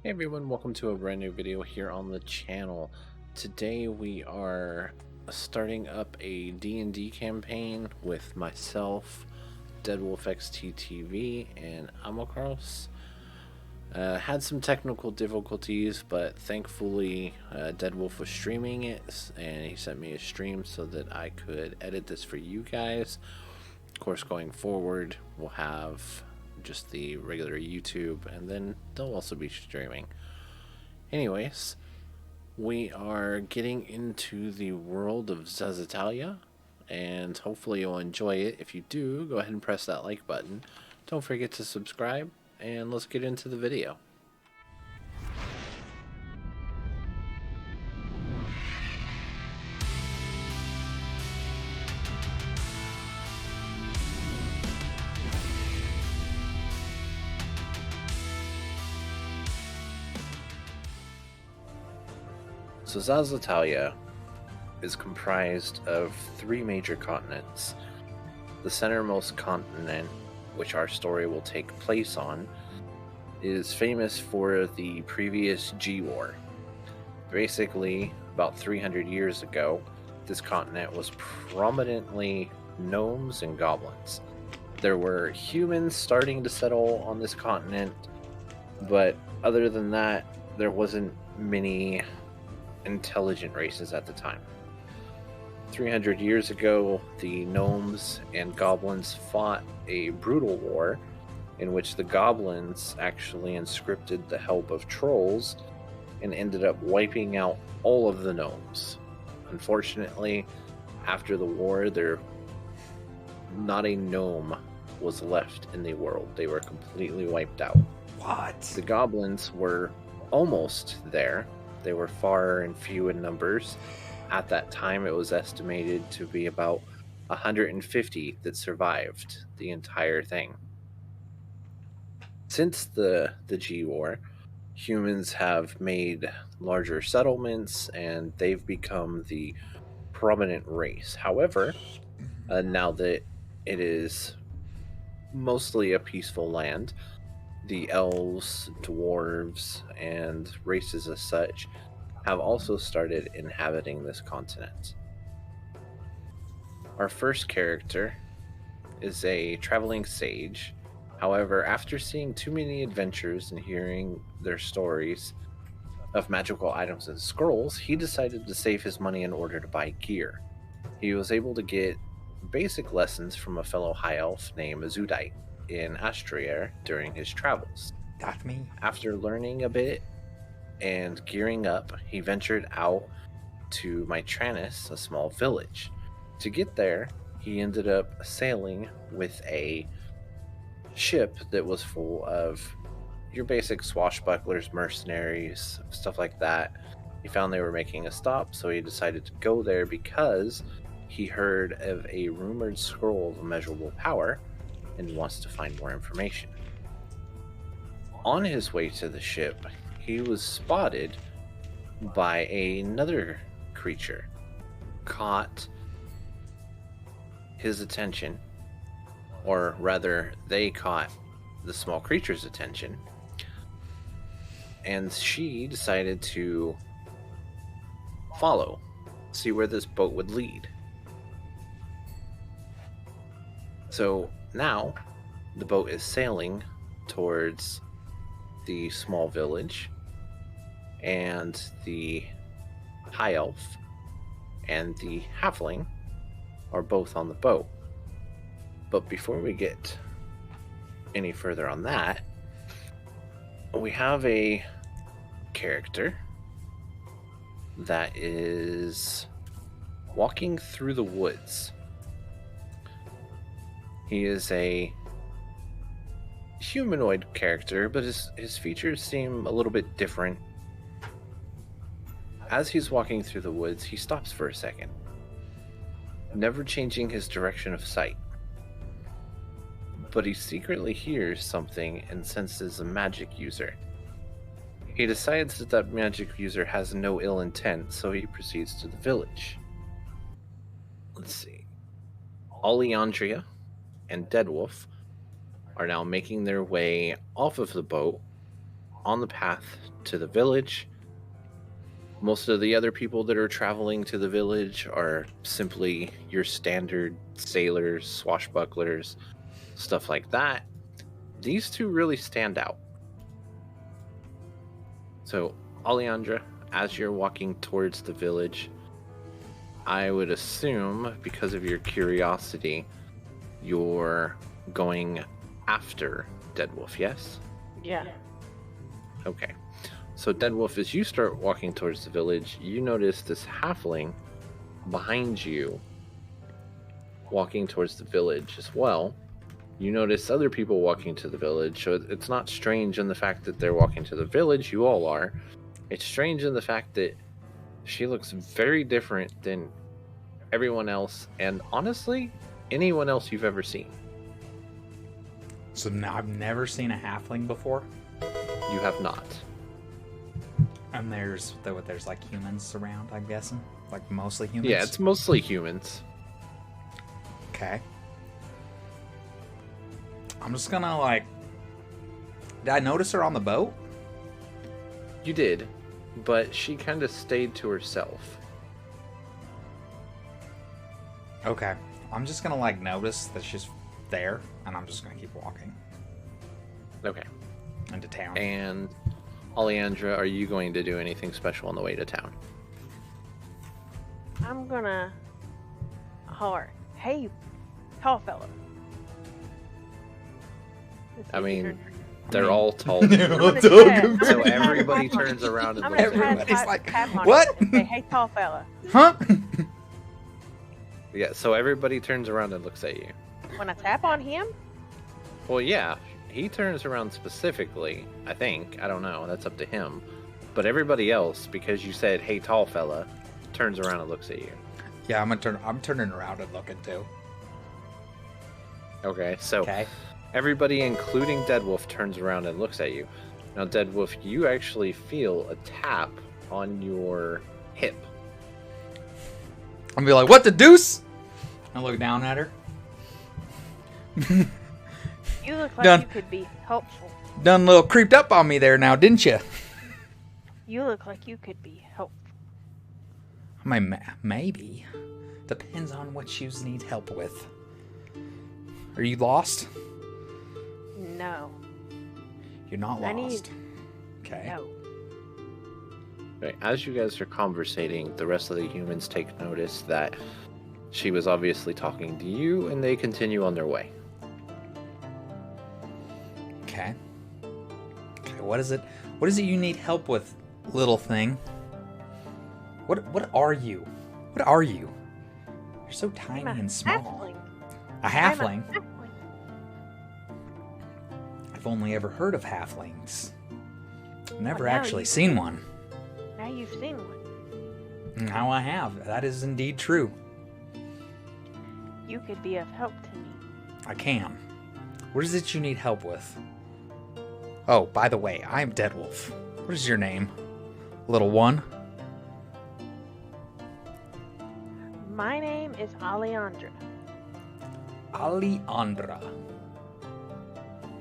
Hey everyone, welcome to a brand new video here on the channel. Today we are starting up a D&D campaign with myself, Deadwolfxttv, and Amacrose. Had some technical difficulties, but thankfully Deadwolf was streaming it, and he sent me a stream so that I could edit this for you guys. Of course, going forward, we'll have just the regular YouTube, and then they'll also be streaming. Anyways, we are getting into the world of Zazitaliah, and hopefully you'll enjoy it. If you do, go ahead and press that like button. Don't forget to subscribe, and let's get into the video. So Zazitaliah is comprised of three major continents. The centermost continent, which our story will take place on, is famous for the previous G-War. Basically, about 300 years ago, this continent was prominently gnomes and goblins. There were humans starting to settle on this continent, but other than that, there wasn't many intelligent races at the time. 300 years ago, the gnomes and goblins fought a brutal war in which the goblins actually inscripted the help of trolls and ended up wiping out all of the gnomes. Unfortunately, after the war, not a gnome was left in the world. They were completely wiped out. What? The goblins were almost there. They were far and few in numbers. At that time, it was estimated to be about 150 that survived the entire thing. Since the G-War, humans have made larger settlements and they've become the prominent race. However, now that it is mostly a peaceful land, the elves, dwarves, and races as such have also started inhabiting this continent. Our first character is a traveling sage. However, after seeing too many adventures and hearing their stories of magical items and scrolls, he decided to save his money in order to buy gear. He was able to get basic lessons from a fellow high elf named Azudite in Astrier during his travels. Got me. After learning a bit and gearing up, he ventured out to Mytranis, a small village. To get there, he ended up sailing with a ship that was full of your basic swashbucklers, mercenaries, stuff like that. He found they were making a stop, so he decided to go there because he heard of a rumored scroll of immeasurable power and wants to find more information. On his way to the ship, he was spotted by another creature, caught his attention, or rather, they caught the small creature's attention, and she decided to follow, see where this boat would lead. So now the boat is sailing towards the small village, and the high elf and the halfling are both on the boat. But before we get any further on that, we have a character that is walking through the woods. He is a humanoid character, but his features seem a little bit different. As he's walking through the woods, he stops for a second, never changing his direction of sight. But he secretly hears something and senses a magic user. He decides that that magic user has no ill intent, so he proceeds to the village. Let's see. Oleandria and Deadwolf are now making their way off of the boat on the path to the village. Most of the other people that are traveling to the village are simply your standard sailors, swashbucklers, stuff like that. These two really stand out. So, Alejandra, as you're walking towards the village, I would assume, because of your curiosity, you're going after Deadwolf, yes? Yeah. Okay. So, Deadwolf, as you start walking towards the village, you notice this halfling behind you walking towards the village as well. You notice other people walking to the village, so it's not strange in the fact that they're walking to the village, you all are. It's strange in the fact that she looks very different than everyone else, and honestly, anyone else you've ever seen. So now I've never seen a halfling before? You have not. And there's like humans around, I'm guessing? Like mostly humans? Yeah, it's mostly humans. Okay. I'm just gonna like... Did I notice her on the boat? You did, but she kind of stayed to herself. Okay. I'm just gonna like notice that she's there, and I'm just gonna keep walking. Okay. Into town. And Alejandra, are you going to do anything special on the way to town? I'm gonna holler, "Hey, tall fella." I mean, they're all tall. So everybody turns around and I'm looks gonna at Everybody's tap like, tap on "What?" him and say, "Hey, tall fella." Huh? Yeah, so everybody turns around and looks at you. When I tap on him, Well, yeah, he turns around specifically, I think. I don't know, that's up to him. But everybody else, because you said, "Hey, tall fella," turns around and looks at you. Yeah, I'm turning around and looking too. Okay, so Okay. everybody, including Deadwolf, turns around and looks at you. Now, Deadwolf, you actually feel a tap on your hip. I'm gonna be like, "What the deuce?" I look down at her. you look like Done. you could be helpful. Done a little creeped up on me there now, didn't you? You look like you could be helpful. I mean, maybe. Depends on what you need help with. Are you lost? No. You're not I lost. Okay. No. Right, as you guys are conversating, the rest of the humans take notice that she was obviously talking to you, and they continue on their way. Okay. Okay. What is it? What is it you need help with, little thing? What are you? What are you? You're so tiny I'm a and small. halfling. A halfling? I'm a halfling. I've only ever heard of halflings. Never Well, now actually you- seen one. Now you've seen one. Now I have. That is indeed true. You could be of help to me. I can. What is it you need help with? Oh, by the way, I'm Deadwolf. What is your name? Little one? My name is Alejandra. Alejandra.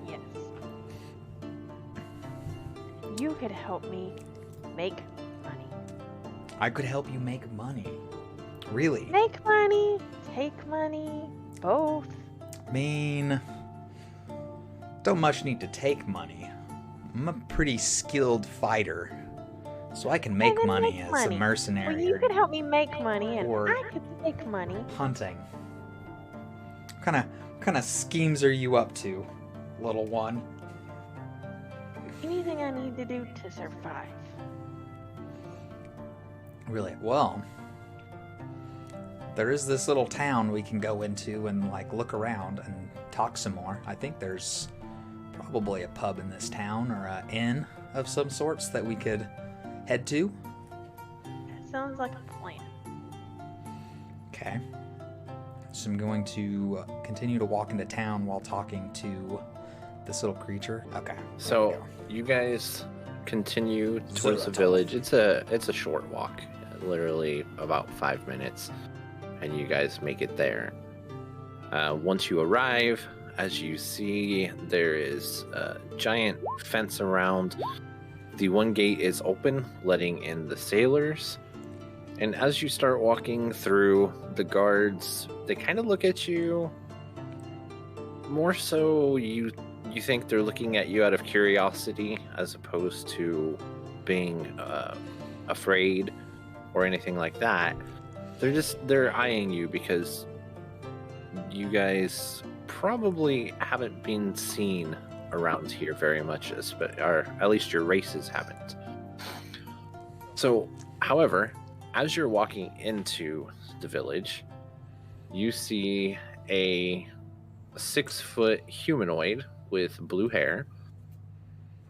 Yes. You could help me make money. I could help you make money. Really? Make money, take money, both. I mean, don't much need to take money. I'm a pretty skilled fighter, so I can make then money make as money. a mercenary. Well, you could help me make money, and Or- I could take money. Hunting. What kind of schemes are you up to, little one? Anything I need to do to survive. Really? Well, there is this little town we can go into and like look around and talk some more. I think there's probably a pub in this town or an inn of some sorts that we could head to. That sounds like a plan. Okay. So I'm going to continue to walk into town while talking to this little creature. Okay. there we So go. you guys continue towards the Zaratoth. village. It's a short walk, literally about 5 minutes, and you guys make it there. Once you arrive, as you see, there is a giant fence around. The one gate is open, letting in the sailors. And as you start walking through, the guards, they kind of look at you. More so, you think they're looking at you out of curiosity as opposed to being afraid or anything like that. They're eyeing you because you guys probably haven't been seen around here very much, or at least your races haven't. So, however, as you're walking into the village, you see a 6-foot humanoid with blue hair.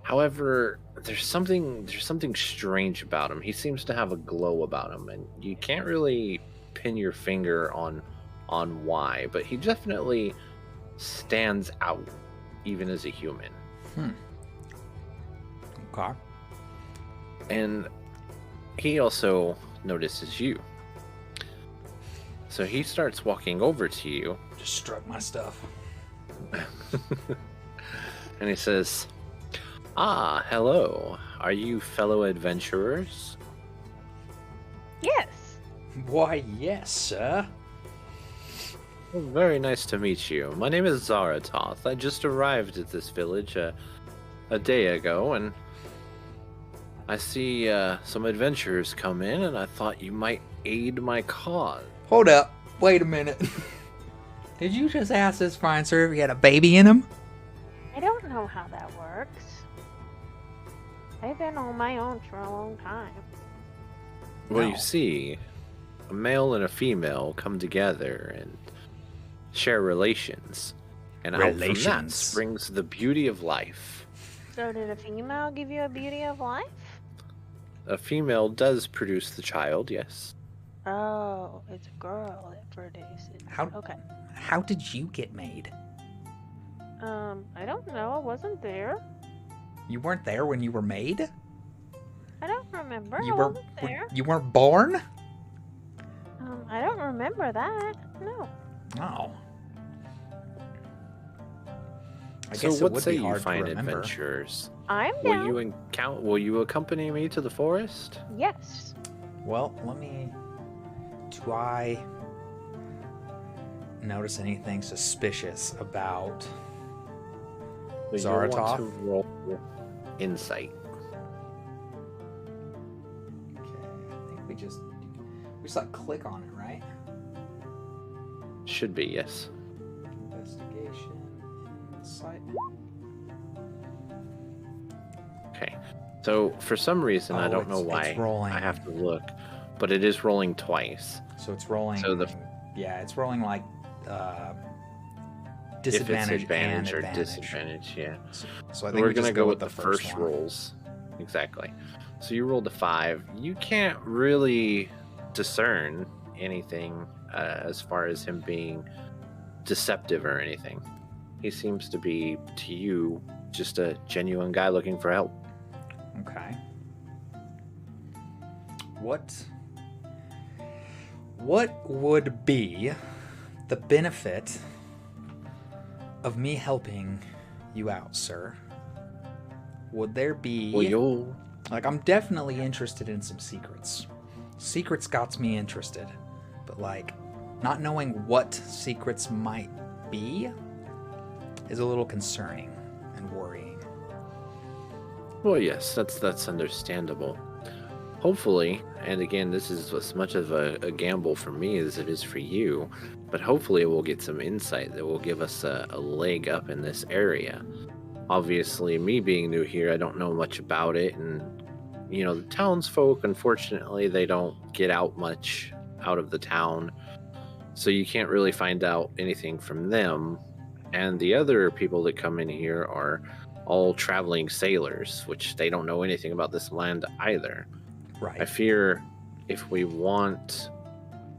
However, there's something strange about him. He seems to have a glow about him, and you can't really pin your finger on why, but he definitely stands out even as a human. Okay. And he also notices you. So he starts walking over to you. Just struck my stuff. And he says, "Ah, hello. Are you fellow adventurers?" Yes. Why, yes, sir. Well, very nice to meet you. My name is Zaratoth. I just arrived at this village a day ago, and I see some adventurers come in, and I thought you might aid my cause. Hold up. Wait a minute. Did you just ask this fine sir if he had a baby in him? I don't know how that works. I've been on my own for a long time. Well, No. you see, a male and a female come together and share relations. And out from that Relations. springs the beauty of life. So did a female give you a beauty of life? A female does produce the child, yes. Oh, it's a girl that produces. How- Okay. How did you get made? I don't know. I wasn't there. You weren't there when you were made? I don't remember. You I were wasn't there. you weren't born? I don't remember that. No. Oh. I So guess it what would say be you hard to find remember. adventurers? I'm down. Will you accompany me to the forest? Yes. Well, do I notice anything suspicious about But you'll want Zaratoth? to roll insight. Okay, I think we just like click on it, right? Should be, yes. Investigation, insight. Okay. So for some reason, I Oh, don't know it's why rolling. I have to look, but it is rolling twice. So it's rolling. So it's rolling like If it's disadvantage advantage and or advantage. disadvantage, yeah. So I think We're we gonna just go with with the first one. rolls. Exactly. So you rolled a 5. You can't really discern anything as far as him being deceptive or anything. He seems to be, to you, just a genuine guy looking for help. Okay. What would be the benefit of me helping you out, sir? Would there be... Well, you'll... Like, I'm definitely interested in some secrets. Secrets got me interested. But, like, not knowing what secrets might be is a little concerning and worrying. Well, yes, that's understandable. Hopefully, and again, this is as much of a gamble for me as it is for you, but hopefully we'll get some insight that will give us a leg up in this area. Obviously, me being new here, I don't know much about it, and, you know, the townsfolk, unfortunately, they don't get out much out of the town, so you can't really find out anything from them, and the other people that come in here are all traveling sailors, which they don't know anything about this land either. Right. I fear if we want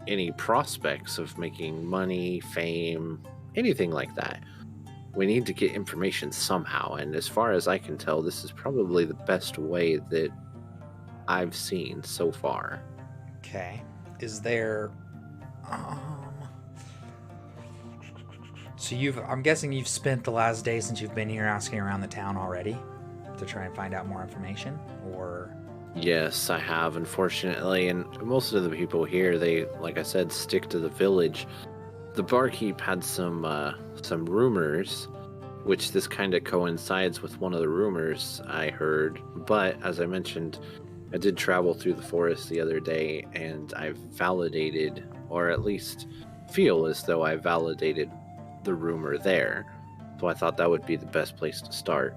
any prospects of making money, fame, anything like that, we need to get information somehow. And as far as I can tell, this is probably the best way that I've seen so far. Okay. Is there... So I'm guessing you've spent the last day since you've been here asking around the town already? to try and find out more information, or? Yes, I have, unfortunately, and most of the people here, they, like I said, stick to the village. The barkeep had some rumors, which this kind of coincides with one of the rumors I heard, but as I mentioned, I did travel through the forest the other day, and I've validated, or at least feel as though I validated the rumor there, so I thought that would be the best place to start.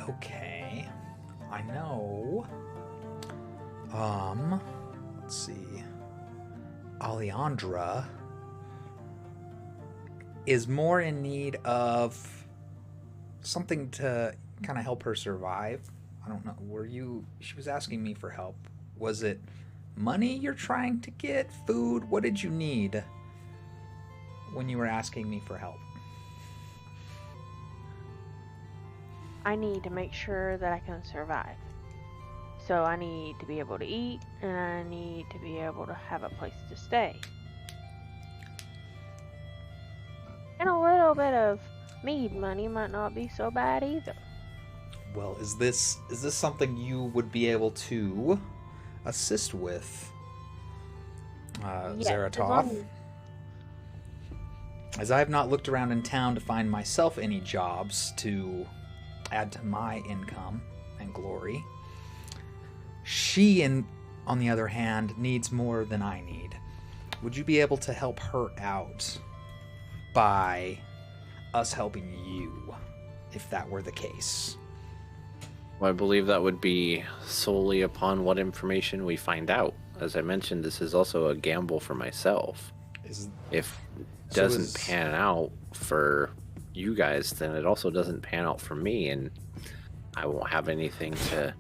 Okay, I know. Let's see. Alejandra is more in need of something to kind of help her survive. I don't know. She was asking me for help. Was it money you're trying to get? Food? What did you need when you were asking me for help? I need to make sure that I can survive. So I need to be able to eat, and I need to be able to have a place to stay. And a little bit of mead money might not be so bad either. Well, is this something you would be able to assist with, Yes, Zaratoth? As I have not looked around in town to find myself any jobs to add to my income and glory. She, on the other hand, needs more than I need. Would you be able to help her out by us helping you, if that were the case? Well, I believe that would be solely upon what information we find out. As I mentioned, this is also a gamble for myself. If it doesn't pan out for you guys, then it also doesn't pan out for me, and I won't have anything to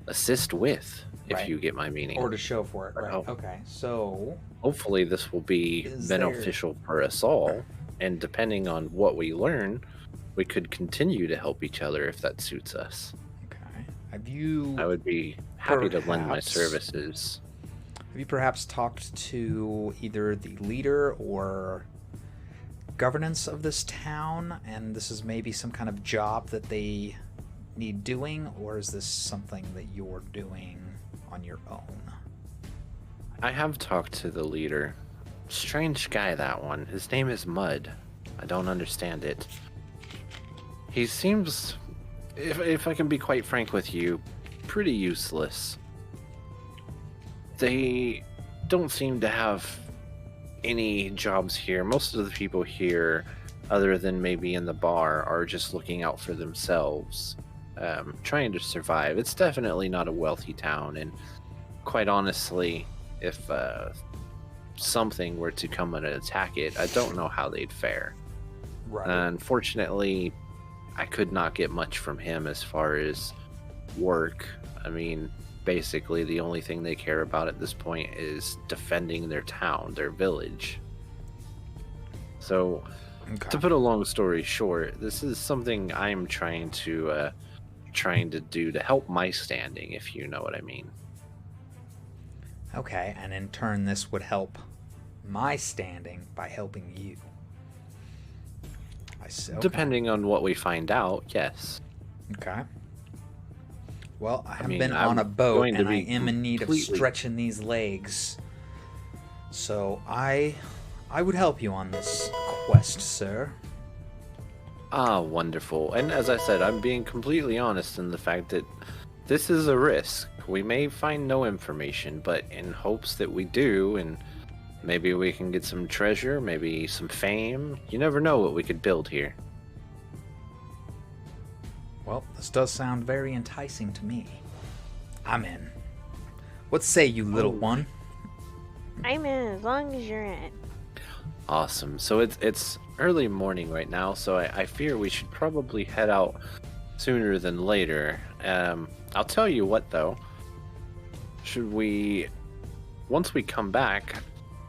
assist with, if you get my meaning. Or to show for it, right? Okay, so hopefully this will be beneficial for us all, and depending on what we learn, we could continue to help each other if that suits us. Okay. I would be happy to lend my services. Have you perhaps talked to either the leader or governance of this town, and this is maybe some kind of job that they need doing, or is this something that you're doing on your own? I have talked to the leader. Strange guy, that one. His name is Mud. I don't understand it. He seems, if I can be quite frank with you, pretty useless. They don't seem to have any jobs here. Most of the people here, other than maybe in the bar, are just looking out for themselves, trying to survive. It's definitely not a wealthy town, and quite honestly, if something were to come and attack it, I don't know how they'd fare. Right. Unfortunately, I could not get much from him as far as work. I mean, basically the only thing they care about at this point is defending their town, their village. So, to put a long story short, this is something I'm trying to do to help my standing, if you know what I mean. Okay, and in turn this would help my standing by helping you. I see. Okay. Depending on what we find out, yes. Okay. Well, I have been on a boat, and I am in need of stretching these legs. So I would help you on this quest, sir. Ah, wonderful. And as I said, I'm being completely honest in the fact that this is a risk. We may find no information, but in hopes that we do, and maybe we can get some treasure, maybe some fame. You never know what we could build here. Well, this does sound very enticing to me. I'm in. What say you, little one? I'm in as long as you're in. Awesome. So it's early morning right now, so I fear we should probably head out sooner than later. I'll tell you what, though. Once we come back,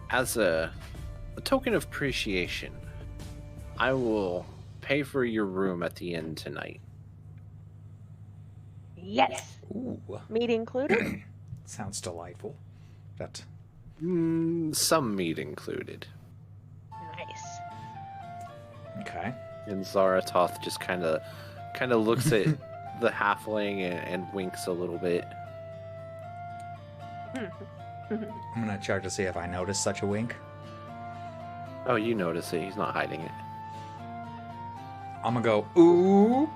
as a token of appreciation, I will pay for your room at the inn tonight. Yes. Ooh. Meat included? Sounds delightful. That. Some meat included. Nice. Okay. And Zaratoth just kind of looks at the halfling and winks a little bit. I'm gonna check to see if I notice such a wink. Oh, you notice it. He's not hiding it. I'm gonna go, ooh.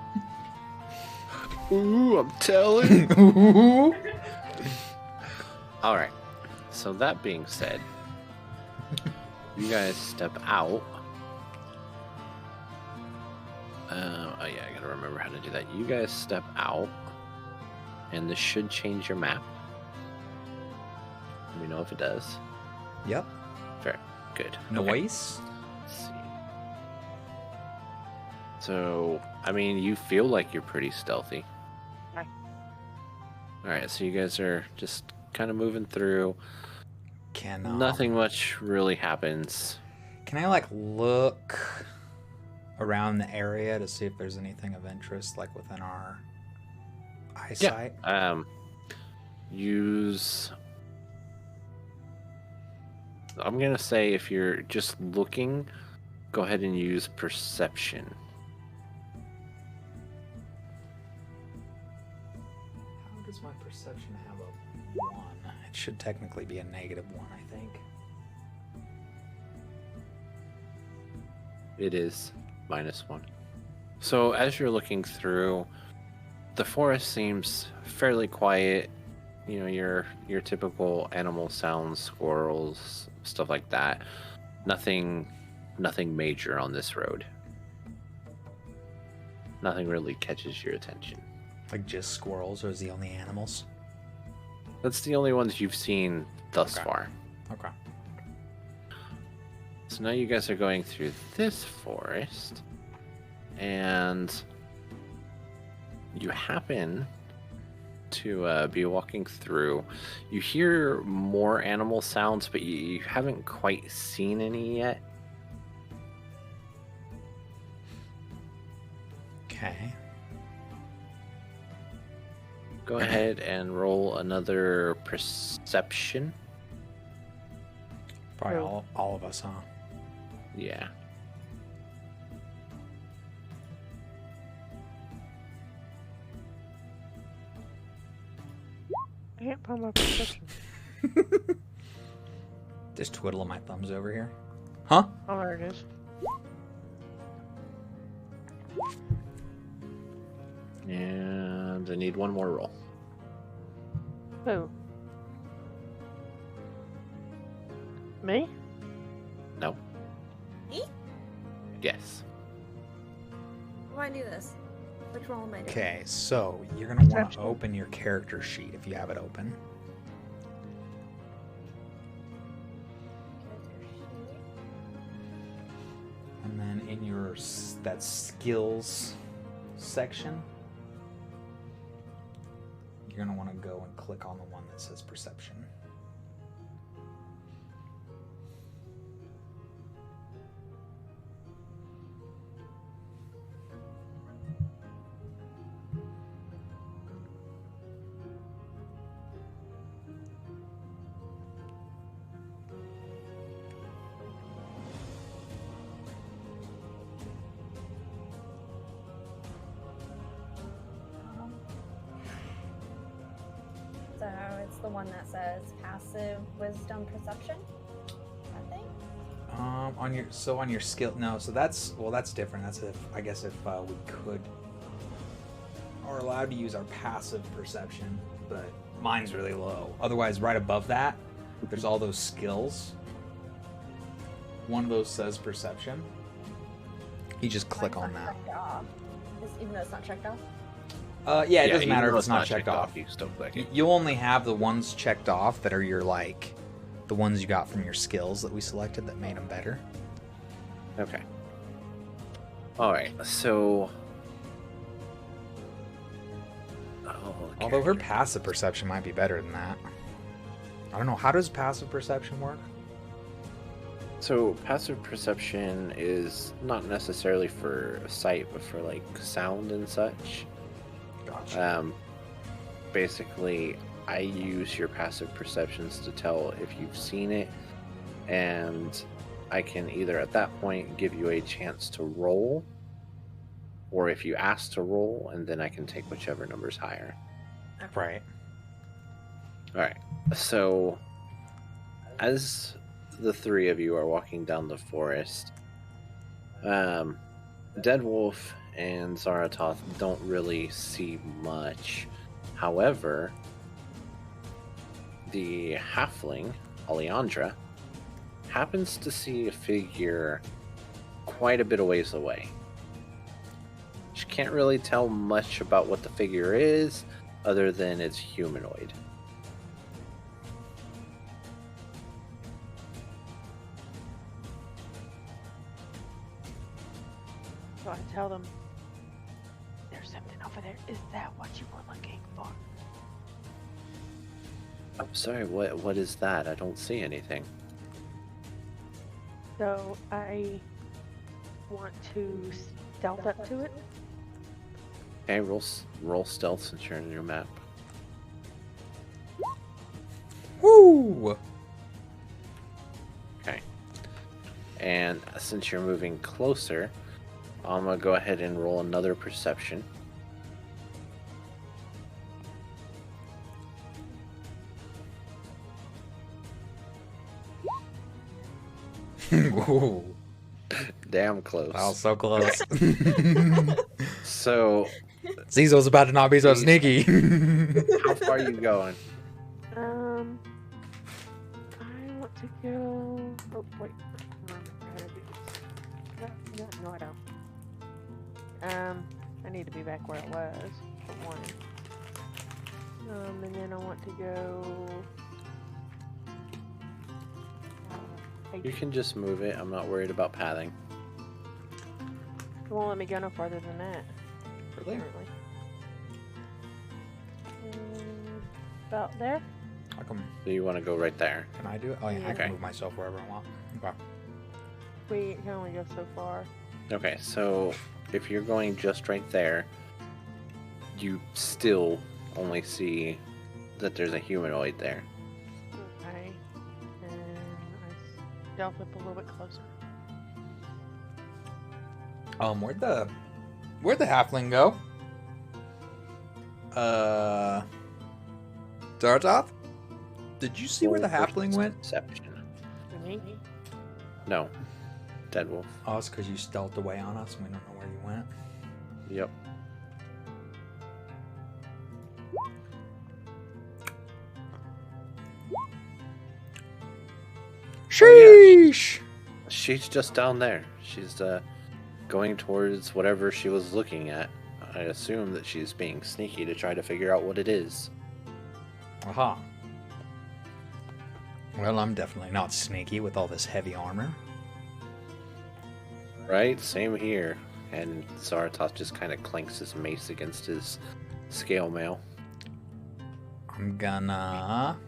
Ooh, I'm telling. Ooh. All right. So that being said, you guys step out. Oh yeah, I gotta remember how to do that. You guys step out, and this should change your map. Let me know if it does. Yep. Very good. Noise. Okay. Let's see. So, I mean, you feel like you're pretty stealthy. Right. All right, so you guys are just kind of moving through. Can Nothing much really happens. Can I like look around the area to see if there's anything of interest, like within our eyesight? Yeah. Use. I'm gonna say if you're just looking, go ahead and use perception. How does my perception have a 1? It should technically be a -1, I think. It is -1. So as you're looking through, the forest seems fairly quiet. You know, your typical animal sounds, squirrels, stuff like that. Nothing major on this road. Nothing really catches your attention. Like just squirrels, or is the only animals? That's the only ones you've seen thus Okay. far. Okay. So now you guys are going through this forest, and you happen to be walking through. You hear more animal sounds, but you haven't quite seen any yet. Okay. Go ahead and roll another perception. Probably Oh. all of us, huh? Yeah. I can't find my perception. Just twiddling my thumbs over here. Huh? Oh, there it is. And I need one more roll. Who? Me? No. Me? Yes. Why do this? Which roll am I doing? Okay, so you're gonna want to Perception. open your character sheet if you have it open. Character sheet. And then in your that skills section, you're gonna want to go and click on the one that says perception. So it's the one that says passive wisdom perception. I think. On your skill, no. So that's different. That's if we could are allowed to use our passive perception, but mine's really low. Otherwise, right above that, there's all those skills. One of those says perception. You just click on Mine's that. not checked off. Even though it's not checked off. Yeah, it doesn't even matter if though it's not checked off. You still click it. You'll only have the ones checked off that are your the ones you got from your skills that we selected that made them better. Okay. All right. So. Although her passive perception might be better than that. I don't know. How does passive perception work? So passive perception is not necessarily for sight, but for like sound and such. Gotcha. Basically, I use your passive perceptions to tell if you've seen it, and I can either at that point give you a chance to roll, or if you ask to roll, and then I can take whichever number's higher. Right. Alright, so as the three of you are walking down the forest, Deadwolf and Zaratoth don't really see much. However, the halfling, Alejandra, happens to see a figure quite a bit of ways away. She can't really tell much about what the figure is, other than it's humanoid. So I tell them, there's something over there. Is that what you were looking for? I'm sorry, what is that? I don't see anything. So I want to stealth up to it. Okay, roll stealth since you're in your map. Woo! Okay. And since you're moving closer, I'm gonna go ahead and roll another perception. Ooh, Damn close. that was so close. So, Zizo's about to not be so sneaky. how far are you going? I want to go. Oh wait, I gotta do this. No, I don't. I need to be back where I was for one. And then I want to go. You can just move it. I'm not worried about pathing. It won't let me go no farther than that. Really? Apparently. About there. How come? So you want to go right there? Can I do it? Oh yeah, I Okay. can move myself wherever I want. Okay. We can only go so far. Okay, so if you're going just right there, you still only see that there's a humanoid there. Okay. And I stealth up a little bit closer. Where'd the halfling go? Zaratoth? Did you see where the Roll halfling went? Perception. For me? No. Deadwolf. Oh, it's because you stealthed away on us and we don't know where you went. Yep. Sheesh! She's just down there. She's going towards whatever she was looking at. I assume that she's being sneaky to try to figure out what it is. Aha. Well, I'm definitely not sneaky with all this heavy armor. Right? Same here. And Zaratoth just kind of clanks his mace against his scale mail. I'm gonna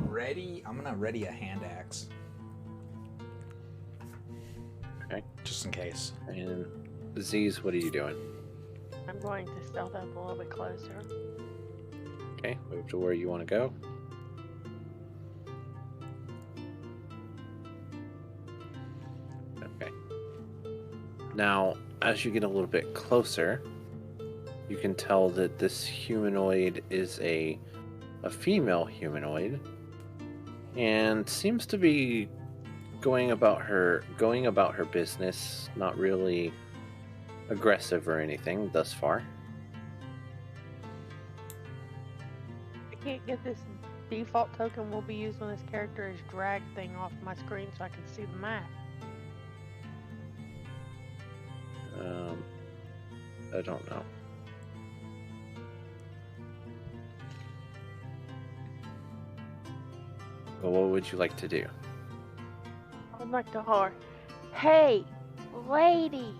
ready a hand axe. Okay. Just in case. And Z's, what are you doing? I'm going to stealth up a little bit closer. Okay, move to where you want to go. Okay. Now, as you get a little bit closer, you can tell that this humanoid is a female humanoid, and seems to be going about her business, not really aggressive or anything thus far. I can't get this default token we'll be using this character as drag thing off my screen so I can see the map. I don't know. Well, what would you like to do? I'd like to holler, "Hey, lady!"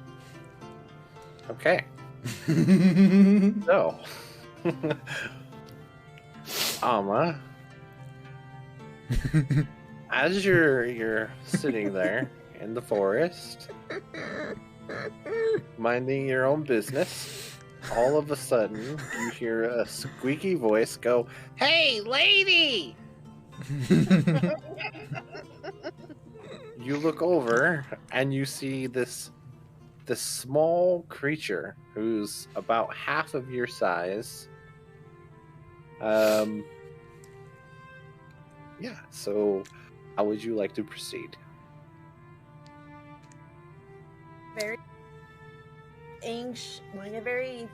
Okay. So, Ama, as you're sitting there in the forest, minding your own business, all of a sudden you hear a squeaky voice go, "Hey, lady!" You look over and you see this small creature who's about half of your size. Yeah, so how would you like to proceed? Very anxious, very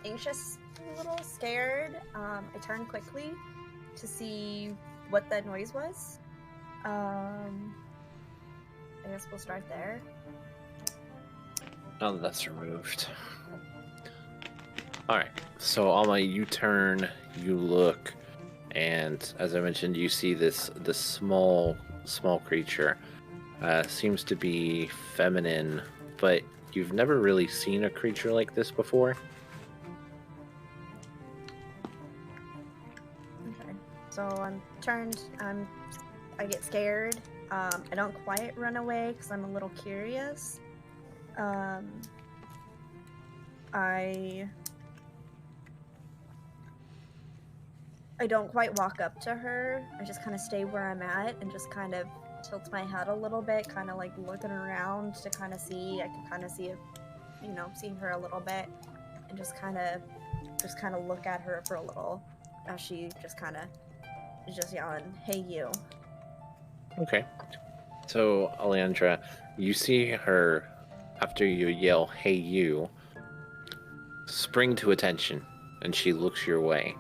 anxious, a little scared. I turned quickly to see what that noise was. I guess we'll start there. Oh, that's removed. Alright, so Alma, you turn, you look, and as I mentioned, you see this small creature. Seems to be feminine, but you've never really seen a creature like this before. Okay. So I'm turned. I get scared. I don't quite run away because I'm a little curious. I don't quite walk up to her. I just kind of stay where I'm at and just kind of tilt my head a little bit, kind of like looking around to kind of see. I can kind of see if, see her a little bit, and just kind of look at her for a little as she just kind of is just yelling, "Hey, you!" Okay. So, Alejandra, you see her after you yell, "Hey, you!" spring to attention, and she looks your way.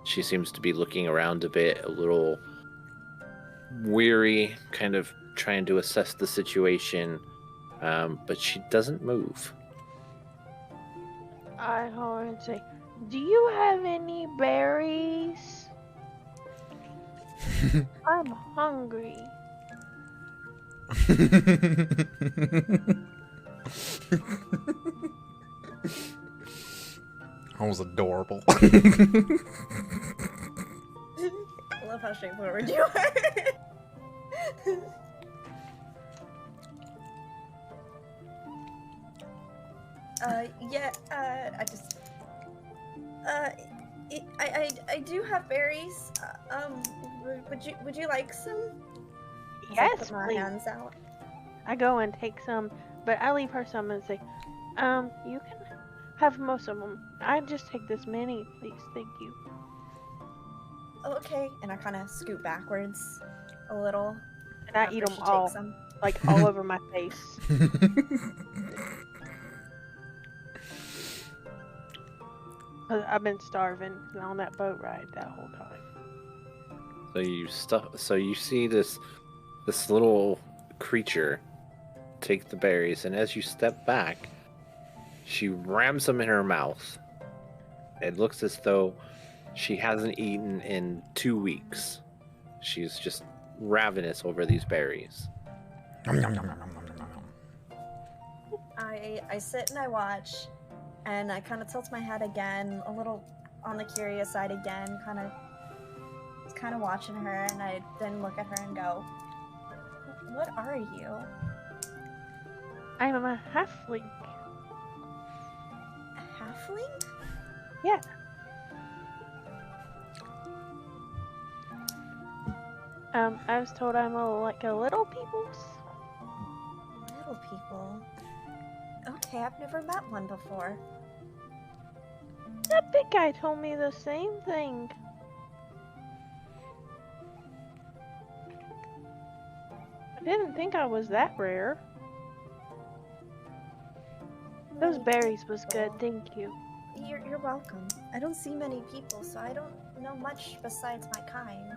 She seems to be looking around a bit, a little weary, kind of trying to assess the situation, but she doesn't move. I hold and say, "Do you have any berries? I'm hungry." That was adorable. I love how straightforward you are. I do have berries. Would you like some? As I Yes, put my please. hands out. I go and take some, but I leave her some and say, you can have most of them. I just take this many, please. Thank you." Oh, okay. And I kind of scoot backwards a little. And I after eat them she all, takes them. like all over my face. I've been starving on that boat ride that whole time. So you see this little creature take the berries, and as you step back, she rams them in her mouth. It looks as though she hasn't eaten in 2 weeks. She's just ravenous over these berries. I sit and I watch, and I kind of tilt my head again, a little on the curious side again, kind of watching her, and I then look at her and go, "What are you?" I'm a halfling. A halfling? Yeah. I was told I'm like a little people's. Little people. Okay, I've never met one before. That big guy told me the same thing. I didn't think I was that rare. Those berries was good, thank you. You're welcome. I don't see many people, so I don't know much besides my kind,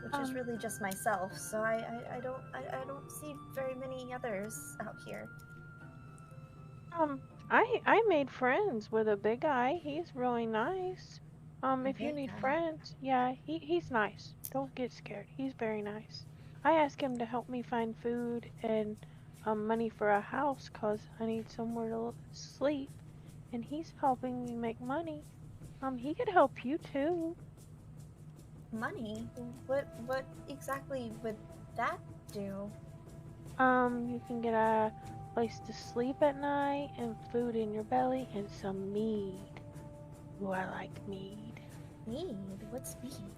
which is really just myself. So I don't see very many others out here. I made friends with a big guy. He's really nice. If you big need guy? friends, yeah, he's nice. Don't get scared. He's very nice. I asked him to help me find food and money for a house 'cause I need somewhere to sleep, and he's helping me make money. He could help you too. Money? What exactly would that do? You can get a place to sleep at night and food in your belly and some mead. Ooh, I like mead. Mead? What's mead?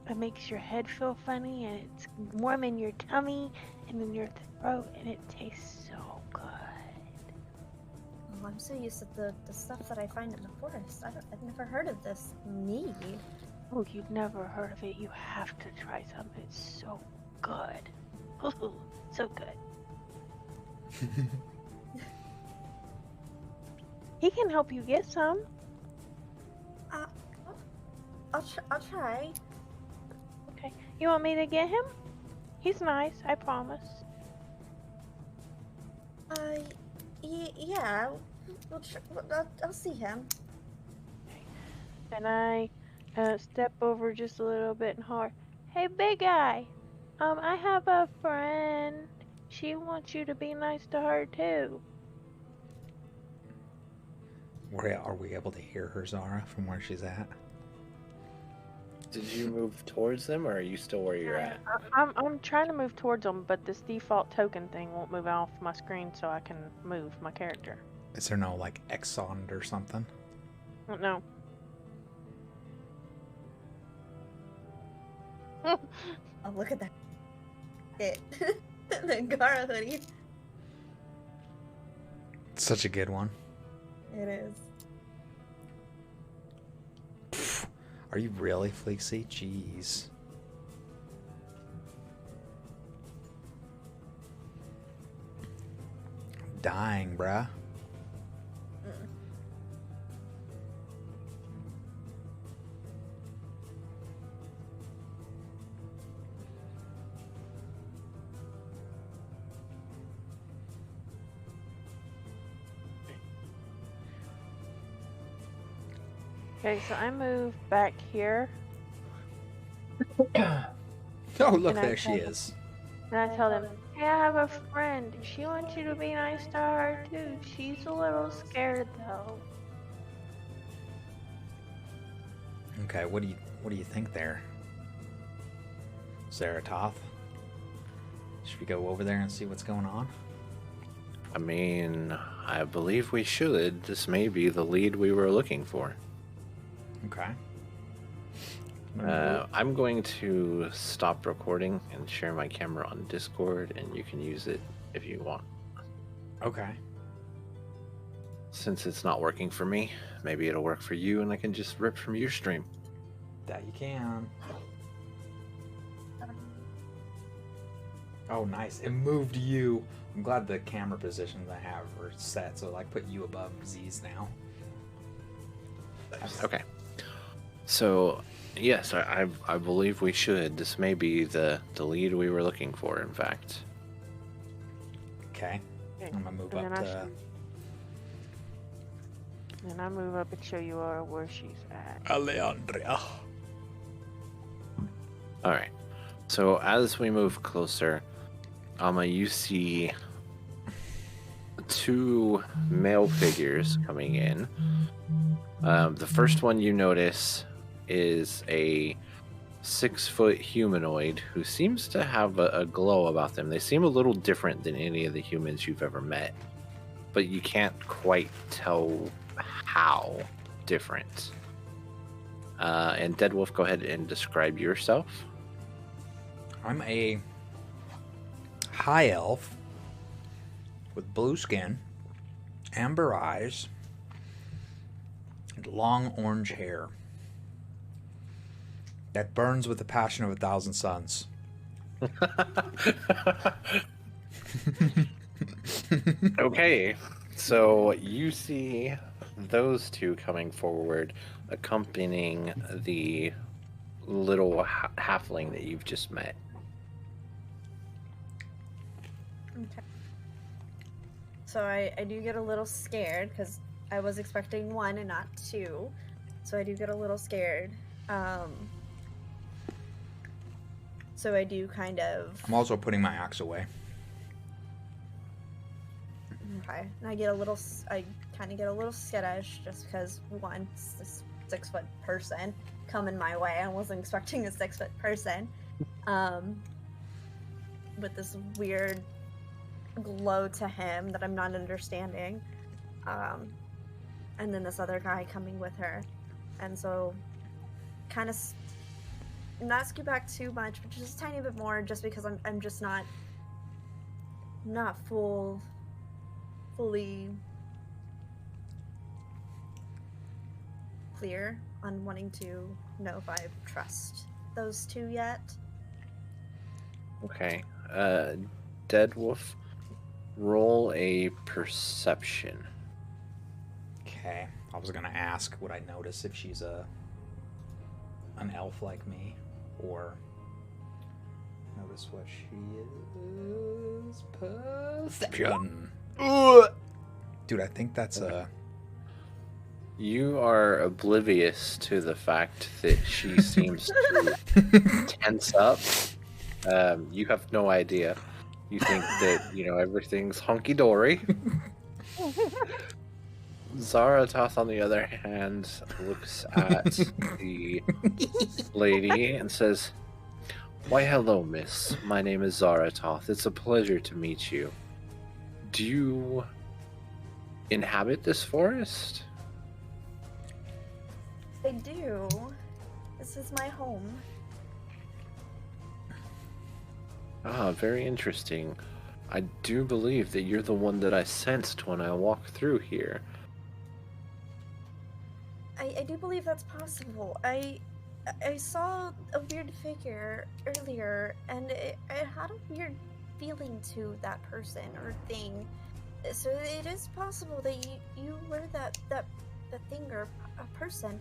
It makes your head feel funny, and it's warm in your tummy and in your throat, and it tastes so good. Oh, I'm so used to the stuff that I find in the forest. I've never heard of this mead. Oh, you've never heard of it? You have to try some. It's so good. Ooh, so good. He can help you get some. I'll try. Okay. You want me to get him? He's nice, I promise. Yeah. I'll see him. Okay. And I step over just a little bit and holler, "Hey, big guy. I have a friend. She wants you to be nice to her too." Are we able to hear her, Zara, from where she's at? Did you move towards them, or are you still where you're at? I'm trying to move towards them, but this default token thing won't move off my screen, so I can move my character. Is there no, like, X on it or something? No. Oh, look at that. It. The Gara hoodie. Such a good one. It is. Are you really, Fleeksy? Jeez. Dying, bruh. Okay, so I move back here. Oh, look, And I there she told- is. And I tell them, "Hey, I have a friend. She wants you to be nice to her too. She's a little scared though." Okay, what do you think there, Zaratoth? Should we go over there and see what's going on? I mean, I believe we should. This may be the lead we were looking for. Okay. I'm going to stop recording and share my camera on Discord, and you can use it if you want. Okay. Since it's not working for me, maybe it'll work for you, and I can just rip from your stream. That you can. Oh, nice. It moved you. I'm glad the camera positions I have are set, so like put you above Z's now. Okay. So, yes, I believe we should. This may be the lead we were looking for, in fact. Okay. Okay. I'm gonna move And up then to And I move up and show you where she's at. Alejandria. Alright. So, as we move closer, you see two male figures coming in. The first one you notice is a 6-foot humanoid who seems to have a glow about them. They seem a little different than any of the humans you've ever met, but you can't quite tell how different. And Deadwolf, go ahead and describe yourself. I'm a high elf with blue skin, amber eyes, and long orange hair that burns with the passion of 1,000 suns. Okay, so you see those two coming forward, accompanying the little halfling that you've just met. Okay. So I do get a little scared because I was expecting one and not two. So I do get a little scared. So I do kind of... I'm also putting my axe away. Okay. And I kind of get a little skittish just because, one, it's this 6-foot person coming my way. I wasn't expecting a 6-foot person. With this weird glow to him that I'm not understanding. And then this other guy coming with her. And so kind of not ask you back too much, but just a tiny bit more, just because I'm just not fully clear on wanting to know if I trust those two yet. Okay. Deadwolf, roll a perception. Okay. I was gonna ask, would I notice if she's an elf like me, or notice what she is? Perception. Ugh. Dude, I think that's a. You are oblivious to the fact that she seems to tense up. You have no idea. You think that, everything's hunky-dory. Zaratoth, on the other hand, looks at the lady and says, "Why, hello, miss. My name is Zaratoth. It's a pleasure to meet you. Do you inhabit this forest?" I do. This is my home. Ah, very interesting. I do believe that you're the one that I sensed when I walked through here. I do believe that's possible. I saw a weird figure earlier, and I had a weird feeling to that person or thing. So it is possible that you were that thing or a person.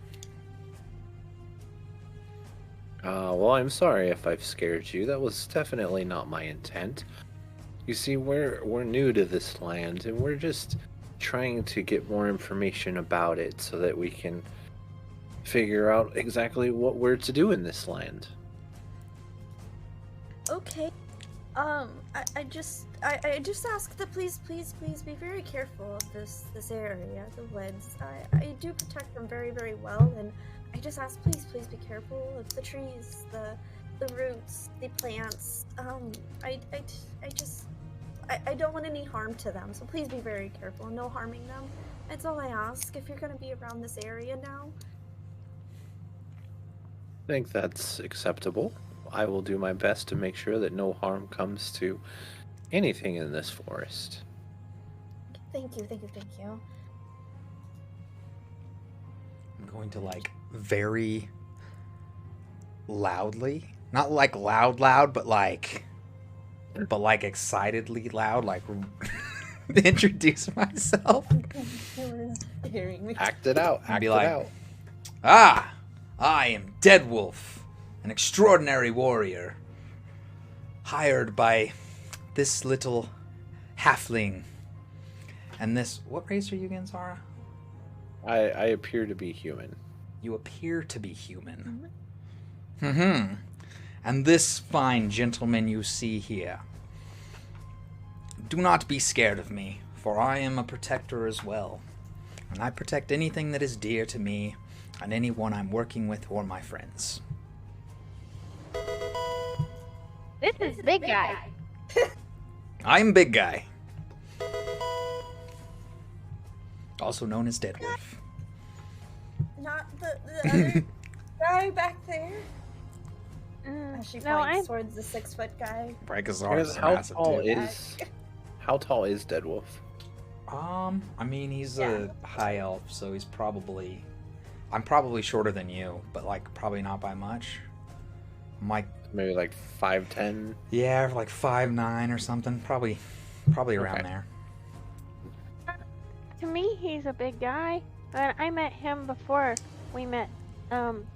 Well, I'm sorry if I've scared you. That was definitely not my intent. You see, we're new to this land, and we're just trying to get more information about it so that we can figure out exactly what we're to do in this land. Okay. I just ask that please be very careful of this area, the woods. I do protect them very, very well, and I just ask please be careful of the trees, the roots, the plants. I don't want any harm to them, so please be very careful. No harming them. That's all I ask. If you're gonna be around this area now. I think that's acceptable. I will do my best to make sure that no harm comes to anything in this forest. Thank you. I'm going to, very loudly, not loud, but excitedly loud, introduce myself. Act it out. And be like, "Ah, I am Deadwolf, an extraordinary warrior, hired by this little halfling. And this, what race are you again, Zara? I appear to be human. You appear to be human. Mm-hmm. And this fine gentleman you see here. Do not be scared of me, for I am a protector as well. And I protect anything that is dear to me and anyone I'm working with or my friends." This is big guy. I'm Big Guy. Also known as Deadwolf. Not the other guy back there. She No, points towards the 6-foot guy. Brachiosaurus How tall is Deadwolf? I mean, he's a high elf, so he's probably... I'm probably shorter than you, but, probably not by much. I'm maybe 5'10"? Yeah, 5'9" or something. Probably around there. To me, he's a big guy. And I met him before we met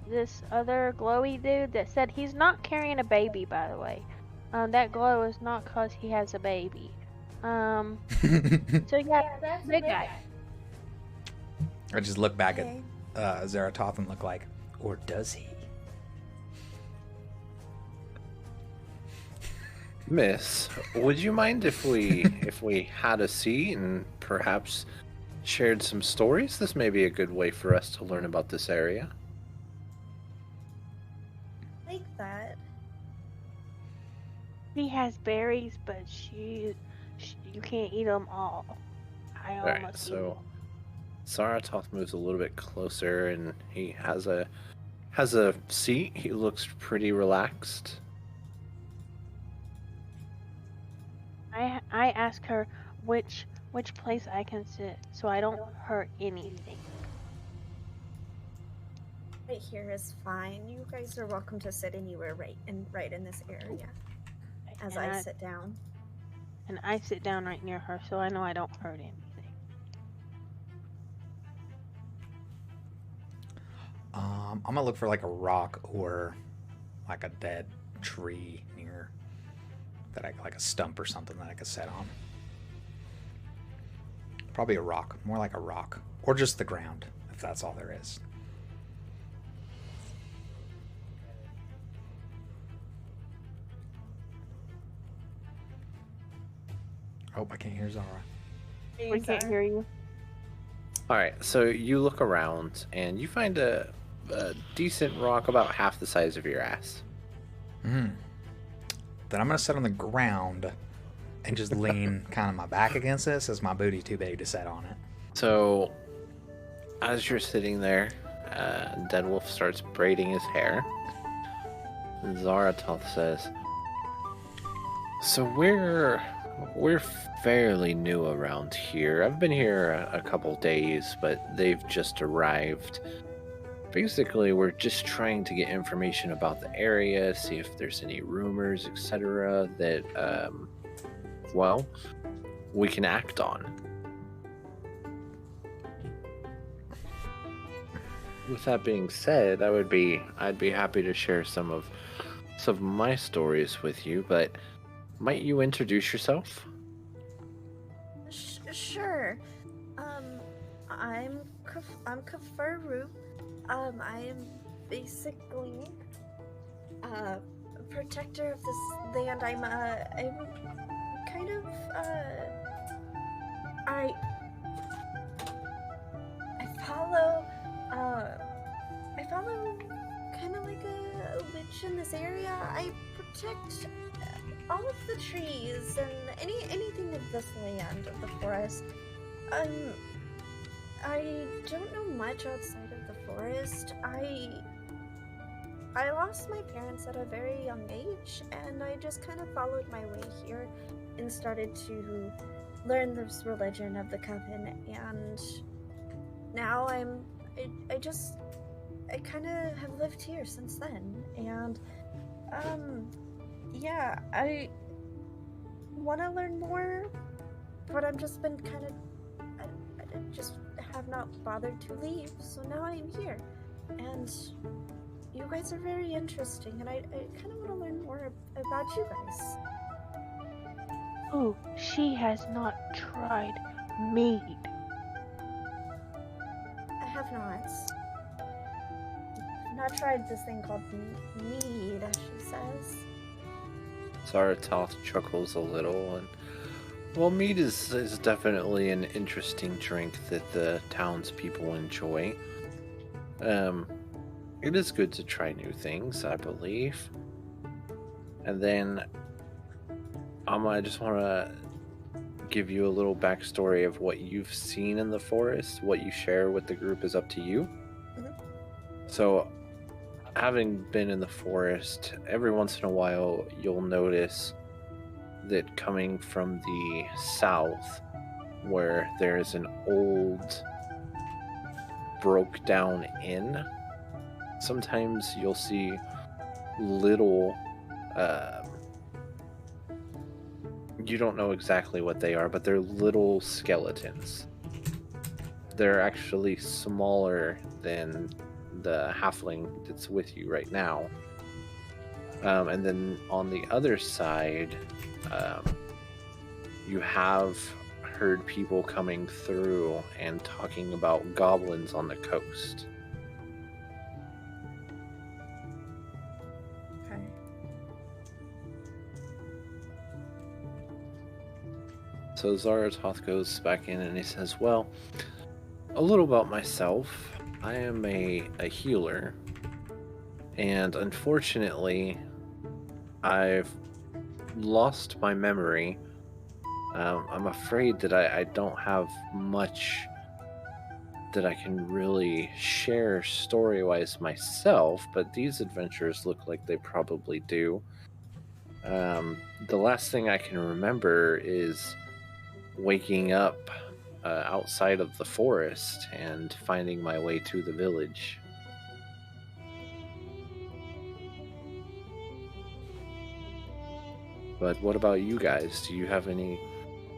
this other glowy dude that said he's not carrying a baby, by the way. That glow is not because he has a baby. So yeah, that's big guy. I just look back at Zaratoth and look like, or does he? Miss, would you mind if we had a seat and perhaps shared some stories? This may be a good way for us to learn about this area. Like that. He has berries, but you can't eat them all. Alright, so Zaratoth moves a little bit closer, and he has a has a seat. He looks pretty relaxed. I ask her which place I can sit so I don't hurt anything. Right here is fine. You guys are welcome to sit anywhere right in this area. As I sit down. And I sit down right near her so I know I don't hurt anything. I'm gonna look for like a rock or like a dead tree near that I like a stump or something that I could set on. Probably a rock, more like a rock, or just the ground if that's all there is. Oh, I can't hear Zara. We can't hear you. All right, so you look around and you find a decent rock about half the size of your ass. Then I'm gonna sit on the ground and just lean kind of my back against this as my booty's too big to set on it. So, as you're sitting there, Deadwolf starts braiding his hair. Zaratoth says, "So we're fairly new around here. I've been here a couple days, but they've just arrived. Basically, we're just trying to get information about the area, see if there's any rumors, etc. that, well, we can act on." With that being said, I'd be happy to share some of my stories with you, but might you introduce yourself? Sure. I'm Kafaru. I am basically a protector of this land. I'm kind of I follow kind of like a witch in this area. I protect all of the trees and anything of this land, of the forest. I don't know much outside of the forest. I lost my parents at a very young age, and I just kind of followed my way here and started to learn this religion of the coven, and now I kind of have lived here since then, and yeah, I want to learn more, but I've just been kind of I just have not bothered to leave, so now I'm here, and you guys are very interesting, and I kind of want to learn more about you guys. Oh, she has not tried mead. I have not. I've not tried this thing called mead, as she says. Zaratoth chuckles a little, and well, mead is definitely an interesting drink that the townspeople enjoy. It is good to try new things, I believe. And then, I just want to give you a little backstory of what you've seen in the forest. What you share with the group is up to you. Mhm. So, having been in the forest, every once in a while you'll notice that coming from the south, where there's an old broke down inn, sometimes you'll see little you don't know exactly what they are, but they're little skeletons. They're actually smaller than the halfling that's with you right now. And then on the other side, you have heard people coming through and talking about goblins on the coast. Okay. So Zaratoth goes back in and he says, well, a little about myself. I am a healer, and unfortunately, I've lost my memory. I'm afraid that I don't have much that I can really share story-wise myself, but these adventures look like they probably do. The last thing I can remember is waking up outside of the forest and finding my way to the village. But what about you guys? Do you have any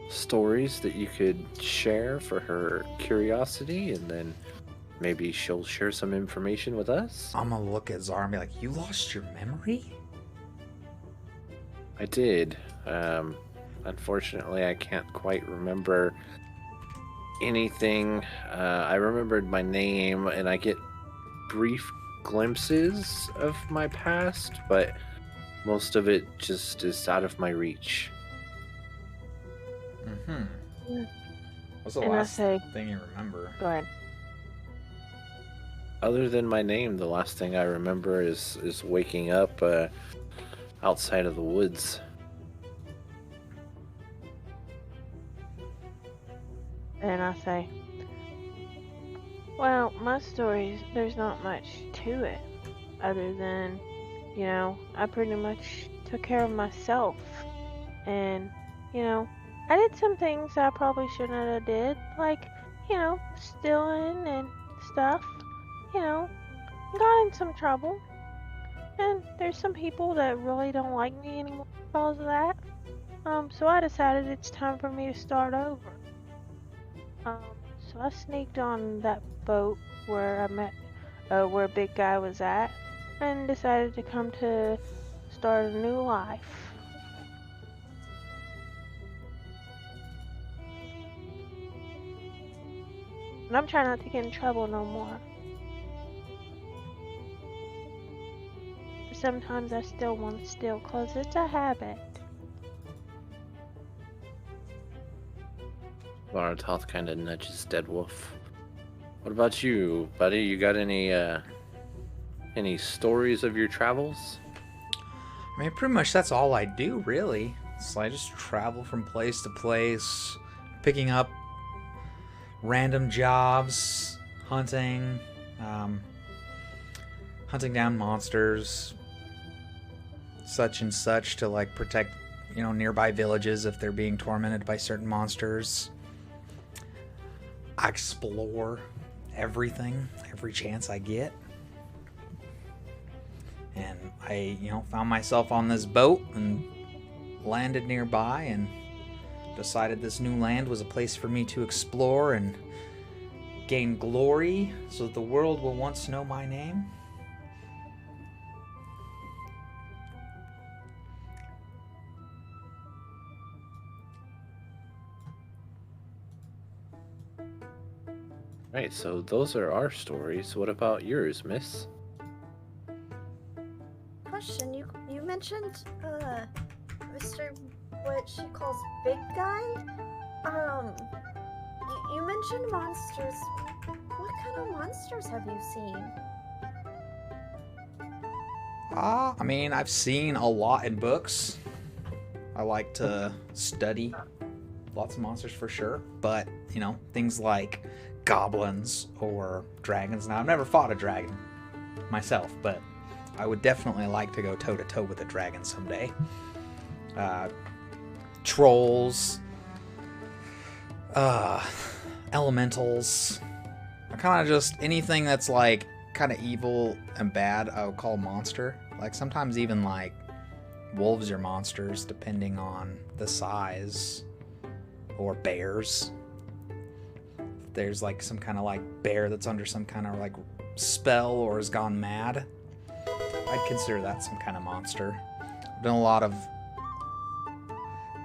stories that you could share for her curiosity, and then maybe she'll share some information with us? I'm gonna look at Zara and be like, you lost your memory? I did. Unfortunately, I can't quite remember anything. I remembered my name, and I get brief glimpses of my past, but most of it just is out of my reach. Mm-hmm. What's the And I last say- thing you remember? Go ahead. Other than my name, the last thing I remember is waking up outside of the woods. And I say, well, my story, there's not much to it other than, you know, I pretty much took care of myself. And, you know, I did some things I probably shouldn't have did, like, you know, stealing and stuff. You know, got in some trouble. And there's some people that really don't like me anymore because of that. So I decided it's time for me to start over. So I sneaked on that boat where I met, where a big guy was at, and decided to come to start a new life. And I'm trying not to get in trouble no more. But sometimes I still want to steal, 'cause it's a habit. Zaratoth kind of nudges Deadwolf. What about you, buddy? You got any stories of your travels? I mean, pretty much that's all I do, really. So I just travel from place to place, picking up random jobs, hunting, hunting down monsters, such and such, to like protect, you know, nearby villages if they're being tormented by certain monsters. I explore everything, every chance I get. And I, you know, found myself on this boat and landed nearby and decided this new land was a place for me to explore and gain glory so that the world will once know my name. Right, so those are our stories. What about yours, miss? Question, you mentioned Mr. what she calls big guy? You mentioned monsters. What kind of monsters have you seen? I mean, I've seen a lot in books. I like to study lots of monsters for sure, but, you know, things like goblins or dragons. Now, I've never fought a dragon myself, but I would definitely like to go toe-to-toe with a dragon someday. Trolls, elementals, kind of just anything that's like kind of evil and bad, I would call a monster. Like sometimes even like wolves are monsters depending on the size, or bears. There's like some kind of like bear that's under some kind of like spell or has gone mad, I'd consider that some kind of monster. I've done a lot of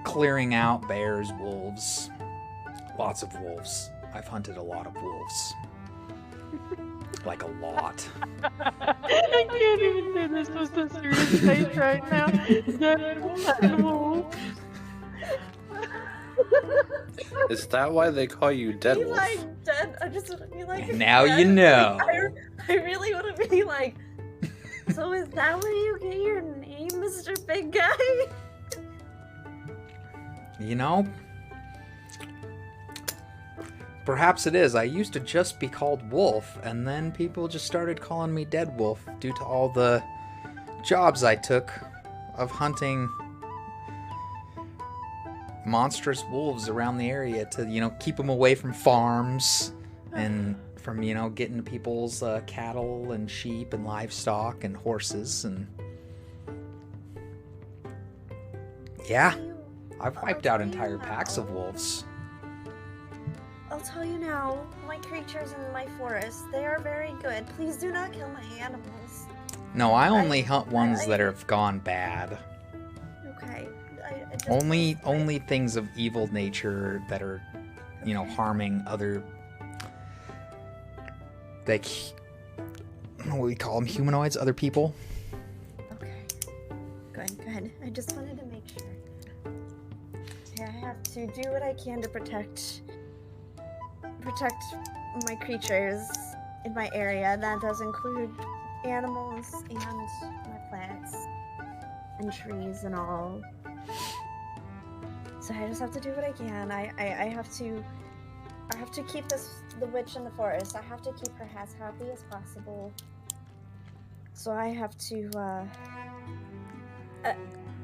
clearing out bears, wolves, lots of wolves. I've hunted a lot of wolves. Like a lot. I can't even do this with a serious face right now. Deadwolf. Is that why they call you Be Deadwolf? like dead. I just want to be like. And now you dead. know. I really want to be like. So is that where you get your name, Mr. Big Guy? You know, Perhaps it is. I used to just be called Wolf, and then people just started calling me Deadwolf due to all the jobs I took of hunting monstrous wolves around the area to, keep them away from farms and from, getting people's cattle and sheep and livestock and horses. And yeah, I've wiped out entire packs of wolves. I'll tell you now, my creatures in my forest, they are very good. Please do not kill my animals. No, I only hunt ones that have gone bad. Okay. I just Only things of evil nature that are, harming other, like, I don't know what we call them, humanoids, other people. Okay. Good. I just wanted to make sure. Okay, I have to do what I can to protect my creatures in my area. That does include animals and my plants and trees and all. So I just have to do what I can. I have to keep the witch in the forest. I have to keep her as happy as possible. So I have to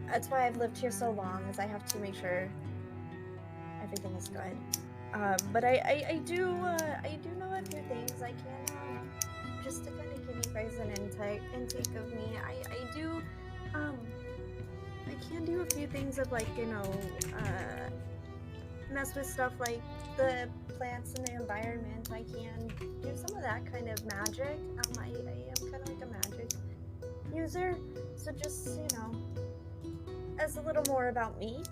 that's why I've lived here so long, is I have to make sure everything is good. But I do know a few things I can, just to kind of give you guys an intake of me. I can do a few things of, like, mess with stuff like the plants and the environment. I can do some of that kind of magic. I am kind of like a magic user. So just, as a little more about me.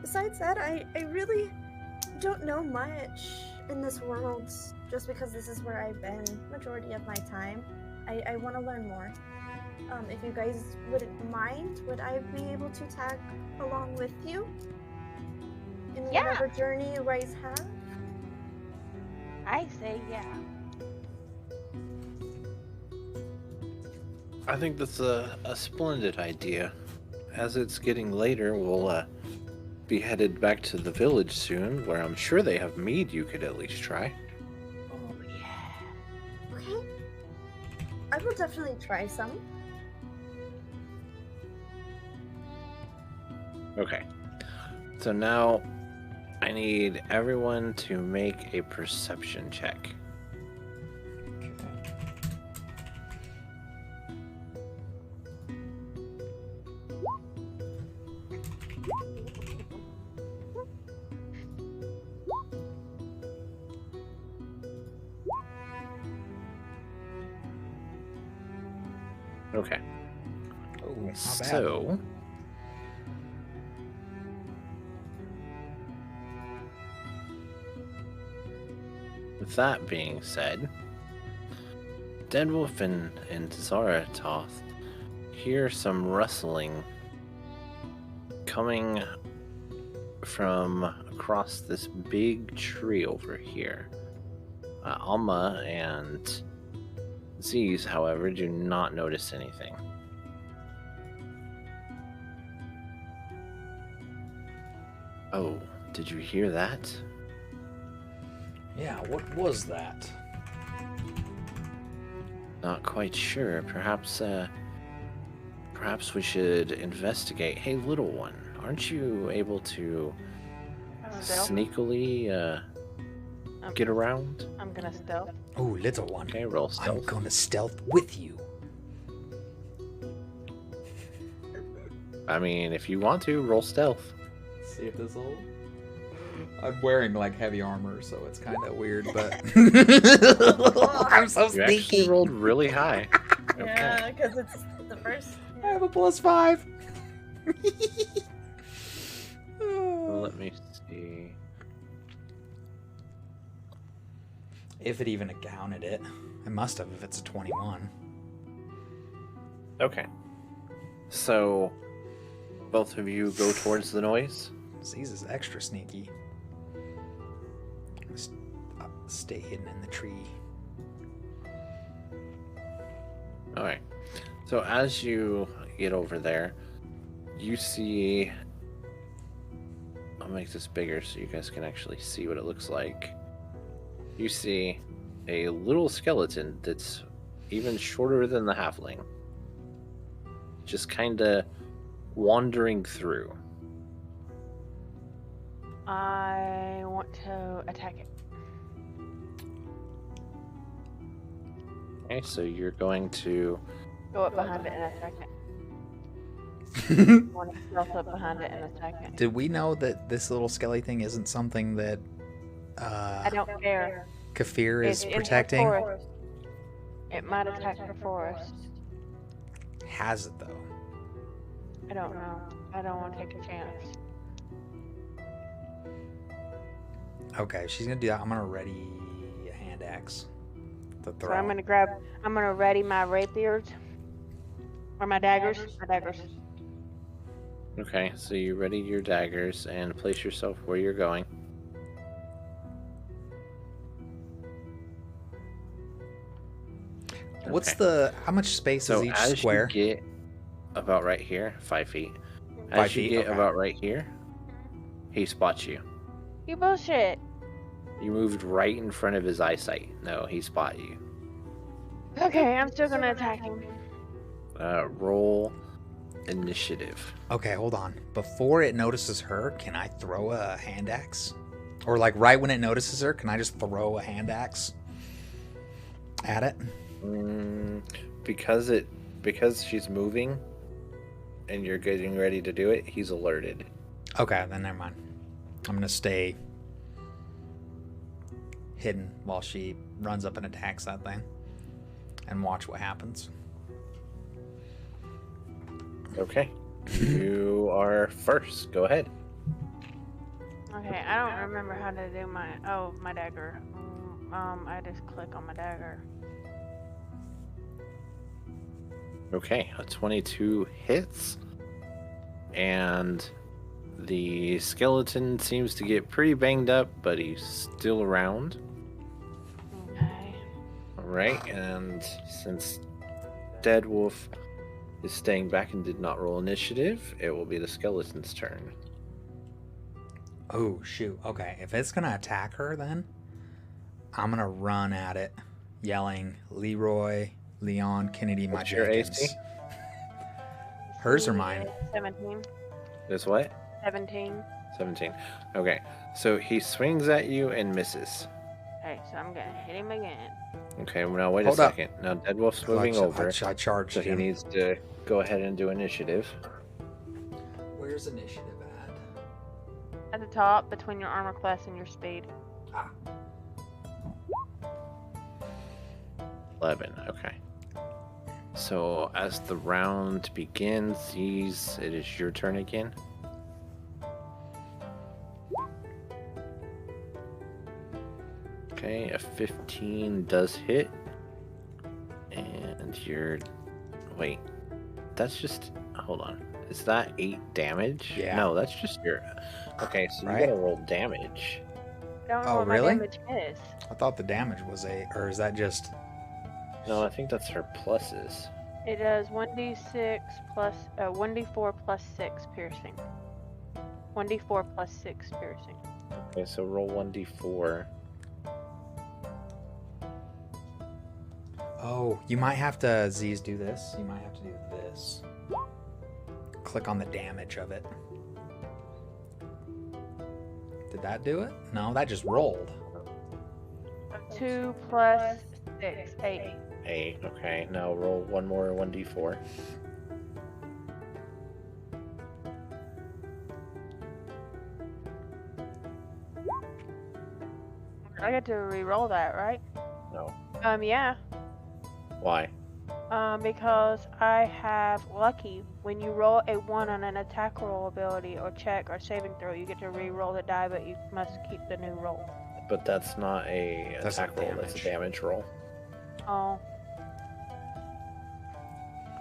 Besides that, I really don't know much in this world, just because this is where I've been majority of my time. I want to learn more. If you guys wouldn't mind, would I be able to tag along with you in whatever journey you guys have? I say yeah. I think that's a splendid idea. As it's getting later, we'll be headed back to the village soon, where I'm sure they have mead you could at least try. Oh yeah. Okay. I will definitely try some. Okay. So now I need everyone to make a perception check. Okay. Oh, not bad. So with that being said, Deadwolf and Zaratoth hear some rustling coming from across this big tree over here. Alma and Z's, however, do not notice anything. Oh, did you hear that? Yeah, what was that? Not quite sure. Perhaps we should investigate. Hey, little one, aren't you able to sneakily get around? I'm gonna stealth. Oh, little one. Okay, roll I'm stealth. gonna stealth with you. I mean, if you want to, roll stealth. See if this will. I'm wearing like heavy armor, so it's kind of weird, but I'm so You actually sneaky. rolled really high. Okay. Yeah, because it's the first. I have a +5. Well, let me see. If it even accounted it, I must have if it's a 21. Okay. So, both of you go towards the noise? Z's is extra sneaky. Stay hidden in the tree. Alright. So as you get over there, you see a I'll make this bigger so you guys can actually see what it looks like. You see a little skeleton that's even shorter than the halfling. Just kind of wandering through. I want to attack it. Okay, so you're going to... Go up behind it and attack it. I want to stealth up behind it and attack it. Did we know that this little skelly thing isn't something that I don't care. Kafir is It's in the protecting? forest. It might attack the forest. Has it though? I don't know. I don't want to take a chance. Okay, she's gonna do that. I'm gonna ready a hand axe to throw. So I'm gonna ready my rapiers. Or my daggers. My daggers. Okay, so you ready your daggers and place yourself where you're going. What's Okay. how much space So is each as square? you get about right here, 5 feet. 5 As you feet, get okay. about right here, he spots you. You bullshit. You moved right in front of his eyesight. No, he spot you. Okay, I'm still gonna attack him. Roll initiative. Okay, hold on. Before it notices her, can I throw a hand axe? Or like right when it notices her, can I just throw a hand axe at it? Because she's moving and you're getting ready to do it, he's alerted. Okay, then never mind. I'm gonna stay hidden while she runs up and attacks that thing and watch what happens. Okay. You are first. Go ahead. Okay, I don't remember how to do my dagger. I just click on my dagger. Okay, a 22 hits. And the skeleton seems to get pretty banged up, but he's still around. Okay. Alright, and since Deadwolf is staying back and did not roll initiative, it will be the skeleton's turn. Oh, shoot. Okay, if it's gonna attack her, then I'm gonna run at it, yelling, Leroy, Leon, Kennedy, my What's your Jenkins. AC? Hers or mine? 17. Is what? 17. 17. Okay, so he swings at you and misses. Okay, so I'm gonna hit him again. Okay, now wait Hold a up. second. Now Deadwolf's moving over, I charged so he him. needs to go ahead and do initiative. Where's initiative at? At the top, between your armor class and your speed. 11. Okay. So as the round begins, it is your turn again. Okay, a 15 does hit. And wait, that's just, hold on. Is that 8 damage? Yeah. No, that's just your, okay, so Right. you gotta roll damage. Don't know Oh, what my really? damage is. I thought the damage was 8, or is that just... No, I think that's her pluses. It does 1d6 plus 1d4 plus 6 piercing. 1d4 plus 6 piercing. Okay, so roll 1d4. Oh, you might have to, Z's, do this. You might have to do this. Click on the damage of it. Did that do it? No, that just rolled. 2 plus 6, 8. 8. Okay, now roll one more 1d4. I get to re-roll that, right? No. Yeah. Why? Because I have lucky. When you roll a 1 on an attack roll ability or check or saving throw, you get to re-roll the die, but you must keep the new roll. But that's not a That's attack not roll, that's a damage. damage roll. Oh.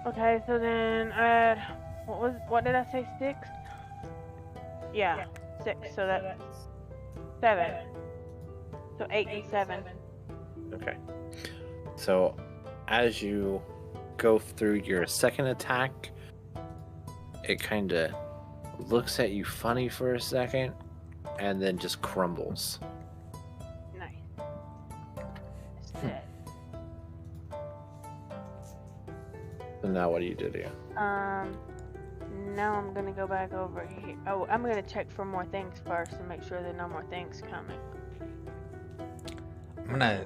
Okay, so then what did I say? 6? Yeah, 6. So that's 7. So 8 and 7. Okay. So as you go through your second attack, it kind of looks at you funny for a second, and then just crumbles. Nice. It's dead. And now what do you do? Now I'm gonna go back over here. Oh, I'm gonna check for more things first and make sure there are no more things coming. I'm gonna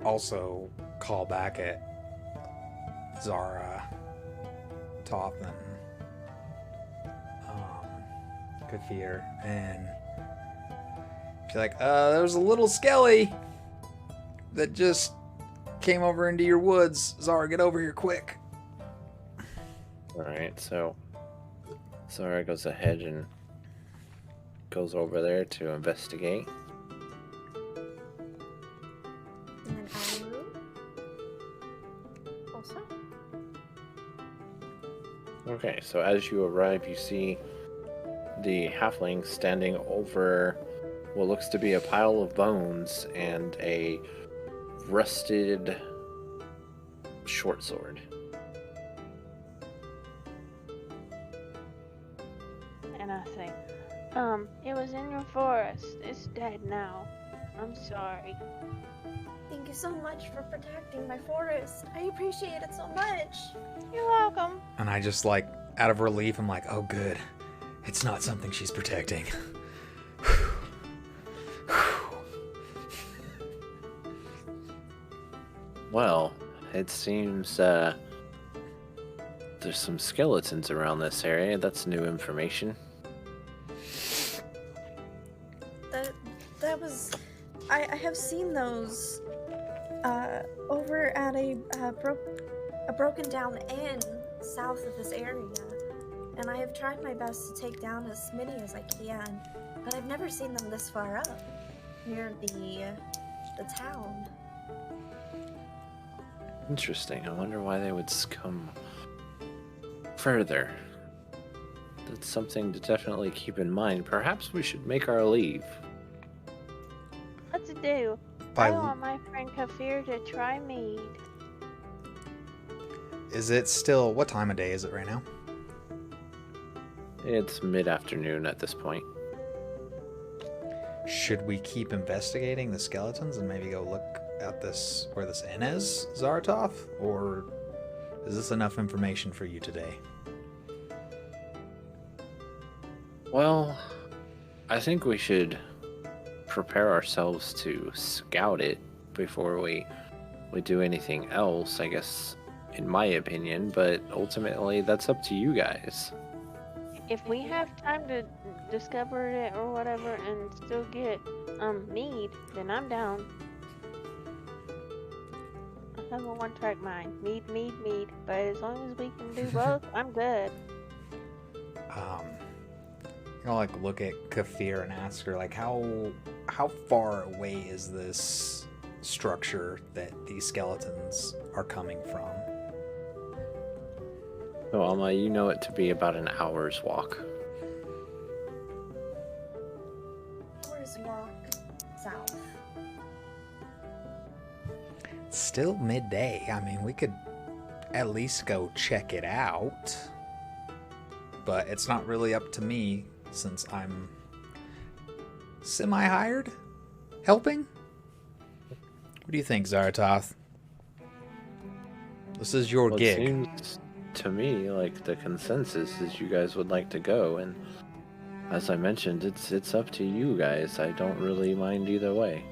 also call back at Zaratoth and Kafir and be like, there was a little skelly that just came over into your woods. Zara, get over here quick. Alright, so Zara goes ahead and goes over there to investigate. And then I move. Also. Okay, so as you arrive, you see the halfling standing over what looks to be a pile of bones and a rusted short sword. And I say, it was in your forest. It's dead now. I'm sorry. Thank you so much for protecting my forest. I appreciate it so much. You're welcome. And I just like, out of relief, I'm like, oh good. It's not something she's protecting. Well, it seems there's some skeletons around this area. That's new information. That was... I have seen those over at a broken down inn south of this area. And I have tried my best to take down as many as I can, but I've never seen them this far up, near the town. Interesting. I wonder why they would come further. That's something to definitely keep in mind. Perhaps we should make our leave. Let's do. I want my friend Kafir to try mead. Is it still, what time of day is it right now? It's mid-afternoon at this point. Should we keep investigating the skeletons and maybe go look at this, where this inn is, Zaratoth? Or is this enough information for you today? Well, I think we should prepare ourselves to scout it before we do anything else, I guess, in my opinion, but ultimately that's up to you guys. If we have time to discover it or whatever and still get mead, then I'm down. I have a one-track mind. Mead. But as long as we can do both, I'm good. I'll like look at Kafir and ask her like how far away is this structure that these skeletons are coming from? So, Alma, you know it to be about an hour's walk. Hour's walk south. It's still midday. I mean, we could at least go check it out. But it's not really up to me since I'm semi-hired? Helping? What do you think, Zaratoth? This is your gig. It seems to me like the consensus is you guys would like to go, and as I mentioned, it's up to you guys. I don't really mind either way.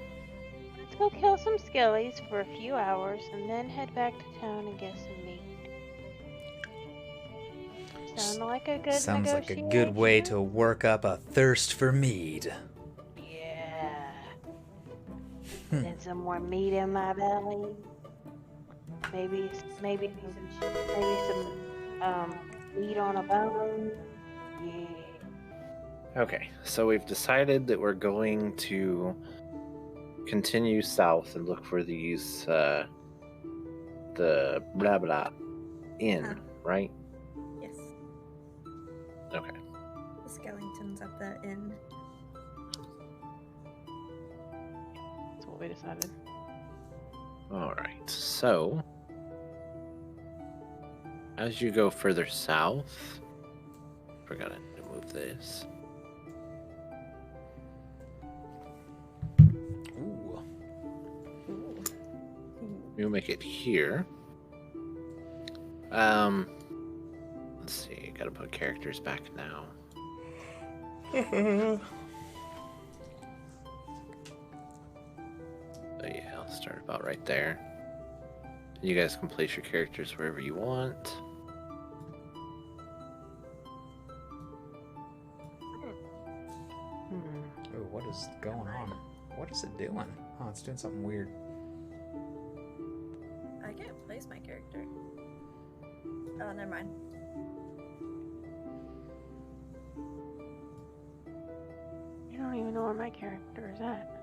Let's go kill some skellies for a few hours and then head back to town and get some meat. Sound like a good Sounds like a good way to work up a thirst for mead. Yeah. And some more meat in my belly. Maybe some meat on a bone. Yeah. Okay, so we've decided that we're going to continue south and look for these the blah blah inn, right? Yes. Okay. The skeletons at the inn. That's what we decided. Alright, so as you go further south, forgot to move this. We'll make it here. Let's see. Gotta put characters back now. So yeah, I'll start about right there. You guys can place your characters wherever you want. Oh, what is going on? What is it doing? Oh, it's doing something weird. I can't place my character. Oh, never mind. You don't even know where my character is at.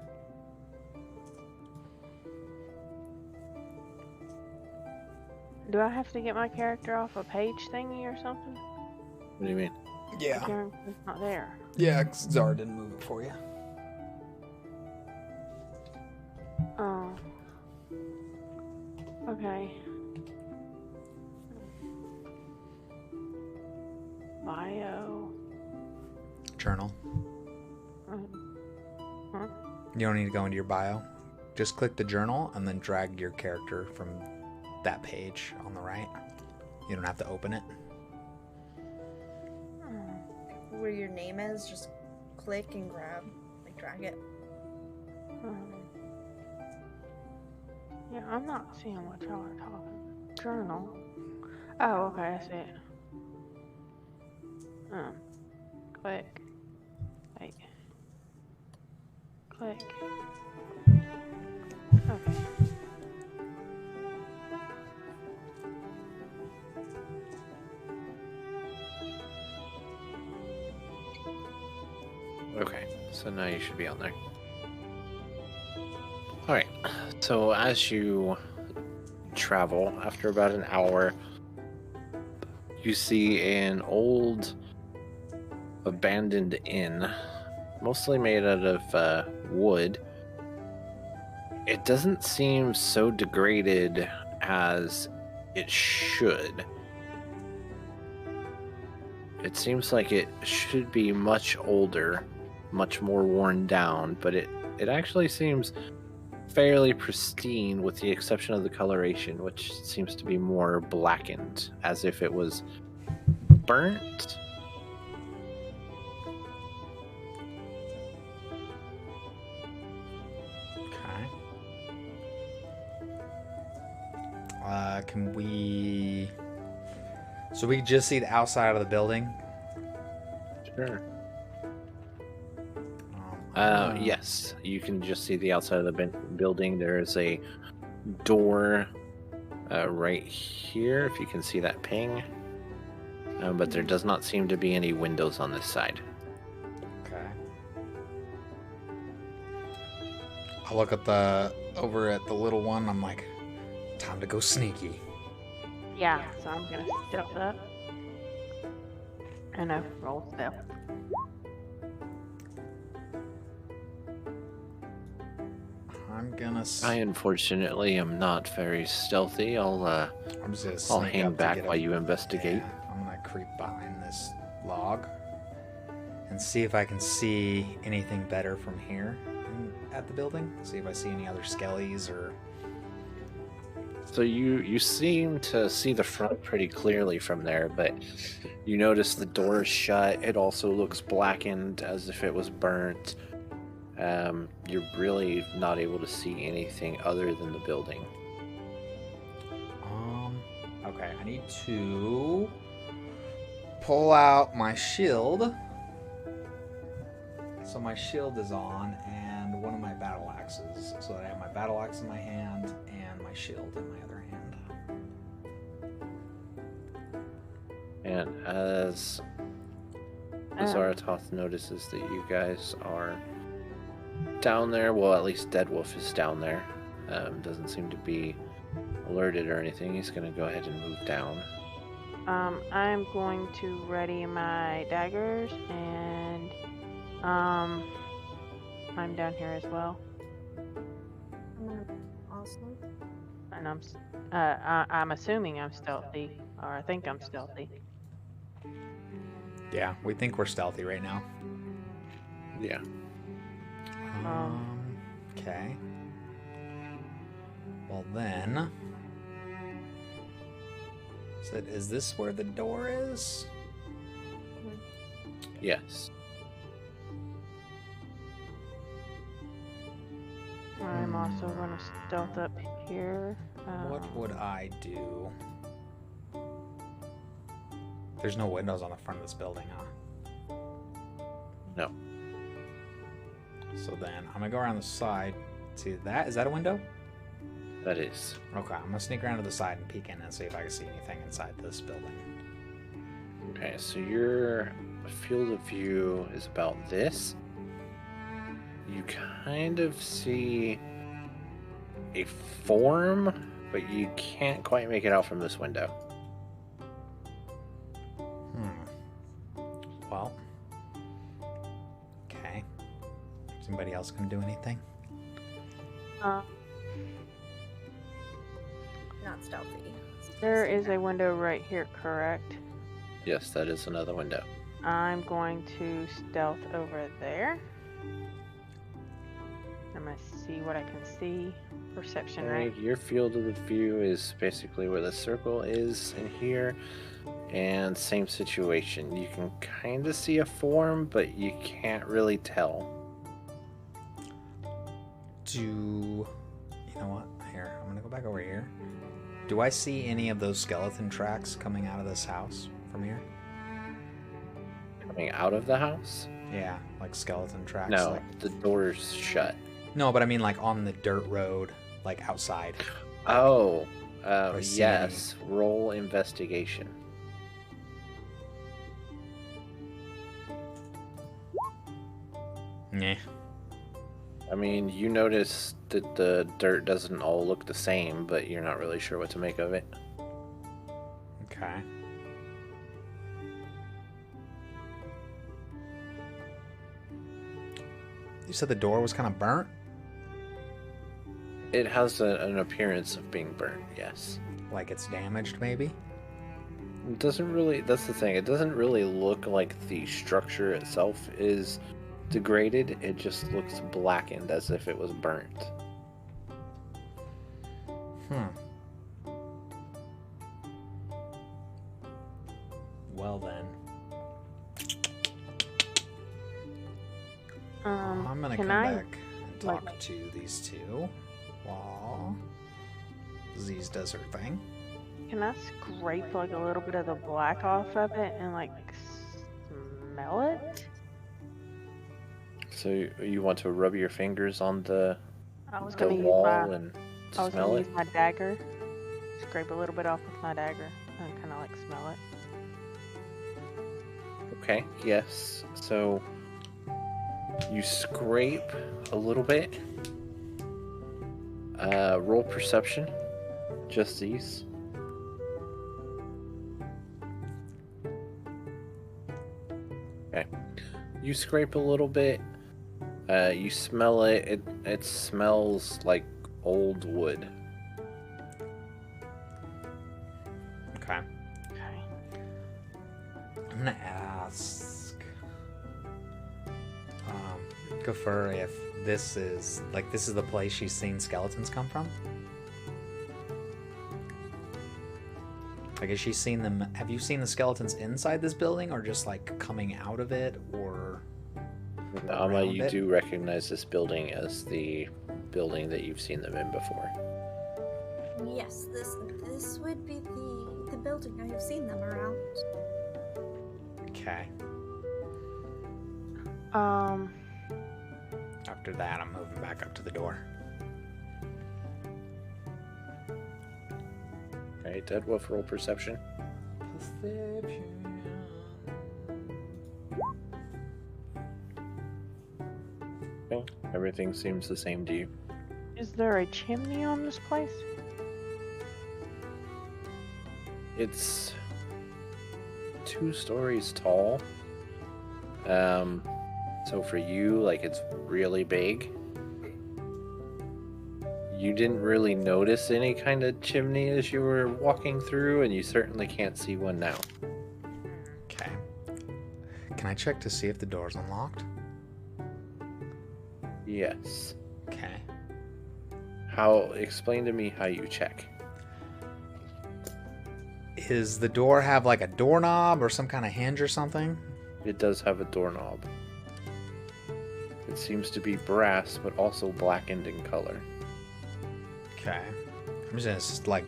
Do I have to get my character off a page thingy or something? What do you mean? My Yeah. character's not there. Yeah, Zara didn't move it for you. Oh. Okay. Bio. Journal. Huh? You don't need to go into your bio. Just click the journal and then drag your character from that page on the right. You don't have to open it. Where your name is, just click and grab, like drag it. Yeah, I'm not seeing what y'all are talking. Journal. Oh, okay, I see it. Click. Wait. Click. Okay. Okay, so now you should be on there. Alright, so as you travel, after about an hour, you see an old abandoned inn, mostly made out of wood. It doesn't seem so degraded as it should. It seems like it should be much older, much more worn down, but it actually seems fairly pristine with the exception of the coloration, which seems to be more blackened, as if it was burnt. Okay. Can we... So we just see the outside of the building? Sure. Um, Yes, you can just see the outside of the building. There is a door right here, if you can see that ping. But there does not seem to be any windows on this side. Okay. I look at over at the little one. I'm like, time to go sneaky. Yeah, so I'm gonna stealth up. And roll stealth. I'm gonna. I unfortunately am not very stealthy. I'll I'm just gonna sneak hang up to back get while a- you investigate. Yeah, I'm gonna creep behind this log and see if I can see anything better from here at the building. See if I see any other skellies or. So you seem to see the front pretty clearly from there, but you notice the door is shut. It also looks blackened as if it was burnt. You're really not able to see anything other than the building. Okay, I need to pull out my shield. So my shield is on, and one of my battle axes. So I have my battle axe in my hand and my shield in my other hand. And as Zaratoth notices that you guys are down there, well, at least Deadwolf is down there. Doesn't seem to be alerted or anything. He's going to go ahead and move down. I'm going to ready my daggers, and I'm down here as well. Awesome. And I'm assuming I'm stealthy, or I think I'm stealthy. Yeah, we think we're stealthy right now. Yeah. Okay. Well then... Is this where the door is? Yes. I'm also going to stealth up here. What would I do? There's no windows on the front of this building, huh? No. So then, I'm gonna go around the side to that. Is that a window? That is. Okay, I'm gonna sneak around to the side and peek in and see if I can see anything inside this building. Okay, so your field of view is about this. You kind of see a form, but you can't quite make it out from this window. Well. Okay. Is anybody else gonna do anything? Not stealthy. There is a window right here, correct? Yes, that is another window. I'm going to stealth over there. I'm going to see what I can see. Perception, right? Your field of the view is basically where the circle is in here. And same situation. You can kind of see a form, but you can't really tell. You know what? Here, I'm gonna go back over here. Do I see any of those skeleton tracks coming out of this house from here? Coming out of the house? Yeah, like skeleton tracks. No, Like... the door's shut. No, but I mean like on the dirt road, like outside. Oh, I see yes. Roll investigation. Nah. I mean, you notice that the dirt doesn't all look the same, but you're not really sure what to make of it. Okay. You said the door was kind of burnt? It has an appearance of being burnt, yes. Like it's damaged, maybe? It doesn't really, that's the thing, it doesn't really look like the structure itself is degraded, it just looks blackened as if it was burnt. Well then. I'm gonna can come I, back and talk to these two while Z's does her thing. Can I scrape like a little bit of the black off of it and like smell it? So you want to rub your fingers on the I was gonna use wall my, and I was smell gonna it? use my dagger. Scrape a little bit off with my dagger and kind of like smell it. Okay, yes. So you scrape a little bit. Roll perception. Just these. Okay. You scrape a little bit. You smell it. It smells like old wood. Okay. Okay. I'm gonna ask Gafur if this is the place she's seen skeletons come from. Like, has she seen them? Have you seen the skeletons inside this building, or just like coming out of it, or? Ama, around you it? do recognize this building as the building that you've seen them in before. Yes, this would be the building I have seen them around. Okay. After that, I'm moving back up to the door. Alright, Deadwolf, roll perception. Okay, everything seems the same to you. Is there a chimney on this place? It's 2 stories tall. So for you, like, it's really big. You didn't really notice any kind of chimney as you were walking through, and you certainly can't see one now. Okay. Can I check to see if the door's unlocked? Yes. Okay. Explain to me how you check. Is the door have like a doorknob or some kind of hinge or something? It does have a doorknob. It seems to be brass, but also blackened in color. Okay. I'm just gonna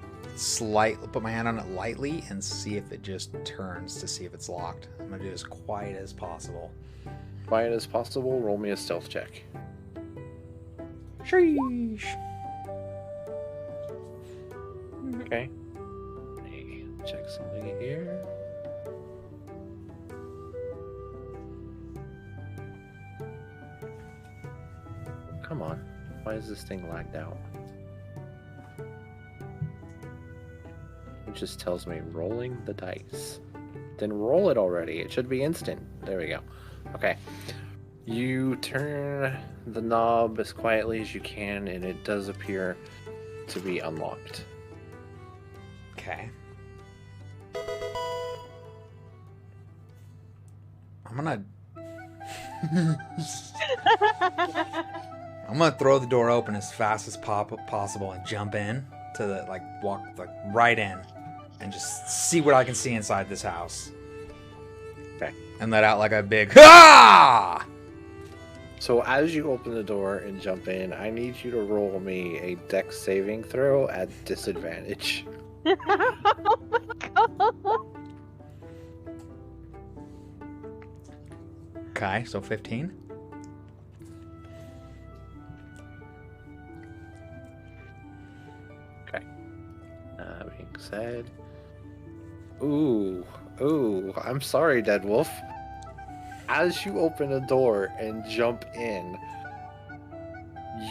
like put my hand on it lightly and see if it just turns to see if it's locked. I'm gonna do it as quiet as possible. Quiet as possible. Roll me a stealth check. Sheesh. Okay. Hey, check something here. Come on. Why is this thing lagged out? It just tells me rolling the dice. Then roll it already. It should be instant. There we go. Okay. You turn the knob as quietly as you can, and it does appear to be unlocked. Okay. I'm gonna throw the door open as fast as possible and jump in to the walk right in and just see what I can see inside this house. Okay. And let out like a big ah! So as you open the door and jump in, I need you to roll me a dex saving throw at disadvantage. Oh my god. Okay, so 15. Okay. Being said. Ooh, I'm sorry, Deadwolf. As you open a door and jump in,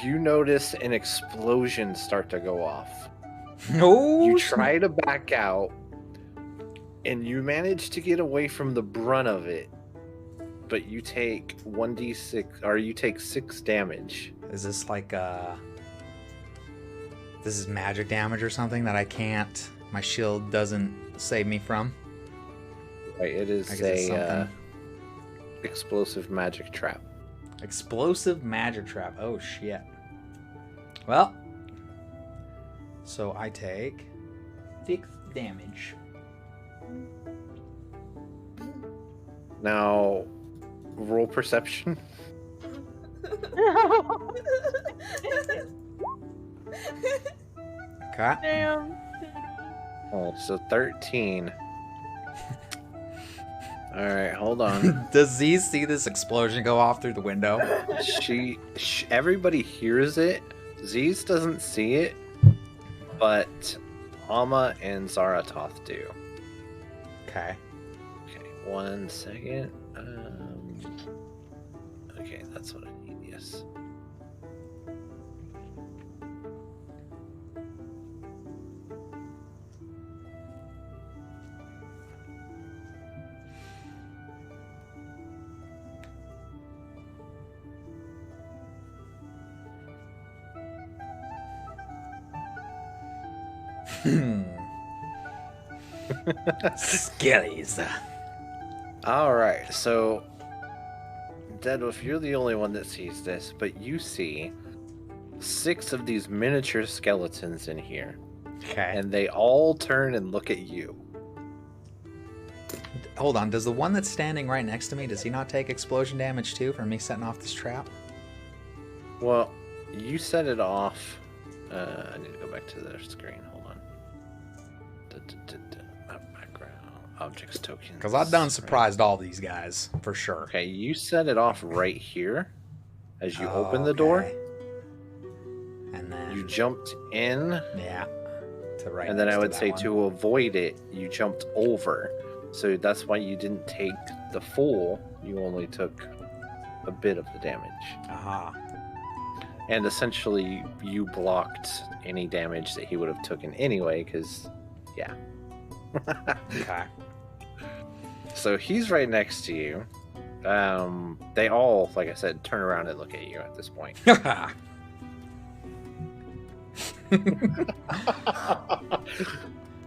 you notice an explosion start to go off. No. You try to back out, and you manage to get away from the brunt of it, but you take 1d6, or you take 6 damage. Is this like this is magic damage or something that I can't? My shield doesn't save me from. Right, it is a explosive magic trap. Explosive magic trap. Oh shit. Well, so I take 6 damage. Now, roll perception. Okay. Damn. Oh, so 13. Alright, hold on. Does Z see this explosion go off through the window? Everybody hears it. Z's doesn't see it, but Ama and Zaratoth do. Okay. Okay, 1 second. Okay, that's what I need, yes. Skillies. Alright, so Deadwolf, you're the only one that sees this, but you see 6 of these miniature skeletons in here. Okay. And they all turn and look at you. Hold on, does the one that's standing right next to me, does he not take explosion damage too from me setting off this trap? Well, you set it off. I need to go back to the screen. Hold on. Background, objects, tokens. Because I've done surprised all these guys, for sure. Okay, you set it off right here as you open the door. And then You jumped in. yeah, to right. And then next I would that say one. to avoid it, you jumped over. So that's why you didn't take the full. You only took a bit of the damage. Aha. And essentially, you blocked any damage that he would have taken anyway, because, yeah. Okay. So he's right next to you. They all, like I said, turn around and look at you at this point.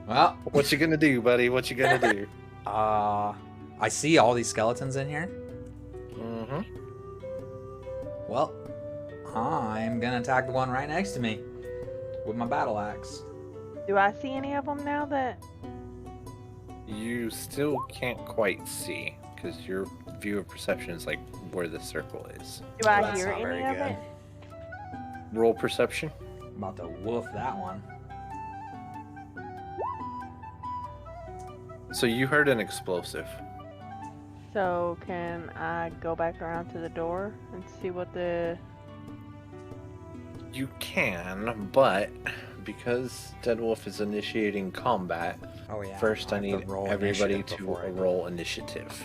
Well, What you gonna do, buddy? What you gonna do? I see all these skeletons in here. Mm-hmm. Well, I'm gonna attack the one right next to me. with my battle axe. Do I see any of them now that... You still can't quite see because your view of perception is like where the circle is. Do I That's hear not very any of good. it? Roll perception. I'm about to woof that one. So you heard an explosive. So can I go back around to the door and see what the... You can, but because Deadwolf is initiating combat, Oh yeah. first I have to need roll everybody initiative to before I do. roll initiative.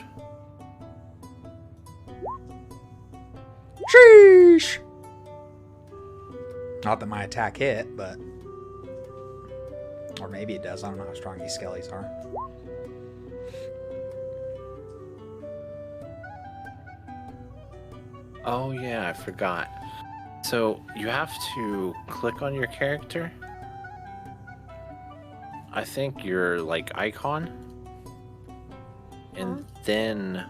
Sheesh! Not that my attack hit, but... Or maybe it does. I don't know how strong these skellies are. Oh yeah, I forgot. So you have to click on your character. I think your like icon, and then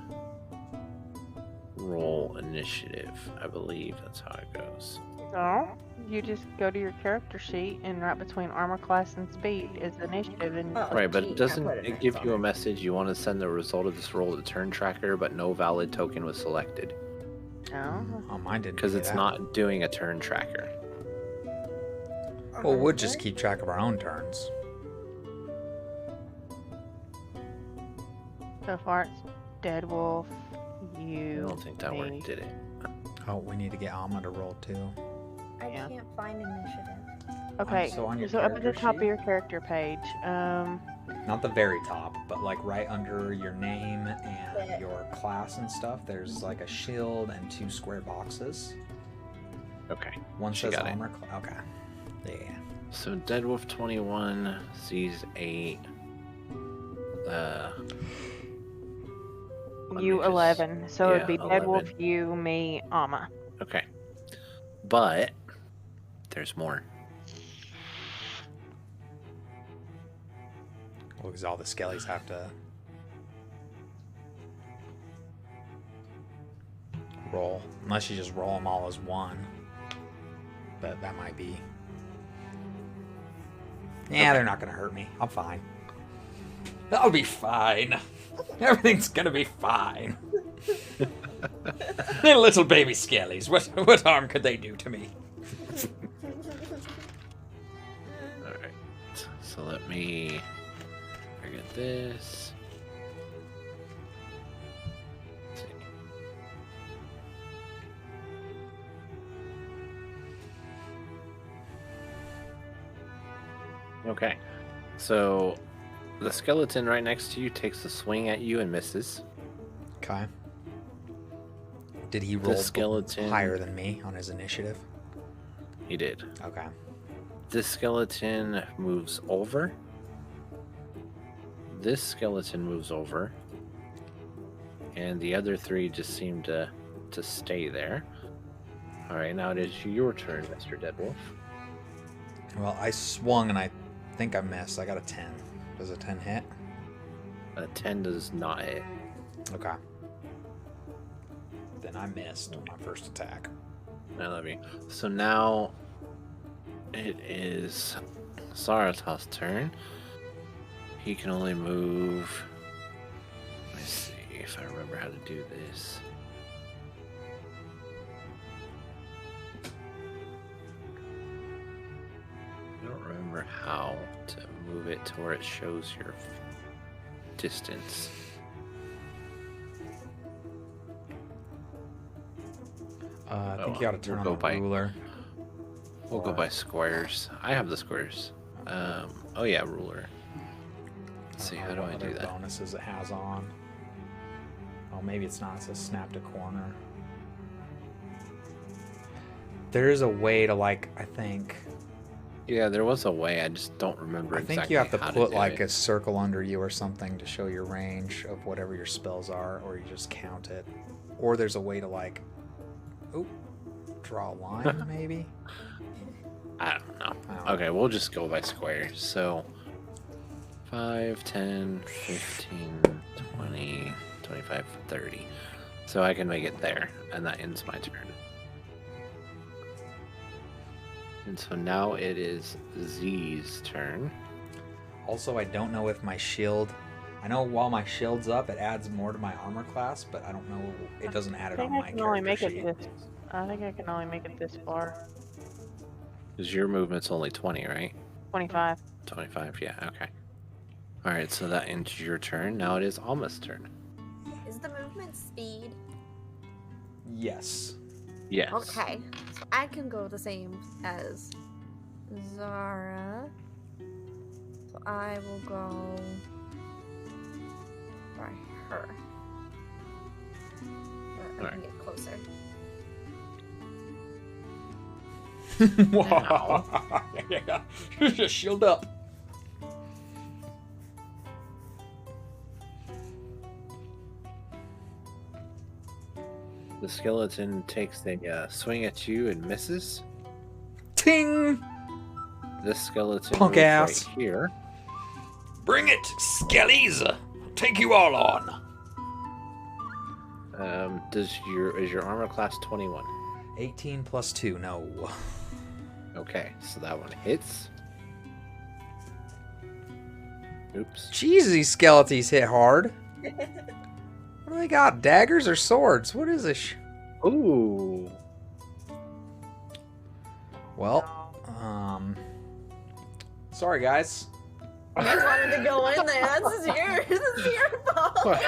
roll initiative. I believe that's how it goes. No. You just go to your character sheet and right between armor class and speed is initiative and... Oh, Right, but gee, I doesn't put an it X give on you a it. message you want to send the result of this roll to turn tracker, but no valid token was selected No. Oh, mine didn't because do it's that. not doing a turn tracker. Well, we'll just keep track of our own turns. So far it's Deadwolf, I you, don't think that me. one did it. Oh, we need to get Alma to roll too. I Yeah. can't find initiative. Okay, So on your so up at the character top of sheet? your character page, Not the very top, but like right under your name and Yeah. your class and stuff, there's like a shield and 2 square boxes. Okay. One She says got it. armor. Okay. Yeah. So Deadwolf 21 sees 8. Let you me just- 11. So it'd be yeah, Deadwolf, 11. you, me, Amma. Okay. But there's more. Well, because all the skellies have to roll. Unless you just roll them all as one. But that might be... Yeah, Okay. they're not going to hurt me. I'm fine. I'll be fine. Everything's going to be fine. They're little baby skellies. What harm could they do to me? Alright. So let me forget this. Let's see. Okay. So the skeleton right next to you takes a swing at you and misses. Okay. Did he roll skeleton- higher than me on his initiative? He did. Okay. This skeleton moves over. This skeleton moves over. And the other 3 just seem to stay there. Alright, now it is your turn, Mr. Deadwolf. Well, I swung and I think I missed. I got a 10. Does a 10 hit? A 10 does not hit. Okay. Then I missed on my first attack. I love you. So now it is Zaratoth's turn. He can only move. Let me see if I remember how to do this. I don't remember how to move it to where it shows your distance. I think Oh, you ought to turn we'll on go the by- ruler. We'll go by squares. I have the squares. Oh yeah, ruler. Let's see, how do I what do other that? bonuses it has on. Oh, maybe it's not. It says snap to corner. There is a way to, like, I think... Yeah, there was a way. I just don't remember I think exactly you have to how put, do like, it. a circle under you or something to show your range of whatever your spells are, or you just count it. Or there's a way to, like... Oh, draw a line, maybe? I don't know. I don't know. Okay, we'll just go by squares. So 5, 10, 15, 20, 25, 30. So I can make it there, and that ends my turn. And so now it is Z's turn. Also, I don't know if my shield... I know while my shield's up, it adds more to my armor class, but I don't know... It doesn't add it on my character sheet. I think I can only make it this far. Because your movement's only 20, right? 25. 25, yeah, okay. Alright, so that ends your turn. Now it is Alma's turn. Is the movement speed? Yes. Yes. Okay, so I can go the same as Zara. So I will go by her. I can get closer. Just shield up. The skeleton takes a swing at you and misses. Ting! This skeleton Punk moves ass. right here. Bring it, skellies! I'll take you all on. Is your armor class 21? 18 plus 2, no. Okay, so that one hits. Oops. Jeez, these skeletons hit hard. What do they got? Daggers or swords? What is this? Ooh. Well, sorry guys. You wanted to go in there. This is your fault.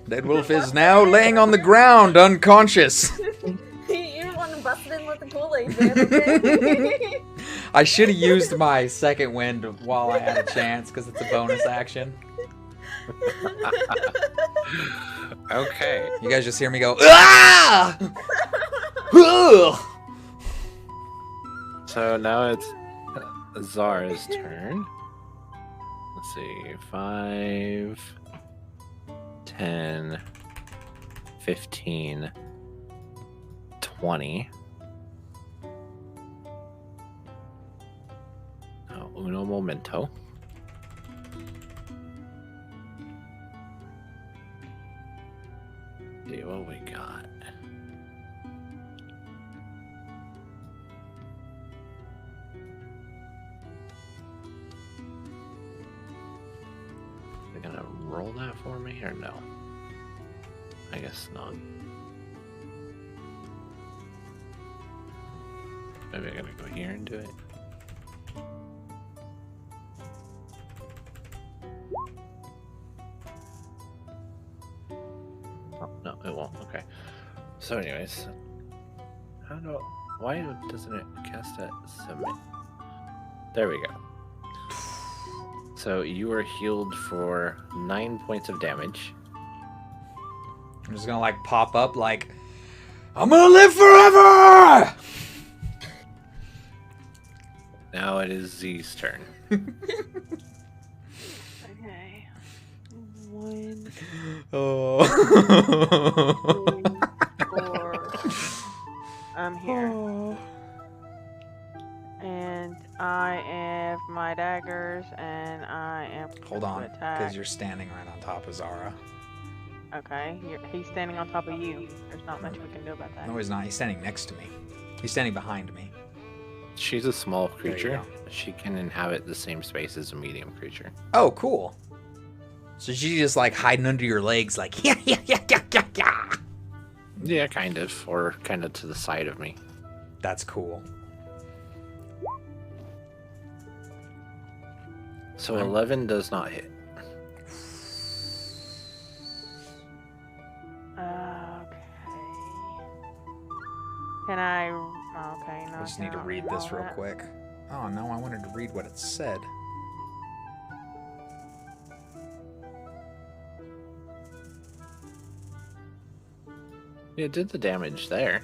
Deadwolf is now laying on the ground, unconscious. You want to bust in with the Kool-Aid, man, okay? I should have used my second wind while I had a chance, because it's a bonus action. Okay. You guys just hear me go, ah! Ugh! So now it's Zara's turn. Let's see. 5, 10, 15, 20. Uno momento. See what we got. They're gonna roll that for me or no? I guess not. Maybe I gotta go here and do it. Oh, no, it won't. Okay. So anyways, why doesn't it cast that submit? There we go. So you are healed for 9 points of damage. I'm just gonna like pop up like, I'm gonna live forever! Now it is Z's turn. Okay. 1, Oh. 2, 4. I'm here. And I have my daggers, and I am. Hold on, to attack. because you're standing right on top of Zara. Okay, he's standing on top of you. There's not much we can do about that. No, he's not. He's standing next to me. He's standing behind me. She's a small There you creature. go. She can inhabit the same space as a medium creature. Oh, cool. So she's just like hiding under your legs, like, yeah, yeah, yeah, yeah, yeah, yeah. Yeah, kind of. Or kind of to the side of me. That's cool. So 11 does not hit. Okay. Can I? Okay, no. I just need to cannot read all this real that. quick. Oh, no, I wanted to read what it said. It did the damage there.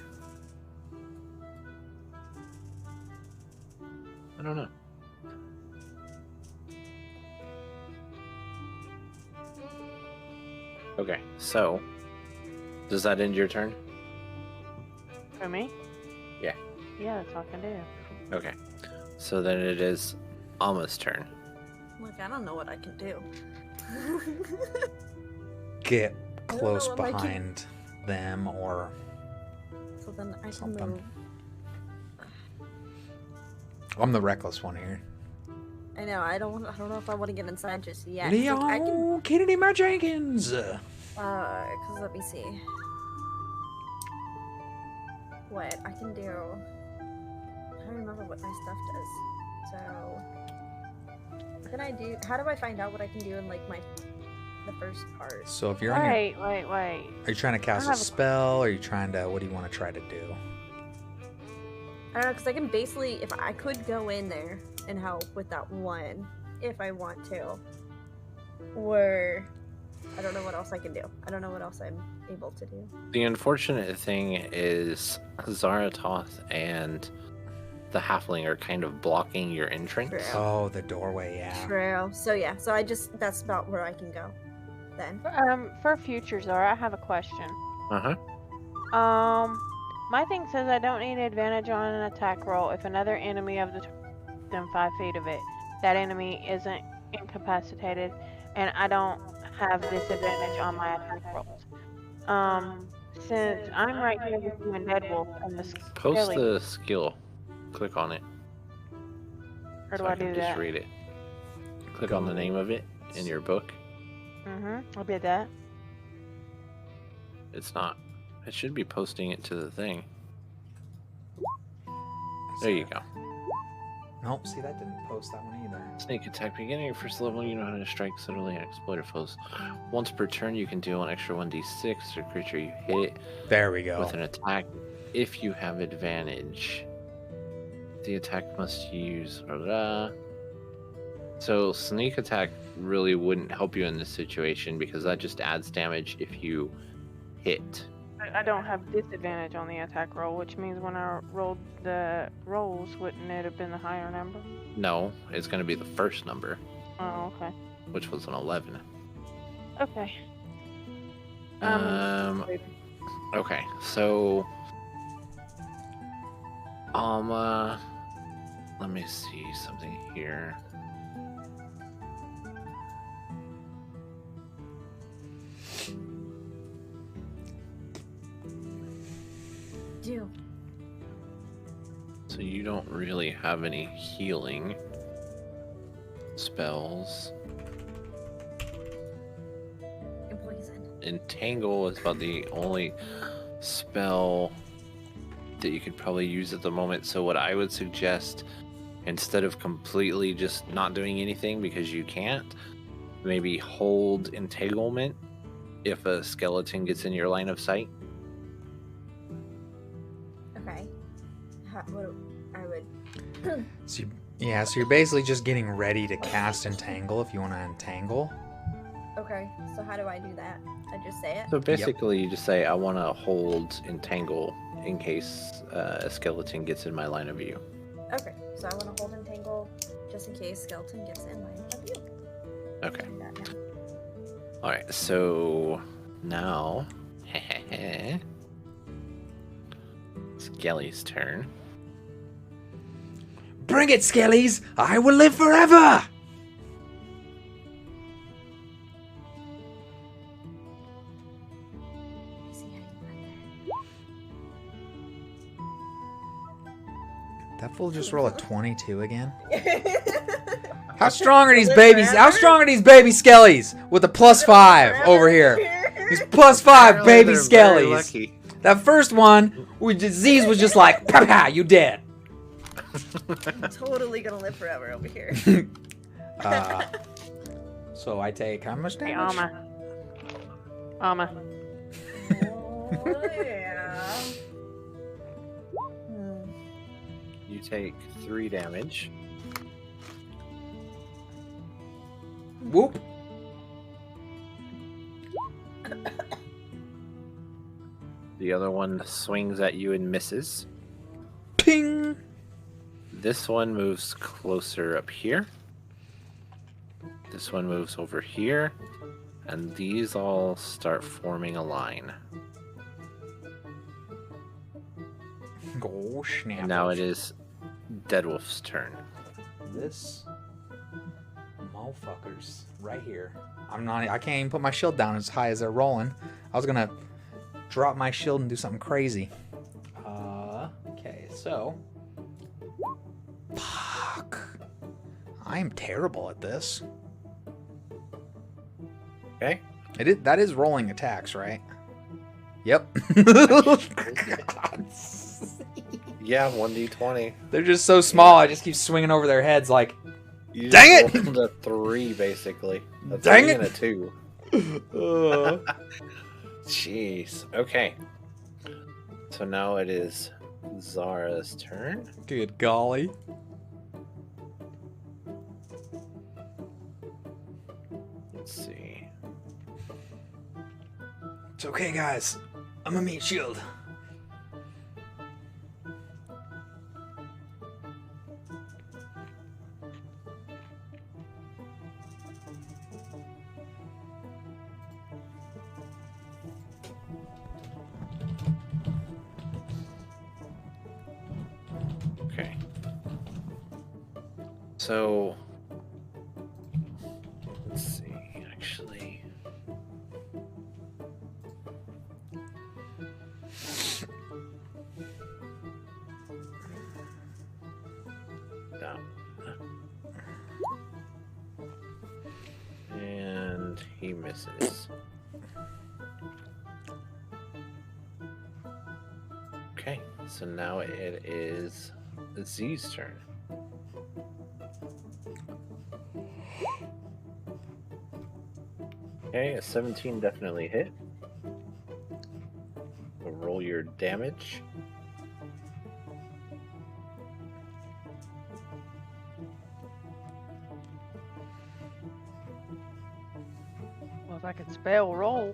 I don't know. Okay, so does that end your turn? For me? Yeah. Yeah, that's all I can do. Okay, so then it is Alma's turn. Look, I don't know what I can do. Get don't close know what I can- behind them or So then I can Something. move. I'm the reckless one here. I know. I don't know if I want to get inside just yet. Leon Kennedy my Jenkins. Cause let me see. What I can do. I don't remember what my stuff does. So, what can I do? How do I find out what I can do in like the first part? So if you're on Wait. are you trying to cast a spell? Or are you trying to? What do you want to try to do? I don't know, because I can basically, if I could go in there and help with that one, if I want to. Or, I don't know what else I can do. I don't know what else I'm able to do. The unfortunate thing is Zaratoth and the halfling are kind of blocking your entrance. True. Oh, the doorway, yeah. True. So yeah, so that's about where I can go then. For future Zara, I have a question. Uh-huh. My thing says I don't need advantage on an attack roll if another enemy of within 5 feet of it. That enemy isn't incapacitated, and I don't have disadvantage on my attack rolls. Since I'm right here with you and Deadwolf and the Post Skelly, the skill. Click on it. or do So I I can do just that? read it. Click on the name of it in your book. I did that. It's not. It should be posting it to the thing. There you go. Nope, see, that didn't post that one either. Sneak attack. Beginning your first level, you know how to strike subtly and exploit foes. Once per turn, you can deal an extra 1d6 to a creature you hit There we go. with an attack if you have advantage. The attack must use... So sneak attack really wouldn't help you in this situation because that just adds damage if you hit. I don't have disadvantage on the attack roll, which means when I rolled the rolls, wouldn't it have been the higher number? No, it's going to be the first number, Oh, okay. which was an 11. Okay. Okay, so let me see something here. Do. So you don't really have any healing spells. And poison. Entangle is about the only spell that you could probably use at the moment. So what I would suggest, instead of completely just not doing anything because you can't, maybe hold entanglement if a skeleton gets in your line of sight. Okay. I would. So you're basically just getting ready to cast Entangle if you want to entangle. Okay. So how do I do that? I just say it. So basically you just say, I want to hold entangle in case a skeleton gets in my line of view. Okay. So I want to hold entangle just in case skeleton gets in line of view. Okay. Do that now. Alright, so now Skelly's turn. Bring it, Skellies! I will live forever! See how you got That fool just roll a 22 again. there. How strong are these babies? How strong are these baby Skellies? With a +5 over here. These +5 baby They're very Skellies. lucky. That first one, Z's was just like, pow, pow, you dead. I'm totally gonna live forever over here. So I take how much Hey, damage? Alma. Oh, yeah. You take 3 damage. Whoop. The other one swings at you and misses. Ping. This one moves closer up here. This one moves over here. And these all start forming a line. Go snap. And now it is Deadwolf's turn. This motherfuckers right here. I can't even put my shield down as high as they're rolling. I was gonna drop my shield and do something crazy. Okay, so I am terrible at this. Okay. That is rolling attacks, right? Yep. Yeah, 1d20. They're just so small. I just keep swinging over their heads like, You dang just it! rolled a 3, basically. A Dang 3 it! and a 2. Jeez. Okay. So now it is Zara's turn. Good golly. Let's see. It's okay, guys. I'm a meat shield. Okay. So let's see. Actually, no. And he misses. Okay, so now it is Z's turn. Okay, a 17 definitely hit. So roll your damage. Well, if I could spell roll.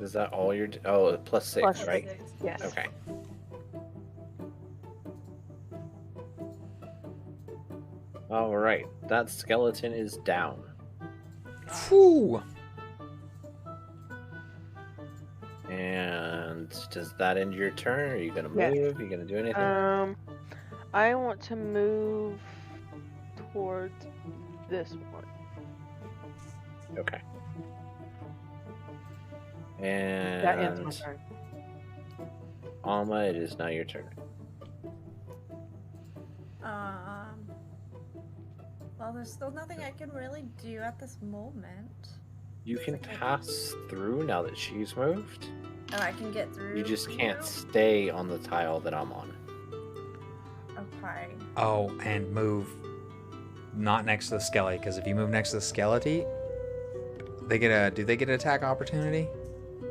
Is that all your... Oh, plus 6, Plus right? 6, yes. Okay. All right, that skeleton is down. Whew. And does that end your turn? Are you gonna move? Yes. Are you gonna do anything? I want to move towards this one. Okay. That ends my And turn. Alma, it is now your turn. Well, there's still nothing I can really do at this moment. You can pass through now that she's moved. Oh, I can get through. You just can't stay on the tile that I'm on. Okay. Oh, and move not next to the skelly, because if you move next to the skelety, they get a. Do they get an attack opportunity?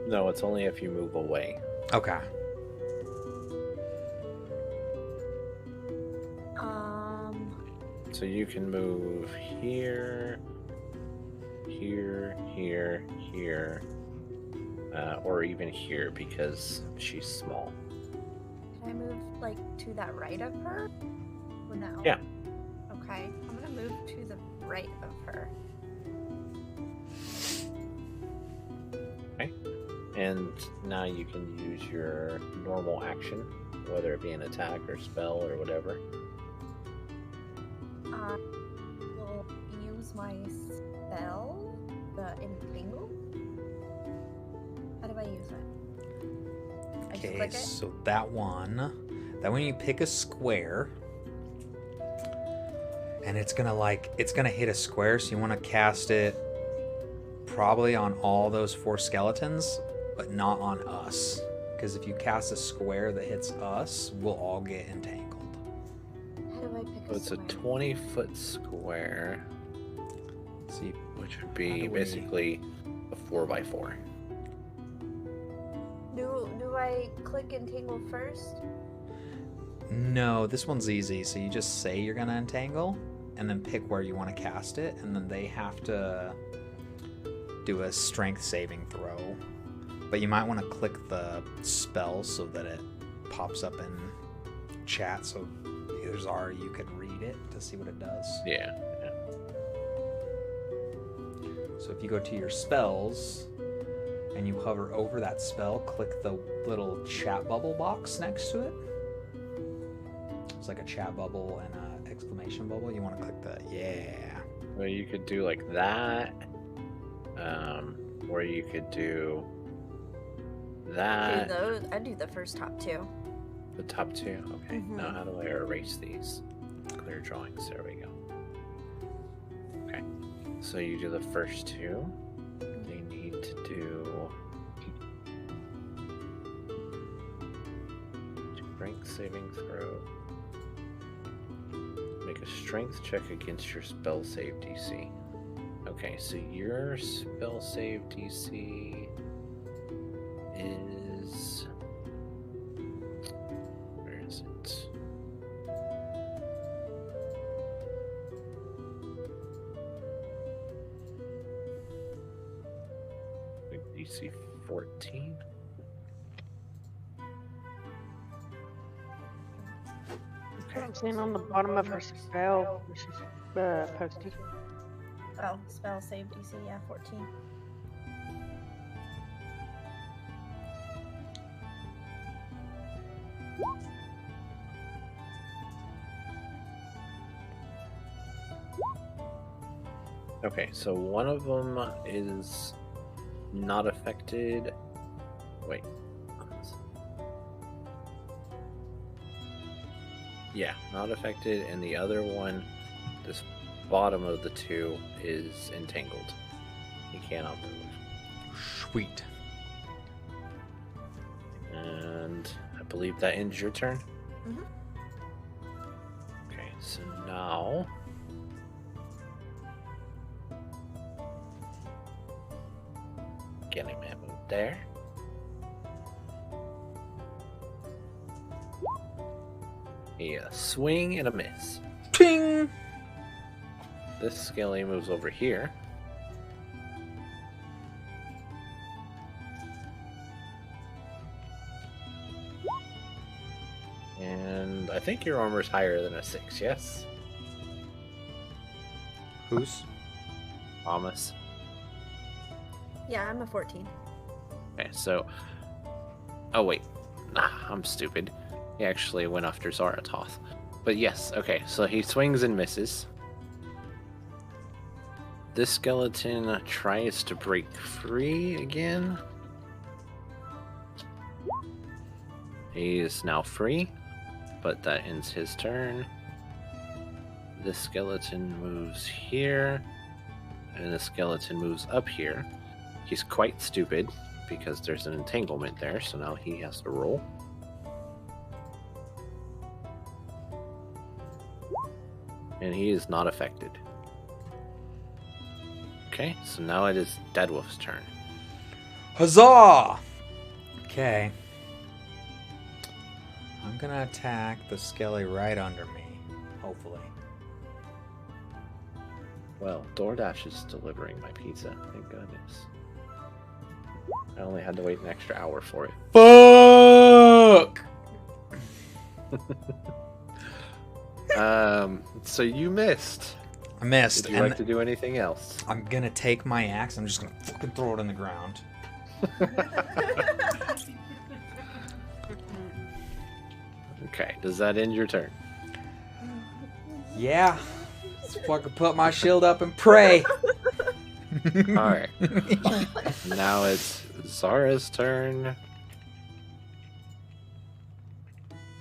No, it's only if you move away. Okay. So you can move here, here, here, here, or even here because she's small. Can I move like to that right of her? Or no? Yeah. Okay, I'm gonna move to the right of her. Okay. And now you can use your normal action, whether it be an attack or spell or whatever. I will use my spell, the Entangle. How do I use it? I just Okay, click it? so that one you pick a square, and it's gonna hit a square, so you want to cast it probably on all those 4 skeletons, but not on us, because if you cast a square that hits us, we'll all get entangled. How do I pick So it's a square? 20-foot square, See, which would How be do we- basically a 4x4. Do I click Entangle first? no, this one's easy. So you just say you're gonna entangle, and then pick where you want to cast it, and then they have to do a strength saving throw. But you might want to click the spell so that it pops up in chat, so either Zara, you could read it to see what it does. Yeah. So if you go to your spells and you hover over that spell, click the little chat bubble box next to it. It's like a chat bubble and an exclamation bubble. You want to click the yeah. Well, you could do like that, or you could do That I do the first top two. the top two. Okay. Mhm. Now how do I erase these? Clear drawings. There we go. Okay. So you do the first two. You need to do strength saving throw. Make a strength check against your spell save DC. Okay, so your spell save DC is... Where is it? I think DC 14? Okay. I'm seeing on the bottom of her spell, which is posted. Oh, spell save DC, yeah, 14. Okay, so one of them is not affected. Wait. Yeah, not affected, and the other one, this bottom of the two, is entangled. He cannot move. Sweet. And I believe that ends your turn? Mhm. Okay, so now... Getting that move there. Yeah, swing and a miss. Ting! This skelly moves over here. And I think your armor's higher than a 6, yes? Who's? Thomas. Yeah, I'm a 14. Okay, so... Oh, wait. Nah, I'm stupid. He actually went after Zaratoth. But yes, okay, so he swings and misses. This skeleton tries to break free again. He is now free, but that ends his turn. This skeleton moves here, and the skeleton moves up here. He's quite stupid, because there's an entanglement there, so now he has to roll. And he is not affected. Okay, so now it is Deadwolf's turn. Huzzah! Okay. I'm gonna attack the skelly right under me, hopefully. Well, DoorDash is delivering my pizza, thank goodness. I only had to wait an extra hour for it. Fuck! So you missed. I missed. Would you like to do anything else? I'm gonna take my axe. I'm just gonna fucking throw it in the ground. Okay, does that end your turn? Yeah. Let's fucking put my shield up and pray. Alright. Now it's Zara's turn.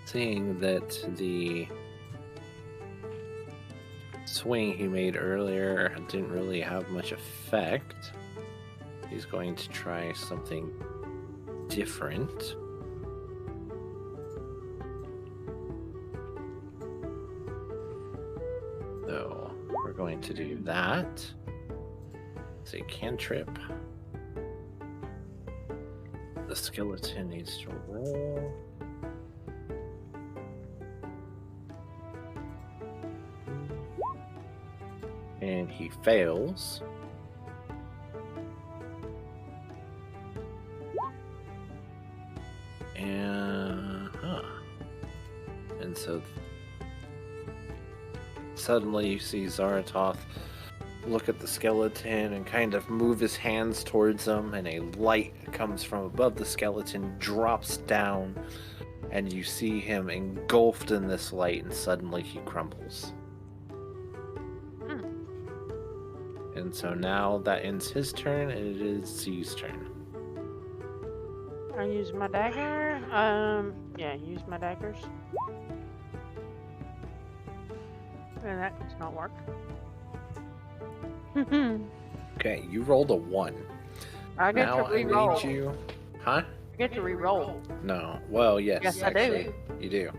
Seeing that the swing he made earlier didn't really have much effect, he's going to try something different. So we're going to do that. It's a cantrip. The skeleton needs to roll. And he fails. And so suddenly you see Zaratoth look at the skeleton and kind of move his hands towards him, and a light comes from above the skeleton, drops down, and you see him engulfed in this light, and suddenly he crumbles. And so now that ends his turn, and it is Z's turn. I use my dagger. Yeah, use my daggers. And that does not work. Okay, you rolled a 1. I get Now to I re-roll. need you. Huh? I get to re-roll. No. Well, yes. Yes, I do. actually, you do.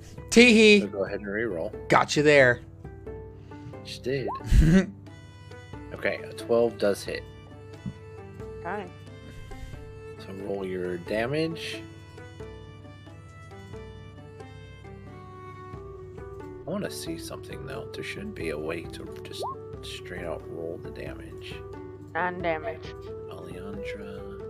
So Teehee. go ahead and re-roll. Got you there. She did. Okay, a 12 does hit. Okay. So roll your damage. I want to see something though. There should be a way to just straight out roll the damage. 9 damage. Alejandra.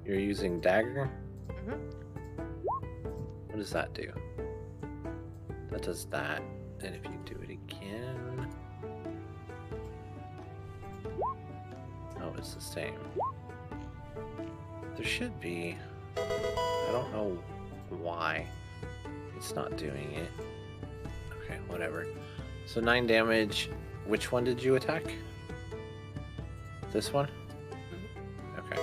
You're using dagger? Mhm. What does that do? That does that. And if you do it again... Oh, it's the same. There should be... I don't know why it's not doing it. Okay, whatever. So 9 damage. Which one did you attack? This one? Okay.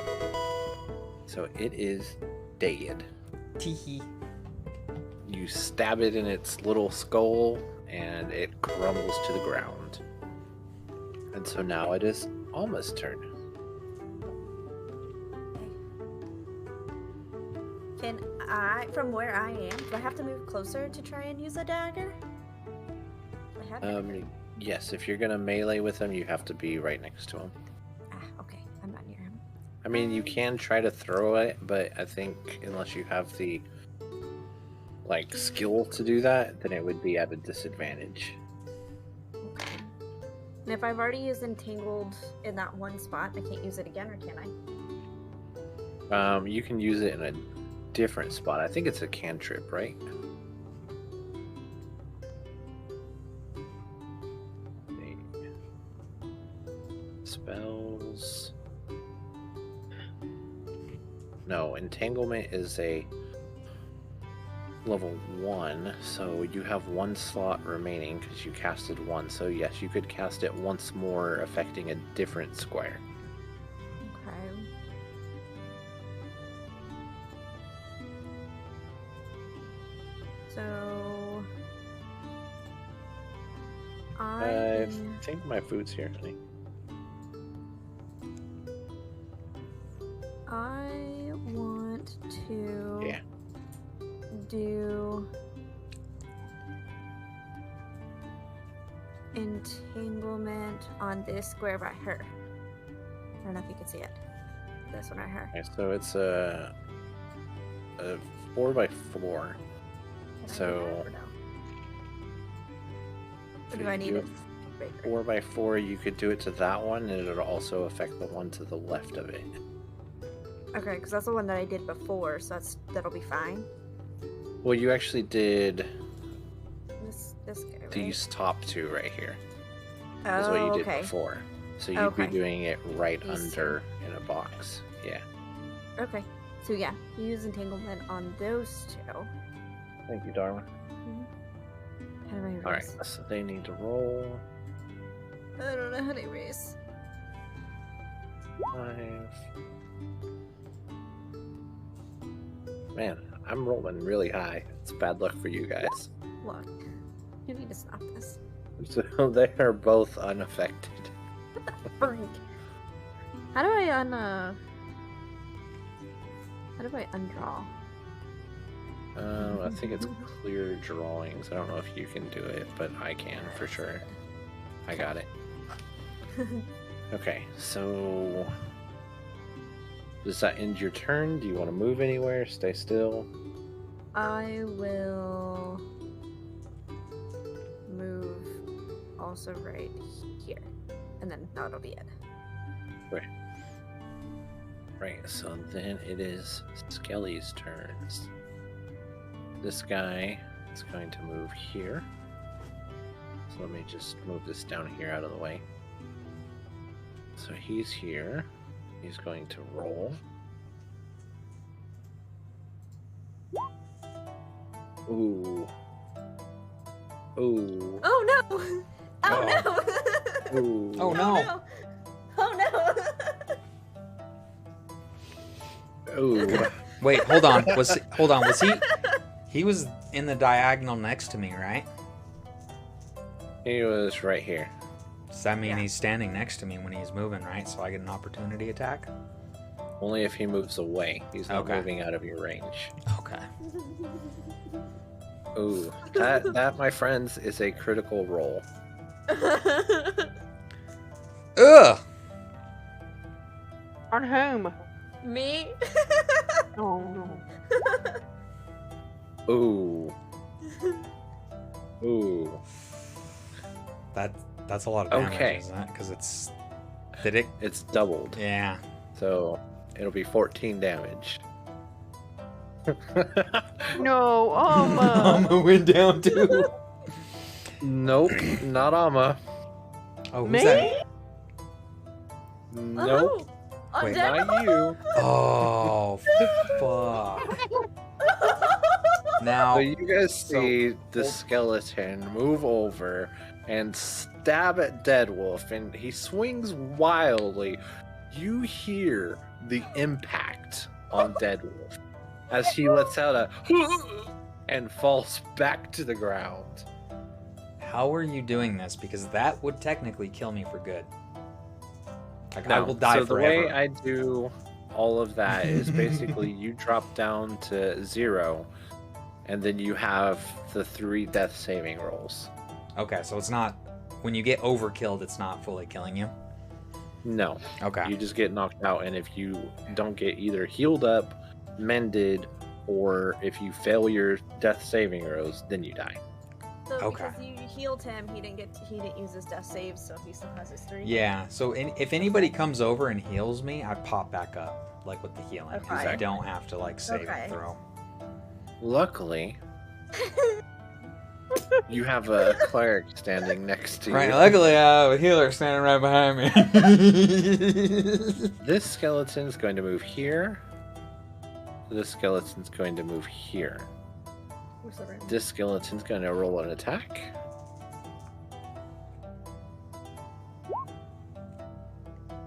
So it is dead. Teehee. You stab it in its little skull and it crumbles to the ground. And so now it is Alma's turn. Can I, from where I am, do I have to move closer to try and use a dagger? Do I have dagger? Yes, if you're gonna melee with him, you have to be right next to him. Okay, I'm not near him. I mean, you can try to throw it, but I think unless you have the skill to do that, then it would be at a disadvantage. Okay. And if I've already used Entangled in that one spot, I can't use it again, or can I? You can use it in a different spot. I think it's a cantrip, right? Spells. No, entanglement is a level 1, so you have 1 slot remaining because you casted 1. So yes, you could cast it once more, affecting a different square. Okay. So I think my food's here, honey. I want to Yeah. do entanglement on this square right here. I don't know if you can see it. This one right here. Okay, so it's a 4x4. Can I So- do that or no? Or do I need You it have bigger? 4x4, you could do it to that one, and it'll also affect the one to the left of it. Okay, because that's the one that I did before, so that'll be fine. Well, you actually did This guy, right? these top 2 right here. Oh, Is what you did okay. before. So you'd Okay. be doing it right These under in a box. Yeah. Okay. So yeah, you use entanglement on those two. Thank you, darling. How do I erase? Alright, so they need to roll. I don't know how to erase. 5. Man, I'm rolling really high. It's bad luck for you guys. Look, you need to stop this. So they are both unaffected. Freak. How do I undraw? I think it's clear drawings. I don't know if you can do it, but I can for sure. I got it. Okay, so does that end your turn? Do you want to move anywhere? Stay still? I will move also right here, and then that'll be it. Right, so then it is Skelly's turns. This guy is going to move here. So let me just move this down here out of the way. So he's here. He's going to roll. Ooh. Ooh. Oh no! Oh Oh. no! Ooh. Oh no! Oh no! Ooh. Wait, hold on. Was he? He was in the diagonal next to me, right? He was right here. Does that mean he's standing next to me when he's moving, right? So I get an opportunity attack? Only if he moves away. He's not Okay. moving out of your range. Okay. Ooh. That, my friends, is a critical roll. Ugh! On whom? Me? Oh no. Ooh. Ooh. That's a lot of damage, Okay. isn't it? Because it's... Did it? It's doubled. Yeah. So it'll be 14 damage. No, Alma. went down too. Nope, not Amma. Oh, who's Me? that? Nope, Oh, Wait. not you. Oh, fuck. Now, So you guys see the skeleton move over and stab at Deadwolf, and he swings wildly. You hear the impact on Deadwolf as he lets out a and falls back to the ground. how are you doing this? Because that would technically kill me for good. Like, I No, will die so forever. the way I do all of that is basically you drop down to 0, and then you have the 3 death saving rolls. Okay, so it's not... When you get overkilled, it's not fully killing you? No, Okay. you just get knocked out, and if you don't get either healed up, mended, or if you fail your death saving rolls, then you die. So Okay. because you healed him, he didn't use his death save, so he still has his 3. Yeah, so if anybody comes over and heals me, I pop back up, like, with the healing. Because I Okay. don't have to, like, save Okay. and throw. Luckily, you have a cleric standing next to you. Right, luckily I have a healer standing right behind me. This skeleton's going to move here. This skeleton's going to move here. Where's the ring? This skeleton's going to roll an attack.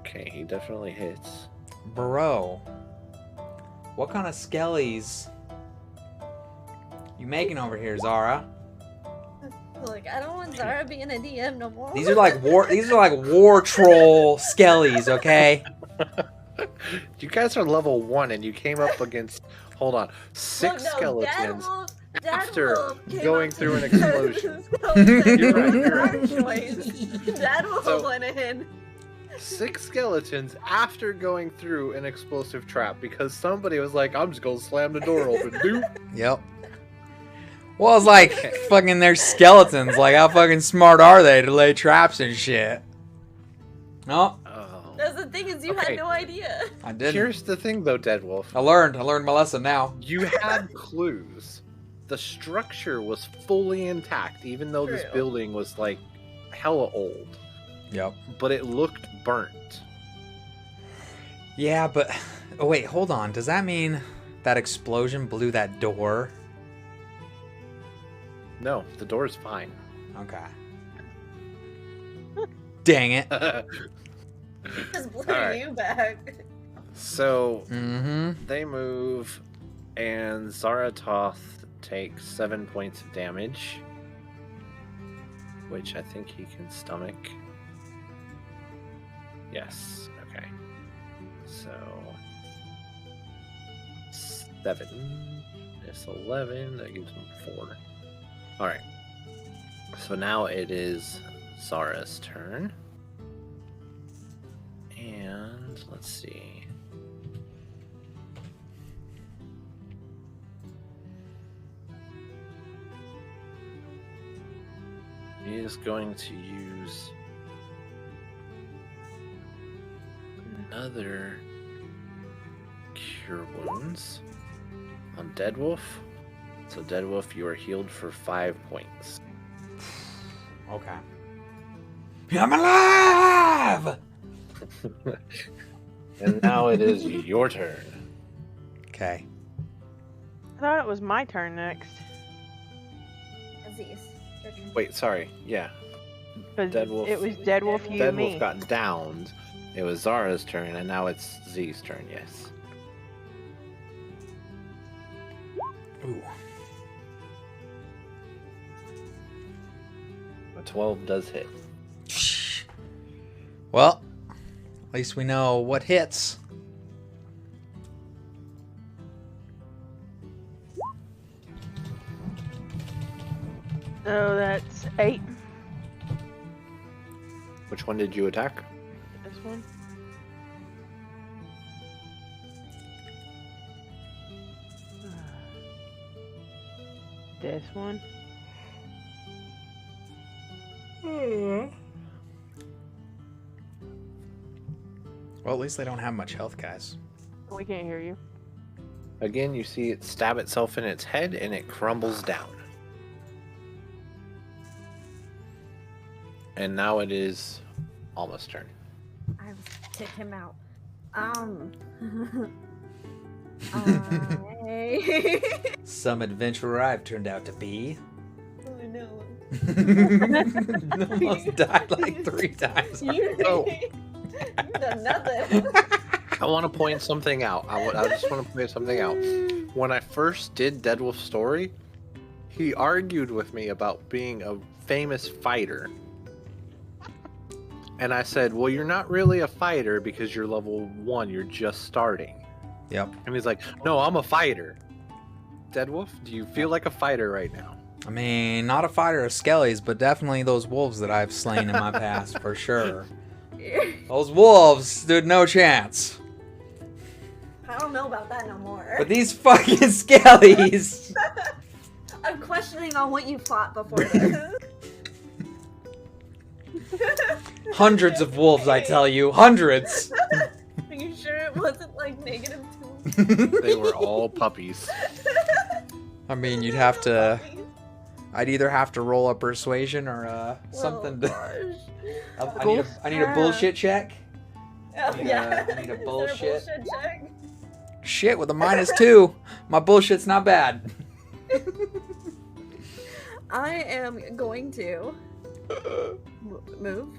Okay, he definitely hits. Bro, what kind of skellies you making over here, Zara? Look, I don't want Zara being a DM no more. These are like war troll skellies, okay? You guys are level 1 and you came up against, hold on, 6 skeletons. after going through an explosion. You're right, you're right. Deadwolf So- went in. 6 skeletons after going through an explosive trap because somebody was like, I'm just gonna slam the door open, dude. Yep. Well, it's like fucking they're skeletons. Like, how fucking smart are they to lay traps and shit? No, Oh. That's the thing is you Okay. had no idea. I didn't. Here's the thing though, Deadwolf. I learned my lesson now. You had clues. The structure was fully intact, even though this True. building was like hella old. Yep. But it looked burnt. Yeah, but oh wait, hold on. Does that mean that explosion blew that door? No, the door's fine. Okay. Dang it. Just blew Alright. you back. So Mm-hmm. they move, and Zaratoth takes 7 points of damage, which I think he can stomach. Yes. Okay. So 7 is 11. That gives him 4. All right. So now it is Zara's turn, and let's see. He is going to use another Cure Wounds on Deadwolf. So Deadwolf, you are healed for 5 points. Okay. I'm alive! And now it is your turn. Okay. I thought it was my turn next. Aziz, your turn. Wait, sorry. Yeah. 'Cause Deadwolf- it was Deadwolf, you, Deadwolf me. got downed. It was Zara's turn, and now it's Z's turn, yes. Ooh. A 12 does hit. Well, at least we know what hits. So that's 8. Which one did you attack? This one. This one. Well, at least they don't have much health, guys. We can't hear you. Again, you see it stab itself in its head and it crumbles down. And now it is Alma's turn. I will kick him out. Some adventurer I've turned out to be. Oh no. Almost died like 3 times. Oh. You've done nothing. I want to point something out. I just want to point something out. When I first did Deadwolf's story, he argued with me about being a famous fighter. And I said, well, you're not really a fighter because you're level 1. You're just starting. Yep. And he's like, no, I'm a fighter. Deadwolf, do you feel like a fighter right now? I mean, not a fighter of skellies, but definitely those wolves that I've slain in my past, for sure. Those wolves stood no chance. I don't know about that no more. But these fucking skellies! I'm questioning on what you fought before this. Hundreds of wolves, I tell you. Hundreds! Are you sure it wasn't like -2? They were all puppies. I mean, you'd have to... I'd either have to roll a persuasion or something to... I need a bullshit check. Oh, yeah. I need a Is there bullshit. check? Shit, with a -2. My bullshit's not bad. I am going to move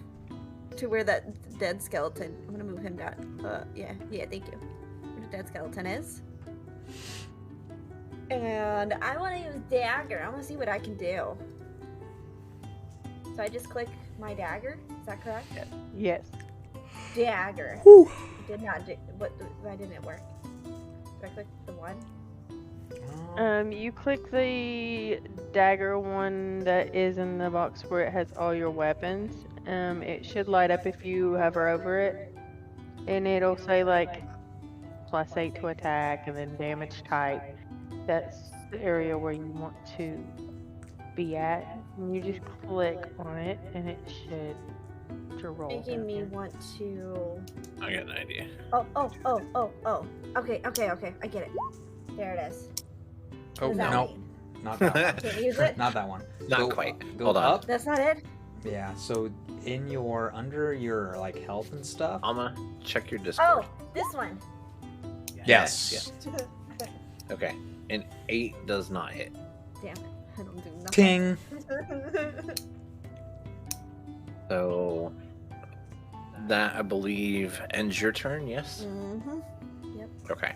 to where that dead skeleton. I'm gonna move him down. Yeah, thank you. Where the dead skeleton is. And I want to use dagger. I want to see what I can do. So I just click my dagger. Is that correct? Yes. Dagger. Whew. Did not. Why didn't it work? Did I click the one? You click the dagger one that is in the box where it has all your weapons. It should light up if you hover over it, and it'll say like +8 to attack and then damage type. That's the area where you want to be at. And you just click on it, and it should roll. Making me want to. I got an idea. Oh. Okay. I get it. There it is. Oh, What does that no. mean? Not that one. Can't use it? Not that one. Not quite. Go Hold on. up. That's not it? Yeah, so under your like health and stuff. Alma, check your Discord. Oh, this one. Yes. Okay. An 8 does not hit. Damn it. I don't do nothing. Ting. So that, I believe, ends your turn, yes? Mm-hmm. Yep. Okay.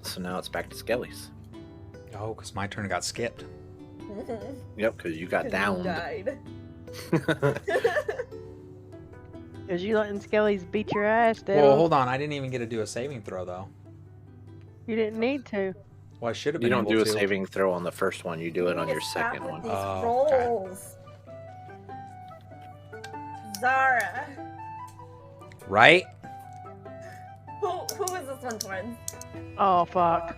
So now it's back to Skelly's. Oh, because my turn got skipped. Yep, because you got downed. Died. Because you letting Skellies beat your ass, Dale. Well, hold on. I didn't even get to do a saving throw, though. You didn't need to. Well, I should have You been don't able do a to. saving throw on the first one. You do it on your Stop second with one. These Oh, okay. rolls. Zara. Right? Who is this one towards? Oh, fuck.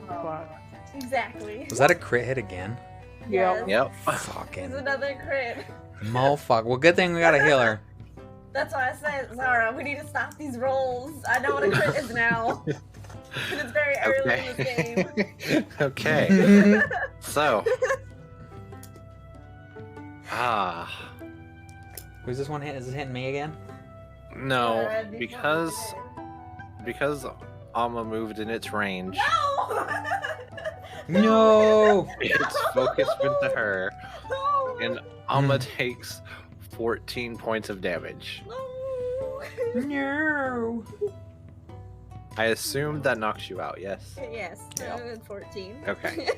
Fuck. Exactly. Was that a crit hit again? Yep. Yep. Fucking It's another crit. motherfucker. Well, good thing we got a healer. That's why I said, Zara, we need to stop these rolls. I know what a crit is now. But it's very early in the game. Okay. So. Who's this one hit? Is it hitting me again? No, Zara, because Alma moved in its range. No! No! Its focus went to her, No! and Alma takes 14 points of damage. No! No! I assumed that knocks you out, yes? Yes, Yeah. 14. Okay.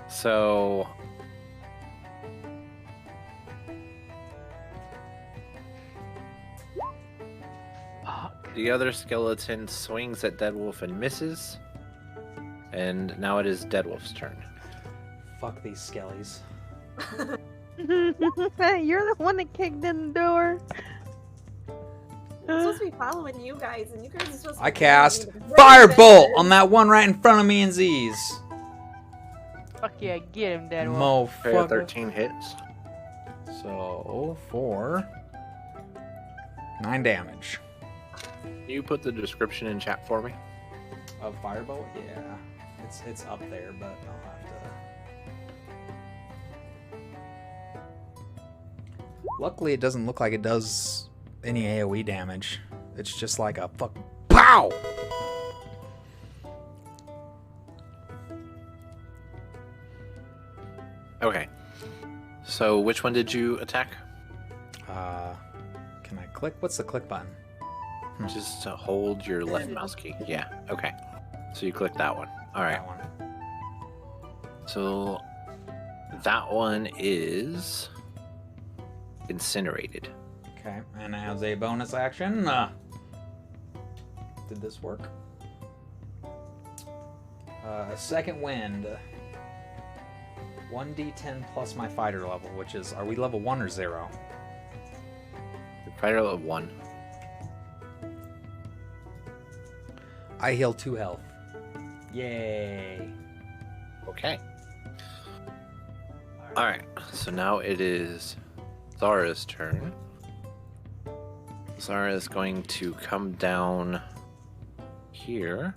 So... Fuck. The other skeleton swings at Deadwolf and misses. And now it is Deadwolf's turn. Fuck these skellies. You're the one that kicked in the door. I'm supposed to be following you guys, and you guys are supposed to I be cast following me to Firebolt on that one right in front of me and Z's. Fuck yeah, get him, Deadwolf. Mo Okay, fucker. 13 hits. So, 4. 9 damage. Can you put the description in chat for me? Of Firebolt? Yeah. It's up there, but I'll have to... Luckily, it doesn't look like it does any AoE damage. It's just like a fuck... POW! Okay. So which one did you attack? Can I click? What's the click button? Just to hold your left mouse key. Yeah, okay. So you click that one. Alright. That one. So that one is incinerated. Okay, and as a bonus action, did this work? Second wind. 1d10 plus my fighter level, which is, are we level 1 or 0? Fighter level 1. I heal 2 health. Yay. Okay. Alright, so now it is Zara's turn. Zara is going to come down here,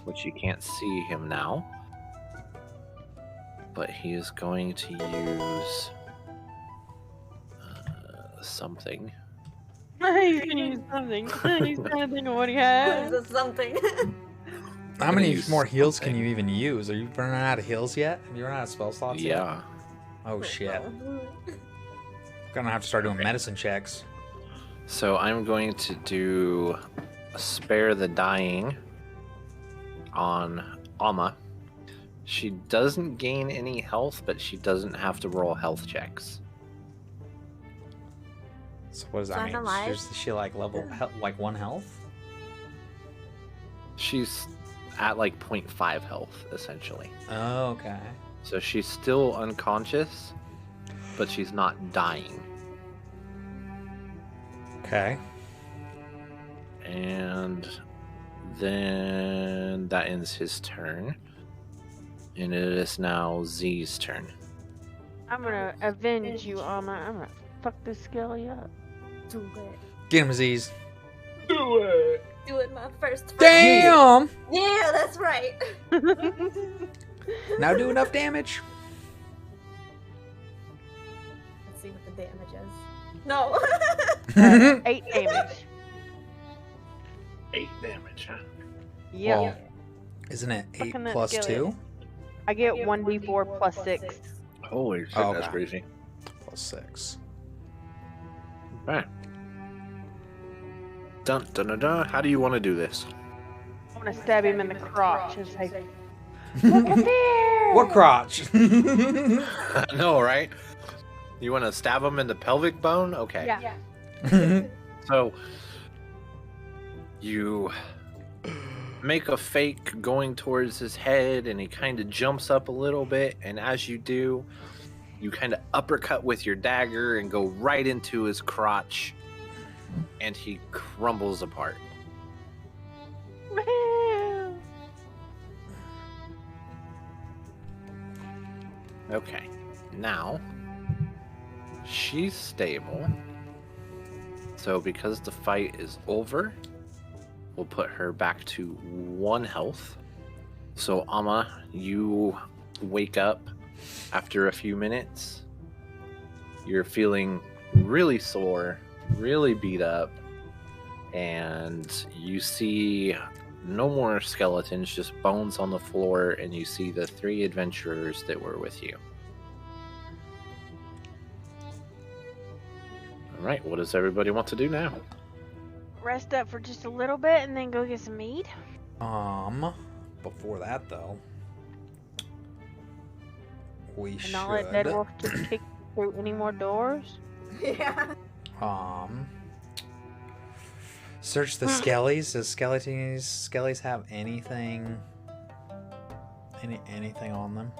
which you can't see him now. But he is going to use something. He's gonna use something. He's trying to think of what he What has. is this something? How gonna many use more heals something. can you even use? Are you running out of heals yet? Have you run out of spell slots yet? Yeah. Oh shit. Gonna have to start doing medicine checks. So I'm going to do Spare the Dying on Amma. She doesn't gain any health, but she doesn't have to roll health checks. So what does So that I'm mean? alive? Is she like level like 1 health? She's at like 0.5 health, essentially. Oh, okay. So she's still unconscious, but she's not dying. Okay. And then that ends his turn. And it is now Z's turn. I'm gonna avenge you, Alma. I'm gonna fuck this skelly up. Do it. Get him, Aziz. Do it! Do it my first fight. Damn! Yeah, that's right. Now do enough damage. Let's see what the damage is. No. 8 damage. 8 damage, huh? Yeah. Well, isn't it 8 Fucking that plus skillet. 2? I get 1d4 plus 6. Holy shit, Oh, that's okay. crazy. Plus 6. Alright. Dun dun dun dun. How do you want to do this? I'm gonna stab him in the crotch and say, "Look at there!" What crotch? I know, right? You want to stab him in the pelvic bone? Okay. Yeah. So you make a fake going towards his head, and he kind of jumps up a little bit. And as you do, you kind of uppercut with your dagger and go right into his crotch, and he crumbles apart. Okay, now she's stable. So because the fight is over, we'll put her back to 1 health. So Amma, you wake up after a few minutes. You're feeling really sore, really beat up, and you see no more skeletons, just bones on the floor, and you see the 3 adventurers that were with you. Alright, what does everybody want to do now? rest up for just a little bit and then go get some meat? Before that though, we And should. not let Deadwolf just kick through any more doors? Yeah. Search the skellies. Does skellies have anything on them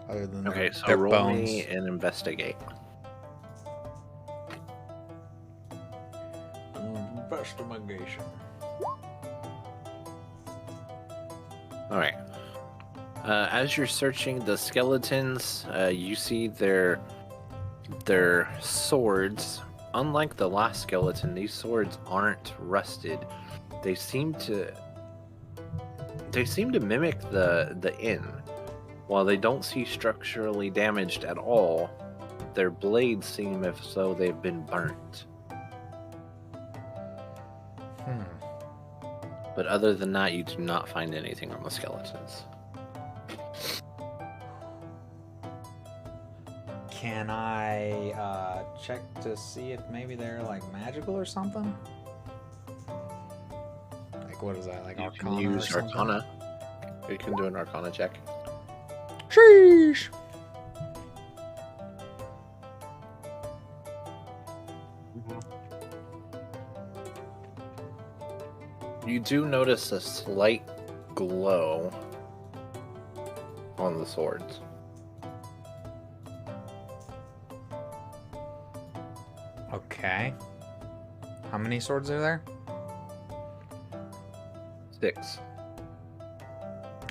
other than Okay, so their roll bones? me and investigate. Investigation. All right. As you're searching the skeletons, you see their swords. Unlike the last skeleton, these swords aren't rusted. They seem to mimic the inn. While they don't seem structurally damaged at all, their blades seem as though they've been burnt. But other than that, you do not find anything on the skeletons. Can I check to see if maybe they're like magical or something? Like what is that? Like You Arcana can or use something? Arcana. You can do an Arcana check. Sheesh. You do notice a slight glow on the swords. Okay. How many swords are there? 6.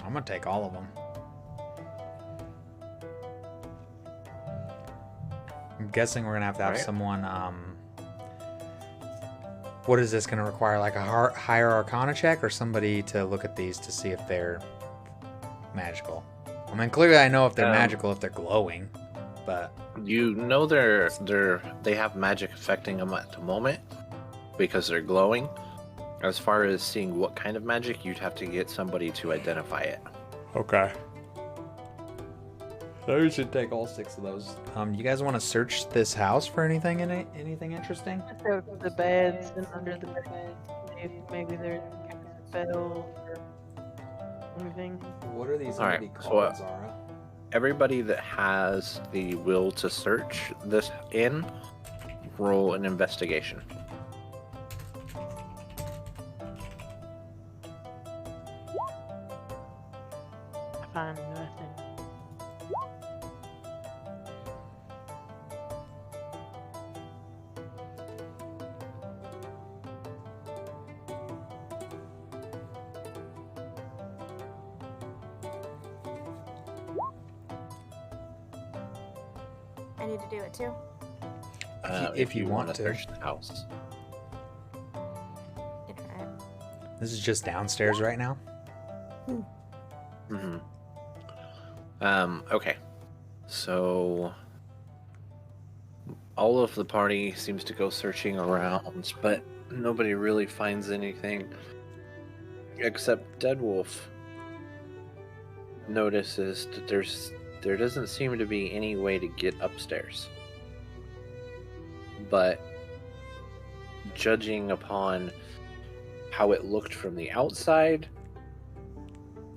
I'm gonna take all of them. I'm guessing we're gonna have to have Right. someone. What is this gonna require? Like a higher Arcana check, or somebody to look at these to see if they're magical? I mean, clearly I know if they're magical if they're glowing, but You know they have magic affecting them at the moment because they're glowing. As far as seeing what kind of magic, you'd have to get somebody to identify it. okay. So we should take all 6 of those. You guys want to search this house for anything interesting? Search the beds and under the bed. If maybe there's spells or anything. What are these All gonna be right, called, so, Zara? Everybody that has the will to search this inn, roll an investigation. I find nothing. I need to do it too. If you want wanna to. search the house. You try it. This is just downstairs right now. Mm-hmm. Okay. So all of the party seems to go searching around, but nobody really finds anything except Deadwolf notices that there doesn't seem to be any way to get upstairs. But judging upon how it looked from the outside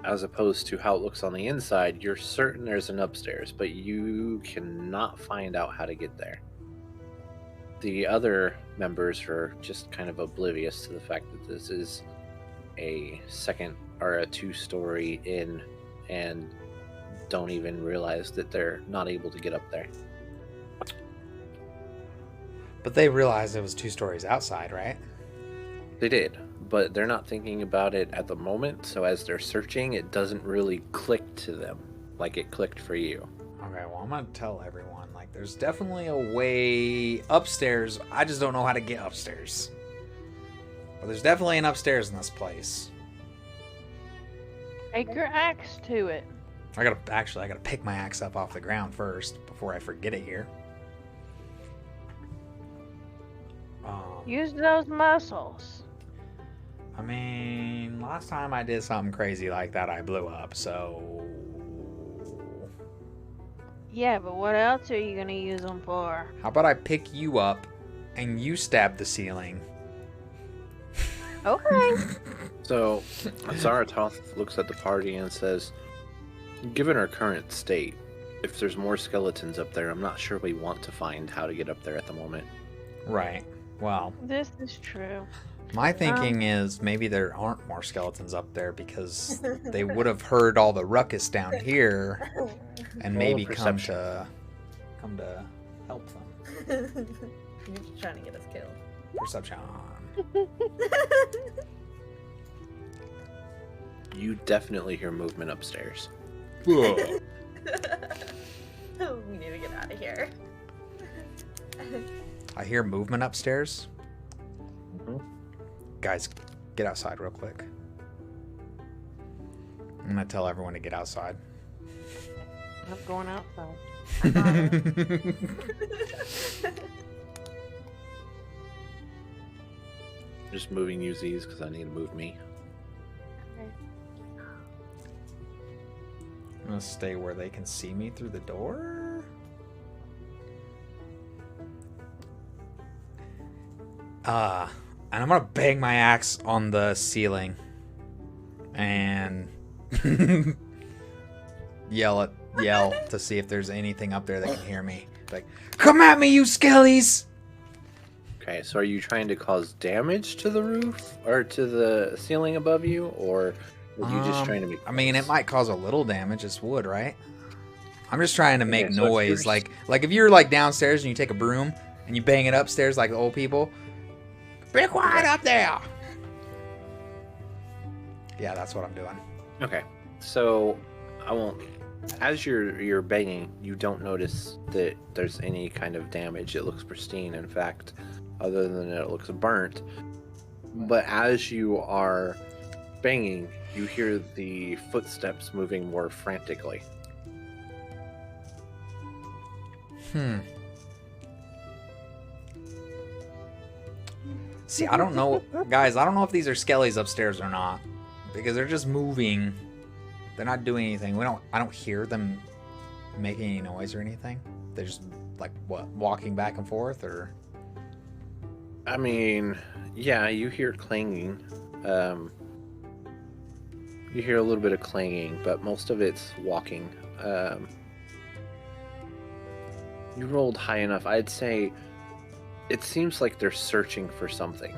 as opposed to how it looks on the inside, you're certain there's an upstairs, but you cannot find out how to get there. The other members are just kind of oblivious to the fact that this is a second or a 2-story inn and don't even realize that they're not able to get up there. But they realized it was 2 stories outside, right? They did, but they're not thinking about it at the moment, so as they're searching, it doesn't really click to them like it clicked for you. Okay, well, I'm gonna tell everyone, like, there's definitely a way upstairs. I just don't know how to get upstairs. But there's definitely an upstairs in this place. Take your axe to it. I gotta pick my axe up off the ground first before I forget it here. Use those muscles. I mean, last time I did something crazy like that, I blew up, so... Yeah, but what else are you gonna use them for? How about I pick you up and you stab the ceiling? Okay. So, Zaratoth looks at the party and says, given our current state, if there's more skeletons up there, I'm not sure we want to find how to get up there at the moment. Right. Well, This is true. my thinking is maybe there aren't more skeletons up there because they would have heard all the ruckus down here and Roll maybe perception. come to help them. You're just trying to get us killed. Perception. You definitely hear movement upstairs. We need to get out of here. I hear movement upstairs. Mhm. Guys, get outside real quick. I'm gonna tell everyone to get outside. I'm going outside. Just moving UZs because I need to move me. I'm gonna stay where they can see me through the door. And I'm gonna bang my axe on the ceiling and yell to see if there's anything up there that can hear me. Like, come at me, you skellies! Okay, so are you trying to cause damage to the roof or to the ceiling above you, or are you just trying to make? I mean, it might cause a little damage. It's wood, right? I'm just trying to make Okay, so if noise. you're- Like if you're like downstairs and you take a broom and you bang it upstairs like the old people. Be quiet up there. Yeah, that's what I'm doing. Okay, so I won't. As you're banging, you don't notice that there's any kind of damage. It looks pristine. In fact, other than it looks burnt. But as you are banging, you hear the footsteps moving more frantically. See, I don't know, guys. I don't know if these are skellies upstairs or not, because they're just moving. They're not doing anything. I don't hear them making any noise or anything. They're just like what, walking back and forth, or. I mean, yeah, you hear clanging. You hear a little bit of clanging, but most of it's walking. You rolled high enough. I'd say it seems like they're searching for something.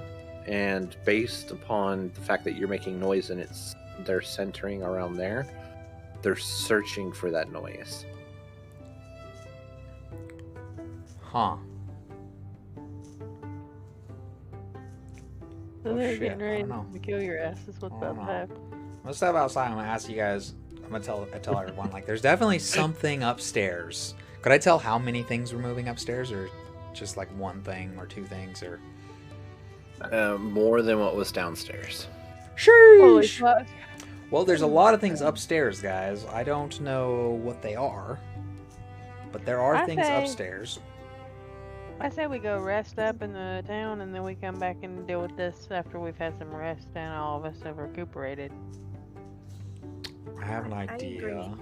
And based upon the fact that you're making noise and they're centering around there, they're searching for that noise. Huh. So Oh, they're shit, getting I ready don't know. to kill your ass. Is what's I don't up, know. Hap. Let's step outside. I'm gonna ask you guys. I'm gonna tell everyone, like, there's definitely something upstairs. Could I tell how many things were moving upstairs, or just like one thing or two things, or? More than what was downstairs. Holy Sheesh. fuck. Well, there's a lot of things upstairs, guys. I don't know what they are, but there are I things say- upstairs. I say we go rest up in the town and then we come back and deal with this after we've had some rest and all of us have recuperated. I have an I idea.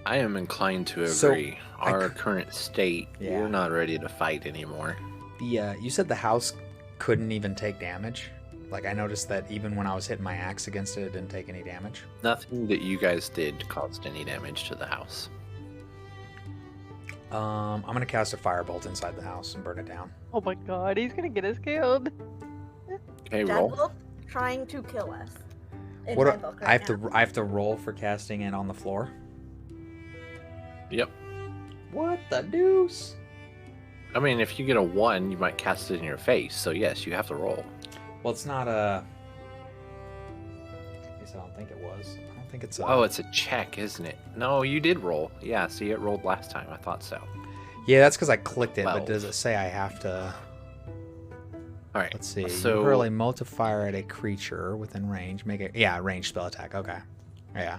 I am inclined to So, agree. Our current state, Yeah. we're not ready to fight anymore. You said the house couldn't even take damage. Like, I noticed that even when I was hitting my axe against it, it didn't take any damage. Nothing that you guys did caused any damage to the house. I'm gonna cast a firebolt inside the house and burn it down. Oh my god, he's gonna get us killed. Okay, roll. Deadwolf trying to kill us. In What my do- book I right have now. I have to roll for casting it on the floor. Yep. What the deuce? I mean, if you get a 1, you might cast it in your face. So yes, you have to roll. Well, it's not a. At least I don't think it was. I don't think it's a. Oh, it's a check, isn't it? No, you did roll. Yeah, see, it rolled last time. I thought so. Yeah, that's because I clicked it. But 12. does it say I have to? All right. Let's see. So You hurl a multiplier at a creature within range. Make it. Yeah, range spell attack. Okay. Yeah.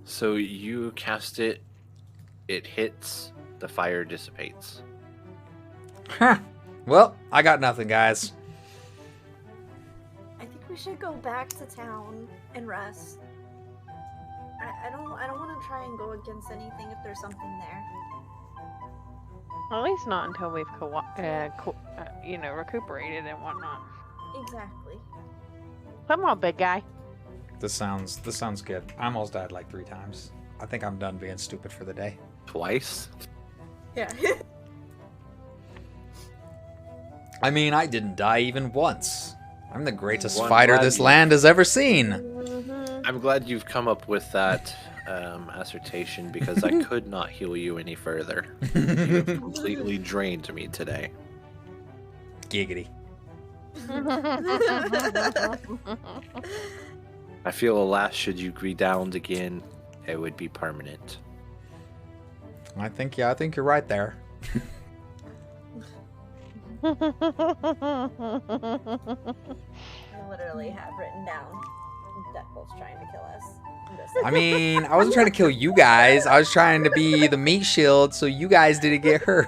So you cast it. It hits. The fire dissipates. Huh. Well, I got nothing, guys. I think we should go back to town and rest. I don't want to try and go against anything if there's something there. At least not until we've recuperated and whatnot. Exactly. Come on, big guy. This sounds good. I almost died like 3 times. I think I'm done being stupid for the day. Twice? Yeah. I mean, I didn't die even once. I'm the greatest Well, I'm fighter glad this you- land has ever seen. Mhm. I'm glad you've come up with that assertion because I could not heal you any further. You have completely drained me today. Giggity. I feel alas, should you be downed again, it would be permanent. I think you're right there. I literally have written down Deadwolf's trying to kill us. I'm just I mean, I wasn't trying to kill you guys. I was trying to be the meat shield so you guys didn't get hurt.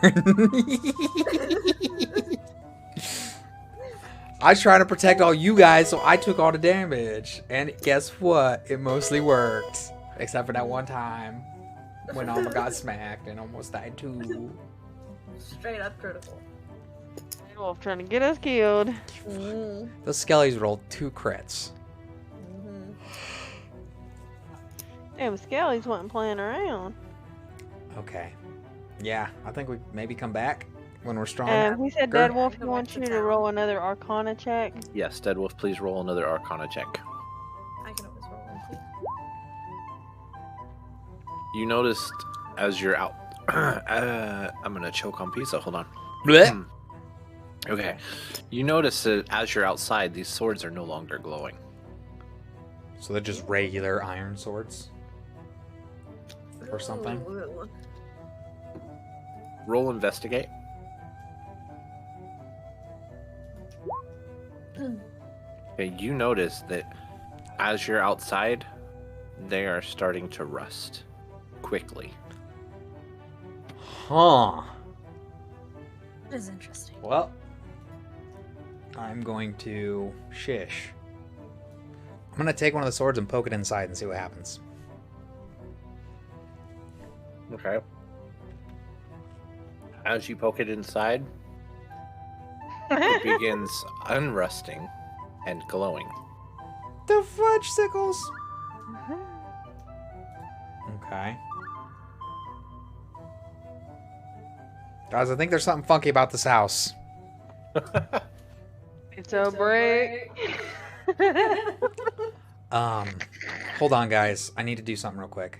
I was trying to protect all you guys, so I took all the damage. And guess what? It mostly worked. Except for that one time when Alma got smacked and almost died too. straight up critical. Wolf trying to get us killed. Mm-hmm. Those skellies rolled 2 crits. Mm-hmm. Damn, Skellies wasn't playing around. Okay. Yeah, I think we maybe come back when we're stronger. We said Sure. Deadwolf, he wants you to roll another Arcana check. Yes, Deadwolf, please roll another Arcana check. I can always roll one too. You noticed as you're out. I'm gonna choke on pizza. Hold on. Blech. Okay. You notice that as you're outside, these swords are no longer glowing. So they're just regular iron swords? Or something? Ooh. Roll investigate. Okay, you notice that as you're outside, they are starting to rust quickly. Huh. That is interesting. Well, I'm going to shish. I'm going to take one of the swords and poke it inside and see what happens. Okay. As you poke it inside, it begins unrusting and glowing. The fudge sickles! Okay. Guys, I think there's something funky about this house. It's a break. Hold on, guys. I need to do something real quick.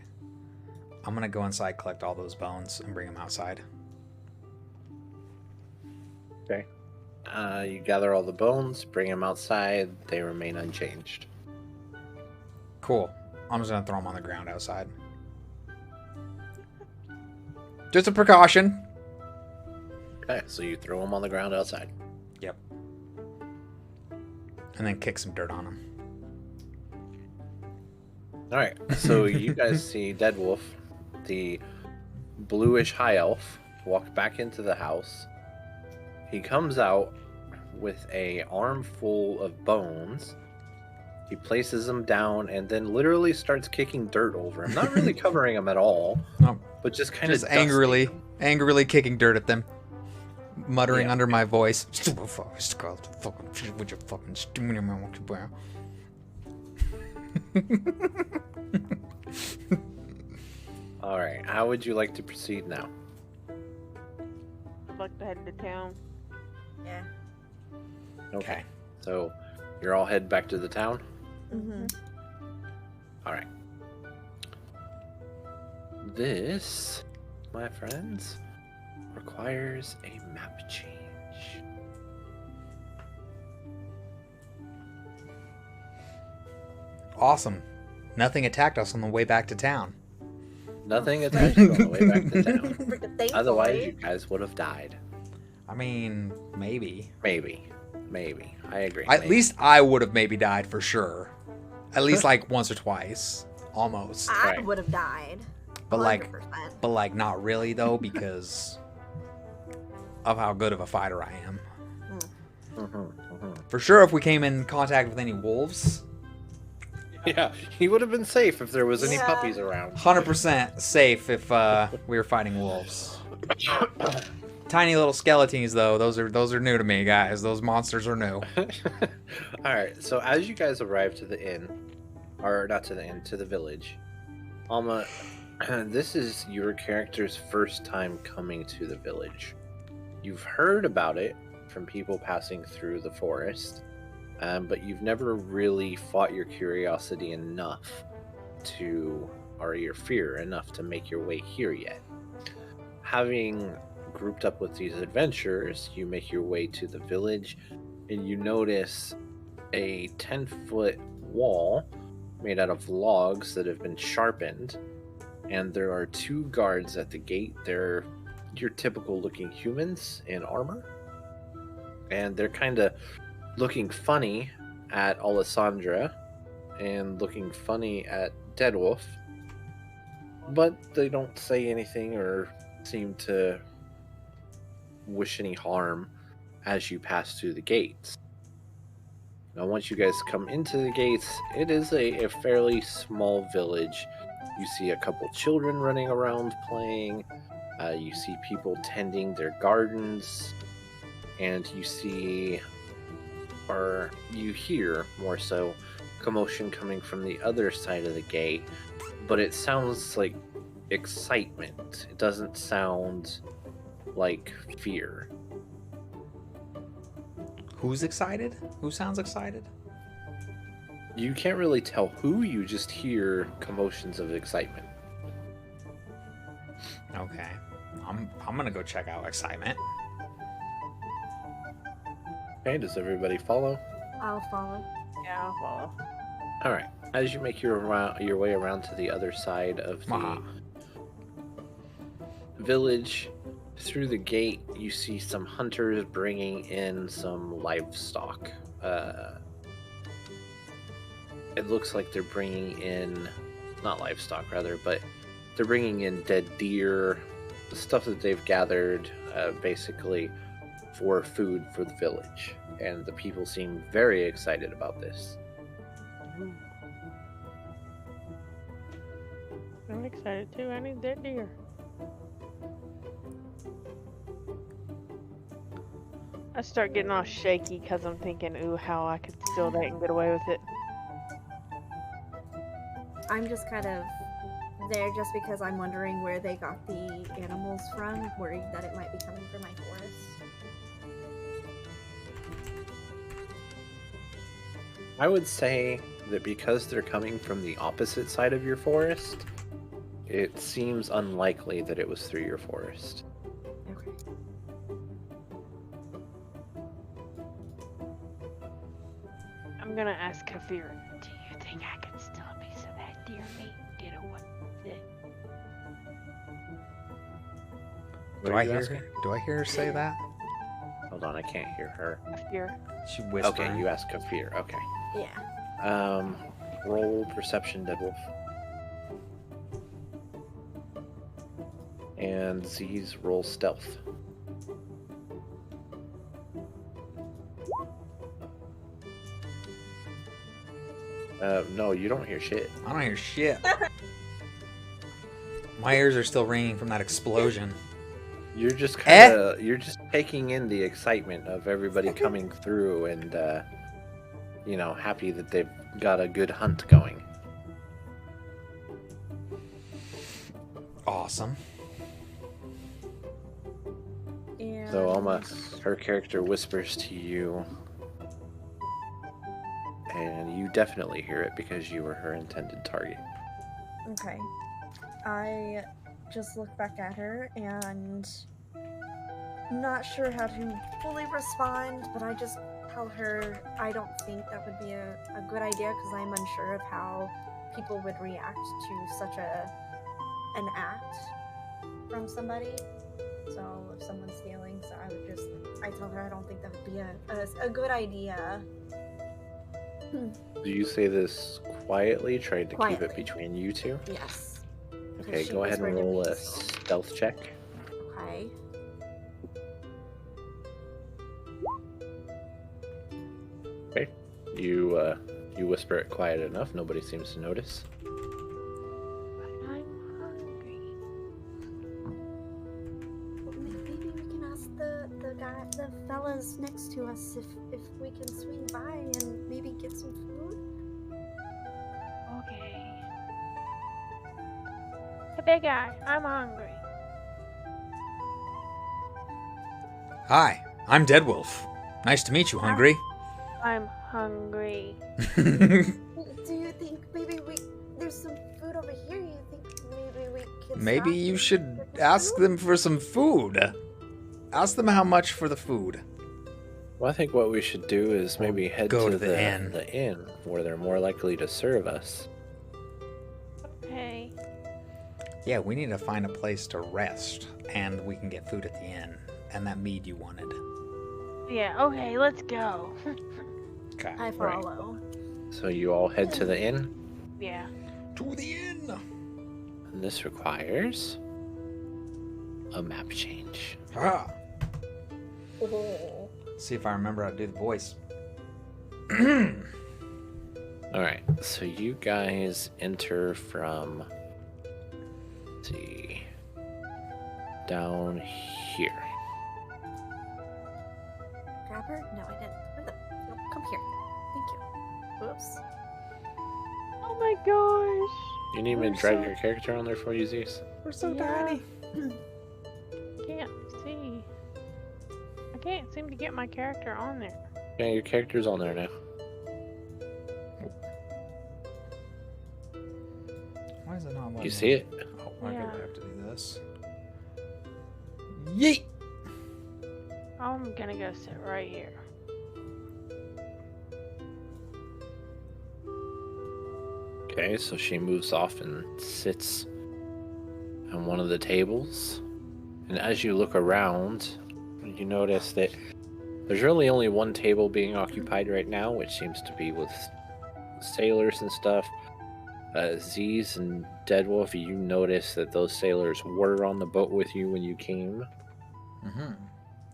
I'm gonna go inside, collect all those bones, and bring them outside. Okay. You gather all the bones, bring them outside. They remain unchanged. Cool. I'm just gonna throw them on the ground outside. Just a precaution. Okay, so you throw them on the ground outside. Yep. And then kick some dirt on them. All right, so you guys see Deadwolf, the bluish high elf, walk back into the house. He comes out with a armful of bones. He places them down and then literally starts kicking dirt over him. Not really covering them at all, No, but just kind of just angrily kicking dirt at them, muttering Yeah. under my voice. All right, how would you like to proceed now? I'd like to head to town. Yeah. Okay. So you're all head back to the town? Mm-hmm. All right. This, my friends, requires a map change. Awesome. Nothing attacked us on the way back to town. Nothing attached on the way back to town. Thankfully. Otherwise, you guys would have died. I mean, maybe. Maybe. I agree. At maybe. least I would have maybe died for sure. At least like once or twice. Almost. I Right. would have died. But like 100%. not really though, because of how good of a fighter I am. For sure, if we came in contact with any wolves, Yeah, he would have been safe if there was any Yeah. puppies around. 100% safe if we were fighting wolves. tiny little skeletons, though. Those are new to me, guys. Those monsters are new. All right. So as you guys arrive to the inn, or not to the inn, to the village, Alma, this is your character's first time coming to the village. You've heard about it from people passing through the forest, but you've never really fought your curiosity enough or your fear enough to make your way here yet. Having grouped up with these adventurers, you make your way to the village, and you notice a 10-foot wall made out of logs that have been sharpened, and there are 2 guards at the gate. They're your typical looking humans in armor, and they're kind of looking funny at Alessandra and looking funny at Deadwolf, but they don't say anything or seem to wish any harm as you pass through the gates. Now, once you guys come into the gates, it is a fairly small village. You see a couple children running around playing. You see people tending their gardens, and you see, or you hear more so, commotion coming from the other side of the gate, but it sounds like excitement. It doesn't sound like fear. Who's excited? Who sounds excited? You can't really tell who, you just hear commotions of excitement. Okay. I'm gonna go check out excitement. Okay, does everybody follow? I'll follow. Yeah, I'll follow. All right. As you make your way around to the other side of the village, through the gate, you see some hunters bringing in some livestock. It looks like they're bringing in, not livestock rather, but they're bringing in dead deer, the stuff that they've gathered, basically for food for the village. And the people seem very excited about this. I'm excited too. I need that deer. I start getting all shaky because I'm thinking, ooh, how I could steal that and get away with it. I'm just kind of there just because I'm wondering where they got the animals from, worried that it might be coming from my forest. I would say that because they're coming from the opposite side of your forest, it seems unlikely that it was through your forest. Okay. I'm gonna ask Kafir, do you think I could steal a piece of that deer meat and get away with it? What Do are I you hear asking? her? Do I hear her say that? Hold on, I can't hear her. Kafir. She whispered. Okay, you asked Kafir. Okay. Yeah. Roll perception, Deadwolf. And Z's roll stealth. No, you don't hear shit. I don't hear shit. My ears are still ringing from that explosion. You're just kind of you're just taking in the excitement of everybody coming through and happy that they've got a good hunt going. Awesome. And So Alma, her character whispers to you, and you definitely hear it because you were her intended target. Okay. I just look back at her and not sure how to fully respond, but I just tell her I don't think that would be a good idea because I'm unsure of how people would react to such an act from somebody. So if someone's stealing, so I tell her I don't think that would be a good idea. Do you say this quietly, trying to keep Quietly. it between you two? Yes. Okay, She go ahead and whispered to roll me, a so- stealth check. Okay. Okay. You whisper it quiet enough, nobody seems to notice. But I'm hungry. Well, maybe we can ask the fellas next to us if we can swing by and maybe get some food? Okay. Hey, big guy, I'm hungry. Hi, I'm Deadwolf. Nice to meet you, Hungry. I'm hungry. Do you think maybe there's some food over here? You think maybe we can Maybe stop you and should get the ask food? them for some food. Ask them how much for the food. Well, I think what we should do is maybe head go to to the inn. the inn where they're more likely to serve us. Okay. Yeah, we need to find a place to rest, and we can get food at the inn. And that mead you wanted. Yeah, okay, let's go. Okay. I follow. So you all head to the inn, Yeah. To the inn! and this requires a map change. Ah. Oh. See if I remember how to do the voice. Alright, so you guys enter from, let's see, down here. Grab her? No, I didn't. Where the? No, come here. Thank you. Whoops. Oh my gosh. You need me to We're drag so- your character on there for you, Zeus? We're so Yeah. tiny. Can't see. I can't seem to get my character on there. Yeah, your character's on there now. Why is it not letting You me- see it? Oh, I Yeah. have to do this. Yeet! I'm gonna go sit right here. Okay, so she moves off and sits on one of the tables. And as you look around, you notice that there's really only one table being occupied right now, which seems to be with sailors and stuff. Z's and Deadwolf, you notice that those sailors were on the boat with you when you came. Mm-hmm.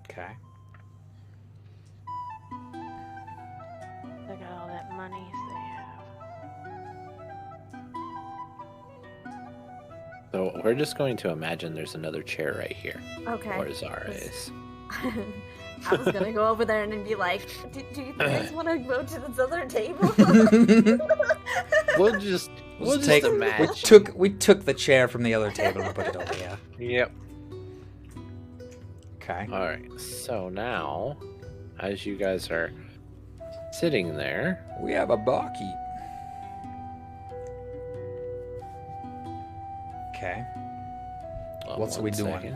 Okay. Look at all that money they have. So we're just going to imagine there's another chair right here, Okay. where Zara is. I was gonna go over there and then be like, do you guys want to go to this other table? We'll just imagine. We took the chair from the other table and put it over here. Yep. Okay. All right. So now, as you guys are sitting there, We have a barkeep. Okay. What's one we doing? second.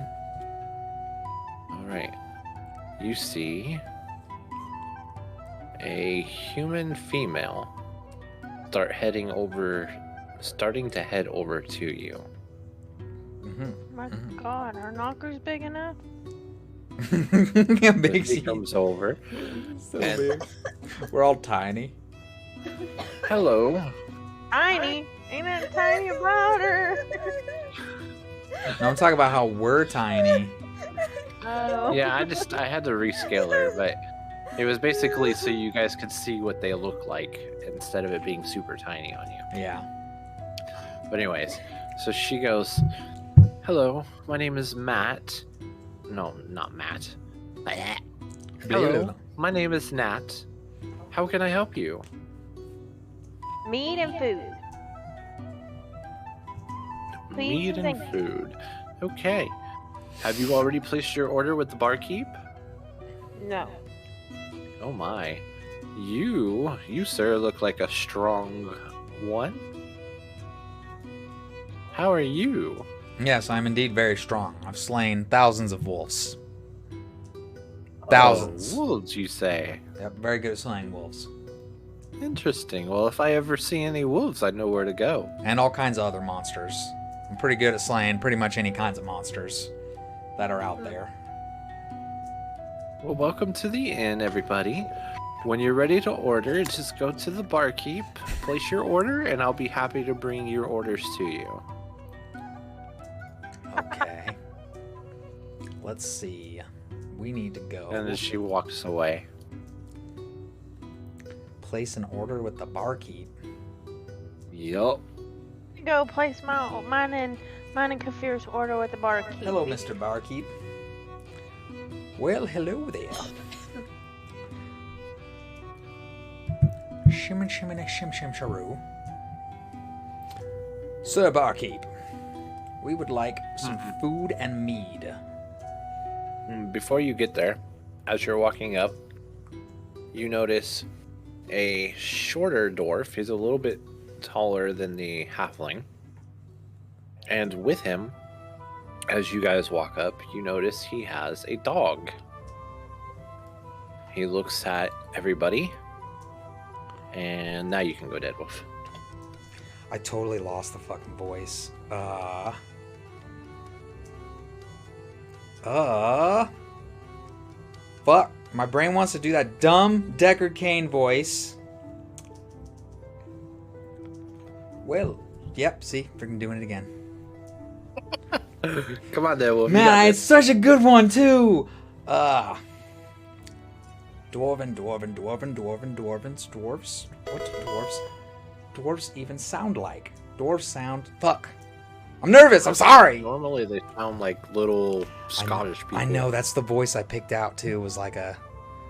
All right. You see a human female starting to head over to you. Mm-hmm. My Mhm. god, our knocker's big enough? How big She comes over. So and- big. We're all tiny. Hello. Tiny! Ain't that tiny about her? No, I'm talking about how we're tiny. Oh. Yeah, I had to rescale her, but it was basically so you guys could see what they look like instead of it being super tiny on you. Yeah. But anyways, so she goes, "Hello, my name is Matt." No, not Matt. Hello, my name is Nat. How can I help you? Meat and food. Please Meat and and thank you. food. Okay. Have you already placed your order with the barkeep? No. Oh my. You, sir, look like a strong one. How are you? Yes, I'm indeed very strong. I've slain thousands of wolves. Thousands. Oh, wolves, you say? Yep, very good at slaying wolves. Interesting. Well, if I ever see any wolves, I know where to go. And all kinds of other monsters. I'm pretty good at slaying pretty much any kinds of monsters that are out there. Well, welcome to the inn, everybody. When you're ready to order, just go to the barkeep, place your order, and I'll be happy to bring your orders to you. Okay. Let's see. We need to go. And then she walks away. Place an order with the barkeep. Yup. Go place mine and Kafir's order with the barkeep. Hello, Mr. Barkeep. Well, hello there. Shimmin shimmin shim shim sharoo. Sir Barkeep, we would like some food and mead. Before you get there, as you're walking up, you notice a shorter dwarf. He's a little bit taller than the halfling. And with him, as you guys walk up, you notice he has a dog. He looks at everybody. And now you can go, Deadwolf. I totally lost the fucking voice. Fuck. My brain wants to do that dumb Deckard Cain voice. Well, yep, see? Freaking doing it again. Come on, Deadwolf. Man, it's such a good one, too! Dwarves. What do dwarves even sound like? Dwarves sound... Fuck. I'm nervous, I'm sorry! Normally they sound like little Scottish people. I know, that's the voice I picked out, too. It was like a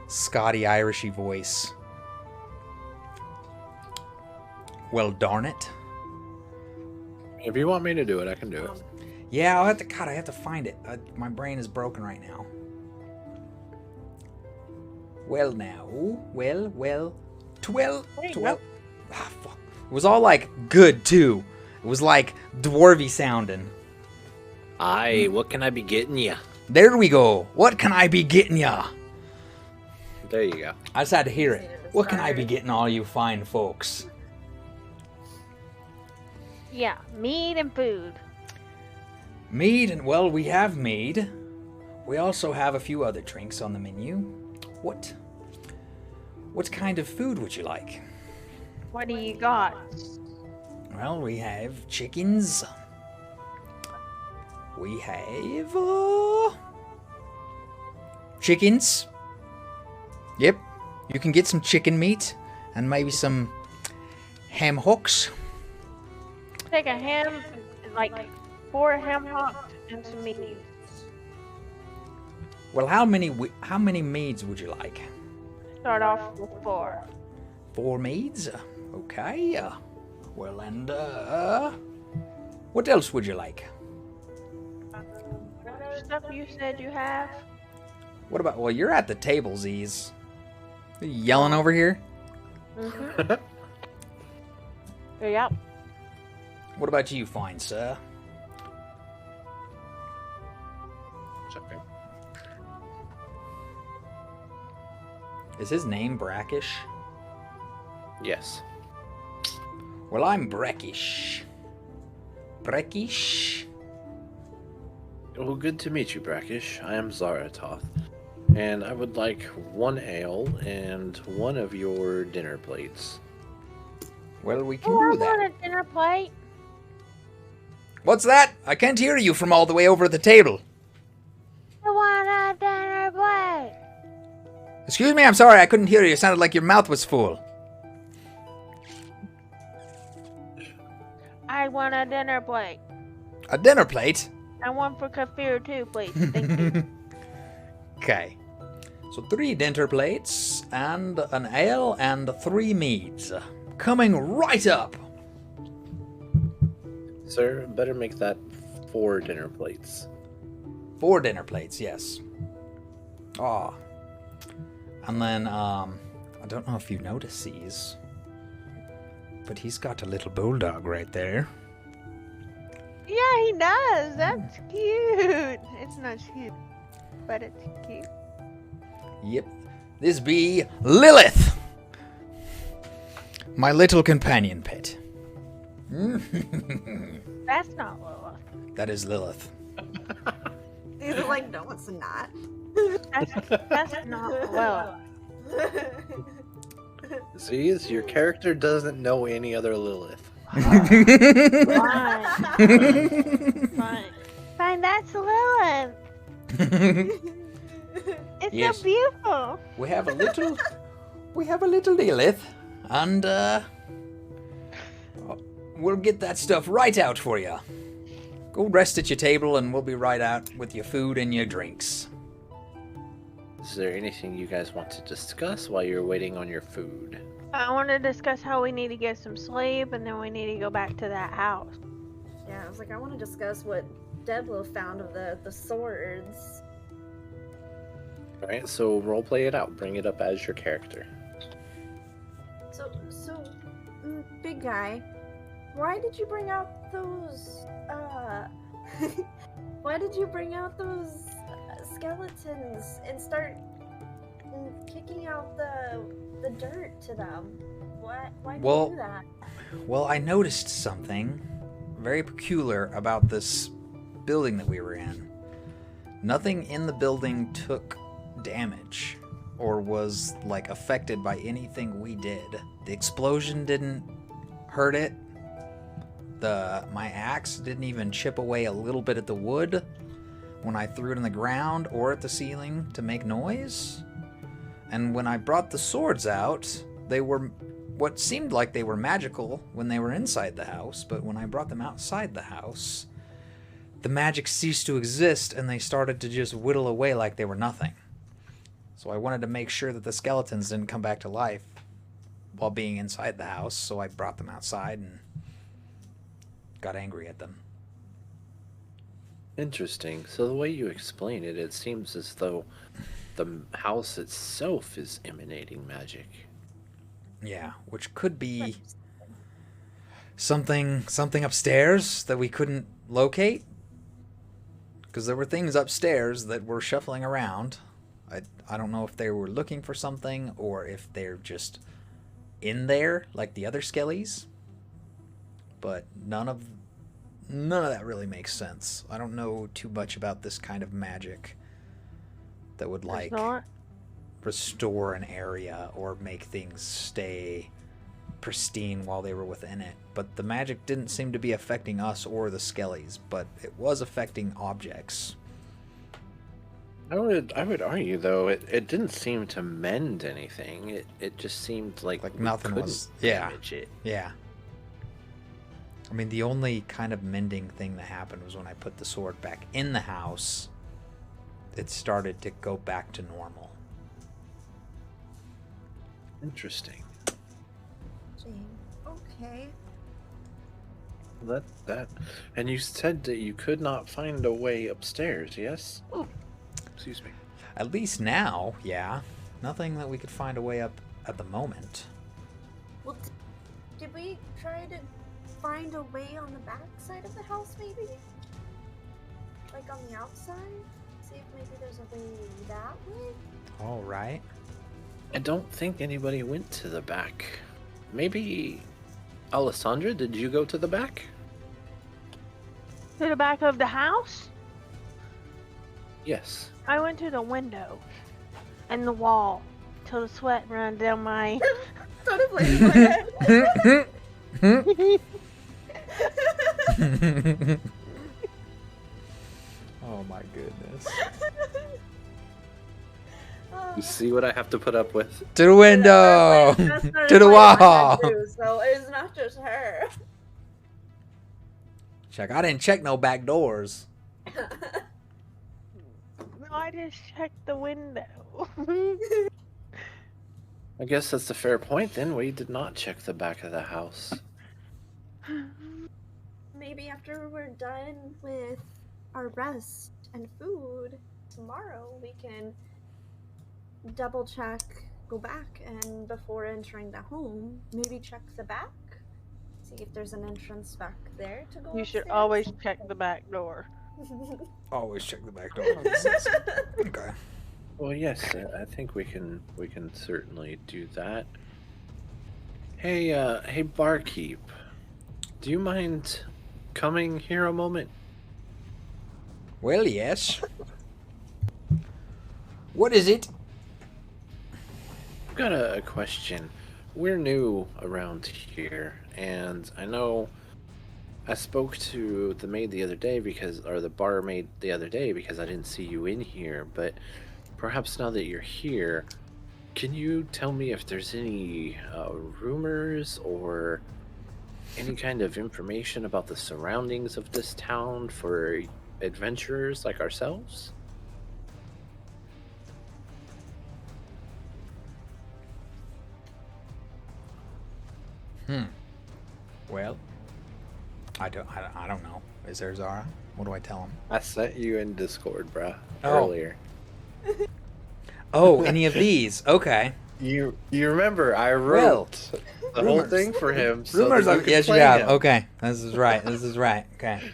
Scotty-Irishy voice. Well, darn it. If you want me to do it, I can do it. Yeah, I have to find it. My brain is broken right now. Well now, well, 12. Ah, fuck. It was all like good too. It was like dwarvy sounding. Aye, what can I be getting ya? There we go. What can I be getting ya? There you go. I just had to hear it. What can I be getting all you fine folks? Yeah, meat and food. Mead, and well, we have mead. We also have a few other drinks on the menu. What kind of food would you like? What do you got? Well, we have chickens. We have chickens. Yep, you can get some chicken meat and maybe some ham hocks. Take a ham, like 4 ham hocks and some meat. Well, how many meads would you like? Start off with 4. 4 meads? Okay. Well, and what else would you like? Stuff you said you have? What about? Well, you're at the table, Z's. Are you yelling over here? Mm-hmm. Yep. What about you, fine sir? It's okay. Is his name Brackish? Yes. Well, I'm Brackish. Brackish? Well, good to meet you, Brackish. I am Zaratoth. And I would like 1 ale and 1 of your dinner plates. Well, we can Oh, I do that. want a dinner plate. What's that? I can't hear you from all the way over at the table. I want a dinner plate. Excuse me, I'm sorry, I couldn't hear you. It sounded like your mouth was full. I want a dinner plate. A dinner plate? And 1 for Kafir too, please. Thank you. Okay. So 3 dinner plates, and an ale, and 3 meads. Coming right up. Sir, better make that 4 dinner plates. 4 dinner plates, yes. Ah. And then, I don't know if you notice these, but he's got a little bulldog right there. Yeah, he does. That's cute. It's not cute, but it's cute. Yep. This be Lilith, my little companion pet. That's not Lilith. That is Lilith. These are like, no, it's not. That's not Lilith. See, your character doesn't know any other Lilith. Fine. Fine. Fine, that's Lilith. It's Yes. so beautiful. We have a little Lilith, and we'll get that stuff right out for you. Go rest at your table, and we'll be right out with your food and your drinks. Is there anything you guys want to discuss while you're waiting on your food? I want to discuss how we need to get some sleep, and then we need to go back to that house. Yeah, I was like, I want to discuss what Deadwolf found of the swords. Alright, so roleplay it out. Bring it up as your character. So, big guy, why did you bring out those, why did you bring out those skeletons and start kicking out the dirt to them? Why did you do that? Well, I noticed something very peculiar about this building that we were in. Nothing in the building took damage or was like affected by anything we did. The explosion didn't hurt it. My axe didn't even chip away a little bit at the wood when I threw it in the ground or at the ceiling to make noise. And when I brought the swords out, they were what seemed like they were magical when they were inside the house, but when I brought them outside the house, the magic ceased to exist and they started to just whittle away like they were nothing. So I wanted to make sure that the skeletons didn't come back to life while being inside the house, so I brought them outside and got angry at them. Interesting. So the way you explain it, it seems as though the house itself is emanating magic. Yeah, which could be something upstairs that we couldn't locate, because there were things upstairs that were shuffling around. I don't know if they were looking for something or if they're just in there like the other skellies, but none of that really makes sense. I don't know too much about this kind of magic that would like restore an area or make things stay pristine while they were within it. But the magic didn't seem to be affecting us or the skellies, but it was affecting objects. I would argue though it didn't seem to mend anything. It just seemed like nothing was damage it. Yeah. I mean, the only kind of mending thing that happened was when I put the sword back in the house. It started to go back to normal. Interesting. Okay. That and you said that you could not find a way upstairs, yes? Oh. Excuse me. At least now, yeah. Nothing that we could find a way up at the moment. Well, did we try to find a way on the back side of the house, maybe? Like on the outside? See if maybe there's a way that way? All right. I don't think anybody went to the back. Maybe Alessandra, did you go to the back? To the back of the house? Yes. I went to the window and the wall till the sweat ran down my... Started playing in my head. Oh my goodness. You see what I have to put up with? To the window! To the wall! So it's not just her. Check, I didn't check no back doors. No, I just checked the window. I guess that's a fair point then. We did not check the back of the house. Maybe after we're done with our rest and food, tomorrow we can double check, go back, and before entering the home, maybe check the back. See if there's an entrance back there to go You should upstairs. always check the back door. Always check the back door. Okay. Well, yes, I think we can certainly do that. Hey, barkeep, do you mind coming here a moment? Well, yes. What is it? I've got a question. We're new around here, and I know I spoke to the maid the other day or the barmaid the other day because I didn't see you in here, but perhaps now that you're here, can you tell me if there's any rumors or any kind of information about the surroundings of this town for adventurers like ourselves? Well, I don't know. Is there Zara? What do I tell him? I sent you in Discord, bruh, Oh. earlier. Oh, any of these? Okay. You remember I wrote the whole rumors. thing for him. So Rumors that you of could yes, you play have. him. Okay, this is right. Okay.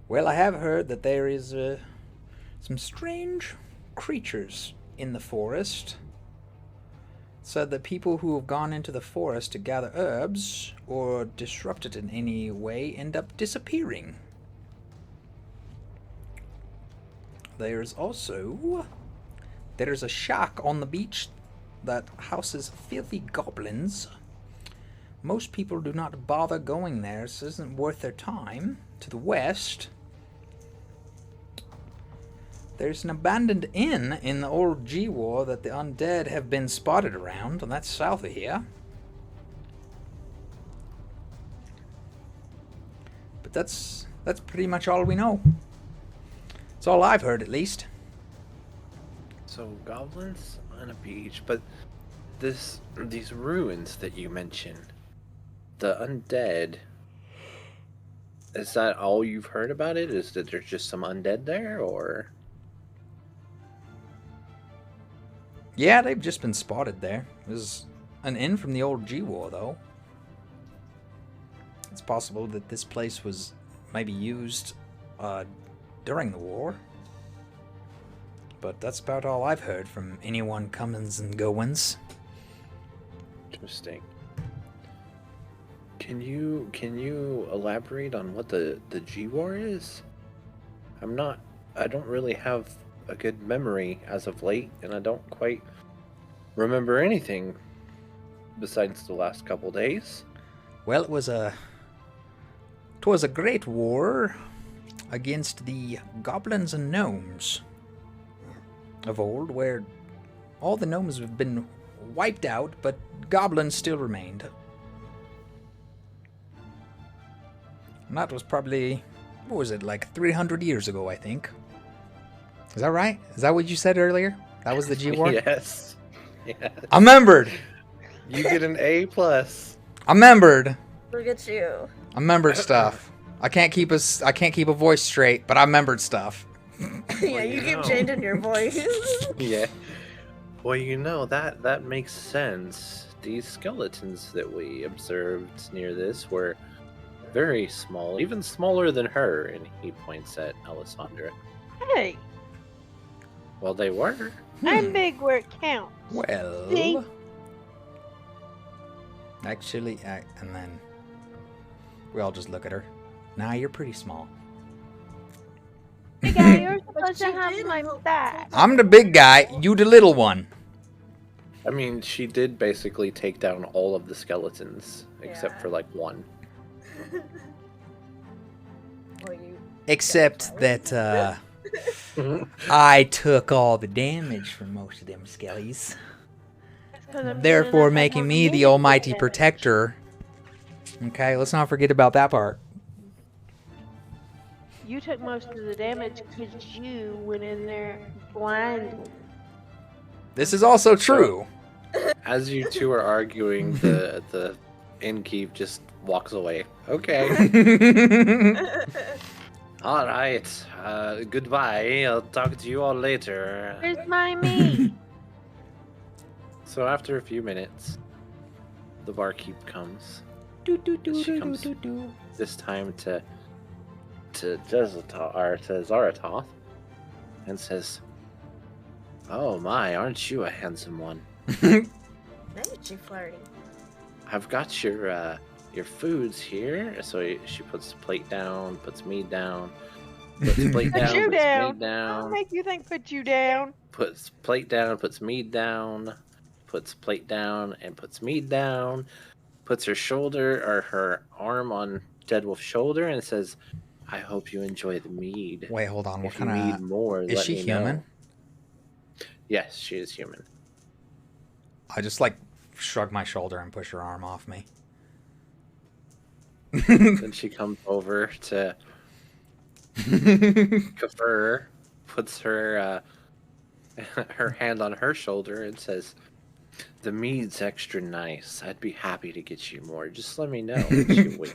Well, I have heard that there is some strange creatures in the forest. Said that people who have gone into the forest to gather herbs or disrupt it in any way end up disappearing. There's a shack on the beach that houses filthy goblins. Most people do not bother going there, so it isn't worth their time. To the west, there's an abandoned inn in the old G-War that the undead have been spotted around, and that's south of here. But that's pretty much all we know. That's all I've heard, at least. So goblins on a beach, but these ruins that you mentioned, the undead. Is that all you've heard about it? Is that there's just some undead there, or? Yeah, they've just been spotted there. There's an inn from the old G-War, though. It's possible that this place was maybe used during the war. But that's about all I've heard from anyone comings and goings. Interesting. Can you elaborate on what the G-War is? I don't really have a good memory as of late, and I don't quite remember anything besides the last couple days. Well, it was a great war against the goblins and gnomes of old, where all the gnomes have been wiped out, but goblins still remained. And that was probably, what was it, like 300 years ago, I think. Is that right? Is that what you said earlier? That was the G-War? Yes. Yes. I remembered. You get an A+. I remembered. Look at you. I remembered stuff. I can't keep a voice straight, but I remembered stuff. Yeah, you keep changing your voice. Yeah. Well, that makes sense. These skeletons that we observed near this were very small, even smaller than her, and he points at Alessandra. Hey, Well, they were. I'm big where it counts. Well, See? actually, and then we all just look at her. Nah, you're pretty small. Big guy, you're But supposed to she have did my help back. I'm the big guy, you the little one. I mean, she did basically take down all of the skeletons, except Yeah. for like one. Well, you Except that I took all the damage from most of them skellies. That's 'cause I'm Therefore doing making that me the damage. almighty protector. Okay, let's not forget about that part. You took most of the damage because you went in there blind. This is also true. As you two are arguing, the innkeep just walks away. Okay. All right. Goodbye. I'll talk to you all later. Where's my meat? So after a few minutes, the barkeep comes. She comes this time to Zaratoth and says, "Oh my, aren't you a handsome one? Ain't you flirty? I've got your foods here." So she puts the plate down, puts meat down, puts plate Put down, you puts down. meat I'll down, make you think put you down. puts plate down, puts meat down, puts plate down, and puts meat down. Puts her shoulder or her arm on Deadwolf's shoulder and says, "I hope you enjoy the mead. Wait, hold on. What If you kind need of... more, Is let she me human? know." Yes, she is human. I just like shrug my shoulder and push her arm off me. Then she comes over to Kafur, puts her her hand on her shoulder and says, The mead's extra nice. I'd be happy to get you more. Just let me know. She will.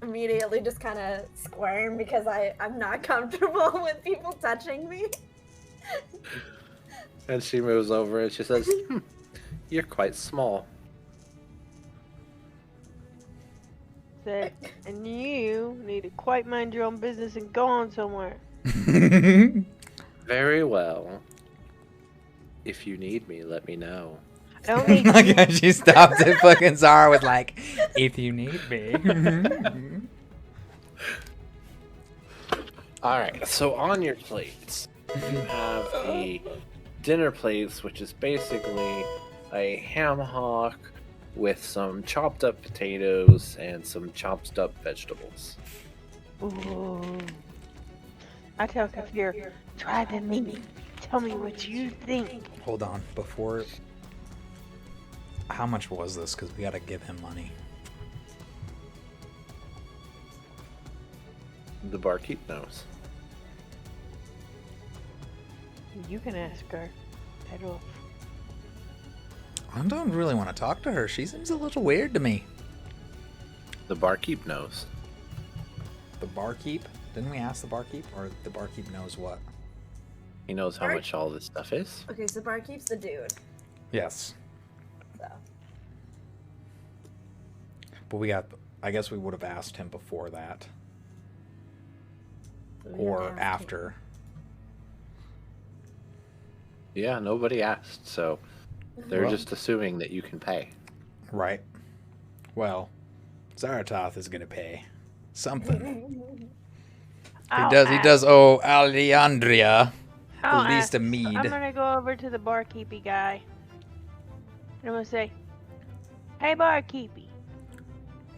Immediately just kind of squirm because I'm not comfortable with people touching me. And she moves over and she says, "You're quite small." Said, and you need to quite mind your own business and go on somewhere. Very well. If you need me, let me know. I don't need you. Okay, she stopped at fucking Zara with like, if you need me. Alright, so on your plates, you have the dinner plates, which is basically a ham hock with some chopped up potatoes and some chopped up vegetables. Ooh. I tell Kafir, try the meat. Tell me what you think. Hold on, before... How much was this? Because we gotta give him money. The barkeep knows. You can ask her. Deadwolf. I don't really want to talk to her. She seems a little weird to me. The barkeep knows. The barkeep? Didn't we ask the barkeep? Or the barkeep knows what? He knows how much all this stuff is. Okay, so barkeep's the dude. Yes. So. But we got... I guess we would have asked him before that. We didn't Or ask him. after. Yeah, nobody asked, so they're Well. just assuming that you can pay. Right. Well, Zaratoth is gonna pay something. He does owe Alejandria at least a mead. I'm gonna go over to the barkeepy guy. And I'm gonna say, "Hey, barkeepy,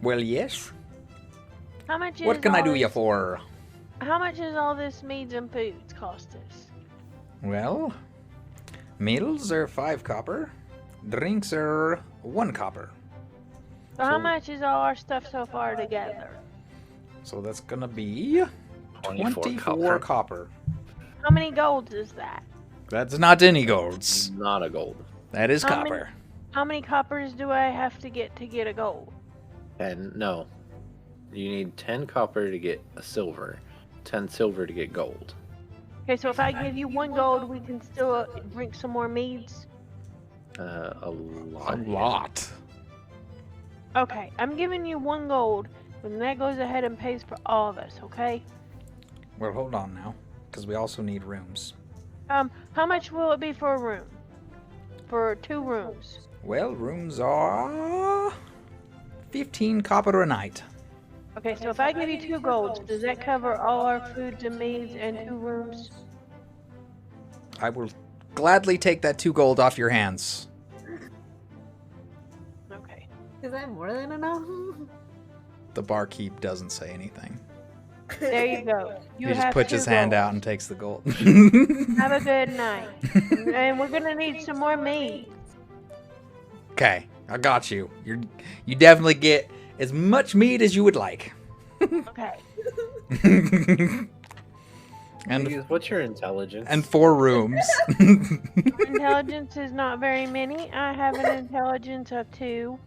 Well, yes. how much is What can I all do you this- for? How much is all this meads and foods cost us?" Well, meals are 5 copper. Drinks are 1 copper. So how So- much is all our stuff so far together? So that's gonna be 24 copper. How many golds is that? That's not any golds. Not a gold. That is How many- copper. How many coppers do I have to get a gold? And no. You need 10 copper to get a silver, 10 silver to get gold. Okay, so if I give you 1 gold, we can still drink some more meads? A lot. A lot. Okay, I'm giving you 1 gold, and that goes ahead and pays for all of us, okay? Well, hold on now, because we also need rooms. How much will it be for a room? For 2 rooms? Well, rooms are 15 copper a night. Okay, so if I give you 2 golds, does that cover all our foods and meads and 2 rooms? I will gladly take that 2 gold off your hands. Okay. Is that more than enough? The barkeep doesn't say anything. There you go. He You just have puts 2 his hand golds. out and takes the gold. Have a good night. And we're gonna need some more meat. Okay, I got you. You definitely get as much meat as you would like. Okay. and What's your intelligence? and 4 rooms. Intelligence is not very many. I have an intelligence of 2.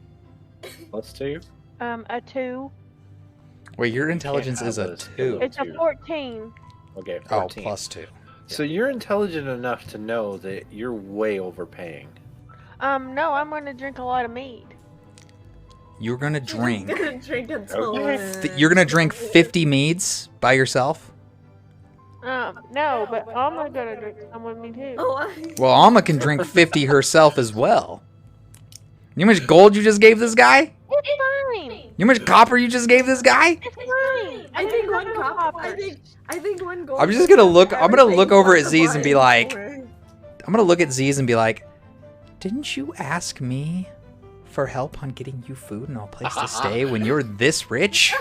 Plus 2? A 2. Wait, your intelligence is a have this 2. It's a 2. 14. Okay, Oh, 14. plus 2. So you're intelligent enough to know that you're way overpaying. No, I'm gonna drink a lot of mead. You're gonna drink. Gonna drink until You're gonna drink 50 meads by yourself? No, but Alma's gonna drink some with me too. Oh, Well, Alma can drink 50 herself as well. You know how much gold you just gave this guy? It's fine. You know how much copper you just gave this guy? It's fine. I think got 1 no copper. coppers. I think 1 gold. I'm just gonna look- I'm gonna look over at Everything Z's and be plus like- 4. I'm gonna look at Z's and be like, didn't you ask me for help on getting you food and a place to stay when you're this rich?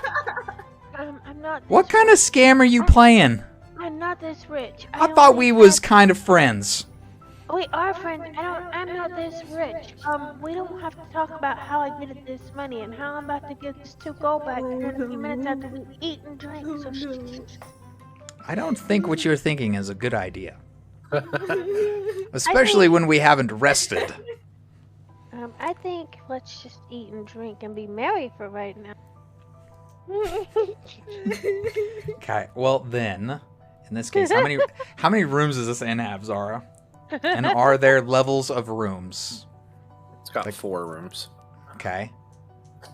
I'm not. This What kind of scam are you playing? I'm not this rich. I thought we was kind of friends. We are friends. I'm not this rich. We don't have to talk about how I get this money and how I'm about to get this 2 gold back here in a few minutes after we eat and drink. So shh. I don't think what you're thinking is a good idea. Especially when we haven't rested. I think let's just eat and drink and be merry for right now. Okay, well then, in this case, how many rooms does this inn have, Zara? And are there levels of rooms? It's got 4 rooms. Okay.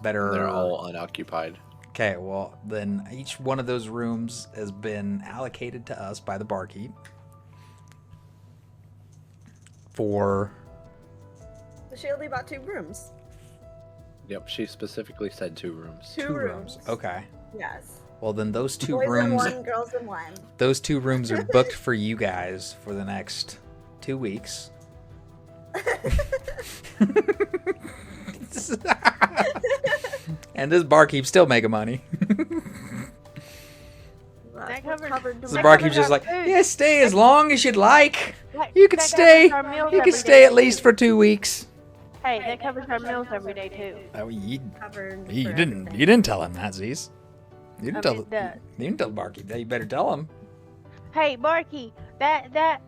Better. They're all unoccupied. Okay, well then each one of those rooms has been allocated to us by the barkeep for. She only bought 2 rooms. Yep, she specifically said 2 rooms. 2 rooms. Okay. Yes. Well then those 2 Boys rooms. in 1, girls in 1. Those 2 rooms are booked for you guys for the next 2 weeks. And this barkeep's still making money. That covered This barkeep's just like, food. yeah, stay as long as you'd like. That- You can that stay. covers our meals You can every stay day, at least too. for 2 weeks. Hey, that covers our meals every day too. Oh, you Covered for didn't. everything. You didn't tell him that, Z's. You didn't I tell. mean, that- You didn't tell the barkeep that. You better tell him. Hey, Barky, that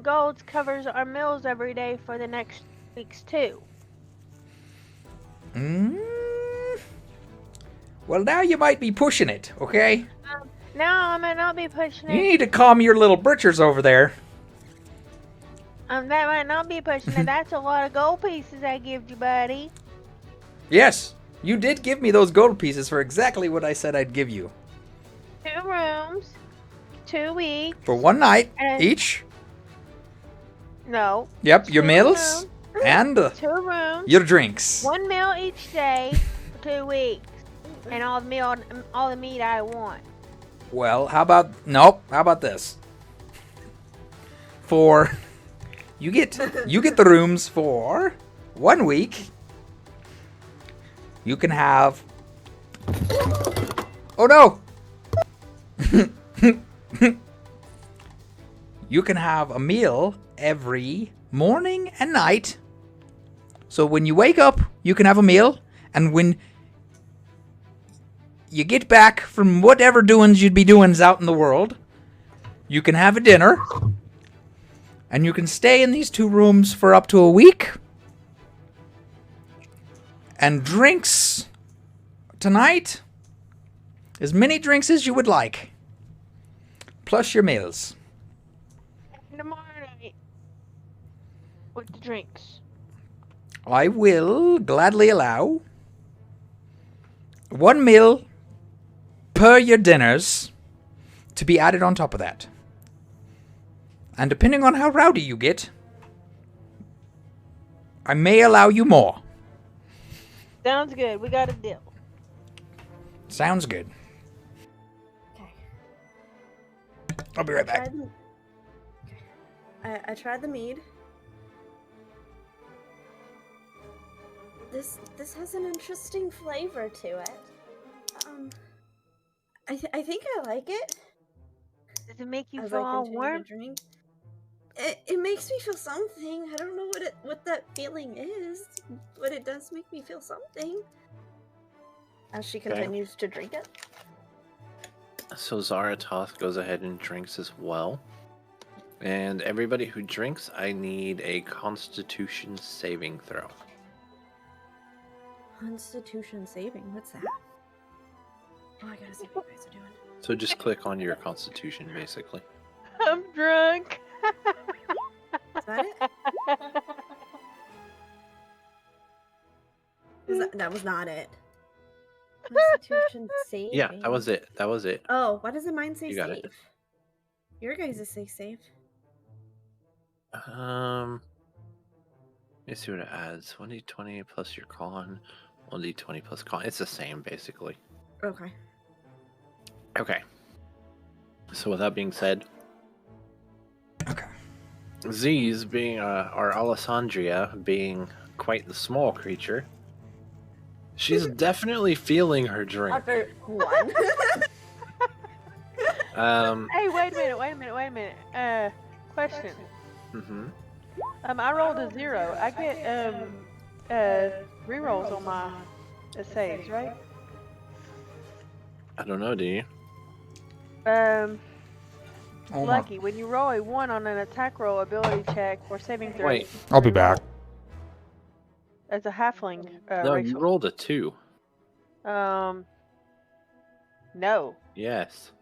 gold covers our meals every day for the next weeks too. Mm. Well, now you might be pushing it. Okay. No, I might not be pushing You it. need to calm your little britchers over there. That might not be pushing it. That's a lot of gold pieces I give you, buddy. Yes, you did give me those gold pieces for exactly what I said I'd give you. 2 rooms, 2 weeks. For 1 night And- each. No, Yep, your 2 meals rooms, and 2 rooms, your drinks. 1 meal each day for 2 weeks, and all the meat I want. Well, how about How about this? For you get the rooms for 1 week. You can have. Oh no! You can have a meal every morning and night. So when you wake up, you can have a meal, and when you get back from whatever doings you'd be doing out in the world, you can have a dinner, and you can stay in these 2 rooms for up to a week. And drinks tonight, as many drinks as you would like, plus your meals. Tomorrow night with the drinks. I will gladly allow 1 meal per your dinners to be added on top of that. And depending on how rowdy you get, I may allow you more. Sounds good. We got a deal. Sounds good. Okay. I'll be right back. I tried the mead. This has an interesting flavor to it. I think I like it. Does it make you As feel I all continue warm? to drink. It makes me feel something. I don't know what that feeling is, but it does make me feel something. As she continues to drink it. So Zaratoth goes ahead and drinks as well. And everybody who drinks, I need a Constitution saving throw. Constitution saving. What's that? Oh, I gotta see what you guys are doing. So just click on your Constitution, basically. I'm drunk. Is that it? That was not it. Constitution saving. Yeah, that was it. That was it. Oh, why doesn't mine say You got save? it. Your guys' say save. Let's see what it adds. 1d20 plus your con. 1d20 plus con. It's the same, basically. Okay. Okay. So with that being said, Okay. Z's being our Alessandria being quite the small creature, she's definitely feeling her drink. After one. Hey, wait a minute. Question. Mm-hmm. I rolled a 0. I get rerolls on my saves, right? I don't know, do you? Oh my. Lucky, when you roll a 1 on an attack roll, ability check, or saving throw. Wait. I'll be back. As a halfling, No, you Rachel. rolled a 2. No. Yes.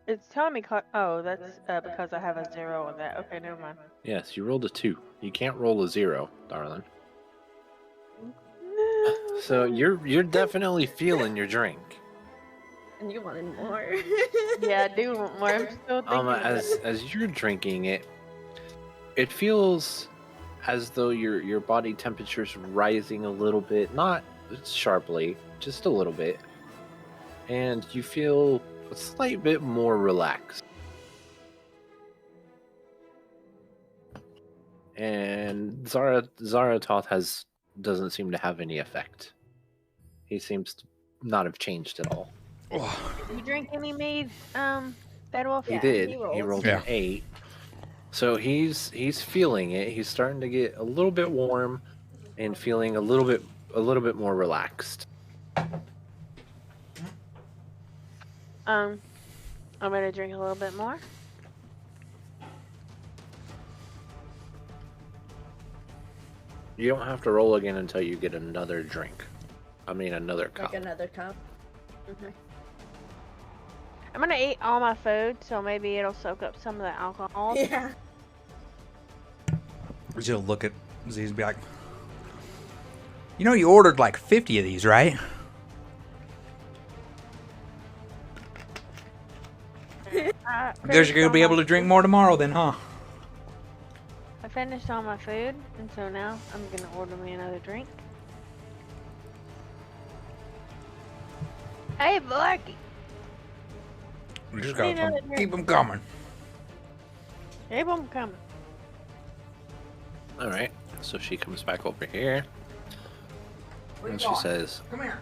It's telling me. Oh, that's because I have a 0 on that. Okay, never mind. Yes, you rolled a 2. You can't roll a 0, darling. So you're definitely feeling your drink. And you wanted more. Yeah, I do want more. I'm still thinking. about it. As you're drinking it, it feels as though your body temperature's rising a little bit, not sharply, just a little bit, and you feel a slight bit more relaxed. And Zaratoth doesn't seem to have any effect. He seems to not have changed at all. Did you drink any mead, Deadwolf? He Yeah, did. he He rolled. rolled an 8. So he's feeling it. He's starting to get a little bit warm and feeling a little bit more relaxed. I'm gonna drink a little bit more. You don't have to roll again until you get another drink. I mean, another cup. Like another cup. Mm-hmm. I'm gonna eat all my food, so maybe it'll soak up some of the alcohol. Yeah. She'll look at Z's and be like, you know, you ordered like 50 of these, right? Guess you're gonna be able to drink more tomorrow then, huh? I finished all my food, and so now I'm gonna order me another drink. Hey, Blackie! We just Need gotta another drink. keep them coming. Hey, I'm coming. All right. So she comes back over here, and she says, Come here.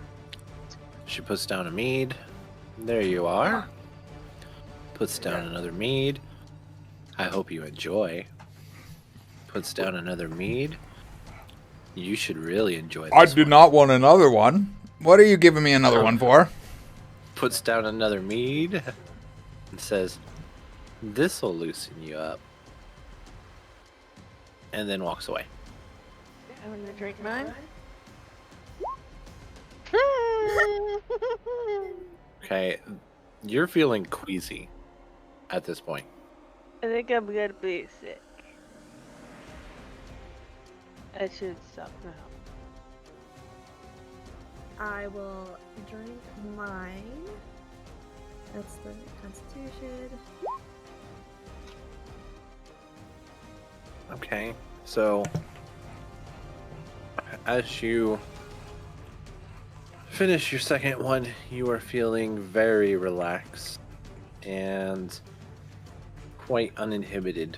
she puts down a mead. There you are. Puts down another mead. I hope you enjoy. Puts down another mead. You should really enjoy this I do one. not want another one. What are you giving me another one for? Puts down another mead and says, this'll loosen you up. And then walks away. I'm gonna drink mine. Okay, you're feeling queasy at this point. I think I'm gonna be sick. I should stop now. I will drink mine. That's the Constitution. Okay, so as you finish your second one, you are feeling very relaxed and quite uninhibited.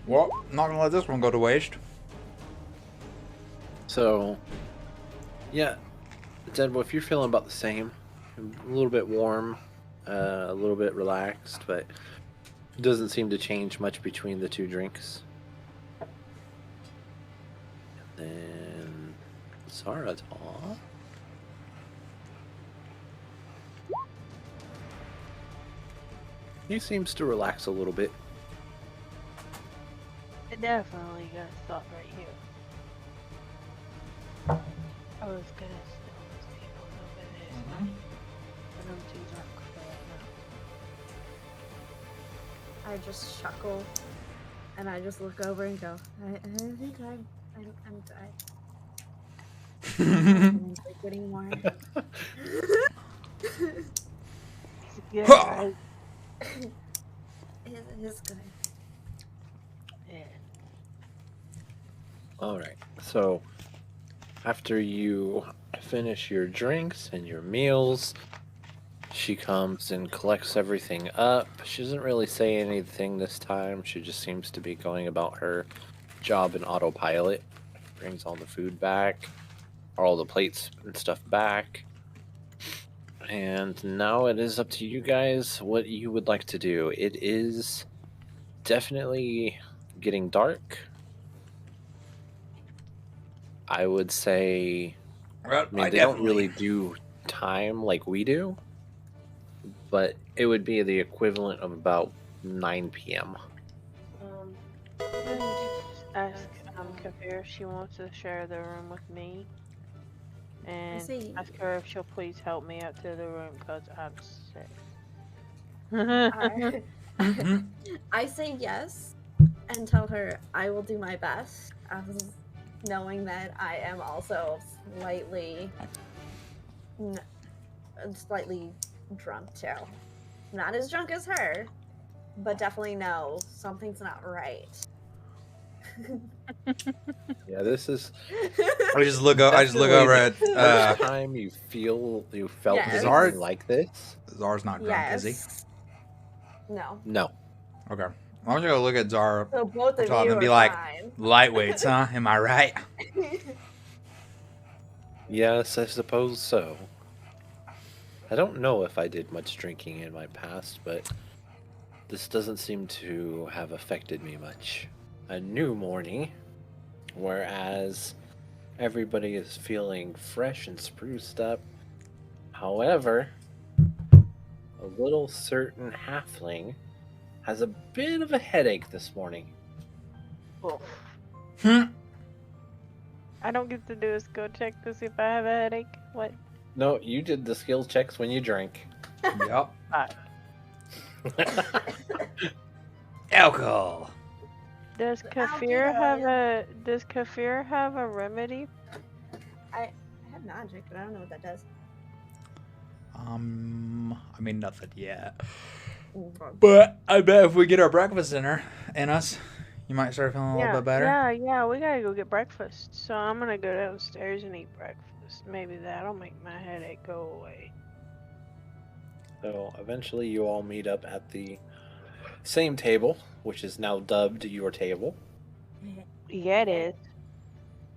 Well, not gonna let this one go to waste. So, yeah, Deadwolf, you're feeling about the same. A little bit warm, a little bit relaxed, but it doesn't seem to change much between the two drinks. And then Zaratoth. He seems to relax a little bit. I definitely gotta stop right here. I was gonna still stay a little bit this night, but I'm too drunk for that now. I just chuckle, and I just look over and go, I think I'm good. I'm not drink anymore. Yeah, Huh. It is good. yeah. Alright, so after you finish your drinks and your meals, she comes and collects everything up. She doesn't really say anything this time. She just seems to be going about her job in autopilot. Brings all the food back, all the plates and stuff back. And now it is up to you guys what you would like to do. It is definitely getting dark. I would say, Well, I mean, they don't really do time like we do. but it would be the equivalent of about 9 p.m. Let me just ask Kafir if she wants to share the room with me. And see. ask her if she'll please help me up to the room because I'm sick. I say yes and tell her I will do my best, knowing that I am also slightly drunk too. Not as drunk as her, but definitely know something's not right. Yeah, this is I just look over at first time you felt Yes. anything like this. Zar's not drunk, is he? No. No. Okay. I'm just gonna look at Zar So both of top you and be are like, fine. lightweights, huh? Am I right? Yes, I suppose so. I don't know if I did much drinking in my past, but this doesn't seem to have affected me much. A new morning, whereas everybody is feeling fresh and spruced up. However, a little certain halfling has a bit of a headache this morning. I don't get to do a skill check to see if I have a headache. What? No, you did the skill checks when you drank. Yep. Alright. Alcohol. Does Kafir have a remedy? I have magic, but I don't know what that does. I mean nothing yet. But I bet if we get our breakfast dinner in us, you might start feeling a little bit better. Yeah, we gotta go get breakfast. So I'm gonna go downstairs and eat breakfast. Maybe that'll make my headache go away. So eventually you all meet up at the same table, which is now dubbed your table. Yeah, it is.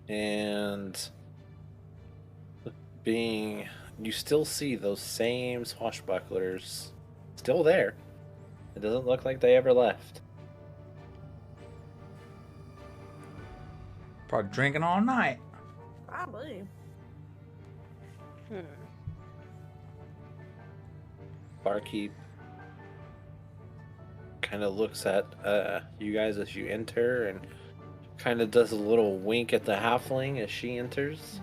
And you still see those same swashbucklers still there. It doesn't look like they ever left. Probably drinking all night. Probably. Barkeep kind of looks at you guys as you enter and kind of does a little wink at the halfling as she enters.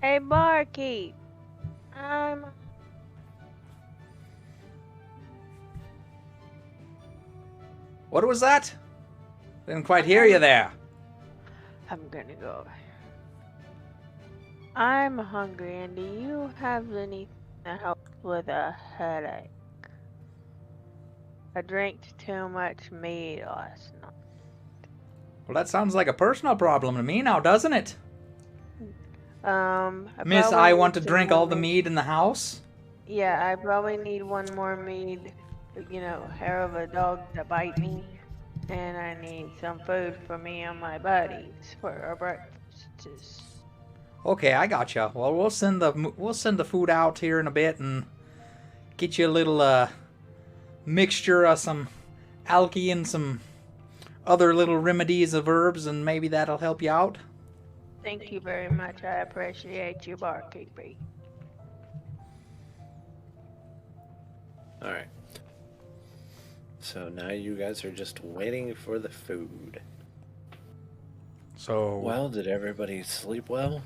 Hey, barkeep. What was that? Didn't quite hear you there. I'm gonna go. I'm hungry, and do you have anything to help with a headache? I drank too much mead last night. Well, that sounds like a personal problem to me now, doesn't it? Miss, probably I want to need drink some all more the mead in the house. Yeah, I probably need one more mead. Hair of a dog to bite me. And I need some food for me and my buddies for our breakfasts. Okay, I gotcha. Well, we'll send the food out here in a bit and get you a little mixture of some alky and some other little remedies of herbs, and maybe that'll help you out. Thank you very much. I appreciate you, barkeeper. Alright. So now you guys are just waiting for the food. So, Well, did everybody sleep well?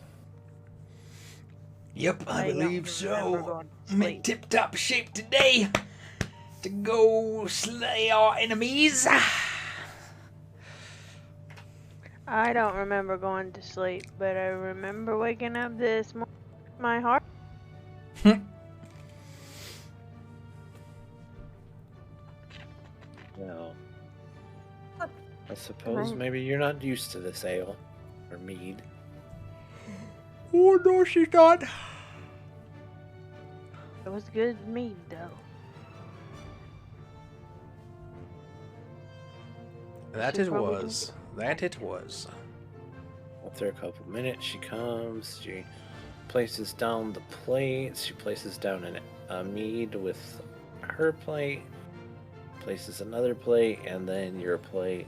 yep, I don't believe remember so. going to I'm in sleep. tip-top shape today to go slay our enemies. I don't remember going to sleep, but I remember waking up this morning with my heart. Well, I suppose maybe you're not used to this ale or mead. Oh, no, she's not. It was good mead, though. That Should it probably was. That it was. After a couple minutes, she comes. She places down the plates. She places down a mead with her plate. Places another plate, and then your plate,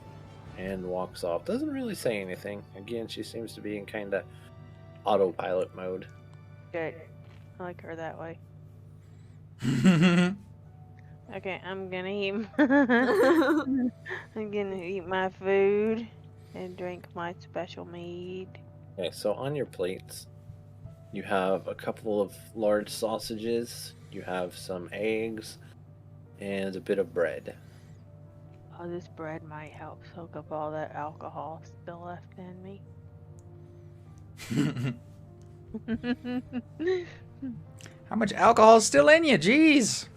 and walks off. Doesn't really say anything. Again, she seems to be in kind of autopilot mode. Good. I like her that way. How Okay, I'm gonna eat. I'm gonna eat my food and drink my special mead. Okay, so on your plates, you have a couple of large sausages, you have some eggs, and a bit of bread. Oh, this bread might help soak up all that alcohol still left in me. much alcohol is still in you? Jeez.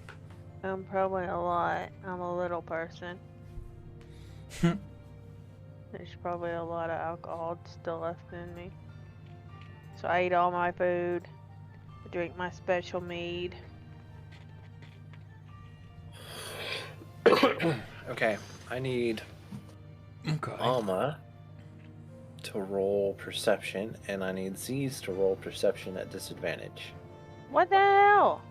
Probably a lot. I'm a little person. There's probably a lot of alcohol still left in me. So I eat all my food. I drink my special mead. Okay, I need Okay. Alma to roll perception, and I need Z's to roll perception at disadvantage. What the hell?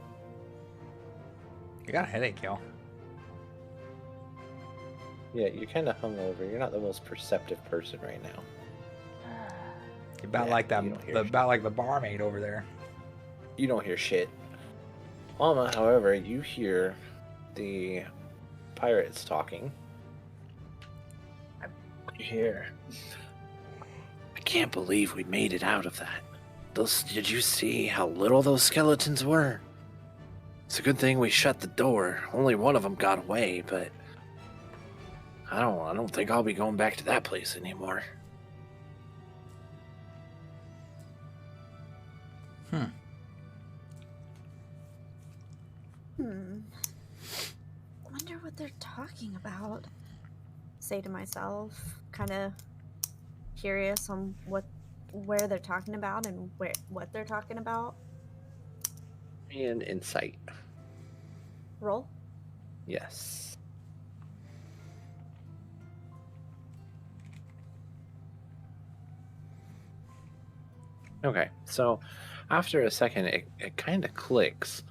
You got a headache, y'all. Yeah, you're kind of hungover. You're not the most perceptive person right now. You're about Yeah, like that. you don't hear About like the barmaid over there. You don't hear shit. Alma, however, you hear the pirates talking. You hear, I can't believe we made it out of that. Did you see how little those skeletons were? It's a good thing we shut the door. Only one of them got away, but I don't think I'll be going back to that place anymore. Wonder what they're talking about. Say to myself, kind of curious on where they're talking about and what they're talking about. And insight. Roll. Yes. Okay, so after a second, it kind of clicks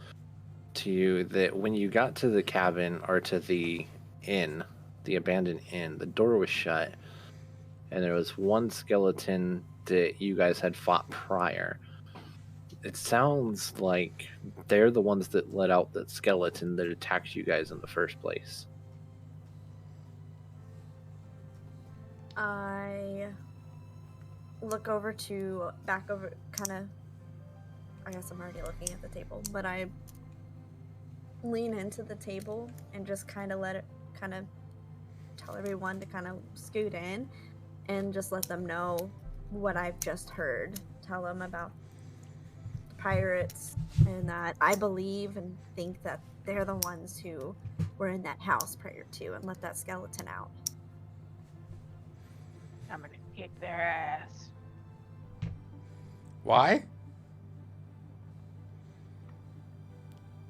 to you that when you got to the cabin or to the inn, the abandoned inn, the door was shut, and there was one skeleton that you guys had fought prior. It sounds like they're the ones that let out that skeleton that attacked you guys in the first place. I look back over, kind of, I guess I'm already looking at the table, but I lean into the table and just kind of tell everyone to kind of scoot in and just let them know what I've just heard. Tell them about the pirates and that I believe and think that they're the ones who were in that house prior to, and let that skeleton out. I'm gonna kick their ass. Why?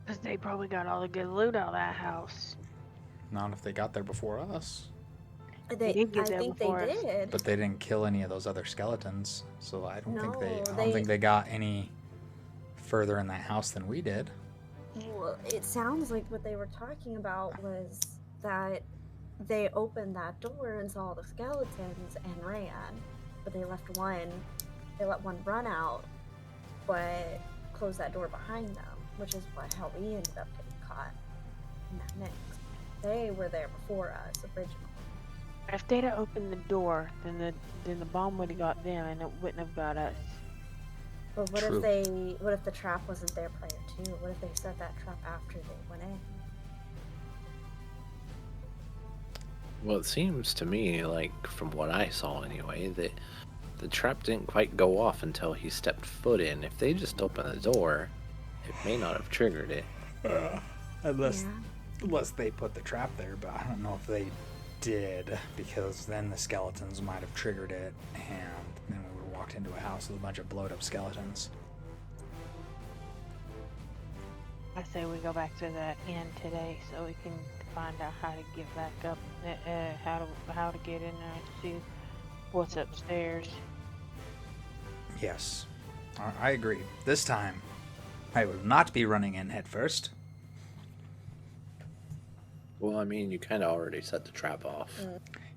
Because they probably got all the good loot out of that house. Not if they got there before us. They did get I there think they before us. did. But they didn't kill any of those other skeletons, so I don't No, think they got any further in that house than we did. Well, it sounds like what they were talking about was that they opened that door and saw the skeletons and ran, but they let one run out, but closed that door behind them, which is how we ended up getting caught in that mix. They were there before us originally. If they'd have opened the door, then the bomb would have got them, and it wouldn't have got us. But what True. if the trap wasn't there prior to? What if they set that trap after they went in? Well, it seems to me, like, from what I saw anyway, that the trap didn't quite go off until he stepped foot in. If they just opened the door, it may not have triggered it. Unless they put the trap there, but I don't know if they did, because then the skeletons might have triggered it, and then we would have walked into a house with a bunch of blowed up skeletons. I say we go back to the inn today so we can find out how to get back up, how to get in there and see what's upstairs. Yes, I agree. This time, I will not be running in head first. Well, I mean, you kind of already set the trap off.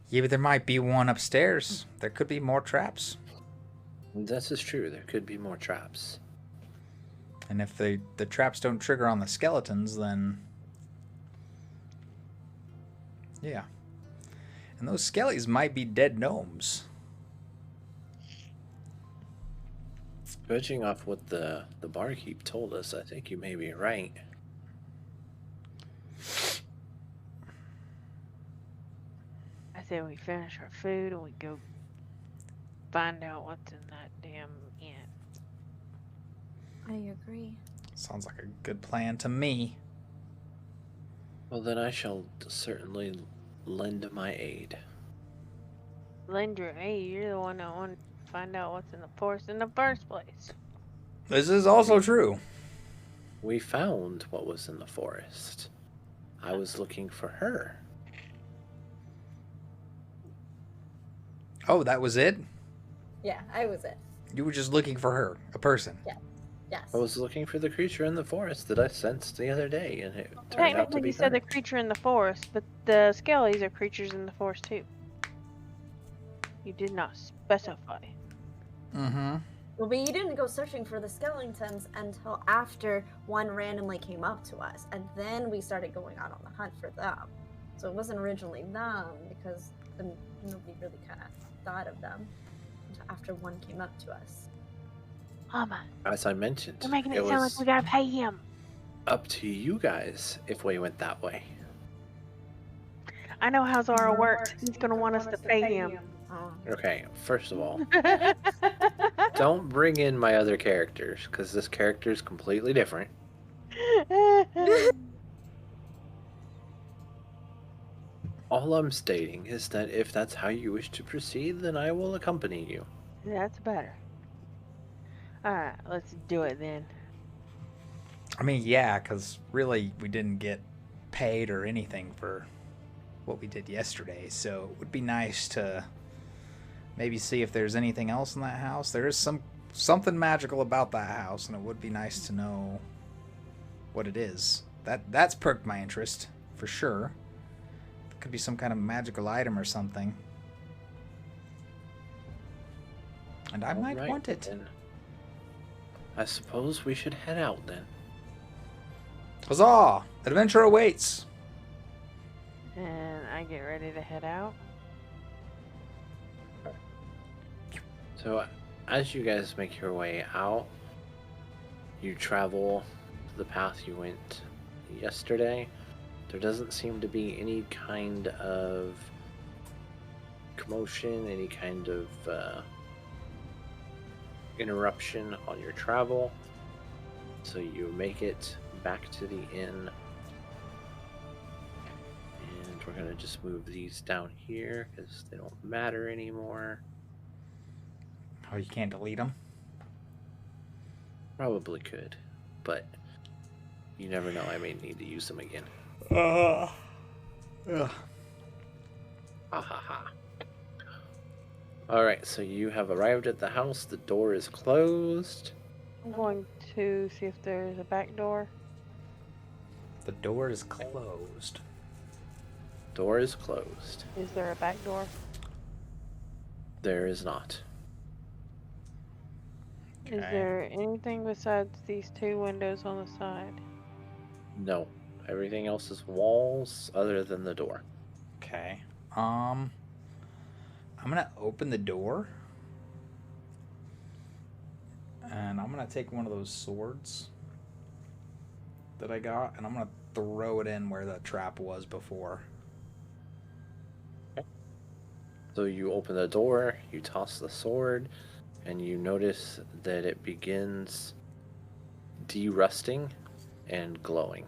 Yeah, but there might be one upstairs. There could be more traps. This is true. There could be more traps. And if the traps don't trigger on the skeletons, then... yeah. And those skellies might be dead gnomes. Judging off what the barkeep told us, I think you may be right. I say we finish our food and we go find out what's in that damn inn. I agree. Sounds like a good plan to me. Well, then I shall certainly lend my aid. Lend your aid. You're the one that wanted to find out what's in the forest in the first place. This is also true. We found what was in the forest. I was looking for her. Oh, that was it? Yeah, I was it. You were just looking for her, a person. Yeah. Yes. I was looking for the creature in the forest that I sensed the other day, and it turned out to Technically, be you said her. the creature in the forest, but the skellies are creatures in the forest too. You did not specify. Mm-hmm. Well, but you didn't go searching for the skeletons until after one randomly came up to us, and then we started going out on the hunt for them. So it wasn't originally them, because nobody really kind of thought of them until after one came up to us. Mama, As I mentioned, you're making it it sound was like we gotta pay him. up to you guys if we went that way. I know how Zara works. He's gonna want us to pay him. Oh. Okay, first of all, don't bring in my other characters, because this character is completely different. All I'm stating is that if that's how you wish to proceed, then I will accompany you. That's better. Alright, let's do it then. I mean, yeah, because really we didn't get paid or anything for what we did yesterday, so it would be nice to maybe see if there's anything else in that house. There is something magical about that house, and it would be nice to know what it is. That's perked my interest, for sure. It could be some kind of magical item or something. And I might Alright, want it. then. I suppose we should head out then. Huzzah! Adventure awaits! And I get ready to head out. So, as you guys make your way out, you travel the path you went yesterday. There doesn't seem to be any kind of commotion, any kind of interruption on your travel. So you make it back to the inn. And we're going to just move these down here because they don't matter anymore. Oh, you can't delete them? Probably could, but you never know. I may need to use them again. Ugh. Ha ha ha. Alright, so you have arrived at the house. The door is closed. I'm going to see if there's a back door. The door is closed. Door is closed. Is there a back door? There is not. Is there anything besides these two windows on the side? No. Everything else is walls other than the door. Okay. I'm gonna open the door. And I'm gonna take one of those swords that I got, and I'm gonna throw it in where the trap was before. So you open the door, you toss the sword, and you notice that it begins de-rusting and glowing.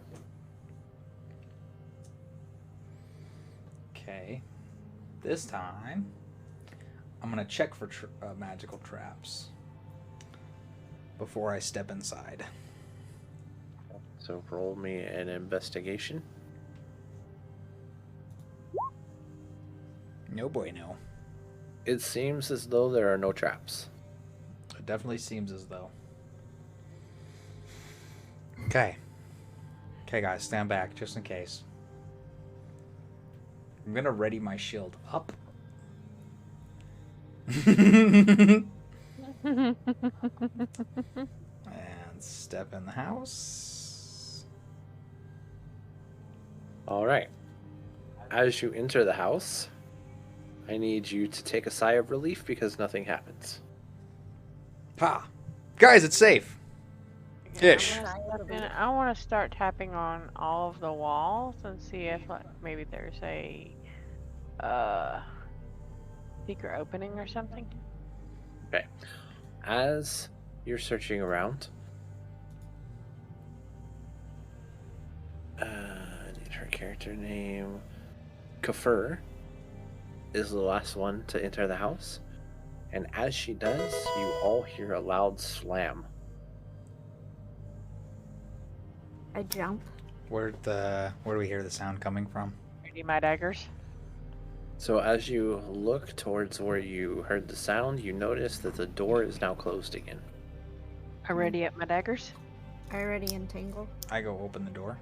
Okay. This time, I'm gonna check for magical traps before I step inside. So roll me an investigation. No bueno. It seems as though there are no traps. It definitely seems as though. Okay. Okay, guys, stand back just in case. I'm gonna ready my shield up. And step in the house. All right. As you enter the house, I need you to take a sigh of relief because nothing happens. Ha! Guys, it's safe. Ish. And I want to start tapping on all of the walls and see if like, maybe there's a secret opening or something. Okay. As you're searching around, I need her character name. Kafur is the last one to enter the house, and as she does, you all hear a loud slam. I jump. Where do we hear the sound coming from? Ready my daggers. So as you look towards where you heard the sound, you notice that the door is now closed again. I ready up my daggers. I already entangle. I go open the door.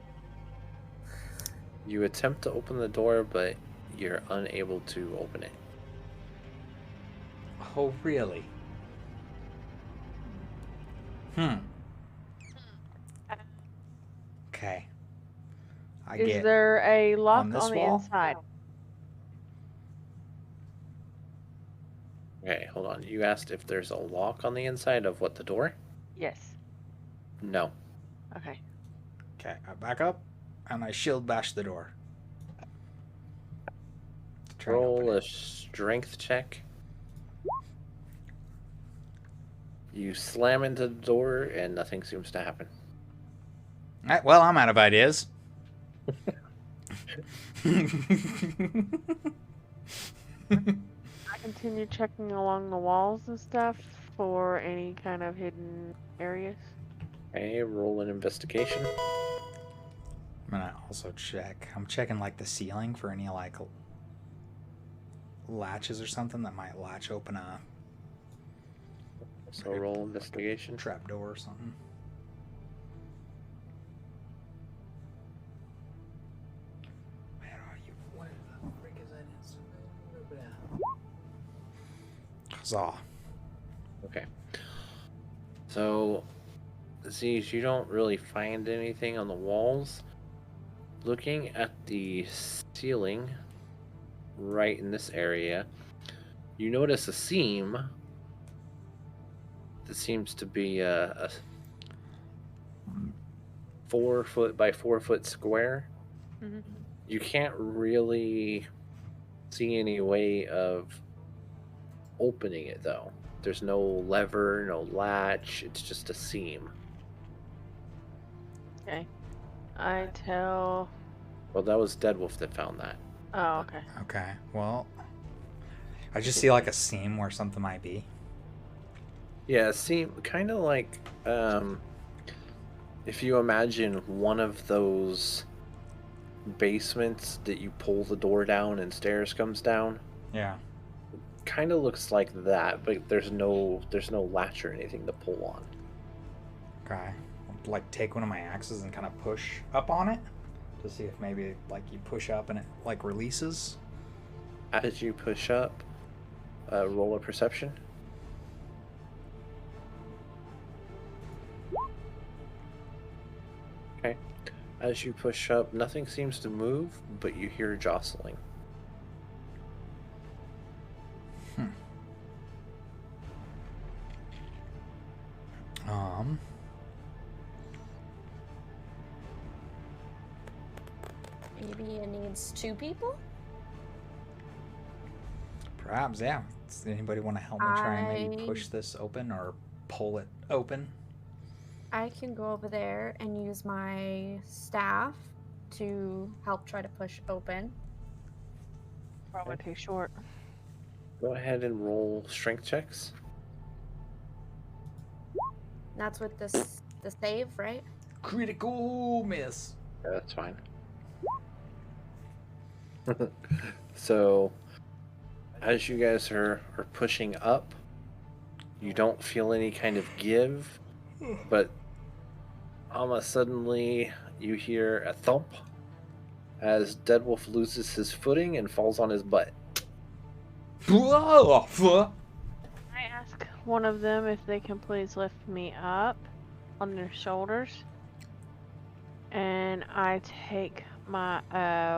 You attempt to open the door, but you're unable to open it. Oh, really? Okay. Is there a lock on this on the wall? inside? Okay, hold on. You asked if there's a lock on the inside of what, the door? Yes. No. Okay. Okay, I back up and I shield bash the door. Try and open Roll it. a strength check. You slam into the door and nothing seems to happen. Alright, well, I'm out of ideas. I continue checking along the walls and stuff for any kind of hidden areas. Okay, roll an investigation. I'm gonna also check. I'm checking like the ceiling for any like latches or something that might latch open a So roll investigation. trap door or something. Where are you? Where the frick is that instrument? Huzzah. Okay. So, Z's, you don't really find anything on the walls. Looking at the ceiling, right in this area, you notice a seam that seems to be a 4 foot by 4 foot square. Mm-hmm. You can't really see any way of opening it though. There's no lever, no latch, it's just a seam. Okay. I tell. Well, that was Deadwolf that found that. Oh, okay. Okay, well, I just see like a seam where something might be. Yeah, seem kind of like if you imagine one of those basements that you pull the door down and stairs comes down. Yeah. Kind of looks like that, but there's no latch or anything to pull on. Okay. I'll, like take one of my axes and kind of push up on it to see if maybe like you push up and it like releases. As you push up, roll a perception. Okay. As you push up, nothing seems to move, but you hear jostling. Maybe it needs 2 people? Perhaps, yeah. Does anybody want to help me try and maybe push this open or pull it open? I can go over there and use my staff to help try to push open. Probably too short. Go ahead and roll strength checks. That's with the save, right? Critical miss. Yeah, that's fine. So, as you guys are pushing up, you don't feel any kind of give, but almost suddenly you hear a thump as Deadwolf loses his footing and falls on his butt. I ask one of them if they can please lift me up. on their shoulders, and I take my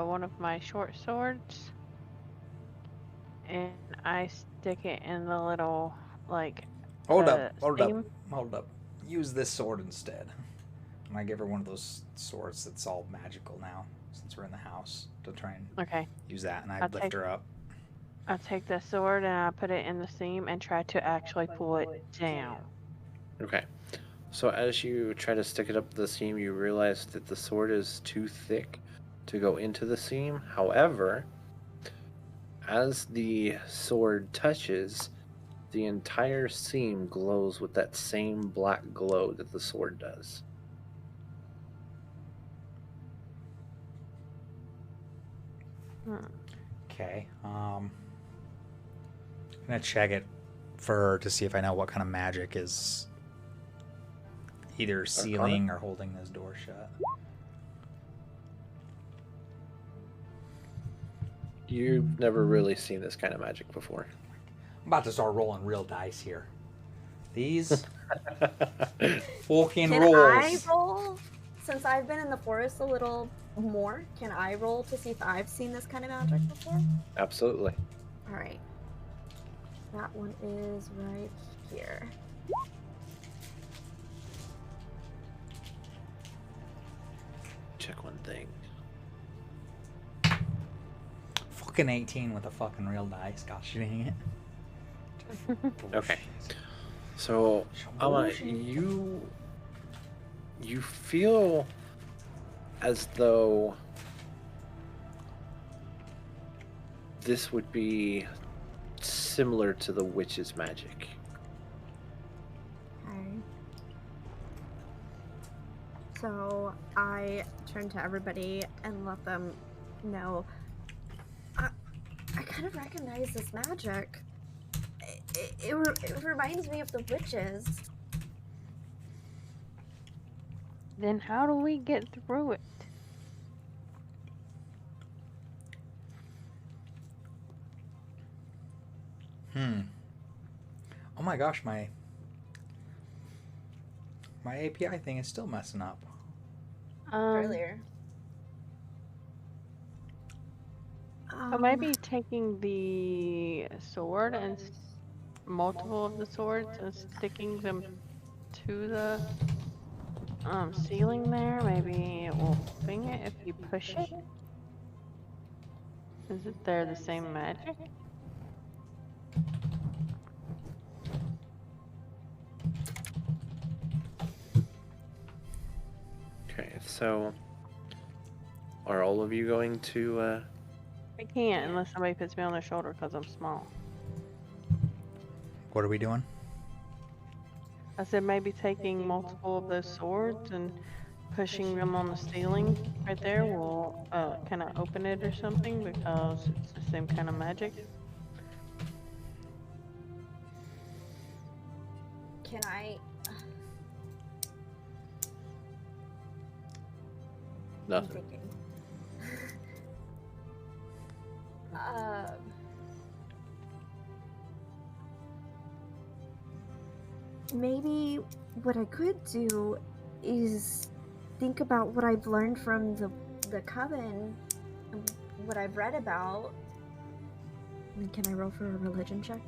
one of my short swords, and I stick it in the little Hold seam. up. Use this sword instead. And I give her one of those swords that's all magical now, since we're in the house. To try and Okay. use that, and I lift her up. I take the sword and I put it in the seam and try to actually pull it down. Okay. So as you try to stick it up the seam, you realize that the sword is too thick to go into the seam. However, as the sword touches, the entire seam glows with that same black glow that the sword does. Okay. I'm gonna check it for her to see if I know what kind of magic is either sealing or holding this door shut. You've never really seen this kind of magic before. I'm about to start rolling real dice here. These fucking rolls. Can I roll? Since I've been in the forest a little more, can I roll to see if I've seen this kind of magic before? Absolutely. All right. That one is right here. Check one thing. Fucking 18 with a fucking real dice. Gosh dang it. Okay. So, you feel as though this would be similar to the witch's magic. Okay. So I turn to everybody and let them know. I kind of recognize this magic. It reminds me of the witches. Then how do we get through it? Oh my gosh, my API thing is still messing up. Earlier. So maybe taking the sword and multiple of the swords and sticking them to the ceiling there. Maybe it will ping it if you push it. Is it there the same magic? Okay, so are all of you going to I can't unless somebody puts me on their shoulder because I'm small. What are we doing? I said maybe taking multiple of those swords and pushing them on the ceiling right there will kind of open it or something because it's the same kind of magic. Can I? nothing? I'm thinking. Maybe what I could do is think about what I've learned from the coven and what I've read about. And can I roll for a religion check?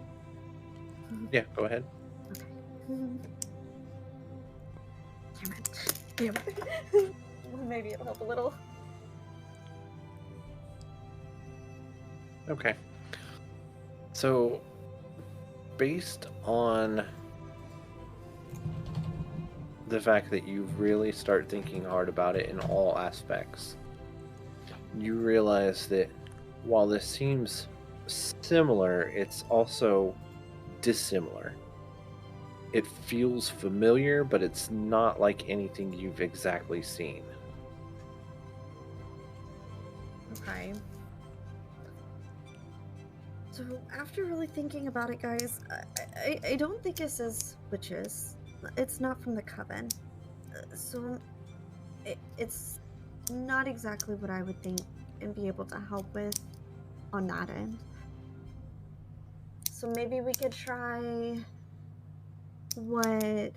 Yeah, go ahead. Okay. Damn it. Damn it. Well, maybe it'll help a little. Okay. So, based on the fact that you really start thinking hard about it in all aspects, you realize that while this seems similar, it's also dissimilar. It feels familiar, but it's not like anything you've exactly seen. Okay. So after really thinking about it, guys, I don't think this is witches. It's not from the coven. So it's not exactly what I would think and be able to help with on that end. So maybe we could try what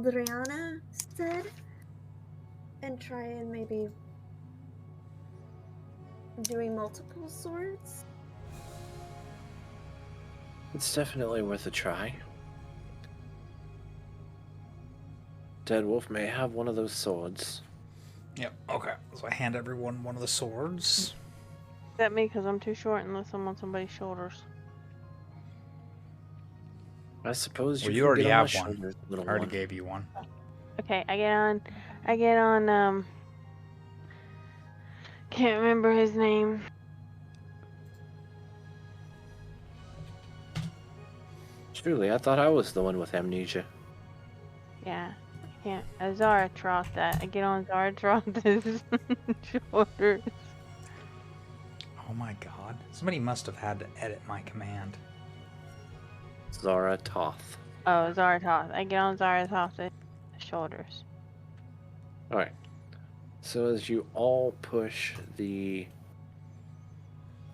Eldriana said, and try and maybe doing multiple swords. It's definitely worth a try. Deadwolf may have one of those swords. Yep. Okay. So I hand everyone one of the swords. Is that me? Because I'm too short unless I'm on somebody's shoulders. I suppose Well, you you can already get on my have one. shoulders, little I already one. gave you one. Okay, I get on, can't remember his name. Truly, I thought I was the one with amnesia. Yeah, I can't. Zaratoth that. I get on Zaratoth's shoulders. Oh my god. Somebody must have had to edit my command. Zaratoth. Oh, Zaratoth. I get on Zaratoth's shoulders. Alright. So as you all push the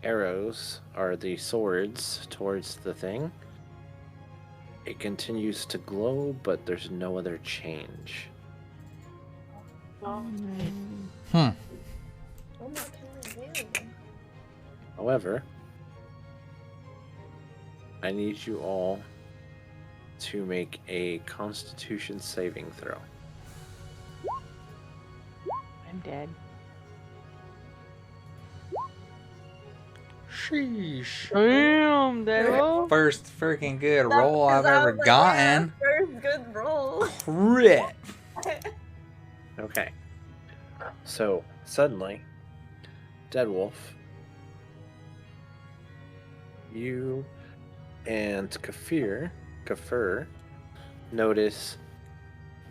arrows, or the swords, towards the thing, it continues to glow, but there's no other change. Hmm. Oh, what can we do? However, I need you all to make a Constitution saving throw. I'm dead. Sheesh. Damn, Deadwolf. First freaking good That's roll 'cause I've I ever was like, gotten. yeah, first good roll. Crit. Okay. So, suddenly, Deadwolf, you and Kafir notice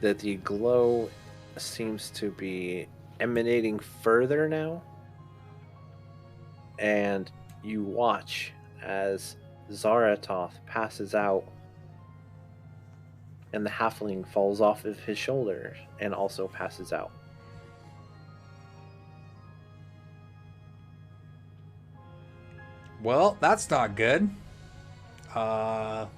that the glow seems to be emanating further now, and you watch as Zaratoth passes out and the halfling falls off of his shoulders and also passes out. Well, that's not good. What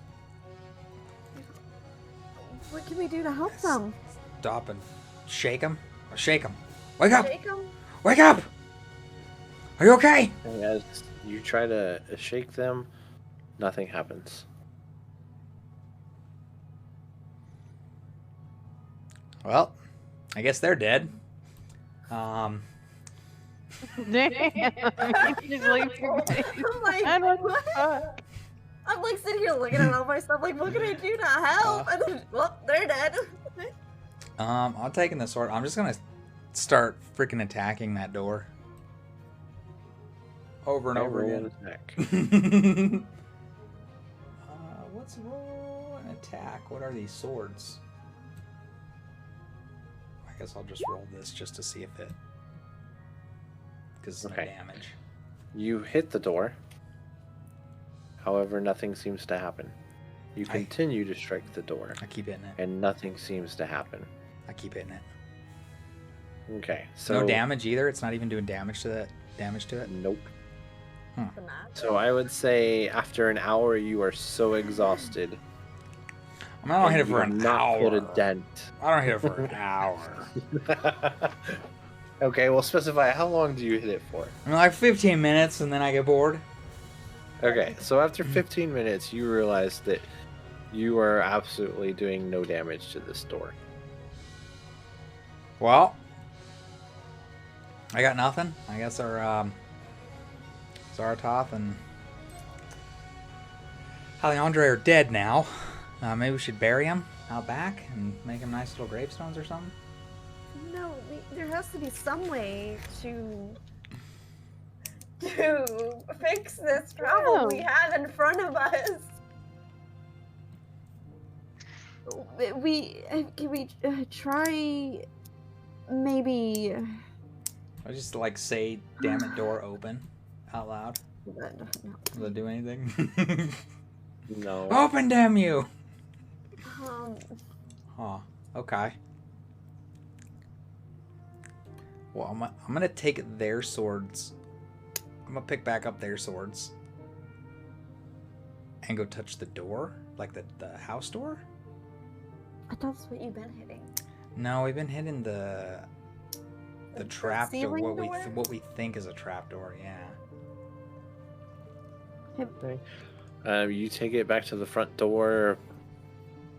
can we do to help them? Stop and shake him. Shake him. Wake up! Shake them? Wake up! Are you okay? And as you try to shake them, nothing happens. Well, I guess they're dead. Damn. You just leave your face. I'm like, And what the what? fuck? I'm like sitting here looking at all my stuff, like, what can I do to help? And then, well, they're dead. I'm taking the sword. I'm just gonna start freaking attacking that door. Over and over Roll again. an attack. What's roll an attack? What are these swords? I guess I'll just roll this just to see if it... Because it's Okay. no damage. You hit the door. However, nothing seems to happen. You continue to strike the door, I keep hitting it. and nothing seems to happen. I keep hitting it. Okay, so No damage either? It's not even doing damage to it? Nope. The match. So I would say after an hour, you are so exhausted. I mean, I don't hit it and you for have an not hour. put a dent. I don't hit it for an hour. Okay, well specify how long do you hit it for? I mean, like 15 minutes and then I get bored. Okay, so after 15 minutes, you realize that you are absolutely doing no damage to this door. Well, I got nothing. I guess our Zaratoth and Alejandre are dead now. Maybe we should bury them out back and make them nice little gravestones or something. No, there has to be some way to fix this problem we have in front of us. Can we try maybe? I just like say, "Damn it, door open," out loud. No. Does that do anything? No. Open, damn you! Oh, okay. Well, I'm gonna take their swords. I'm gonna pick back up their swords and go touch the door, like the house door. thought that's what you've been hitting. No, we've been hitting the trap door, ceiling door? what we think is a trap door. Yeah. Okay. You take it back to the front door.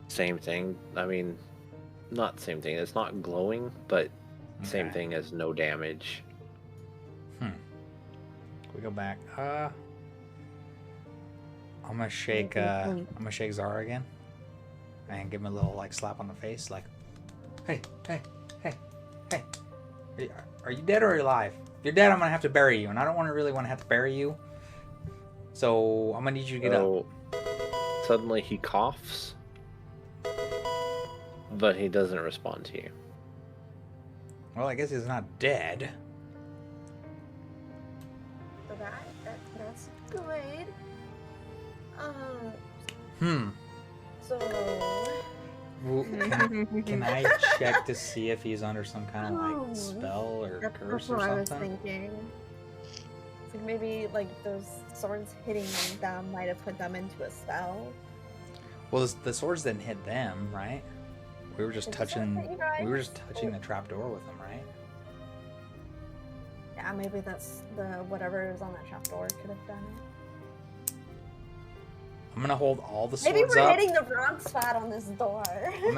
Same thing. I mean, not same thing. It's not glowing, but same Okay. thing as no damage. We go back. I'm gonna shake. I'm gonna shake Zara again, and give him a little like slap on the face, like, hey. Are you dead or are you alive? If you're dead, I'm gonna have to bury you, and I don't really want to have to bury you. So I'm gonna need you to get up. Suddenly he coughs, but he doesn't respond to you. Well, I guess he's not dead. So that's good. So Well, can I check to see if he's under some kind of like spell or curse that's or what I was something? thinking. It's like maybe like those swords hitting them might have put them into a spell. Well, the swords didn't hit them, right? We were just Did the swords touching. hit you guys? We were just touching the trap door with them, right? Yeah, maybe that's the whatever is on that trapdoor could have done it. I'm gonna hold all the Maybe swords we're up. hitting the wrong spot on this door. I'm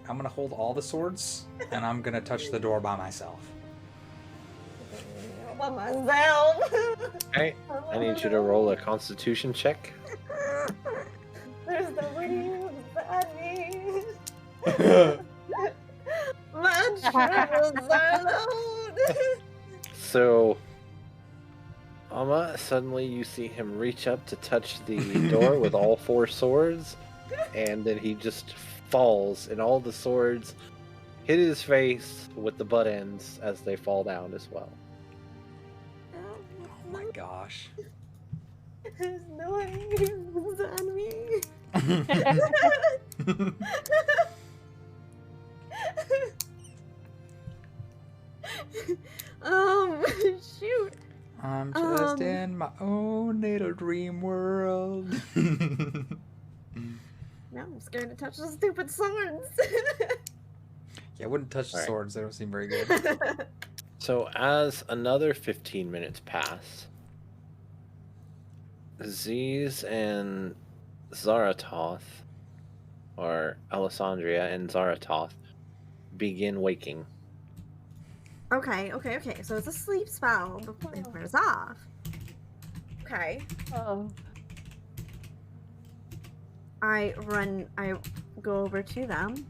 gonna hold all the swords, and I'm gonna touch the door by myself. By myself. Okay, I need you to roll a Constitution check. There's nobody beside me. My troubles are alone. So, suddenly you see him reach up to touch the door with all 4 swords, and then he just falls, and all the swords hit his face with the butt ends as they fall down as well. Oh my gosh. There's nobody beside me. Shoot. I'm just in my own little dream world. Now I'm scared to touch the stupid swords. Yeah, I wouldn't touch the Alright. swords. They don't seem very good. So, as another 15 minutes pass, Ziz and Zaratoth, or Alessandria and Zaratoth, begin waking. Okay. So it's a sleep spell before it wears off. Okay. Oh. I go over to them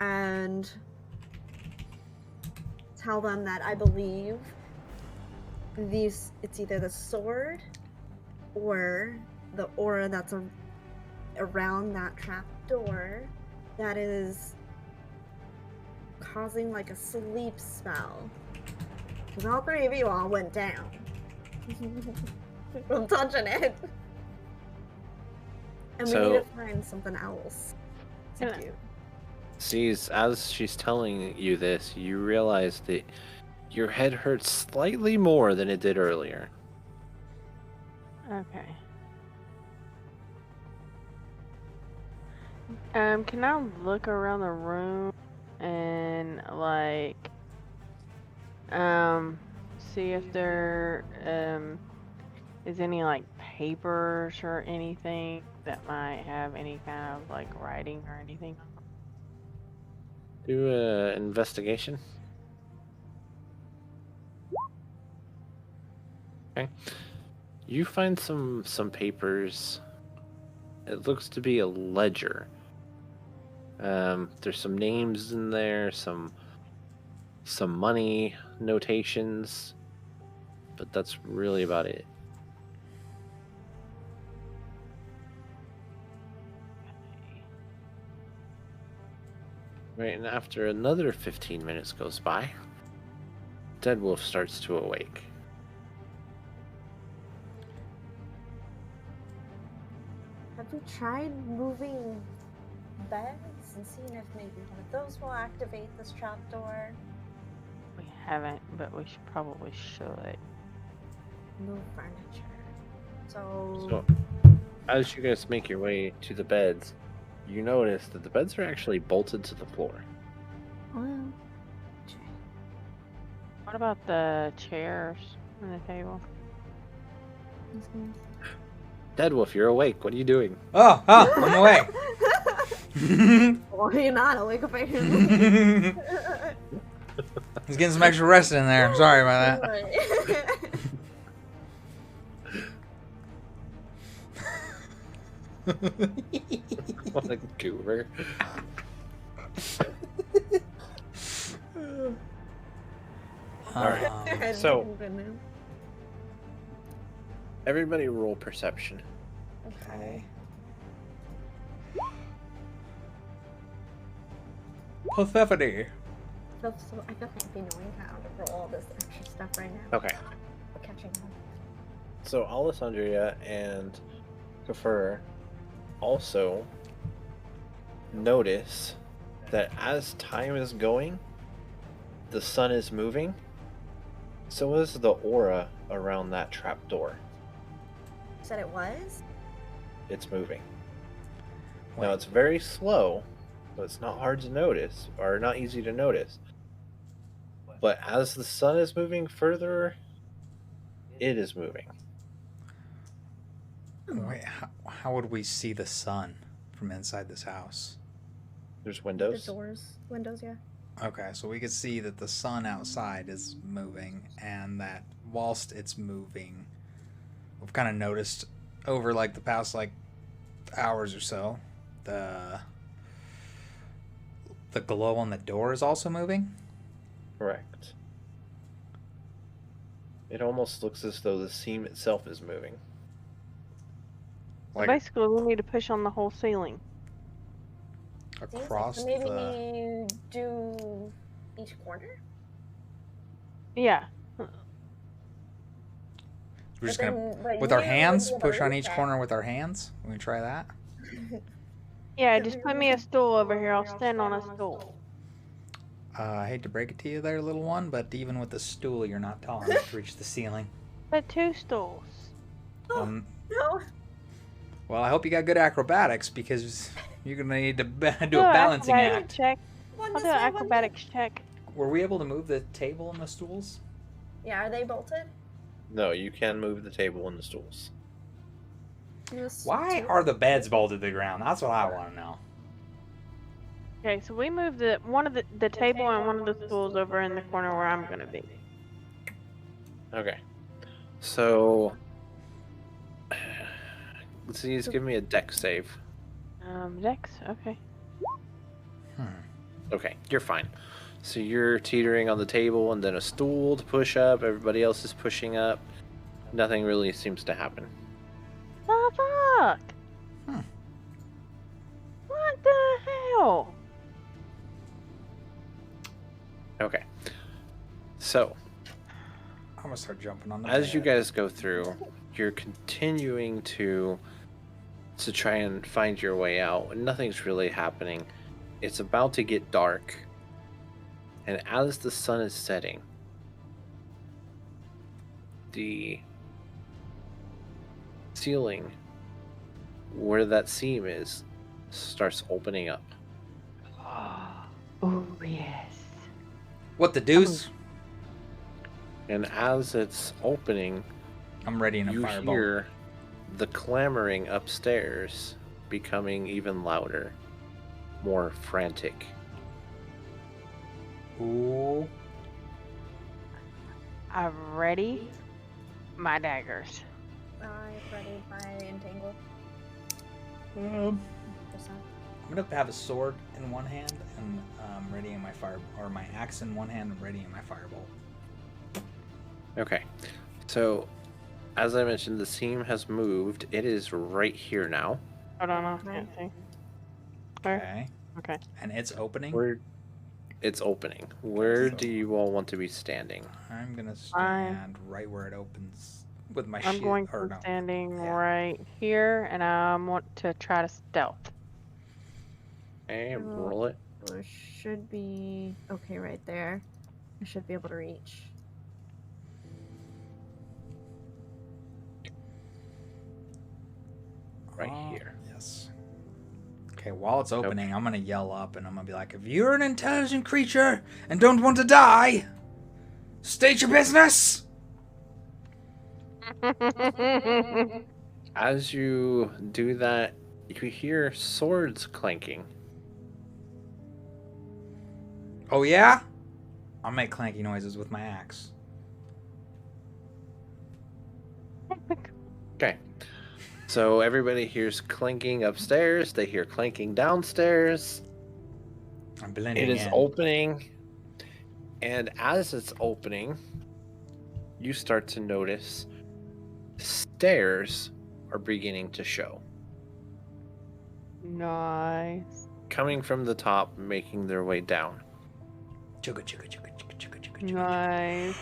and tell them that I believe it's either the sword or the aura that's around that trap door that is causing like a sleep spell. Because all 3 of you all went down from touching it. And we So- need to find something else to Can I- do. Ziz, as she's telling you this, you realize that your head hurts slightly more than it did earlier. Okay. Can I look around the room and like see if there is any like papers or anything that might have any kind of like writing or anything? Do an investigation. Okay. You find some papers. It looks to be a ledger. There's some names in there, some money notations, but that's really about it. Right, and after another 15 minutes goes by, Deadwolf starts to awake. Have we tried moving beds and seeing if maybe one of those will activate this trapdoor? We haven't, but we probably should. Move furniture. So So, as you guys make your way to the beds, you notice that the beds are actually bolted to the floor. Oh. What about the chairs and the table? Deadwolf, you're awake. What are you doing? Oh, I'm awake. Well, you're not awake apparently. He's getting some extra rest in there. Sorry about that. What a goober. Alright, so everybody roll perception. Okay. Persephone. So I definitely be knowing how to roll all this extra stuff right now. Okay. Catching up. So Alessandria and Kafur also notice that as time is going, the sun is moving. So is the aura around that trapdoor. You said it was? It's moving. Wait. Now it's very slow, so it's not hard to notice, or not easy to notice. But as the sun is moving further, it is moving. Wait, how would we see the sun from inside this house? There's The windows. doors, windows, yeah. Okay, so we could see that the sun outside is moving, and that whilst it's moving, we've kind of noticed over like the past like hours or so, the glow on the door is also moving. Correct. It almost looks as though the seam itself is moving. So Like basically, we need to push on the whole ceiling. across So maybe the. do each corner? Yeah. We're just But gonna then- but with our you hands would be able to push on reach each that. corner with our hands. Can we try that? Yeah, just put me a stool over here. I'll stand on a stool. I hate to break it to you there, little one, but even with the stool, you're not tall enough to reach the ceiling. But 2 stools. No. Well, I hope you got good acrobatics because you're gonna need to do a Do balancing acrobatics act. check. One I'll this do an way, one acrobatics check. Were we able to move the table and the stools? that. Yeah, are they bolted? No, you can move the table and the stools. Why are the beds bolted to the ground? That's what I want to know. Okay, so we moved one of the table and one of the stools over in the corner where I'm gonna be. Okay. So, please give me a dex save. Dex. Okay. Okay, you're fine. So you're teetering on the table and then a stool to push up. Everybody else is pushing up. Nothing really seems to happen. The fuck? What the hell? Okay. So, I'm gonna start jumping on the as you bed. guys go through, you're continuing to try and find your way out, and nothing's really happening. It's about to get dark, and as the sun is setting, the ceiling where that seam is starts opening up. Oh yes. What the deuce? And as it's opening, I'm ready in a you fireball. hear the clamoring upstairs becoming even louder, more frantic. Ooh. I'm ready. My daggers. I ready my entangle. This one. I'm gonna have a sword in one hand and readying my fire, or my axe in one hand and readying my firebolt. Okay, so as I mentioned, the seam has moved. It is right here now. Hold on, I can't see. Where? Okay. Okay. And it's opening. Where it's opening. Where do you all want to be standing? I'm gonna stand right where it opens with my I'm shield. going Or to no. standing Yeah. right here, and I want to try to stealth. Okay, roll it. So it should be okay right there. I should be able to reach. Right here. Yes. Okay, while it's opening, I'm gonna yell up and I'm gonna be like, if you're an intelligent creature and don't want to die, state your business! As you do that, you hear swords clanking. Oh yeah? I'll make clanky noises with my axe. Okay. So everybody hears clanking upstairs. They hear clanking downstairs. I'm blending It is in. opening. And as it's opening, you start to notice stairs are beginning to show. Nice. Coming from the top, making their way down. Chugga, chugga, chugga, chugga, chugga, chugga, chugga. Nice.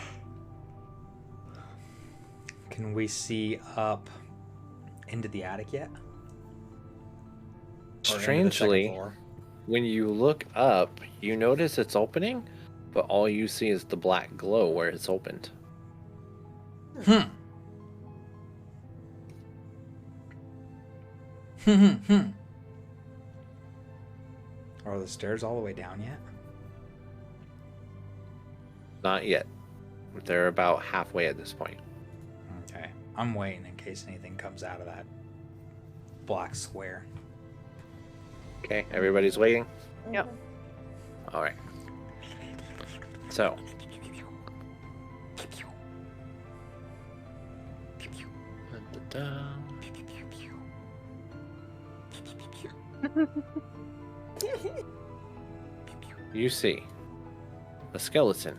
Can we see up into the attic yet? Or into the second Strangely, floor? when you look up, you notice it's opening, but all you see is the black glow where it's opened. Hmm. Are the stairs all the way down yet? Not yet. They're about halfway at this point. Okay. I'm waiting in case anything comes out of that black square. Okay, everybody's waiting? Yep. Alright. So. You see a skeleton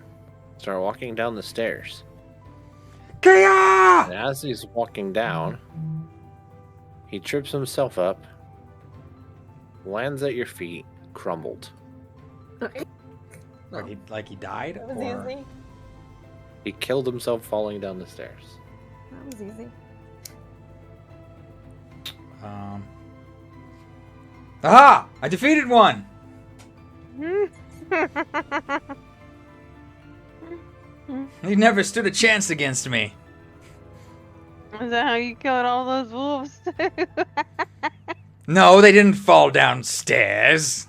start walking down the stairs. Kaya! And as he's walking down, he trips himself up, lands at your feet, crumbled. Like he died? That was Or... easy. He killed himself falling down the stairs. That was easy. Aha! I defeated one! He never stood a chance against me. Is that how you killed all those wolves too? No, they didn't fall downstairs.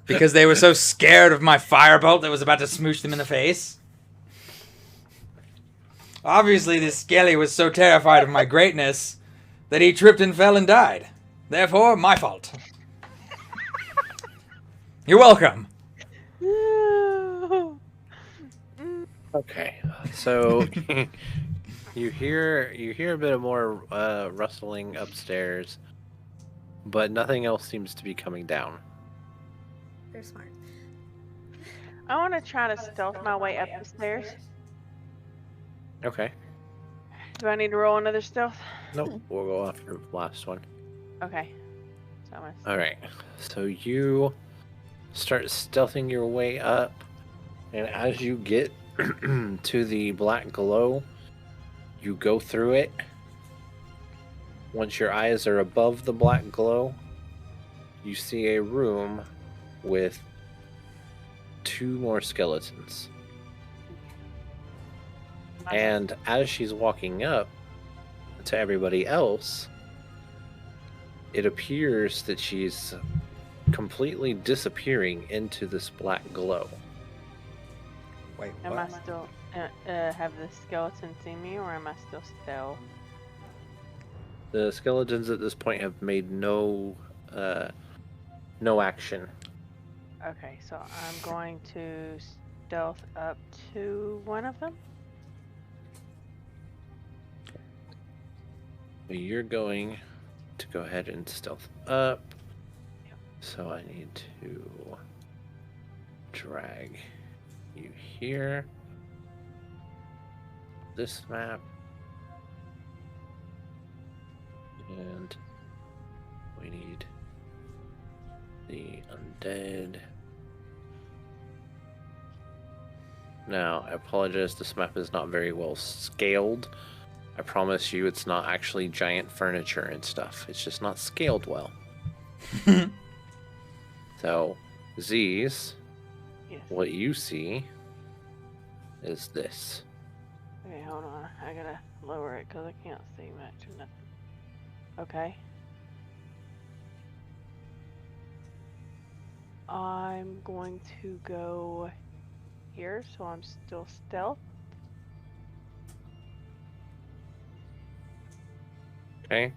Because they were so scared of my firebolt that was about to smoosh them in the face. Obviously, this skelly was so terrified of my greatness that he tripped and fell and died. Therefore, my fault. You're welcome. Okay, so you hear a bit of more rustling upstairs, but nothing else seems to be coming down. They're smart. I want to try to stealth my way up the stairs. Okay. Do I need to roll another stealth? Nope, we'll go after the last one. Okay. So I'm gonna Alright, so you start stealthing your way up, and as you get to the black glow, you go through it. Once your eyes are above the black glow, you see a room with 2 more skeletons. And as she's walking up to everybody else, it appears that she's completely disappearing into this black glow. Wait, Am what? I still have the skeleton seen me, or am I still stealth? The skeletons at this point have made no action. Okay, so I'm going to stealth up to one of them. You're going to go ahead and stealth up. So I need to drag you here. This map. And we need the undead. Now, I apologize, this map is not very well scaled. I promise you it's not actually giant furniture and stuff. It's just not scaled well. So, Z's, Yes. what you see is this. Okay, hold on. I gotta lower it because I can't see much or nothing. Okay. I'm going to go here, so I'm still stealth. Okay.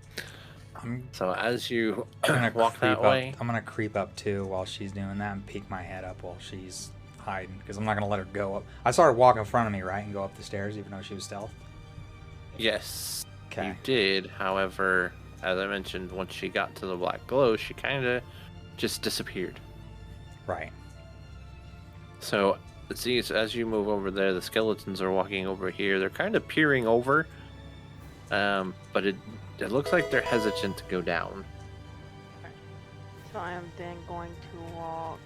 So as you I'm gonna walk that creep way, up. I'm gonna creep up too while she's doing that and peek my head up while she's hiding because I'm not gonna let her go up. I saw her walk in front of me, right, and go up the stairs even though she was stealth. yes, Okay. you did. However, as I mentioned, once she got to the black glow, she kind of just disappeared. Right. So, see, as you move over there, the skeletons are walking over here. They're kind of peering over, but it looks like they're hesitant to go down. So I am then going to walk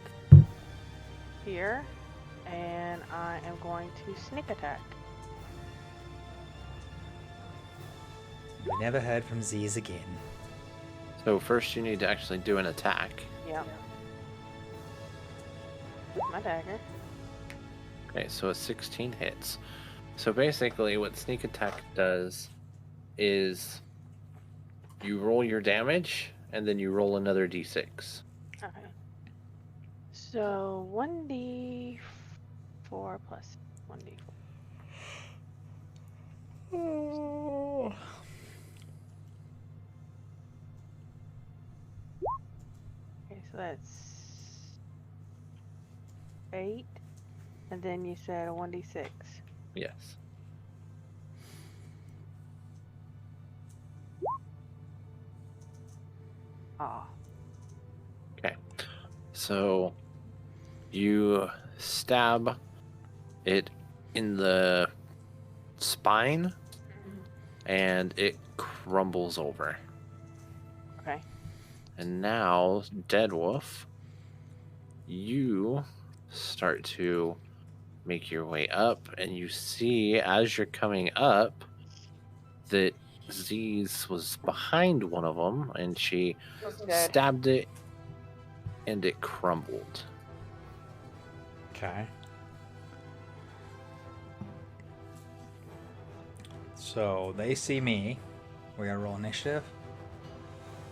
here, and I am going to sneak attack. We never heard from Z's again. So first you need to actually do an attack. Yep. My dagger. Okay, so a 16 hits. So basically what sneak attack does is you roll your damage and then you roll another d6. Okay. So 1d4 plus 1d4. Okay, so that's 8. And then you said a 1d6. Yes. Ah. Okay. So you stab it in the spine and it crumbles over. Okay. And now, Deadwolf, you start to make your way up, and you see as you're coming up that Z's was behind one of them, and she Dead. stabbed it, and it crumbled. Okay. So they see me. We gotta roll initiative.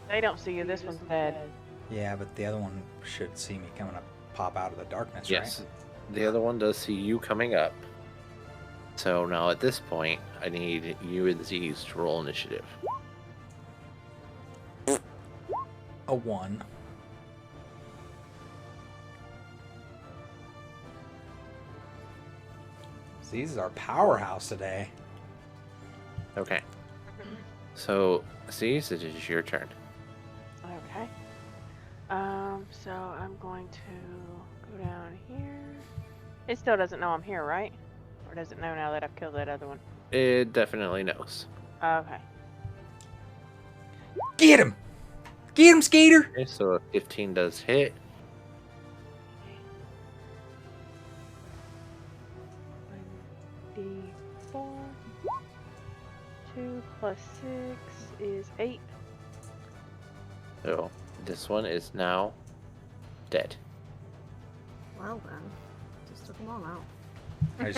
They don't see you. This one's dead. Yeah, but the other one should see me coming up, pop out of the darkness, Yes, right? the other one does see you coming up. So now at this point, I need you and Z's to roll initiative. A 1. Z's is our powerhouse today. Okay. So, Z's, it is your turn. Okay. So I'm going to go down here. It still doesn't know I'm here, right? Or does it know now that I've killed that other one? It definitely knows. Okay. Get him! Get him, Skater! Okay, so a 15 does hit. 1d4. 2 plus 6 is 8. So this one is now dead. Well then, just took them all out. I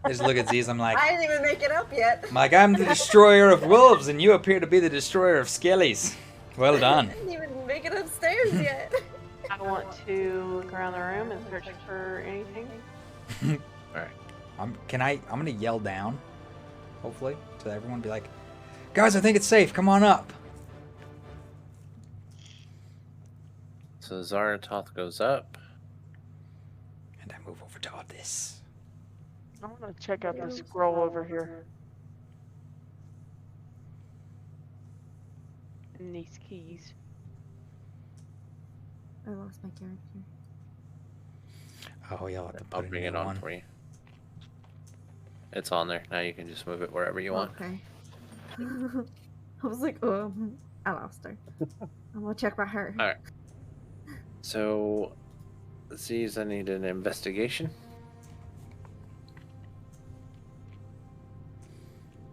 just look at Z's, I'm like, I didn't even make it up yet. I'm the destroyer of wolves, and you appear to be the destroyer of skellies. Well I done. didn't even make it upstairs yet. I want to look around the room and search for anything. Alright. I'm gonna yell down, hopefully, to everyone, be like, guys, I think it's safe, come on up. So Zaratoth goes up. And I move over to all this. I want to check out the scroll over here. And these keys. I lost my character. Oh, you'll have to I'll put a bring new it on one. for you. It's on there. Now you can just move it wherever you want. Okay. I was like, oh, I lost her. I'm gonna check by her. Alright. So, Z's, I need an investigation.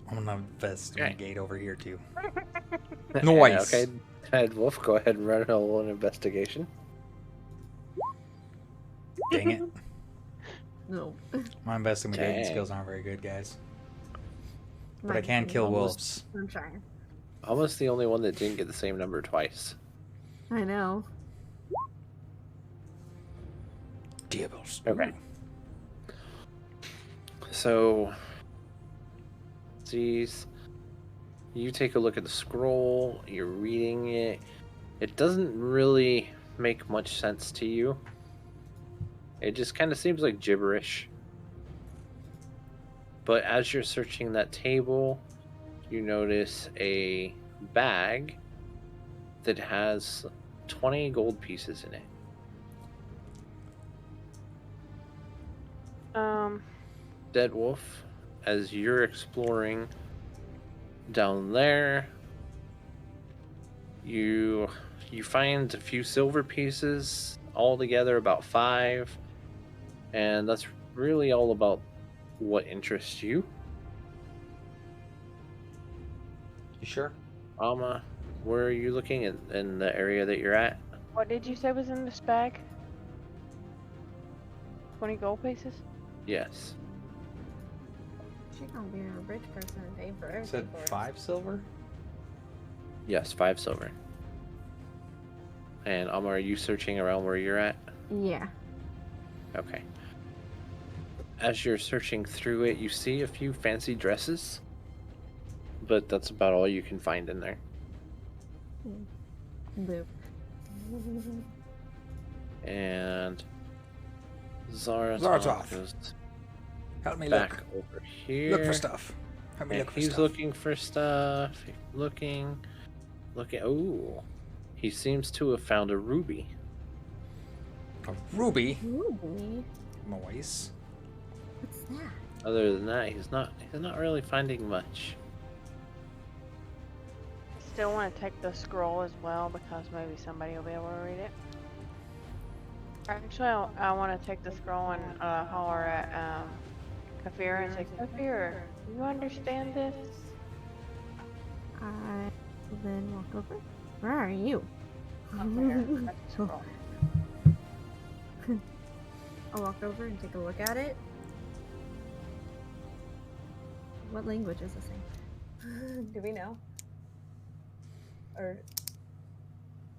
I'm gonna investigate over here too. Yeah, Nice. okay, Deadwolf, go ahead and run a little investigation. Dang it. No. My investigating Dang. skills aren't very good, guys. But I Mine can is kill almost- wolves. I'm trying. Almost the only one that didn't get the same number twice. I know. Devils. Okay. So, Z's, you take a look at the scroll, you're reading it. It doesn't really make much sense to you. It just kind of seems like gibberish. But as you're searching that table, you notice a bag that has 20 gold pieces in it. Deadwolf, as you're exploring down there, you find a few silver pieces, all together about 5, and that's really all about what interests you. You sure? Alma, where are you looking in the area that you're at? What did you say was in this bag? 20 gold pieces? Yes. She gonna be a rich person and pay for You everything. said for us. 5 silver? Yes, 5 silver. And Alma, are you searching around where you're at? Yeah. Okay. As you're searching through it, you see a few fancy dresses, but that's about all you can find in there. Boop. And Zaratoth Zaratoth. goes Help me back over here. Look for stuff. Help me And look for he's stuff. looking for stuff. Looking. Ooh. He seems to have found a ruby. A ruby. Ooh, Noise. what's that? Other than that, he's not really finding much. Still want to take the scroll as well because maybe somebody will be able to read it. Actually, I want to take the scroll and holler at Kafir and say, Kafir, do you understand this? I will then walk over. Where are you? Up there. That's the scroll. I'll walk over and take a look at it. What language is this thing? Do we know? Or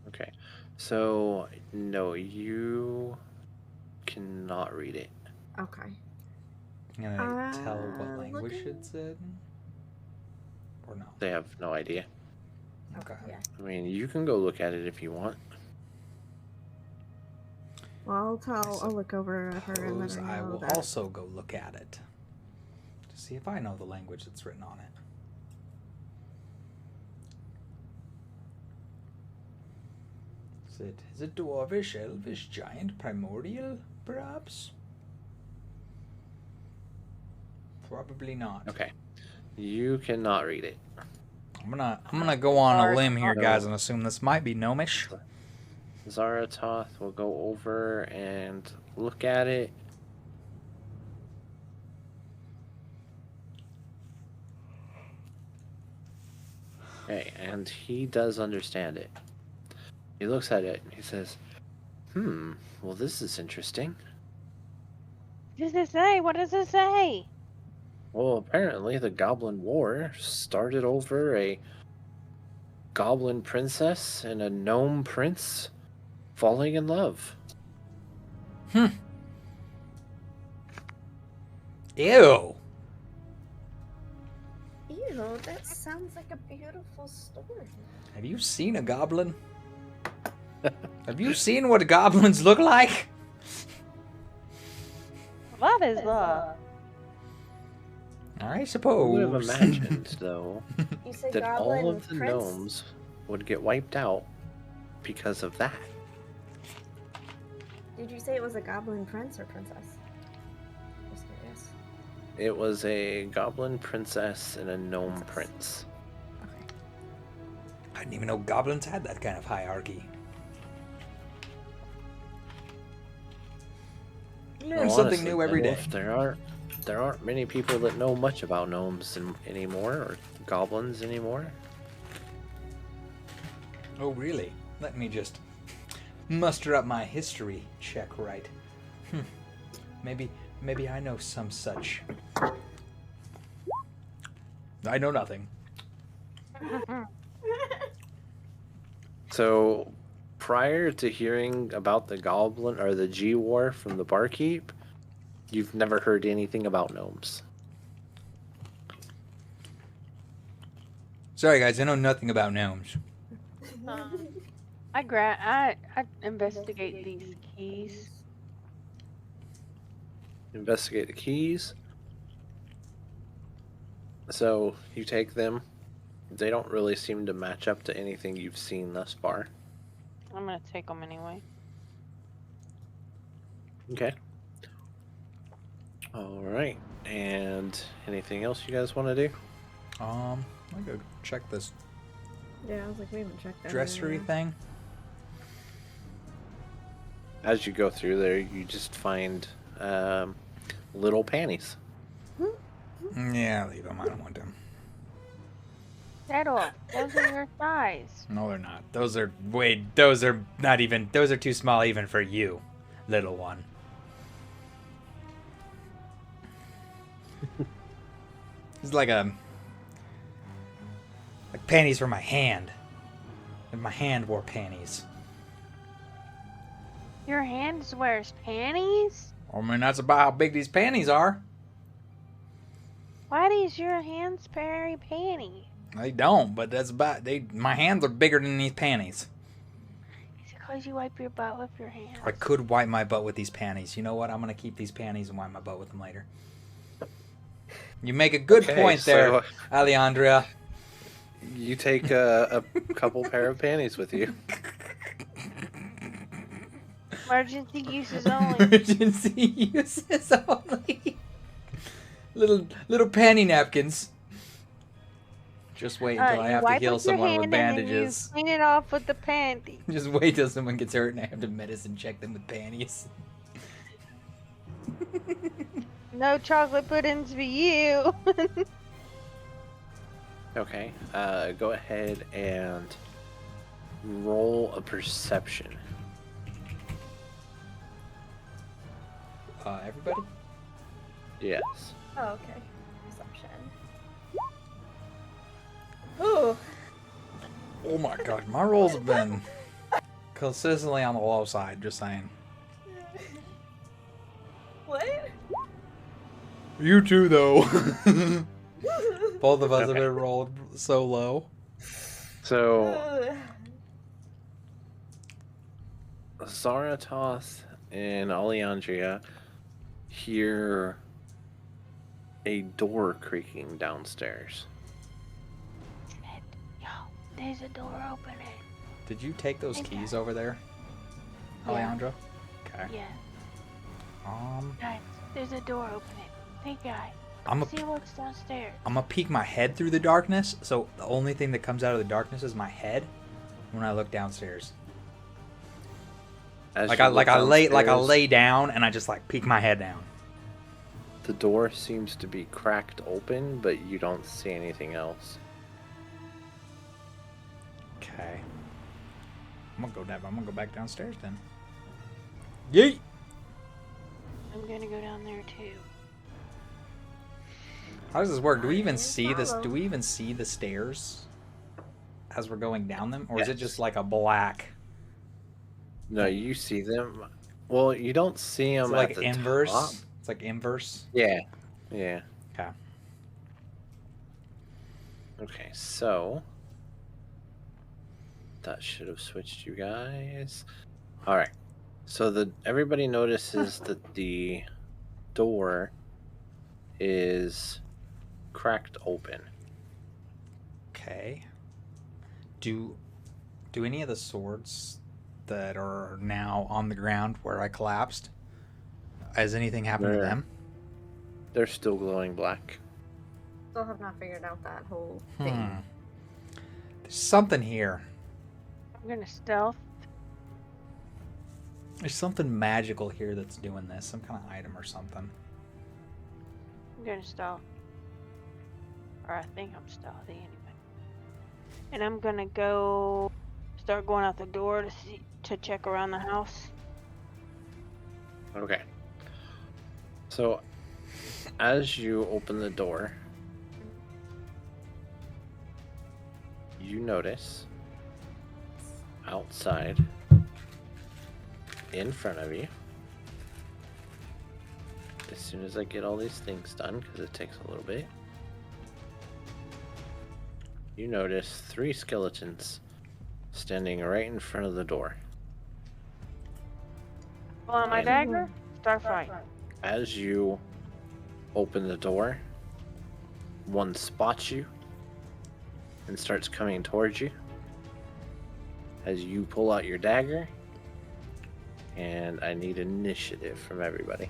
Okay. So, no, you cannot read it. okay. Can I tell what language looking- it's in? Or no? They have no idea. Okay. Yeah. I mean, you can go look at it if you want. Well, I'll look over at her and let Suppose her I know will that. also go look at it to see if I know the language that's written on it. Is it dwarvish, elvish, giant, primordial, perhaps? Probably not. Okay. You cannot read it. I'm gonna go on a Or- limb here, No. guys, and assume this might be gnomish. Zaratoth will go over and look at it. Okay, and he does understand it. He looks at it and he says, well, this is interesting. What does it say? What does it say? Well, apparently the Goblin War started over a goblin princess and a gnome prince falling in love. Ew. Ew, that sounds like a beautiful story. Have you seen a goblin? Have you seen what goblins look like? Love is love. I Who suppose. would have imagined, though, You say that goblin all of the prince? gnomes would get wiped out because of that? Did you say it was a goblin prince or princess? Just curious. It was a goblin princess and a gnome prince. Okay. I didn't even know goblins had that kind of hierarchy. Learn Well, something honestly, new every day. Deadwolf, there aren't many people that know much about gnomes anymore, or goblins anymore. Oh, really? Let me just muster up my history check right. Maybe I know some such. I know nothing. So, prior to hearing about the goblin or the G War from the barkeep, you've never heard anything about gnomes. Sorry, guys, I know nothing about gnomes. I investigate these keys. Investigate the keys. So you take them. They don't really seem to match up to anything you've seen thus far. I'm gonna take them anyway. Okay. All right. And anything else you guys want to do? I'll go check this Yeah, I was like, we haven't checked that. dressery thing. As you go through there, you just find little panties. Yeah, leave them. I don't want them. Deadwolf, those are your size. No, they're not. Those are not even, those are too small even for you, little one. It's like panties for my hand. If my hand wore panties. Your hand wears panties? I mean, that's about how big these panties are. Why does your hands carry panties? They don't, but that's about, my hands are bigger than these panties. Is it because you wipe your butt with your hands? I could wipe my butt with these panties. You know what? I'm going to keep these panties and wipe my butt with them later. You make a good point there, Alejandra. You take a couple pair of panties with you. Emergency uses only. Emergency uses only. Little panty napkins. Just wait until I have to heal someone with bandages. Clean it off with the panty. Just wait till someone gets hurt and I have to medicine check them with panties. No chocolate puddings for you. Okay. Go ahead and roll a perception. Everybody? Yes. Oh, okay. Perception. Ooh. Oh my god, my rolls have been consistently on the low side, just saying. What? You too, though. Both of us have been rolled so low. So, Zaratoth and Alejandra hear a door creaking downstairs. Yo, there's a door opening. Did you take those Okay. keys over there, Yeah. Alejandra? Okay. Yeah, guys, there's a door opening. Hey, guy, I'm see what's downstairs. gonna peek my head through the darkness, so the only thing that comes out of the darkness is my head when I look downstairs. As Like you I look downstairs, lay down and I just like peek my head down. The door seems to be cracked open, but you don't see anything else. Okay. I'm gonna go back downstairs then. Yeet! I'm gonna go down there too. How does this work? Do we even see this? Do we even see the stairs as we're going down them, or is it just like a black? No, you see them. Well, you don't see them It's at like the inverse. top. It's like inverse. Yeah. Yeah. Okay. Okay, so that should have switched you guys. All right. So everybody notices that the door is cracked open. Okay. Do any of the swords that are now on the ground where I collapsed, has anything happened to them? They're still glowing black. Still have not figured out that whole thing. There's something here. I'm gonna stealth. There's something magical here that's doing this. Some kind of item or something. I'm gonna stealth. Or I think I'm stealthy anyway. And I'm gonna go start going out the door to check around the house. Okay. So as you open the door, you notice outside in front of you, as soon as I get all these things done, because it takes a little bit, you notice 3 skeletons standing right in front of the door. Pull on my And- dagger. Start fight. As you open the door, one spots you and starts coming towards you. As you pull out your dagger, and I need initiative from everybody.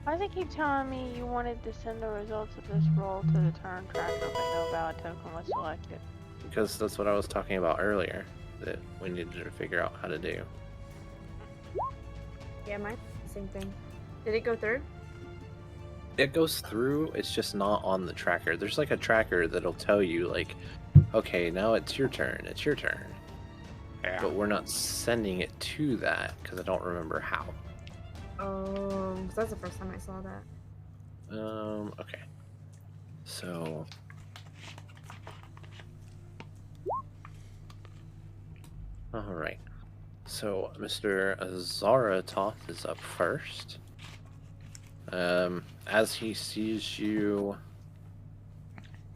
Why does it keep telling me you wanted to send the results of this roll to the turn tracker, but no valid token was selected? Because that's what I was talking about earlier, that we needed to figure out how to do. Yeah, mine. Same thing. Did it go through? It goes through, it's just not on the tracker. There's like a tracker that'll tell you, like, okay, now it's your turn, it's your turn. Yeah. But we're not sending it to that, because I don't remember how. Oh, 'cause that's the first time I saw that. Okay. So... Alright. So, Mr. Zaratoth is up first. As he sees you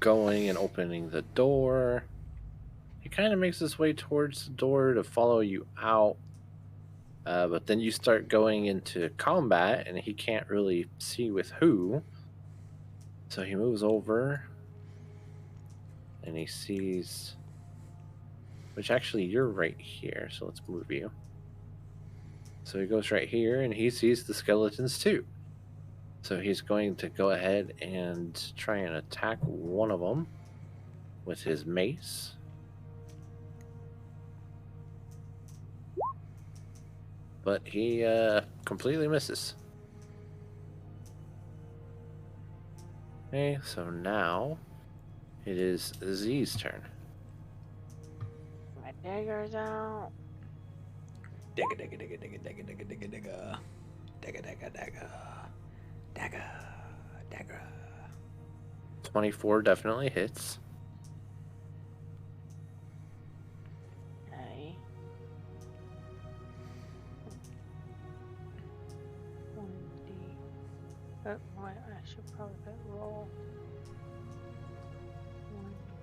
going and opening the door, he kind of makes his way towards the door to follow you out. But then you start going into combat, and he can't really see with who. So he moves over, and he sees... Which actually, you're right here, so let's move you. So he goes right here, and he sees the skeletons too. So he's going to go ahead and try and attack one of them with his mace. But he completely misses. Okay, so now it is Z's turn. My dagger's out. Digga digga digga digga digga digga digga digga. Digga digga digga. Dagger. Dagger. 24 definitely hits. Okay. 1D. Oh, wait, I should probably put roll.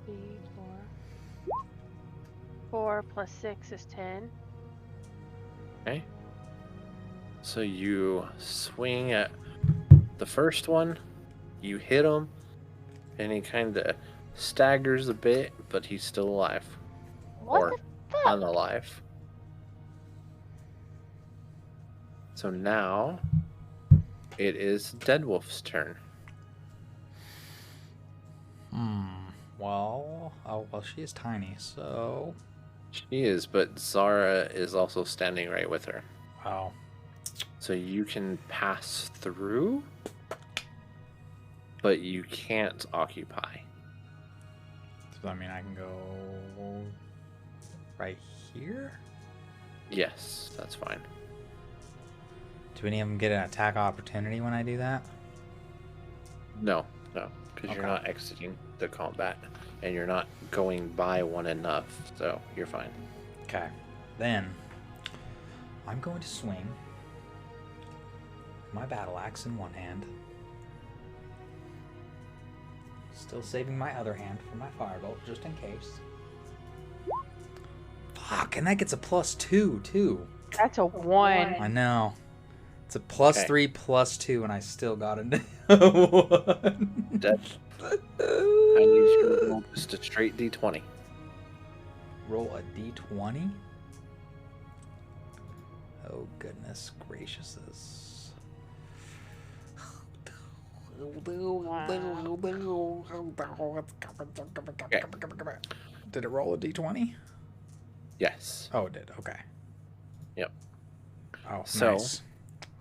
1D4. 4 plus 6 is 10. Okay. So you swing at the first one, you hit him, and he kind of staggers a bit, but he's still alive. What or the fuck? unalive. So now it is Deadwolf's turn. Well, she is tiny, so... She is, but Zara is also standing right with her. Oh. So you can pass through, but you can't occupy. So, I mean, I can go... right here? Yes, that's fine. Do any of them get an attack opportunity when I do that? No, because you're Okay. not exiting the combat, and you're not going by one enough, so you're fine. Okay. Then, I'm going to swing my battle axe in one hand. Still saving my other hand for my firebolt, just in case. Fuck, and that gets a +2, too. That's a 1. I know. It's a +3, Okay. +2, and I still got a 1. Dead. I need you to roll just a straight d20. Roll a d20? Oh, goodness gracious. Did it roll a d20? Yes. Oh, it did. Okay. Yep. Oh, So- nice.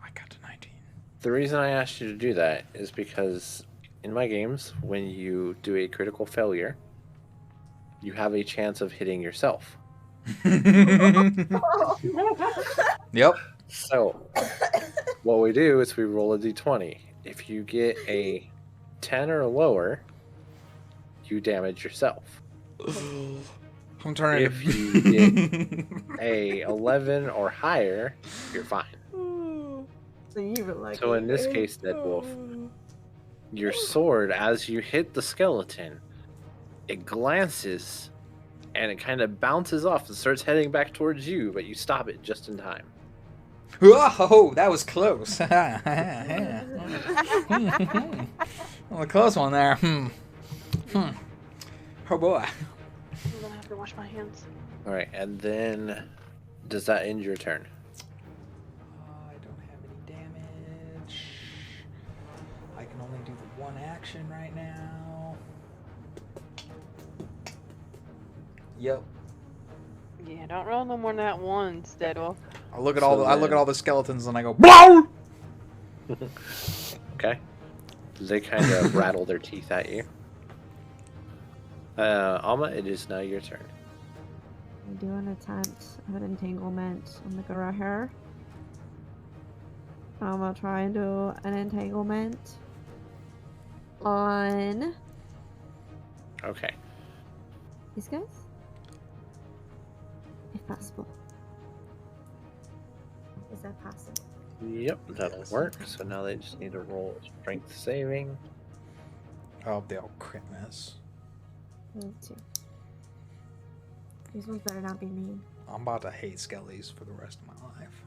I got to 19. The reason I asked you to do that is because in my games, when you do a critical failure, you have a chance of hitting yourself. Yep. So, what we do is we roll a d20. If you get a 10 or lower, you damage yourself. I'm turning. If you get a 11 or higher, you're fine. So you were like. So in this case, Deadwolf, your sword, as you hit the skeleton, it glances and it kind of bounces off and starts heading back towards you, but you stop it just in time. Whoa, that was close. Well, a close one there. Oh boy. I'm gonna have to wash my hands. All right, and then does that end your turn? I don't have any damage. I can only do the one action right now. Yep. Yeah, don't roll no more than that once, Deadwolf. I look at So all the, I look then- at all the skeletons and I go, BLOW! Okay. They kind of rattle their teeth at you. Alma, it is now your turn. I do an attempt of an entanglement on the girl right here. I'm gonna try and do an entanglement on Okay. these guys, if possible. Is that possible? Yep, that'll work. So now they just need to roll a strength saving. Oh, they all crit miss. Me too. These ones better not be mean. I'm about to hate skellies for the rest of my life.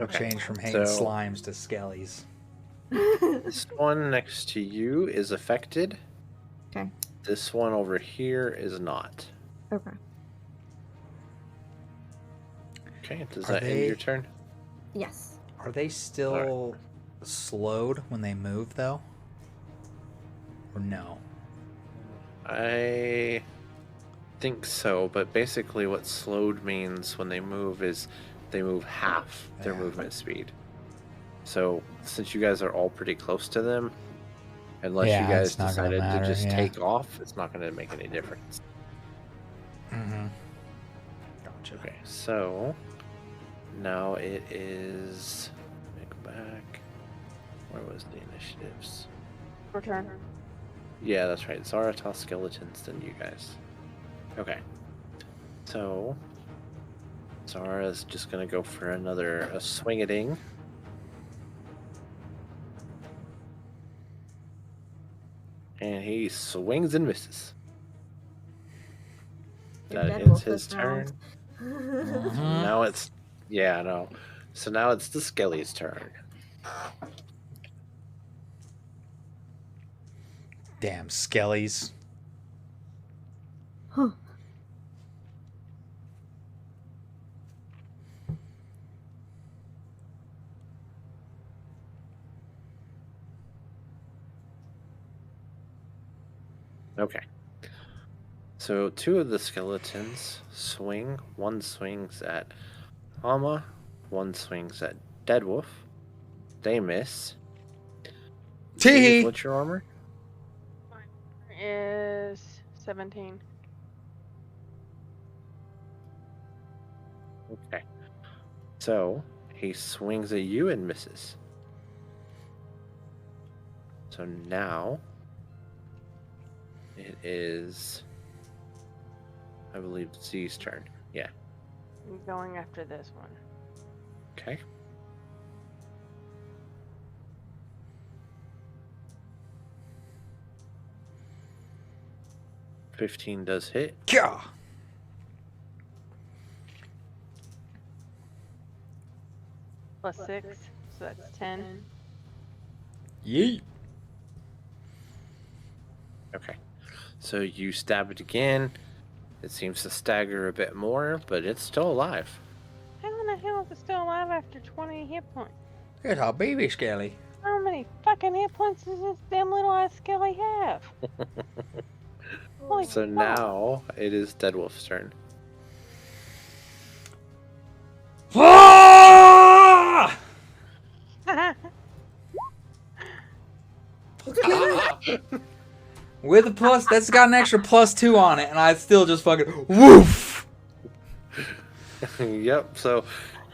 Okay. Change from hating So- slimes to skellies. This one next to you is affected. Okay. This one over here is not. Okay. Okay, does Are that end they- your turn? Yes. Are they still slowed when they move, though? Or no? I think so, but basically what slowed means when they move is they move half their Yeah. movement speed. So since you guys are all pretty close to them, unless Yeah, you guys it's not gonna decided matter, to just yeah. take off, it's not going to make any difference. Mm-hmm. Gotcha. Okay, so now it is. Let me go back. Where was the initiatives? Return. Yeah, that's right. Zaratoth skeletons, then you guys. Okay. So Zara's just gonna go for a swing-a-ding. And he swings and misses. You're That dead ends wolf his this turn. round. Mhm. Now it's yeah, no. So now it's the Skelly's turn. Damn skellies. Huh. Okay. So two of the skeletons swing. One swings at Alma. One swings at Deadwolf. They miss. Tee-hee. What's your armor? Is 17. Okay. So he swings at you and misses. So now it is, I believe, Z's turn. Yeah. I'm going after this one. Okay. $15 does hit. Gah! Plus 6, so that's 10. Yeet. Okay. So you stab it again. It seems to stagger a bit more, but it's still alive. How in the hell is it still alive after 20 hit points? It's a baby skelly. How many fucking hit points does this damn little ass skelly have? Holy So fuck. now it is Deadwolf's turn. Ah! With a plus, that's got an extra +2 on it, and I still just fucking woof. Yep, so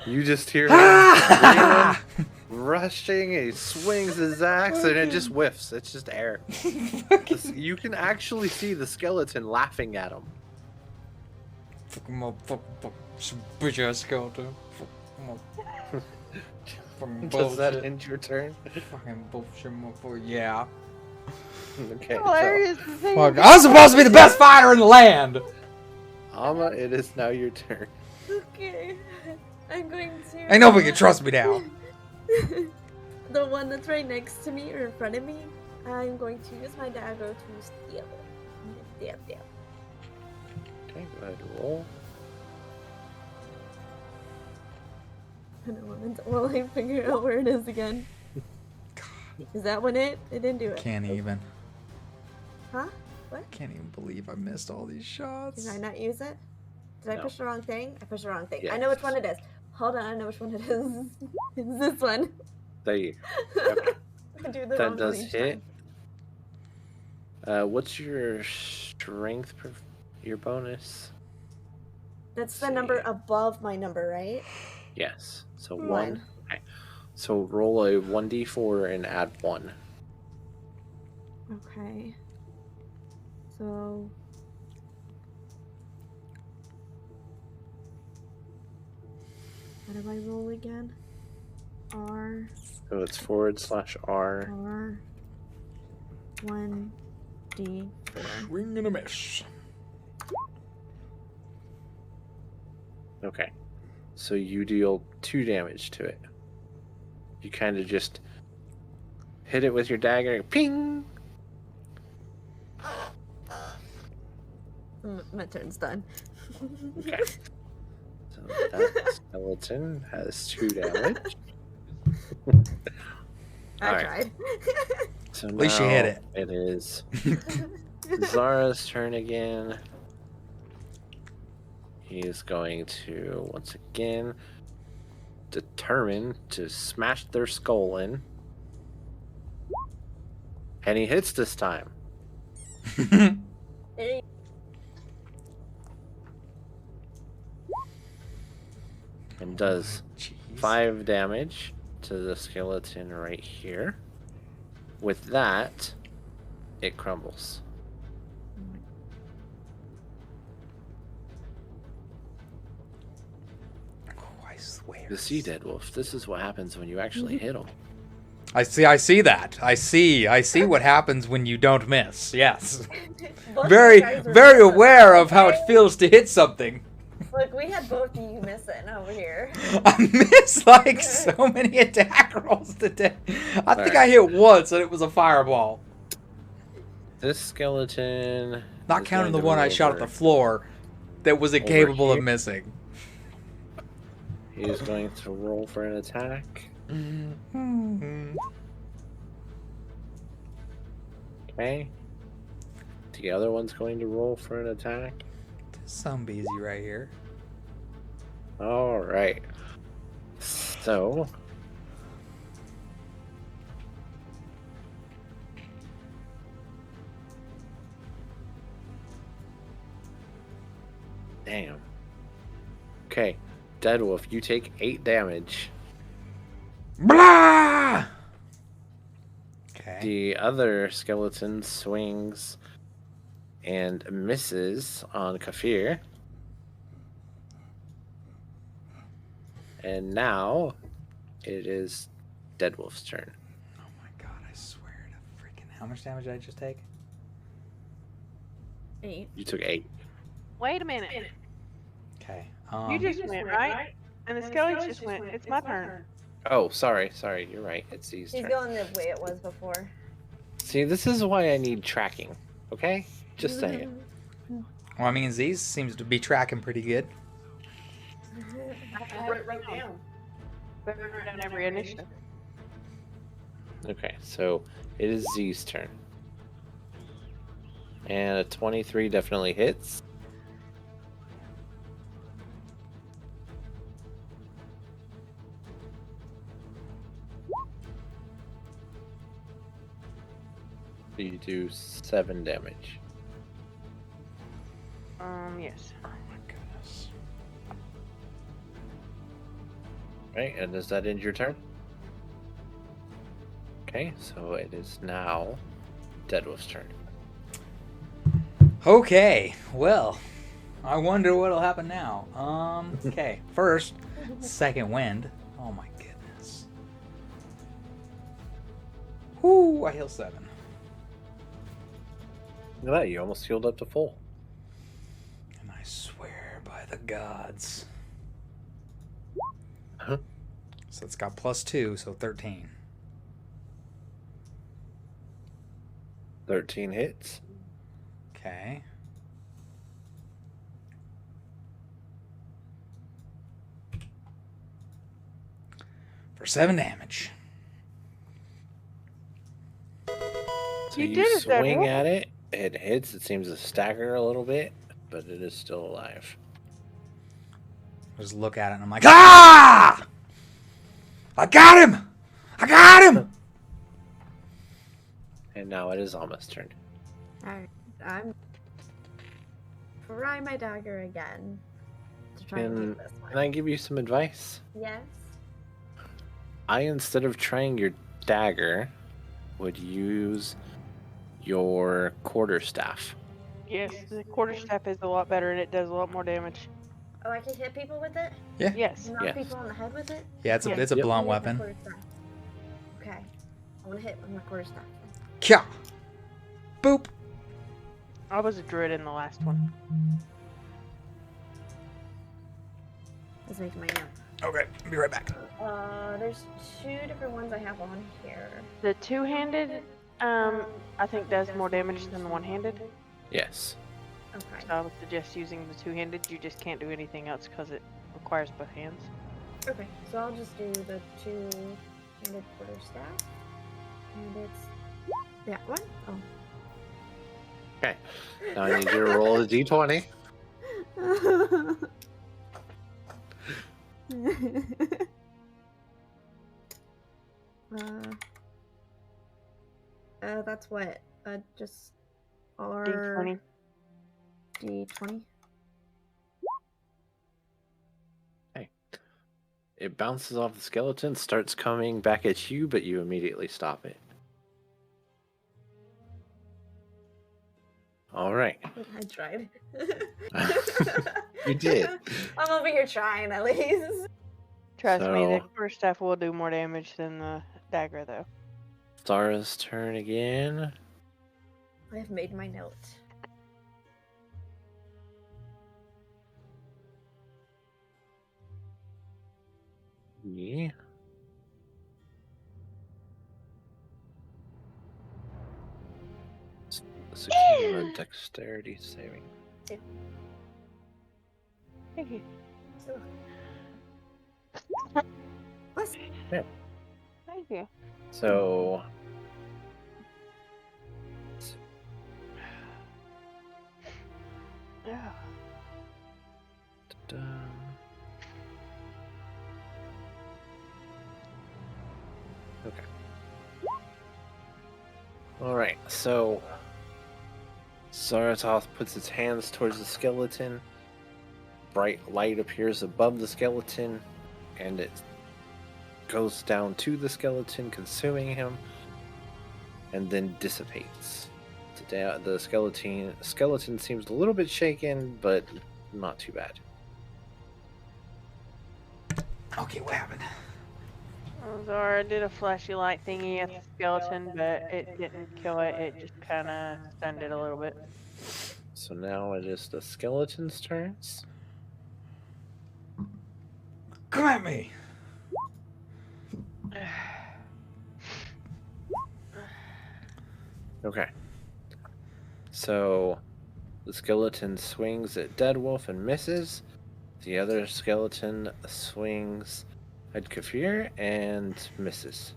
you just hear him Ah! screaming, rushing. He swings his axe, and it just whiffs. It's just air. You can actually see the skeleton laughing at him. Fucking motherfucker, bitch ass skeleton. Fucking Does that bullshit. end your turn? Fucking bullshit, motherfucker. Yeah. Okay. Hilarious to say Fuck. you I'm supposed to be the best fighter in the land. Alma, it is now your turn. Okay. I'm going to. Ain't nobody can trust me now. The one that's right next to me or in front of me, I'm going to use my dagger to steal it. Damn. Okay, go ahead and roll. While I figure out where it is again. Is that one it? It didn't do it. Can't even. Huh? What? Can't even believe I missed all these shots. Did I not use it? Did I No. push the wrong thing? I pushed the wrong thing. Yes. I know which one it is. Hold on, I know which one it is. It's this one. There you go. Okay. I do the That wrong does one each hit. time. What's your strength, your bonus? That's the number above my number, right? Yes. So One. 1. Okay. So roll a 1d4 and add 1. Okay. So. How do I roll again? R. So it's /R. R. 1d4. Swing and a miss. Okay. So you deal 2 damage to it. You kind of just hit it with your dagger. Ping! My turn's done. Okay. So that skeleton has 2 damage. I Alright. tried. So At least you hit it. It is Zara's turn again. He is going to, once again, determine to smash their skull in. And he hits this time. And does Jeez. 5 damage to the skeleton right here. With that, it crumbles. Oh, I swear. The sea dead wolf. This is what happens when you actually hit him. I see that. I see what happens when you don't miss. Yes. Both Very, you guys were very missing, aware of how it okay? feels to hit something. Look, we had both of you missing over here. I missed like so many attack rolls today. I think I hit once and it was a fireball. This skeleton... Not is counting the going to one I roll shot at the over. floor that was incapable of here. missing. He is going to roll for an attack. Okay. The other one's going to roll for an attack. Some busy right here. Alright. So... Damn. Okay. Deadwolf, you take 8 damage. Blah! Okay. The other skeleton swings and misses on Kafir. And now it is Deadwolf's turn. Oh my god, I swear to freaking... How much damage did I just take? 8. You took 8. Wait a minute. Okay. You just went, right? And the skeletons just went. It's my turn. Oh, sorry. You're right. It's Z's He's turn. going the way it was before. See, this is why I need tracking. Okay? Just saying. Well, I mean, Z's seems to be tracking pretty good. I wrote down. Better write down every initiative. Okay, so it is Z's turn. And a 23 definitely hits. So you do 7 damage. Yes. Oh my goodness. Right, and does that end your turn? Okay, so it is now Deadwolf's turn. Okay, well, I wonder what'll happen now. Okay, first, second wind. Oh my goodness. Whoo, I heal 7. Look at that, you almost healed up to full. And I swear by the gods. Huh? So it's got +2, so 13. 13 hits. Okay. For 7 damage. So You you did it, swing Deadwolf. at it, it hits, it seems to stagger a little bit, but it is still alive. I just look at it and I'm like, ah! I got him! I got him! And now it is Alma's turn. Alright, I'm try my dagger again to try and Can, do this can one. I give you some advice? Yes. Instead of trying your dagger, would use your quarterstaff. Yes, the quarterstaff is a lot better and it does a lot more damage. Oh, I can hit people with it? Yeah. Yes. And knock Yes. people on the head with it? Yeah, it's a, Yeah. it's a Yep. blunt I'm gonna hit weapon. my quarterstaff. Okay. I want to hit with my quarterstaff. Kya! Boop! I was a druid in the last one. Let's make my note. Okay, be right back. There's 2 different ones I have on here. The two-handed, I think does more damage than the one-handed. Yes. Okay. So I would suggest using the two-handed. You just can't do anything else because it requires both hands. Okay, so I'll just do the 2-handed quarterstaff. And it's that one? Oh. Okay. Now I need you to roll a d20. That's what? Just R D20. D20. It bounces off the skeleton, starts coming back at you, but you immediately stop it. All right. I tried. You did. I'm over here trying at least. Trust me, the So- quarterstaff will do more damage than the dagger, though. Zara's turn again. I have made my note. Yeah. Succeed on a dexterity saving. Thank you. Bless. Thank you. So. Yeah. Da-da. Okay. Alright, so Zaratoth puts its hands towards the skeleton. Bright light appears above the skeleton, and it goes down to the skeleton, consuming him, and then dissipates. The skeleton seems a little bit shaken, but not too bad. Okay, what happened? Zara did a flashy light thingy at the skeleton, but it didn't kill it. It just kind of stunned it a little bit. So now it is the skeleton's turns. Come at me! Okay. So the skeleton swings at Deadwolf and misses. The other skeleton swings at Kafir and misses.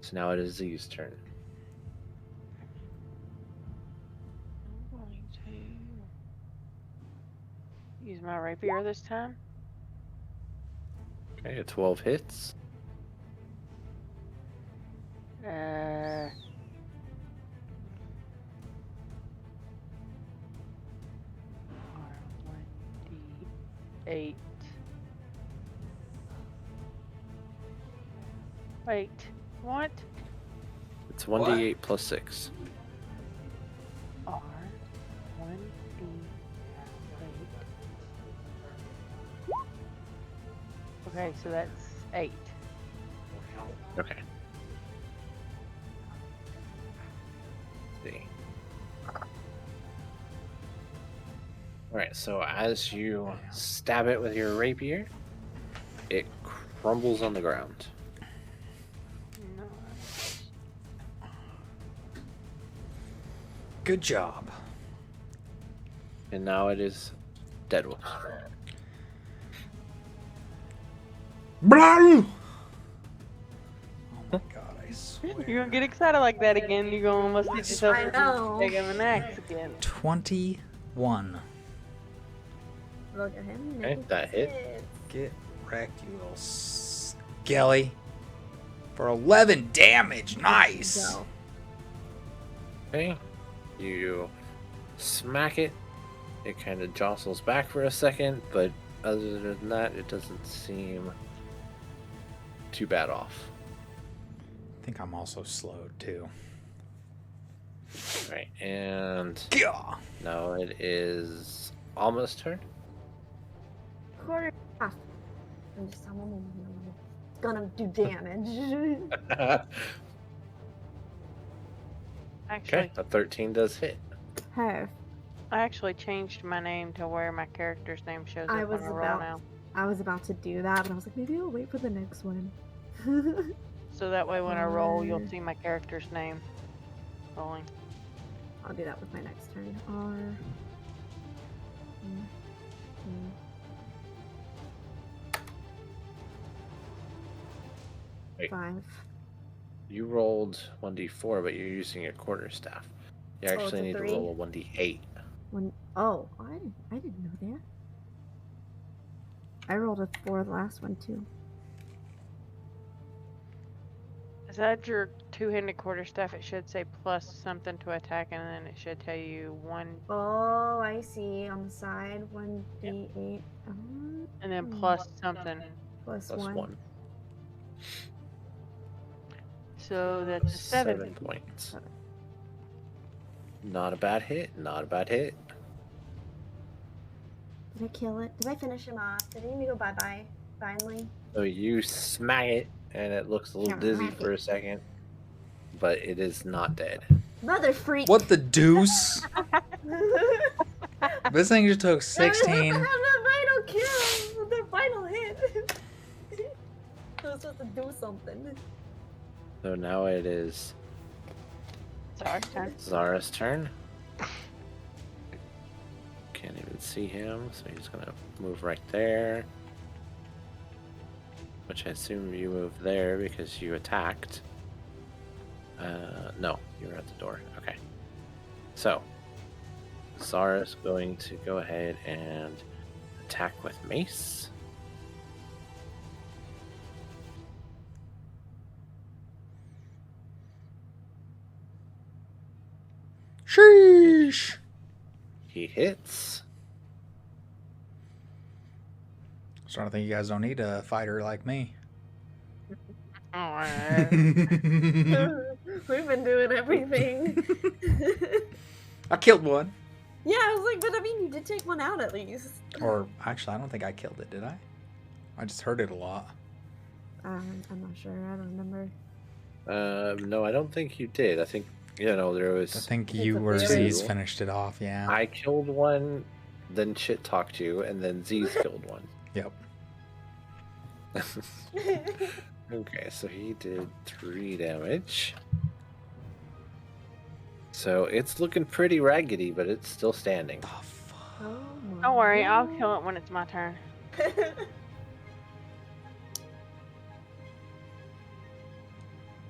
So now it is Z's turn. I'm going to use my rapier this time. Okay, a 12 hits. R1d8. Wait, what? It's 1d8 plus 6. R 1D 8. Okay, so that's 8. Okay. Let's see. Alright, so as you stab it with your rapier, it crumbles on the ground. Nice. Good job. And now it is Deadwolf. Blah! Oh my god, I swear. You're gonna get excited like that again. You're gonna almost get yourself I know. take him an axe again. 21. Look at him. Okay, that hit. Get wrecked, you little skelly. For 11 damage. Nice. Go. Okay. You smack it. It kind of jostles back for a second, but other than that, it doesn't seem too bad off. I think I'm also slowed too. Right, and Gah! now it is Alma's turn. Quarter half. I'm just gonna do damage. Actually, Okay, a 13 does hit. Hey, I actually changed my name to where my character's name shows up I on was a roll about- now. I was about to do that, but I was like, maybe I'll wait for the next one. So that way when I roll, you'll see my character's name rolling. I'll do that with my next turn. R. Wait. 5. You rolled 1d4, but you're using a quarterstaff. You it's actually a need 3? to roll a 1d8. Oh, I didn't know that. I rolled a 4 the last one too. Is that your two-handed quarterstaff? It should say plus something to attack, and then it should tell you 1, Oh, I see. On the side, 1d8. and then plus something. Plus Plus 1. 1. So that's a 7. Points. Not a bad hit. Not a bad hit. Did I kill it? Did I finish him off? Did he need to go bye-bye? Finally? So you smack it, and it looks a little dizzy for a second, but it is not dead. Mother freak! What the deuce? This thing just took 16. That was the final kill! The final hit! I was supposed to do something. So now it is Sorry, turn. Zara's turn. Can't even see him, so he's gonna move right there. Which I assume you moved there because you attacked. No, you were at the door. Okay. So, Zara's going to go ahead and attack with mace. Sheesh. He hits. Starting to think you guys don't need a fighter like me. Alright. We've been doing everything. I killed one. Yeah, I was like, but I mean, you did take one out at least. Or actually, I don't think I killed it, did I? I just heard it a lot. I'm not sure. I don't remember. No, I don't think you did. I think, there I was... think It's you a or theory. Z's finished it off, yeah. I killed one, then Chit talked you, and then Z's killed one. Yep. Okay, so he did 3 damage. So it's looking pretty raggedy, but it's still standing. Oh, fuck. Oh my Don't worry, I'll God. kill it when it's my turn.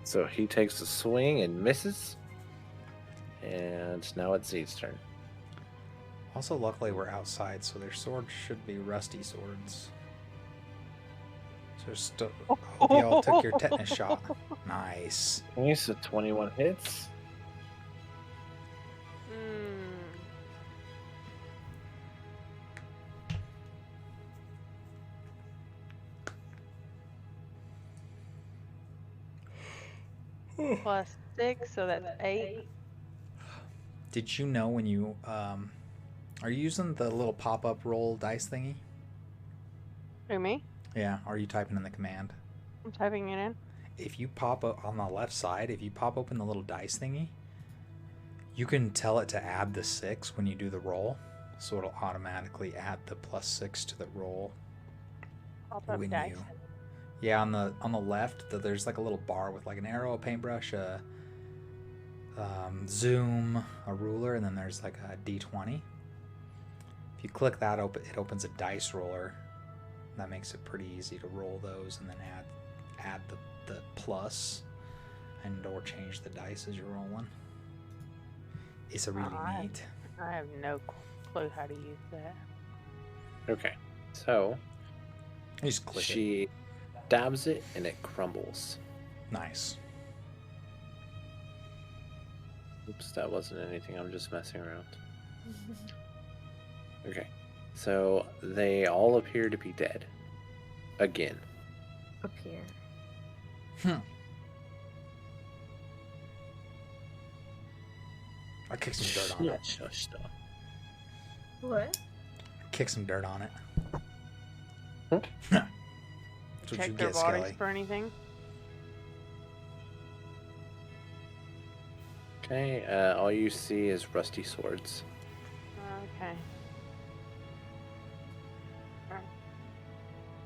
So he takes a swing and misses. And now it's Z's turn. Also, luckily, we're outside, so their swords should be rusty swords. So hope you all took your tetanus shot. Nice. Okay, so 21 hits. Plus 6, so that's 8. Did you know when you are you using the little pop-up roll dice thingy? Who, me? Yeah. Are you typing in the command? I'm typing it in. If you pop up on the left side, if you pop open the little dice thingy, you can tell it to add the 6 when you do the roll, so it'll automatically add the +6 to the roll. Pop-up when dice. Yeah, on the left, there's like a little bar with like an arrow, a paintbrush, a zoom, a ruler, and then there's like a D20. If you click that, it opens a dice roller. That makes it pretty easy to roll those, and then add the plus, and or change the dice as you're rolling. It's a really neat. I have no clue how to use that. Okay, so You just click it. she dabs it and it crumbles. Nice. Oops, that wasn't anything. I'm just messing around. Okay, so they all appear to be dead. Again. Appear. I kick some dirt on it. Shush. What? Kick some dirt on it. Huh? That's what Check you their get, bodies Skelly. for anything. Okay, all you see is rusty swords. Okay.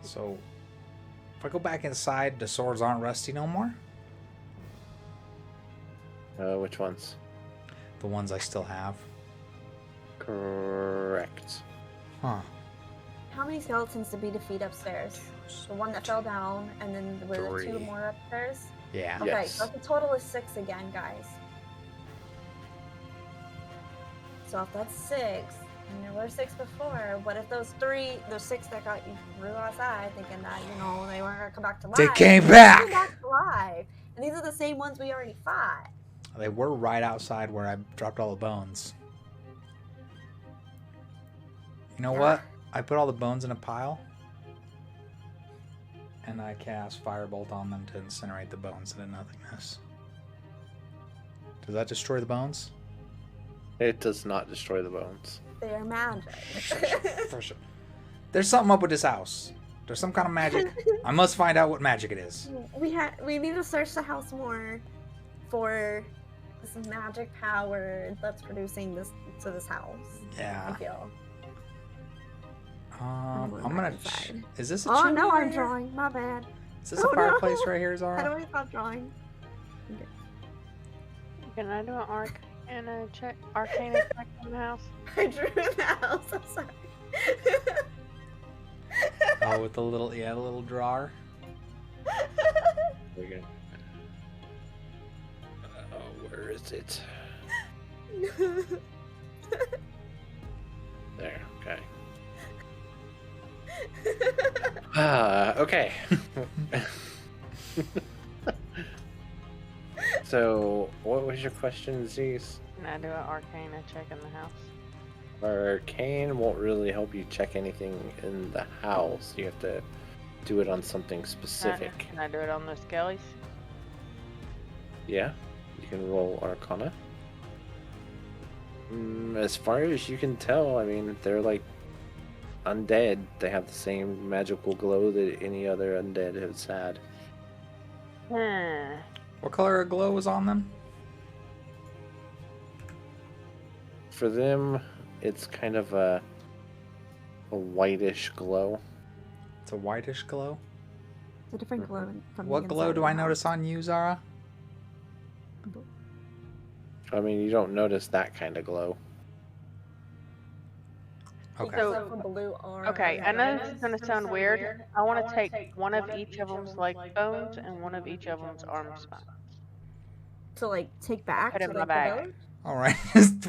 So, if I go back inside, the swords aren't rusty no more? Which ones? The ones I still have. Correct. Huh. How many skeletons did we defeat upstairs? The one that fell down, and then were there 2 3. more upstairs? Yeah. Yeah. Okay, Yes. so the total is 6 again, guys. So if that's 6, and there were 6 before, what if those 6 that got you threw outside, thinking that, they weren't gonna come back to life? They came They back! came back to life. And these are the same ones we already fought. They were right outside where I dropped all the bones. You know what? I put all the bones in a pile, and I cast Firebolt on them to incinerate the bones into nothingness. Does that destroy the bones? It does not destroy the bones. They are magic. For sure. There's something up with this house. There's some kind of magic. I must find out what magic it is. We need to search the house more for this magic power that's producing this to this house. Yeah. I feel. I'm going gonna. back inside. Is this a Oh chimney no, right I'm here? drawing. My bad. Is this Oh, a fireplace no. right here, How Zara? do I stop drawing? Can I do an arcana check on the house? I drew the house. I'm sorry. Oh, with the little the little drawer. Okay. Oh, where is it? There, okay. Okay. So, what was your question, Z's? Can I do an arcana check in the house? Arcane won't really help you check anything in the house. You have to do it on something specific. Can I do it on the skellies? Yeah, you can roll Arcana. As far as you can tell, I mean, they're like undead. They have the same magical glow that any other undead has had. What color of glow was on them? For them, it's kind of a whitish glow. It's a whitish glow. It's a different glow from the What glow inside do of I the notice on you, Zara? I mean, you don't notice that kind of glow. Okay. house. Except for blue or Okay, I know this is gonna sound weird. I want to take one of each of them's leg bones and one of each of them's arm spines. to like take back. Put to, in my like, bag. the All right.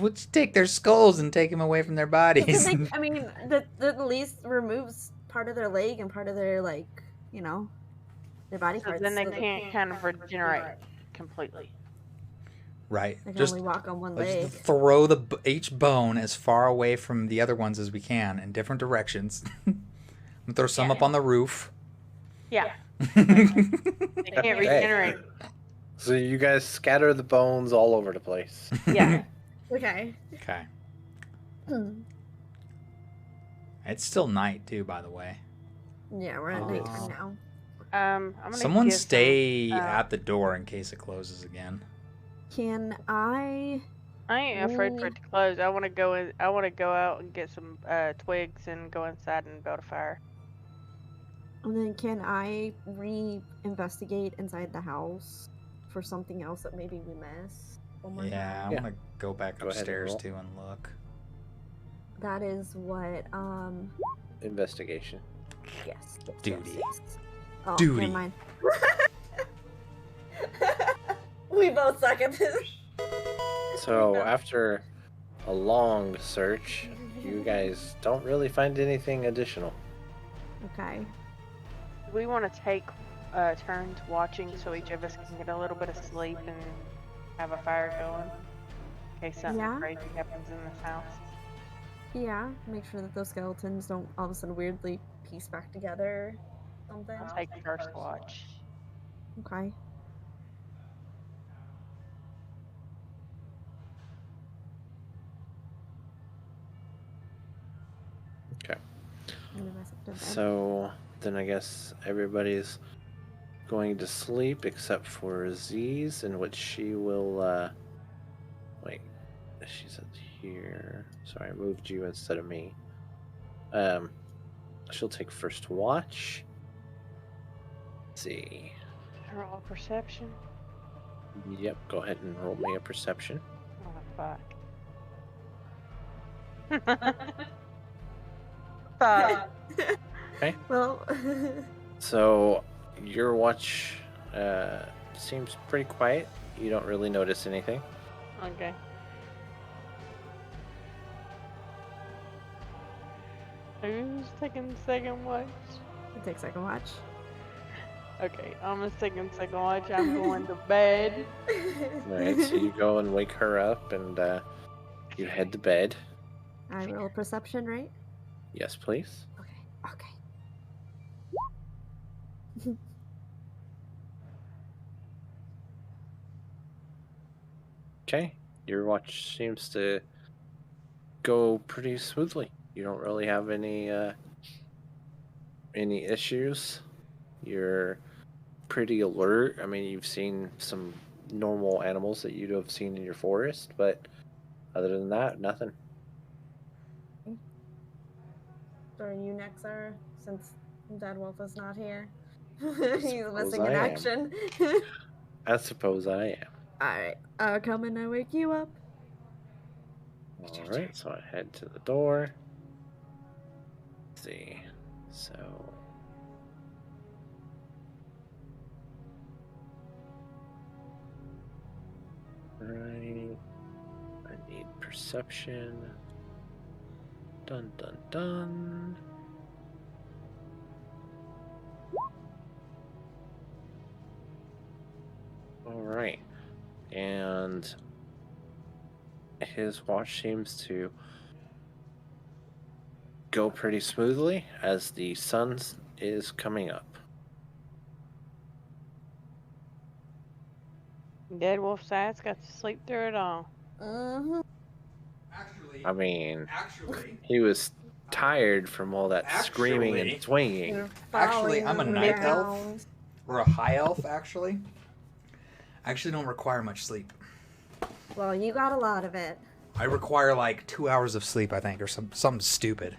Let's take their skulls and take them away from their boat. bodies. Because I mean, the at least removes part of their leg and part of their their body So parts. then they so can't kind of regenerate completely. Right. They can Just only walk on one let's leg. throw each bone as far away from the other ones as we can in different directions. And throw some Yeah. up on the roof. Yeah, All they can't regenerate. So you guys scatter the bones all over the place. Yeah. Okay. Okay. It's still night too, by the way. Yeah, we're at nighttime now. I'm gonna Someone give stay some, at the door in case it closes again. Can I? I ain't afraid for it to close. I want to go in. I want to go out and get some twigs and go inside and build a fire. And then can I re-investigate inside the house for something else that maybe we missed? One more Yeah, I time? want to go back Go ahead and upstairs roll. too and look. That is what. Investigation. Yes. Duty. Yes. Oh, Duty. Never mind. We both suck at this. So after a long search, you guys don't really find anything additional. Okay. We want to take turns watching so each of us can get a little bit of sleep and have a fire going in case something Yeah. crazy happens in this house. Yeah. Make sure that those skeletons don't all of a sudden weirdly piece back together. Something. I'll take first watch. Okay. Okay. I'm gonna mess up the bed. So then I guess everybody's going to sleep except for Z's, in which she will wait. She's up here. Sorry, I moved you instead of me. She'll take first watch. Let's see. Roll perception. Yep, go ahead and roll me a perception. Oh fuck. Fuck. Okay. Well. So your watch seems pretty quiet. You don't really notice anything. Okay. Who's taking second watch? Take second watch. Okay, I'm a second watch. I'm going to bed. Alright, so you go and wake her up and you head to bed. I roll perception, right? Yes, please. Okay. Okay. Your watch seems to go pretty smoothly. You don't really have any issues. You're pretty alert. I mean, you've seen some normal animals that you'd have seen in your forest, but other than that, nothing. So are you next, Zara? Since Deadwolf is not here. He's Suppose missing in I am. action. I suppose I am. Alright, I'll come and I wake you up. Alright, so I head to the door. Let's see. So. Right. I need perception. Dun dun dun. Alright. And his watch seems to go pretty smoothly as the sun is coming up. Deadwolf's ass got to sleep through it all. Mm-hmm. I mean, Actually, he was tired from all that screaming Actually- and swinging. Actually, I'm a night elf. elf. or a high elf, actually. I actually don't require much sleep. Well, you got a lot of it. I require like 2 hours of sleep, I think, or something stupid.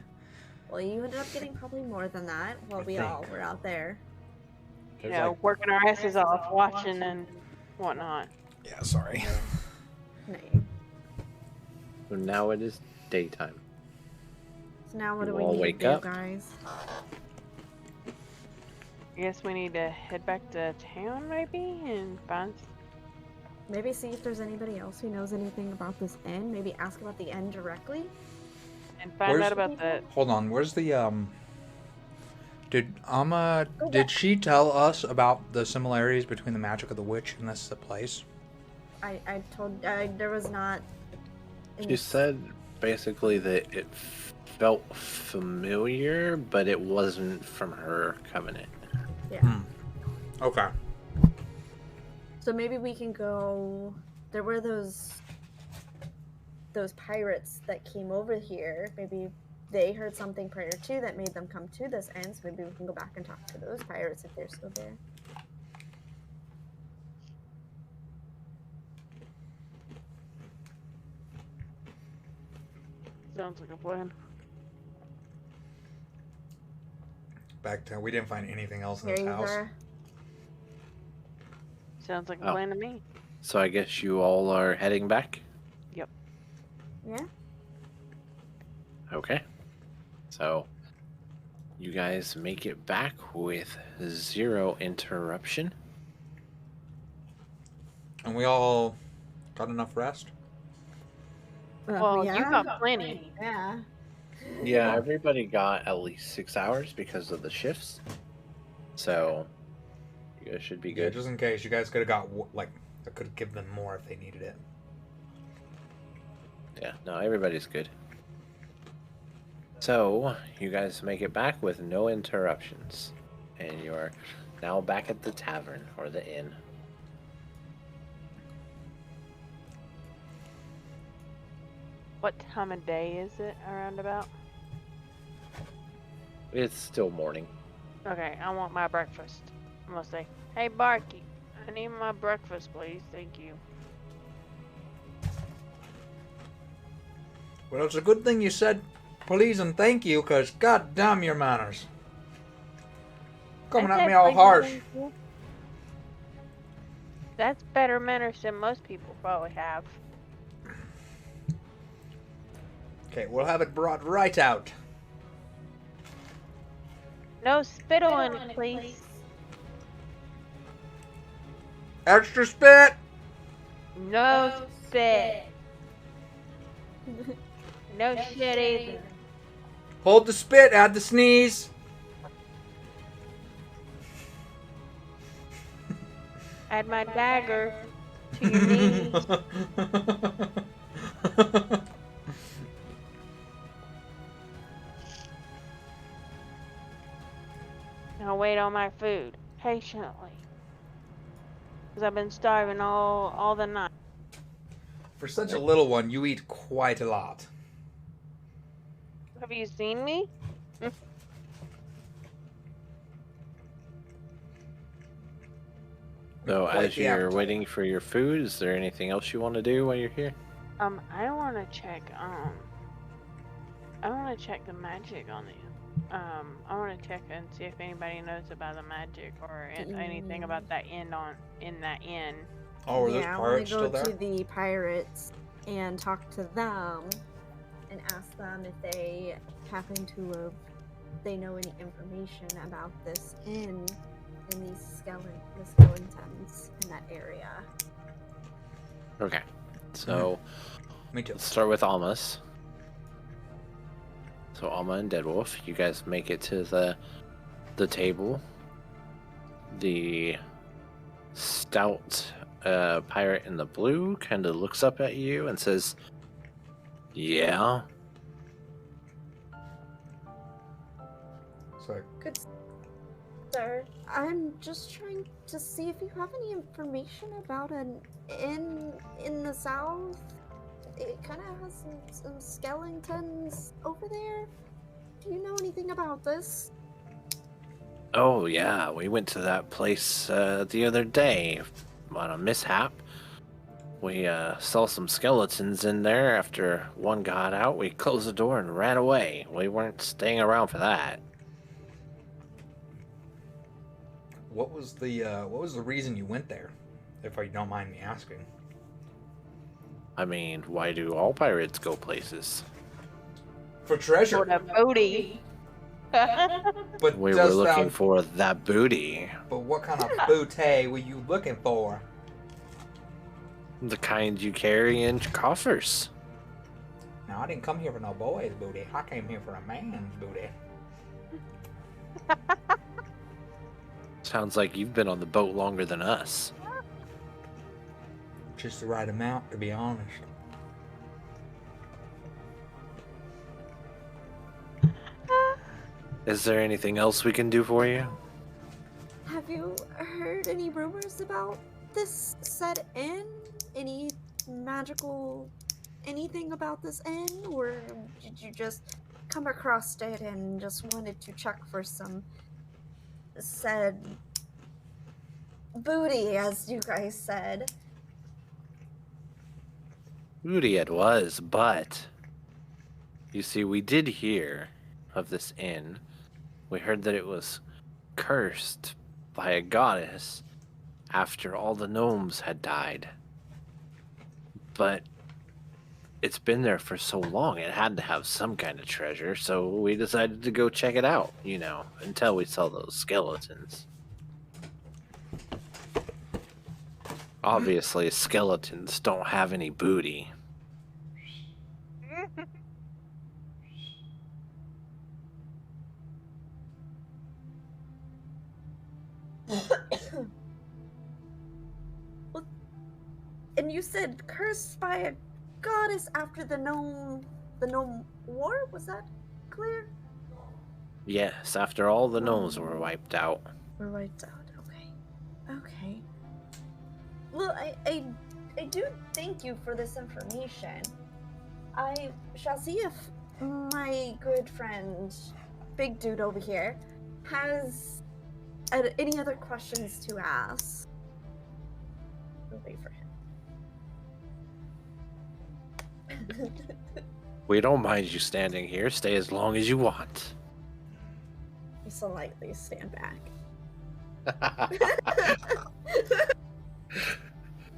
Well, you ended up getting probably more than that while I we think. all were out there. You There's know, like- working our asses off, watching and whatnot. Yeah, sorry. Nay. So now it is daytime. So now what You do we all need wake to do, up? guys? I guess we need to head back to town maybe and find. Maybe see if there's anybody else who knows anything about this inn. Maybe ask about the inn directly. And find Where's- out about that. Hold on, where's the did she tell us about the similarities between the magic of the witch and this place? I told there was not. She said basically that it felt familiar, but it wasn't from her covenant. Yeah. Okay. So maybe we can go. There were those pirates that came over here. Maybe they heard something prior to that made them come to this end. So maybe we can go back and talk to those pirates if they're still there. Sounds like a plan. Back to we didn't find anything else in Here this you house. are. Sounds like a Oh. plan to me. So I guess you all are heading back? Yeah. Okay. So you guys make it back with 0 interruption. And we all got enough rest? Well, yeah. you got plenty. Yeah. Yeah, everybody got at least 6 hours because of the shifts. So you guys should be Yeah, good. just in case. You guys could have got, like, I could have given them more if they needed it. Yeah, no, everybody's good. So you guys make it back with no interruptions. And you're now back at the tavern or the inn. What time of day is it around about? It's still morning. Okay, I want my breakfast. I'm gonna say, hey Barky, I need my breakfast, please. Thank you. Well, it's a good thing you said please and thank you, because god damn your manners. Coming I at said me all please and harsh. thank you. That's better manners than most people probably have. Okay, we'll have it brought right out. No spittle in it, please. Extra spit! No spit. No shit either. Hold the spit, add the sneeze. Add my dagger to your knees. I'll wait on my food patiently. Because I've been starving all the night. For such a little one, you eat quite a lot. Have you seen me? So Quite as the you're appetite. waiting for your food, is there anything else you want to do while you're here? I want to check, I want to check the magic on it. I want to check and see if anybody knows about the magic or anything about that inn in that inn. Oh, are those yeah, pirates I want still to go there? to the pirates and talk to them and ask them if they happen to have, they know any information about this inn and the skeletons in that area. Okay. So Me too. let's start with Alma's. So Alma and Deadwolf, you guys make it to the table. The stout pirate in the blue kind of looks up at you and says, "Yeah." It's like, Good sir, I'm just trying to see if you have any information about an inn in the south. It kind of has some skeletons over there. Do you know anything about this? Oh yeah, we went to that place the other day on a mishap. We saw some skeletons in there. After one got out, we closed the door and ran away. We weren't staying around for that. what was the reason you went there? If you don't mind me asking. I mean, why do all pirates go places? For treasure. For the booty. But We were does looking that, for that booty. But what kind of booty were you looking for? The kind you carry in coffers. Now, I didn't come here for no boy's booty. I came here for a man's booty. Sounds like you've been on the boat longer than us. Just the right amount, to be honest. Is there anything else we can do for you? Have you heard any rumors about this said inn? Any magical anything about this inn? Or did you just come across it and just wanted to check for some said booty, as you guys said? Booty it was, but you see, we did hear of this inn. We heard that it was cursed by a goddess after all the gnomes had died. But it's been there for so long, it had to have some kind of treasure, so we decided to go check it out, you know, until we saw those skeletons. Obviously, skeletons don't have any booty. Well, and you said cursed by a goddess after the gnome war? Was that clear? Yes, after all the gnomes were wiped out. We're wiped out. Okay. Well, I do thank you for this information. I shall see if my good friend, Big Dude over here, has any other questions to ask. We'll wait for him. We don't mind you standing here. Stay as long as you want. We slightly stand back.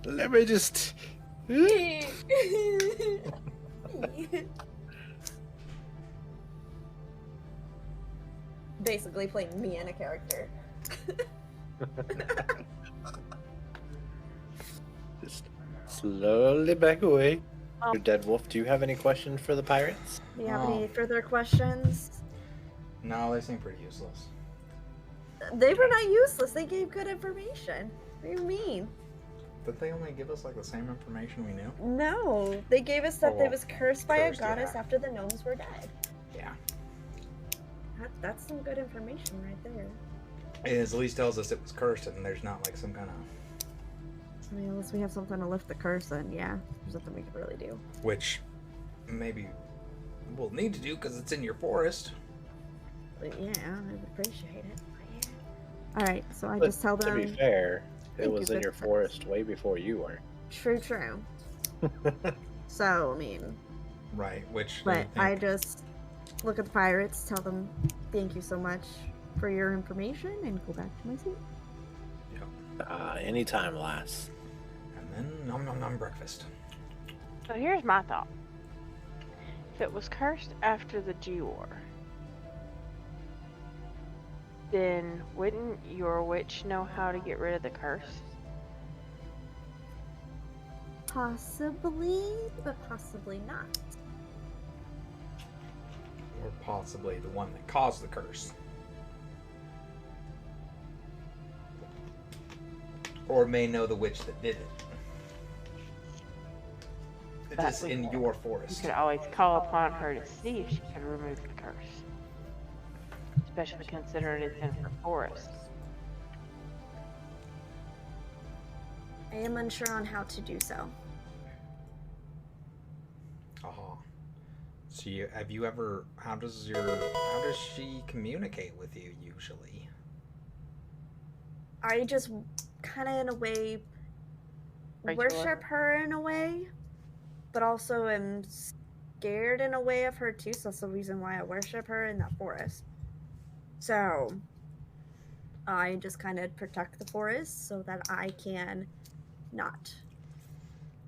Let me just... Basically playing me in a character. Just slowly back away. Dead Wolf, do you have any questions for the pirates? Do you have any further questions? No, they seem pretty useless. They were not useless. They gave good information. What do you mean? Did they only give us like the same information we knew? No, they gave us that well, it was cursed by a cursed, goddess yeah. after the gnomes were dead. Yeah. That's some good information right there. It at least tells us it was cursed and there's not like some kind of... I mean, unless we have something to lift the curse, then yeah, there's nothing we can really do. Which maybe we'll need to do because it's in your forest. But yeah, I would appreciate it. But yeah. Alright, so I But just tell them... to be fair, it Thank was you in for your the forest way before you were. True. So, I mean... Right, which... But I just look at the pirates, tell them thank you so much for your information, and go back to my seat. Anytime, lass. And then nom breakfast. So here's my thought. If it was cursed after the Jew War, then wouldn't your witch know how to get rid of the curse? Possibly, but possibly not. Or possibly the one that caused the curse. Or may know the witch that did it. It That is we in know. your You forest. could always call upon her to see if she could remove the curse. Especially considering it's in her forest. I am unsure on how to do so. Aha. So have you ever... How does she communicate with you usually? I just kind of in a way worship her in a way, but also am scared in a way of her too, so that's the reason why I worship her in that forest. So I just kind of protect the forest so that I can not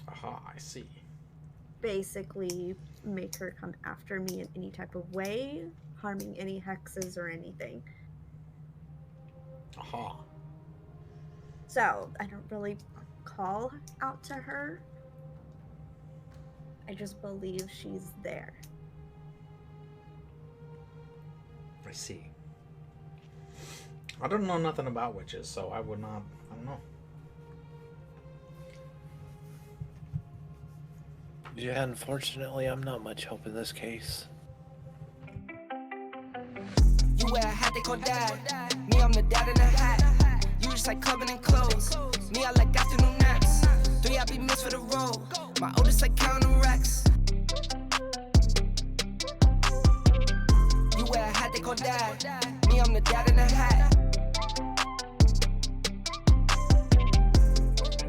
Aha, I see. basically make her come after me in any type of way, harming any hexes or anything. Aha. So I don't really call out to her. I just believe she's there. I see. I don't know nothing about witches, so I would not... I don't know. Yeah, unfortunately, I'm not much help in this case. You wear a hat they call dad. Me, I'm the dad in the hat. You just like clubbing and clothes. Me, I like afternoon naps. 3, I be missed for the road. My oldest like counting